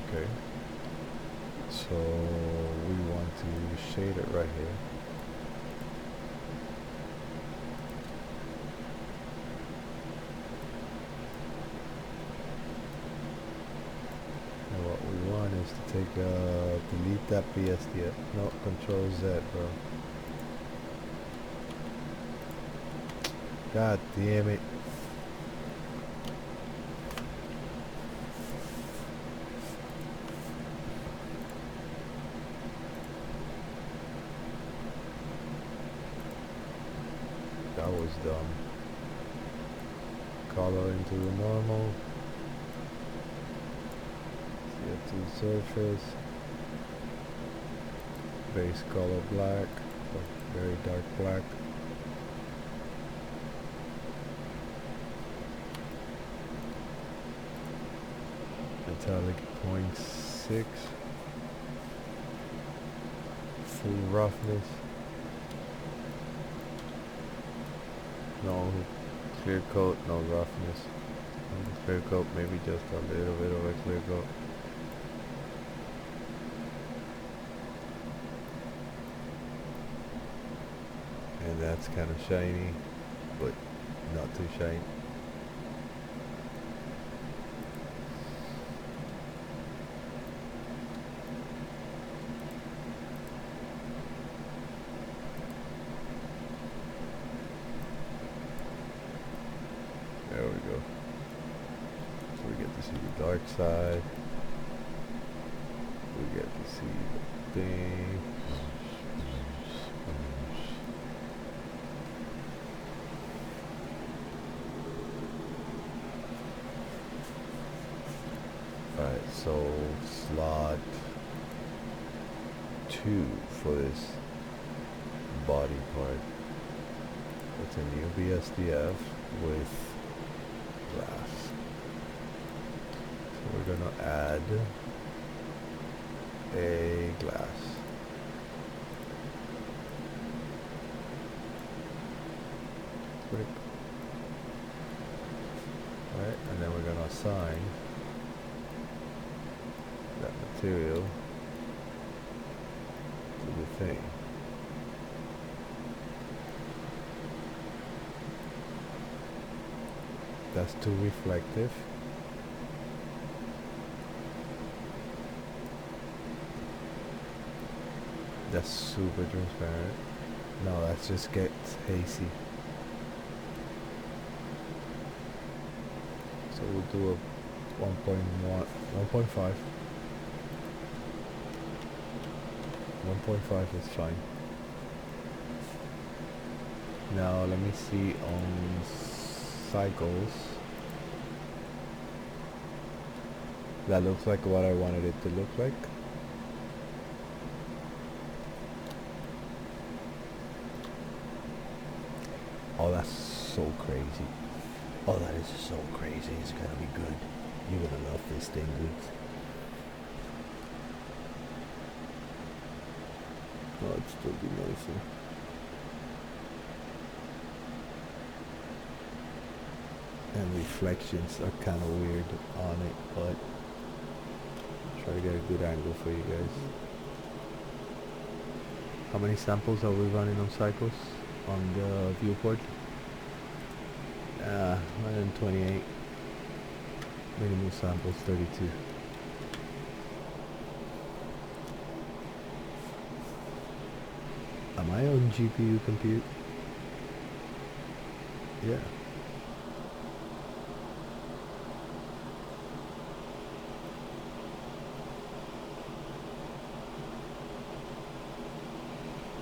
Speaker 1: Okay, so we want to shade it right here. And what we want is to take delete that BSDF. No, Control Z, bro. God damn it. That was dumb. Color into the normal. CO2 surface. Base color black, or very dark black. Metallic 0.6. Full roughness. No clear coat, no roughness. Clear coat, maybe just a little bit of a clear coat. And that's kind of shiny, but not too shiny. There we go. So we get to see the dark side. We get to see the thing. Alright, so slot 2 for this body part. It's a new BSDF with glass. So we're gonna add a glass. Quick. Alright, and then we're gonna assign that material to the thing. That's too reflective. That's super transparent. No, that just gets hazy. So we'll do a 1.1, 1.5. 1.5 is fine. Now let me see on cycles. That looks like what I wanted it to look like. Oh, that's so crazy. Oh, that is so crazy. It's gonna be good. You're gonna love this thing, dude. Oh, it'd still be nicer. And reflections are kind of weird on it, but I'll try to get a good angle for you guys. How many samples are we running on cycles on the viewport? 128. Minimum samples 32. Am I on GPU compute? Yeah.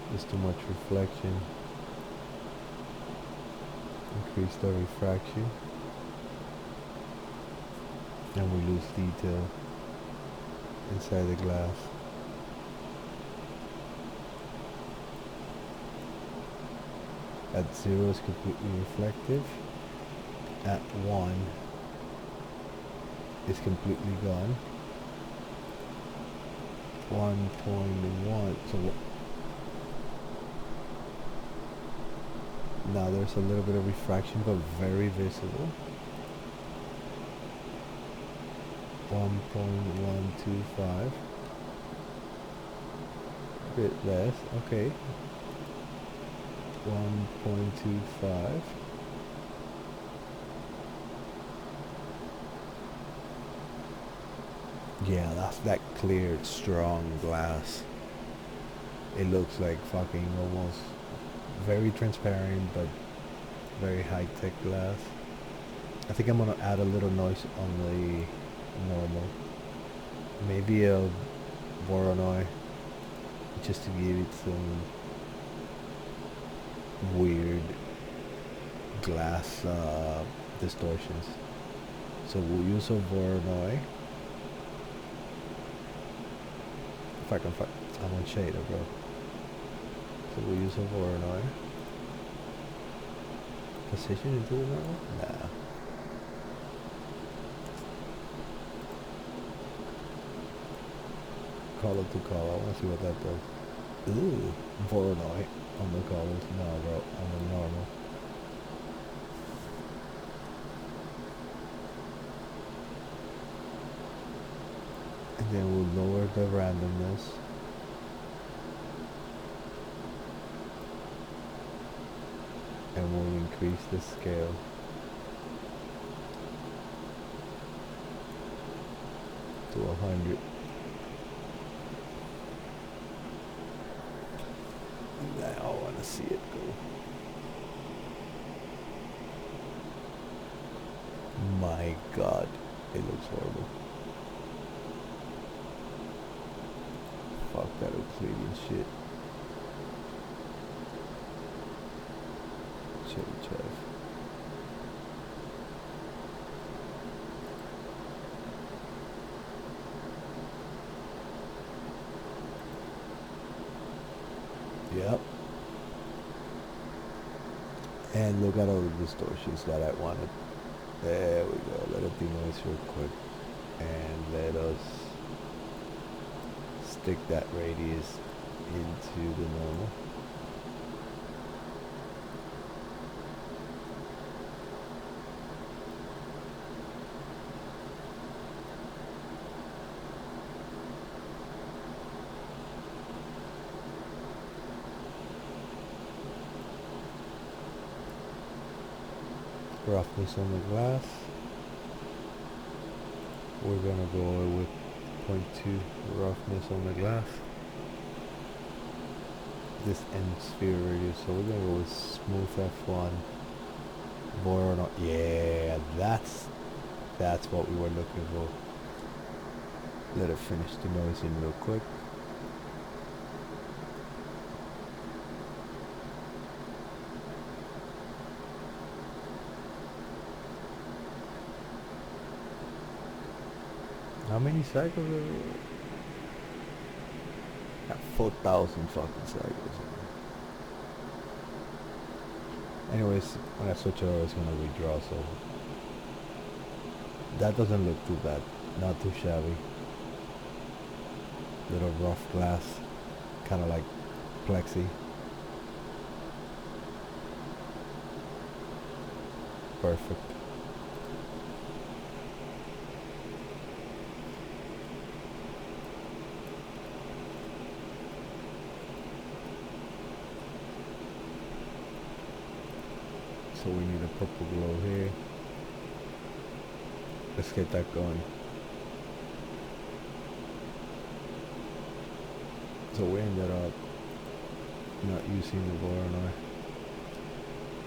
Speaker 1: There's too much reflection. Increase the refraction. And we lose detail inside the glass. At 0 is completely reflective. At 1 is completely gone. 1.1, so now there's a little bit of refraction, but very visible. 1.125. A bit less, okay. 1.25. Yeah, that's that clear, strong glass. It looks like fucking almost very transparent, but Very high tech glass. I think I'm gonna add a little noise on the normal. Maybe a Voronoi, just to give it some weird glass distortions. So we'll use a Voronoi. If I can find, I'm on shader, bro. So we'll use a Voronoi. Position into the normal? Nah. Color to color. I want to see what that does. Ooh, Voronoi on the colors. No, bro, on the normal. And then we'll lower the randomness. And we'll increase the scale. To 100. Now I want to see it go. My God, it looks horrible. Fuck, that looks clean as shit. Chevy Chev. Yep. And look at all the distortions that I wanted. There we go. Let it denoise real quick. And let us stick that radius into the normal. Roughness on the glass. We're gonna go with 0.2 roughness on the glass. This end sphere radius, so we're gonna go with smooth F1. Voronoi. Yeah, that's what we were looking for. Let it finish the noise in real quick. How many cycles are we? Got 4,000 fucking cycles. Anyways, when I switch over, it's gonna redraw, so that doesn't look too bad. Not too shabby. Little rough glass, kind of like plexi. Perfect. So we need a purple glow here. Let's get that going. So we ended up not using the Voronoi.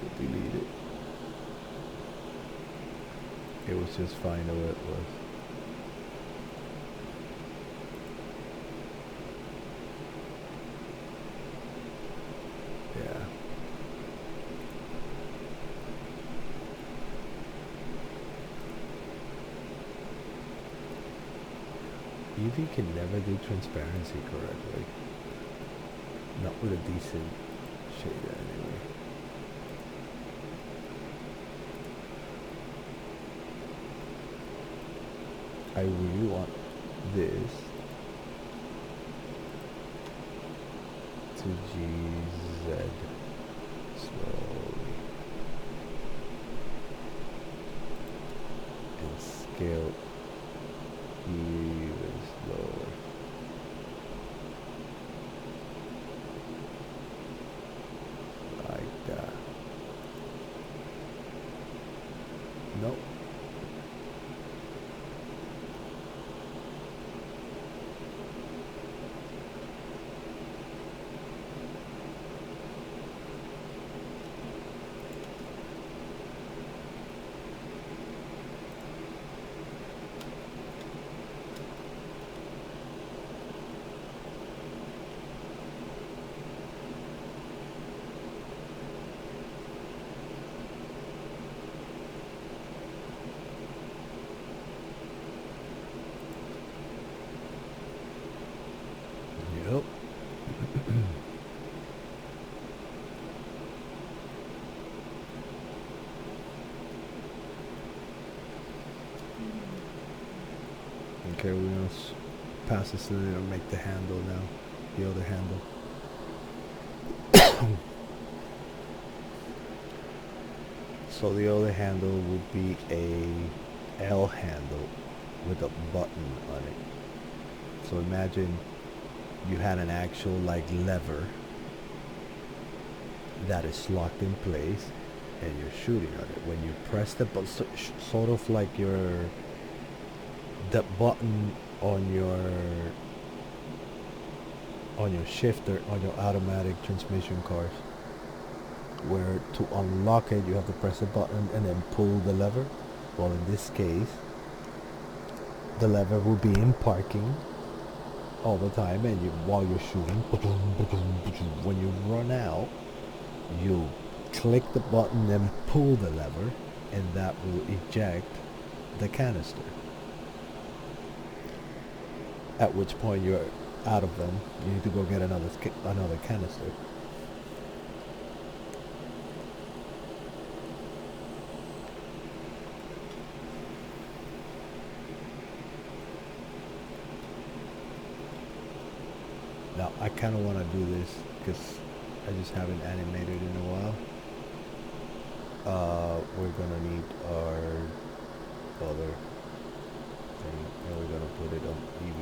Speaker 1: We'll delete it. It was just fine the way it was. Yeah. UV can never do transparency correctly. Not with a decent shader anyway. I really want this to GZ slowly and scale even slower. Like that. Nope. Okay, we're gonna pass the cylinder and make the handle now. The other handle. So the other handle would be a L handle with a button on it. So imagine you had an actual like lever that is locked in place and you're shooting on it. When you press the button, sort of like the button on your shifter on your automatic transmission cars, where to unlock it you have to press a button and then pull the lever. Well, in this case the lever will be in parking all the time, and while you're shooting, when you run out you click the button and pull the lever, and that will eject the canister, at which point you're out of them. You need to go get another canister. Now I kind of want to do this because I just haven't animated in a while. We're gonna need our other thing, and we're gonna put it on EV.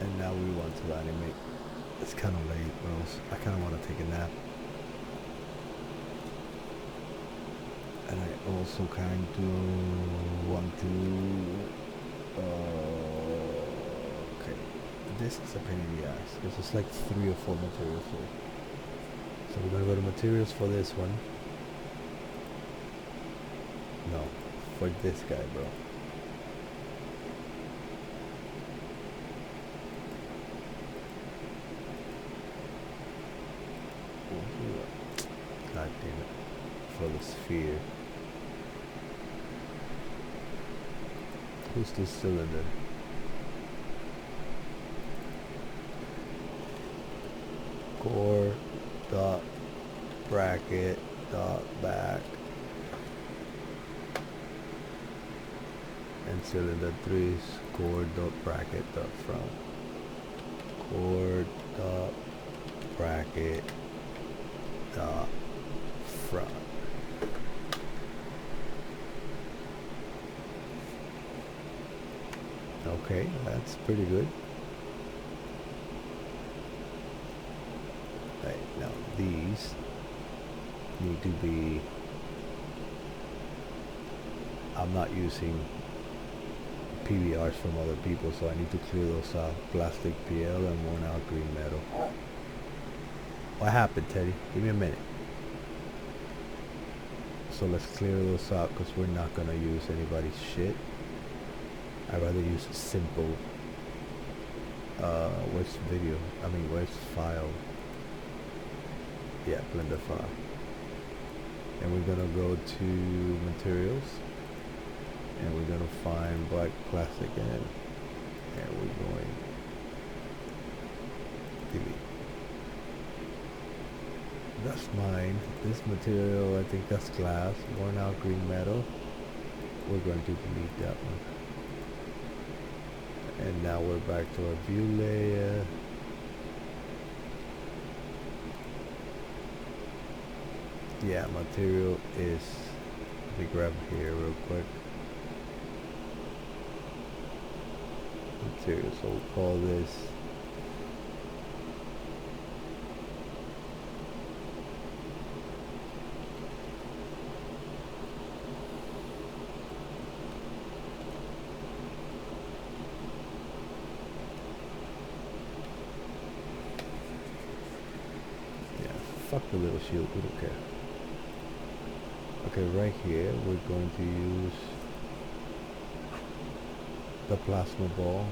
Speaker 1: And now we want to animate. It's kind of late, bros. I kind of want to take a nap. And I also kind of want to, okay, this is a pain in the ass, because it's like 3 or 4 materials here. So we're going to go to materials for this one. No, for this guy, bro. God damn it, for the sphere. Who's this cylinder? Core dot bracket dot back, and cylinder 3 is core dot bracket dot front. Core dot bracket dot front. Okay, that's pretty good. Right, now these need to be, I'm not using PBRs from other people, so I need to clear those out. Plastic PL and worn out green metal. What happened, Teddy? Give me a minute. So let's clear those out because we're not going to use anybody's shit. I'd rather use a simple, where's video? I mean, where's file? Yeah, Blender file. And we're gonna go to materials, and we're gonna find black plastic again, and we're going delete. That's mine. This material, I think that's glass, worn out green metal. We're going to delete that one. And now we're back to our view layer. Yeah, material is, let me grab here real quick. Material, so we'll call this fuck the little shield, we don't care. Okay, right here we're going to use the plasma ball,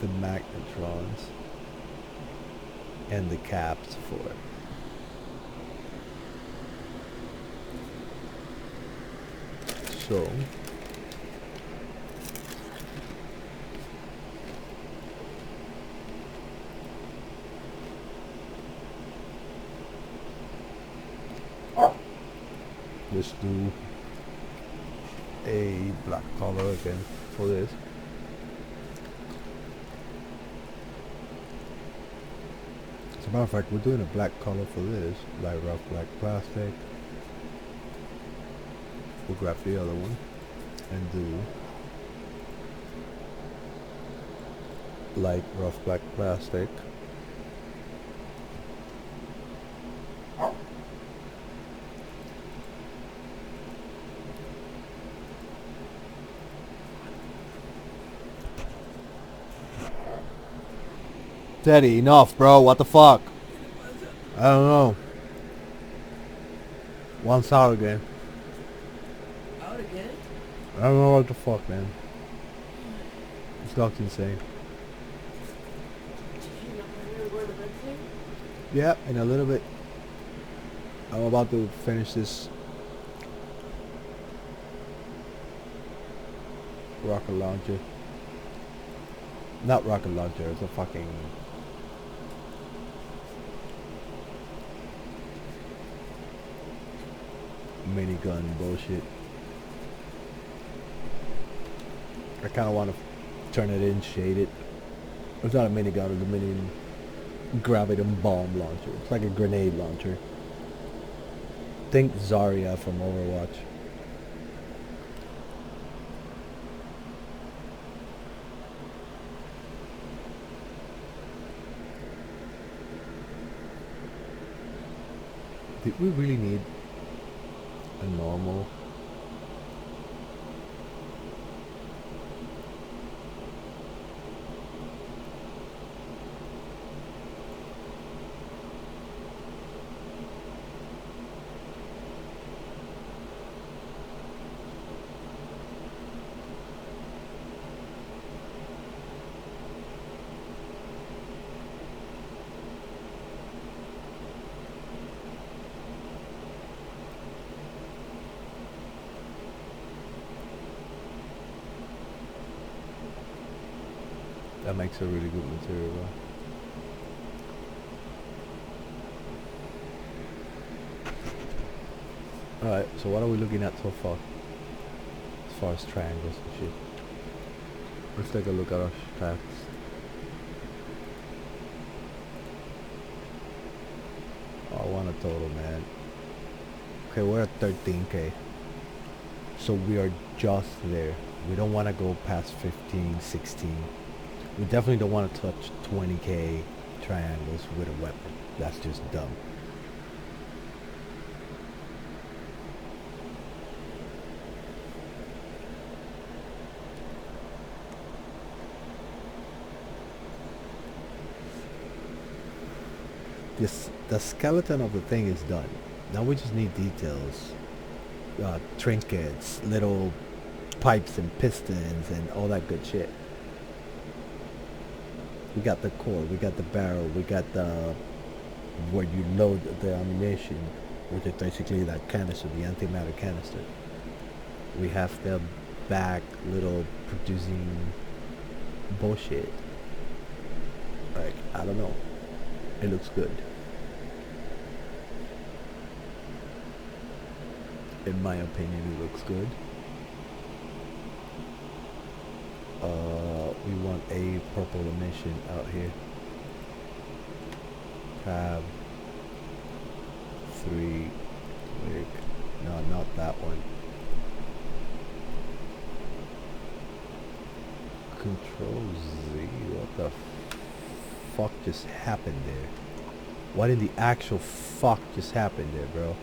Speaker 1: the magnetrons, and the caps for it. So Let's do a black color again for this. As a matter of fact, we're doing a black color for this, light rough black plastic. We'll grab the other one and do light rough black plastic. Teddy, enough, bro. What the fuck? I don't know. One's out again.
Speaker 2: Out again?
Speaker 1: I don't know what the fuck, man. This dog's insane.
Speaker 2: Did you not remember where the red thing?
Speaker 1: Yeah, in a little bit. I'm about to finish this rocket launcher. Not rocket launcher, it's a fucking minigun bullshit. I kind of want to turn it in, shade it. It's not a minigun, it's a mini graviton bomb launcher. It's like a grenade launcher. Think Zarya from Overwatch. Did we really need a normal? That makes a really good material. Alright, so what are we looking at so far? As far as triangles and shit. Let's take a look at our stats. Oh, I want a total, man. Okay, we're at 13k. So we are just there. We don't want to go past 15, 16. We definitely don't want to touch 20k triangles with a weapon. That's just dumb. The skeleton of the thing is done. Now we just need details. Trinkets, little pipes and pistons and all that good shit. We got the core, we got the barrel, we got the where you load the ammunition, which is basically that canister, the antimatter canister. We have the back little producing bullshit. Like, I don't know. It looks good. In my opinion, it looks good. We want a purple emission out here. Tab 3 click. No, not that one. Control Z. What the fuck just happened there? What in the actual fuck just happened there, bro?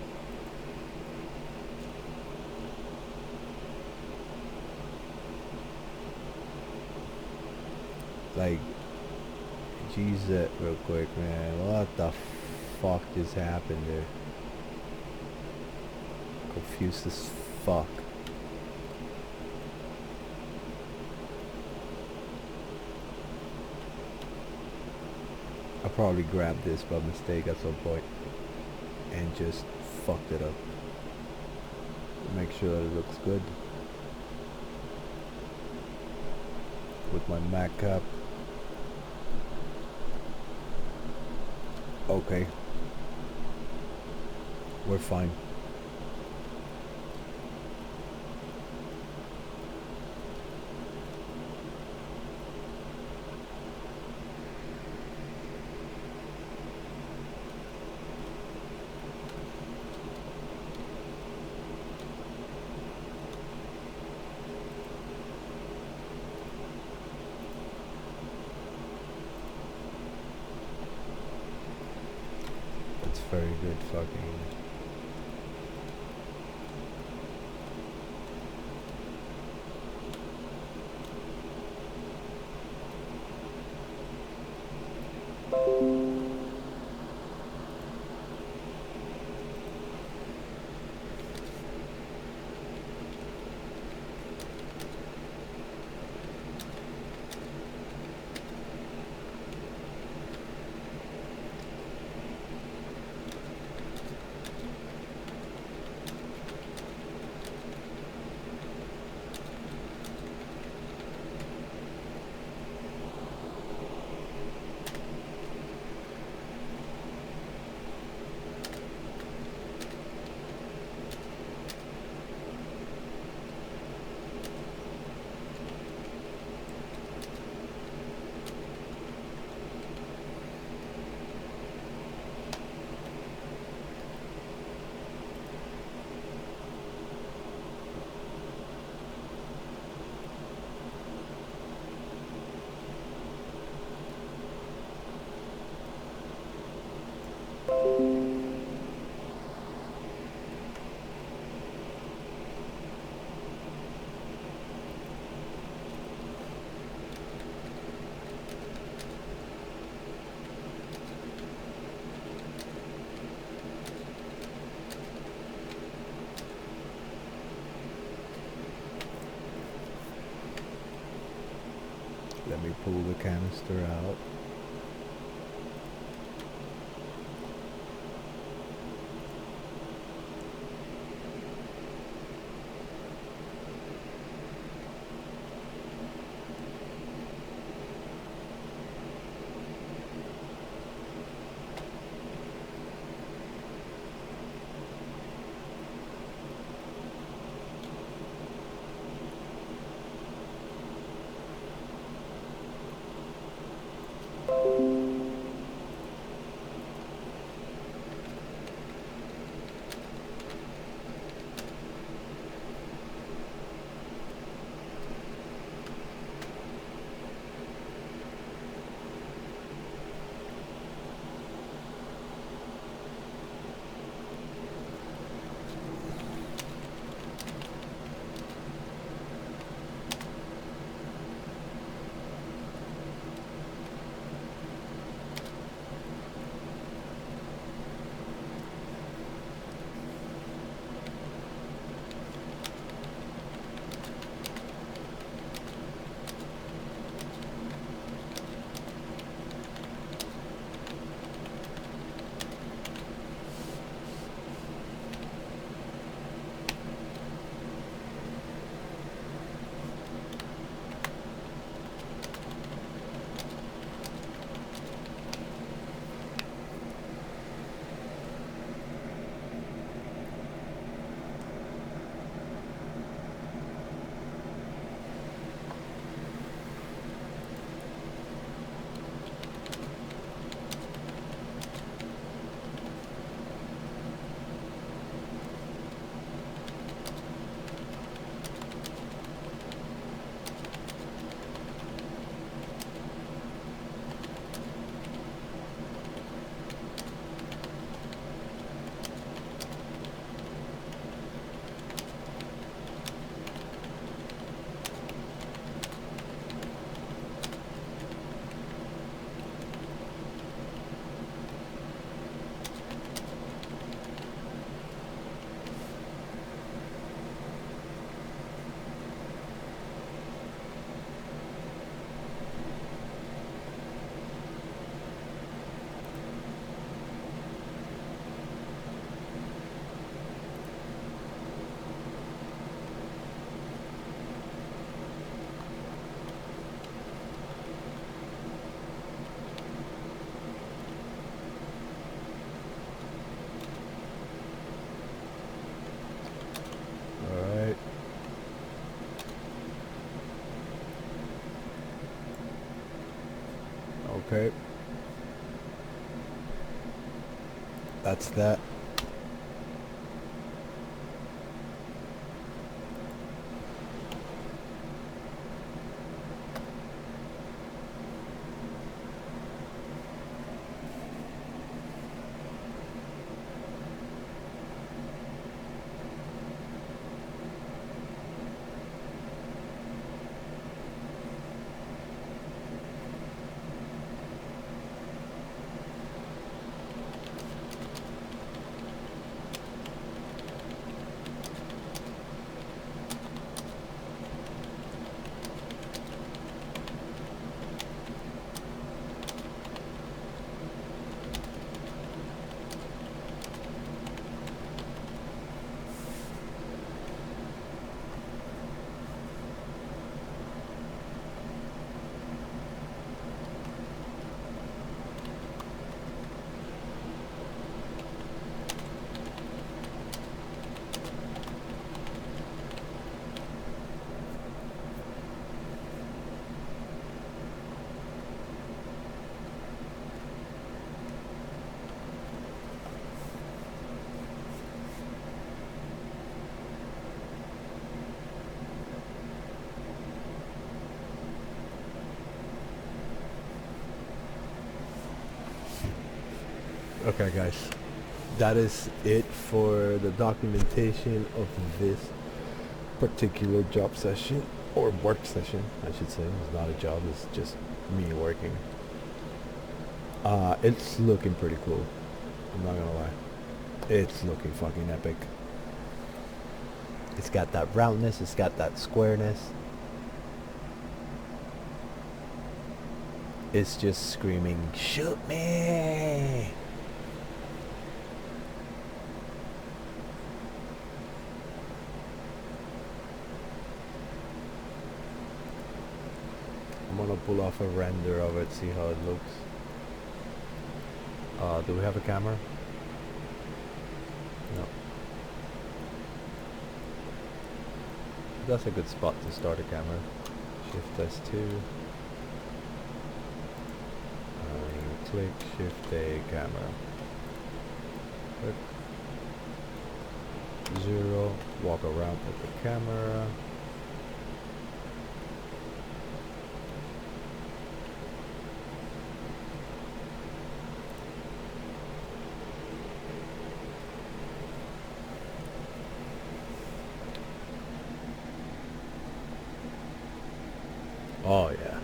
Speaker 1: Like, Jesus, real quick, man. What the fuck just happened there? Confused as fuck. I probably grabbed this by mistake at some point and just fucked it up. Make sure that it looks good with my Mac cap. Okay, we're fine. fucking. Let me pull the canister out. Okay. That's that. Okay, guys, that is it for the documentation of this particular job session, or work session, I should say. It's not a job, it's just me working. It's looking pretty cool. I'm not gonna lie. It's looking fucking epic. It's got that roundness, it's got that squareness. It's just screaming, shoot me! I'm gonna pull off a render of it, see how it looks. Do we have a camera? No. That's a good spot to start a camera. Shift S2. Click Shift A camera. Click 0. Walk around with the camera. Oh yeah.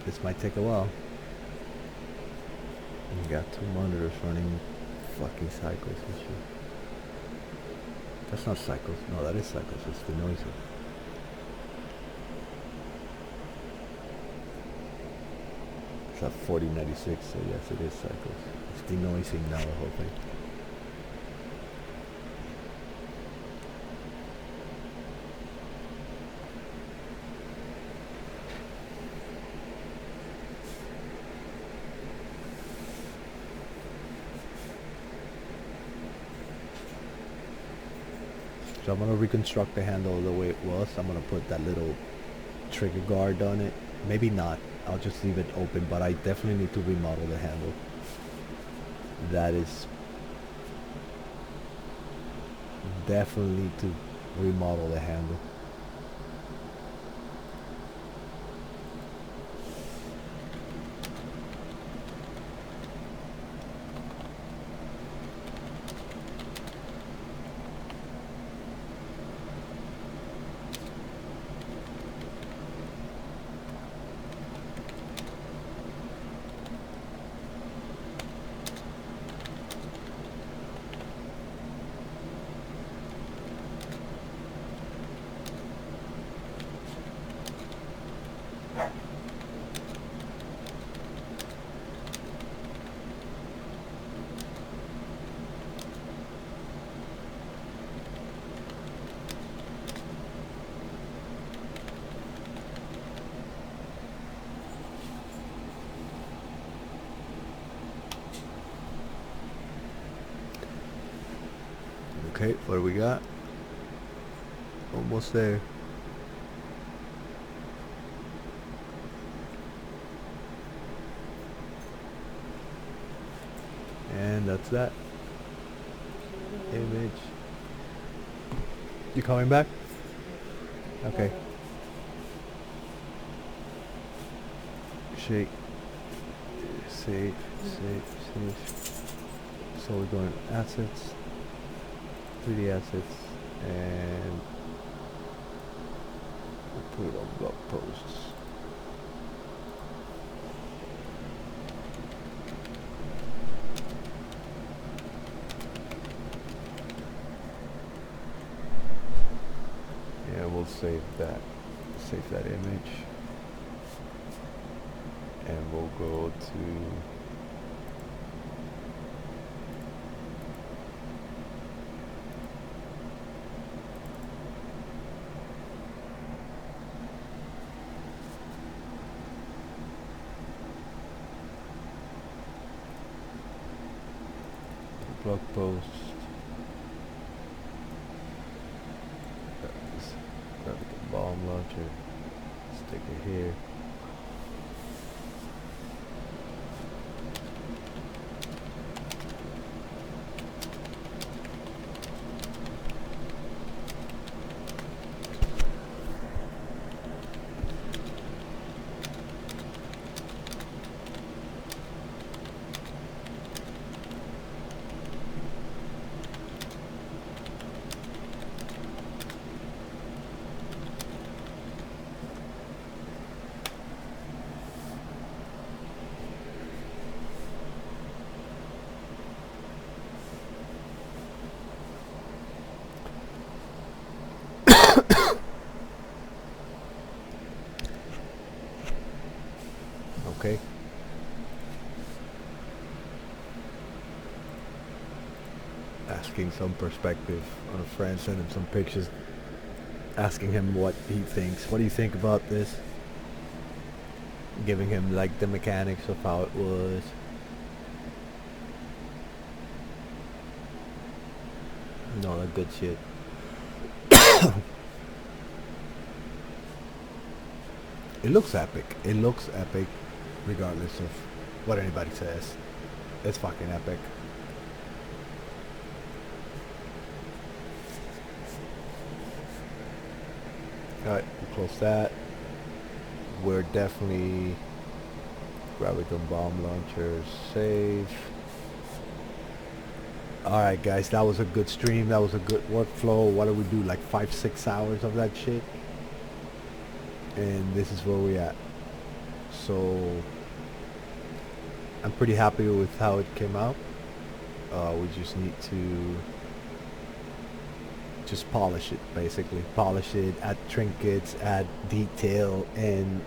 Speaker 1: This might take a while. You got two monitors running fucking cycles and shit. That's not cycles. No, that is cycles. It's the noise. It's at 4096, so yes, it is cycles. It's denoising now, the whole thing. So I'm going to reconstruct the handle the way it was. I'm going to put that little trigger guard on it. Maybe not. I'll just leave it open, but I definitely need to remodel the handle. That is definitely need to remodel the handle. Okay, what do we got? Almost there. And that's that. Image. You coming back? Okay. Shake. Save. So we're going assets. 3D assets, and we'll put it on blog posts. Yeah, we'll save that image, and we'll go to blog post. Grab the bomb launcher. Stick it here. asking some perspective on a friend, sent him some pictures, asking him what he thinks. What do you think about this? Giving him like the mechanics of how it was. No, that good shit. It looks epic. It looks epic, regardless of what anybody says. It's fucking epic. Alright, we'll close that. We're definitely graviton bomb launchers safe. Alright guys, that was a good stream. That was a good workflow. What did we do? Like 5-6 hours of that shit? And this is where we at. So I'm pretty happy with how it came out. We just need to just polish it, basically. Polish it, add trinkets, add detail, and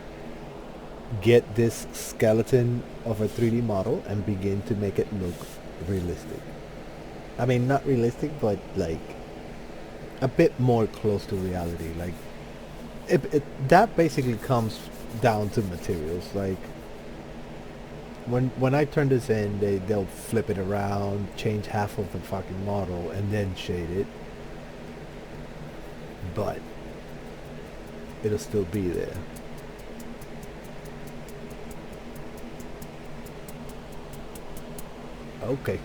Speaker 1: get this skeleton of a 3D model and begin to make it look realistic. I mean, not realistic, but like a bit more close to reality. Like that basically comes down to materials. Like when I turn this in, they'll flip it around, change half of the fucking model, and then shade it. But it'll still be there. Okay.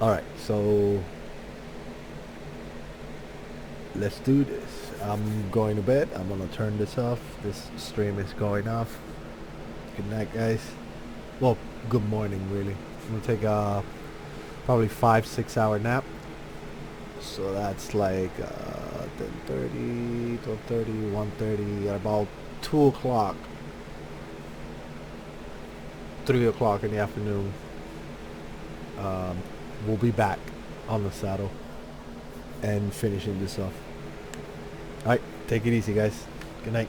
Speaker 1: Alright, so let's do this. I'm going to bed. I'm gonna turn this off. This stream is going off. Good night, guys. Well, good morning, really. I'm gonna take a probably 5-6 hour nap. So that's like 10:30, 12:30, 1:30, at about 2 o'clock, 3 o'clock in the afternoon. We'll be back on the saddle and finishing this off. Alright, take it easy, guys. Good night.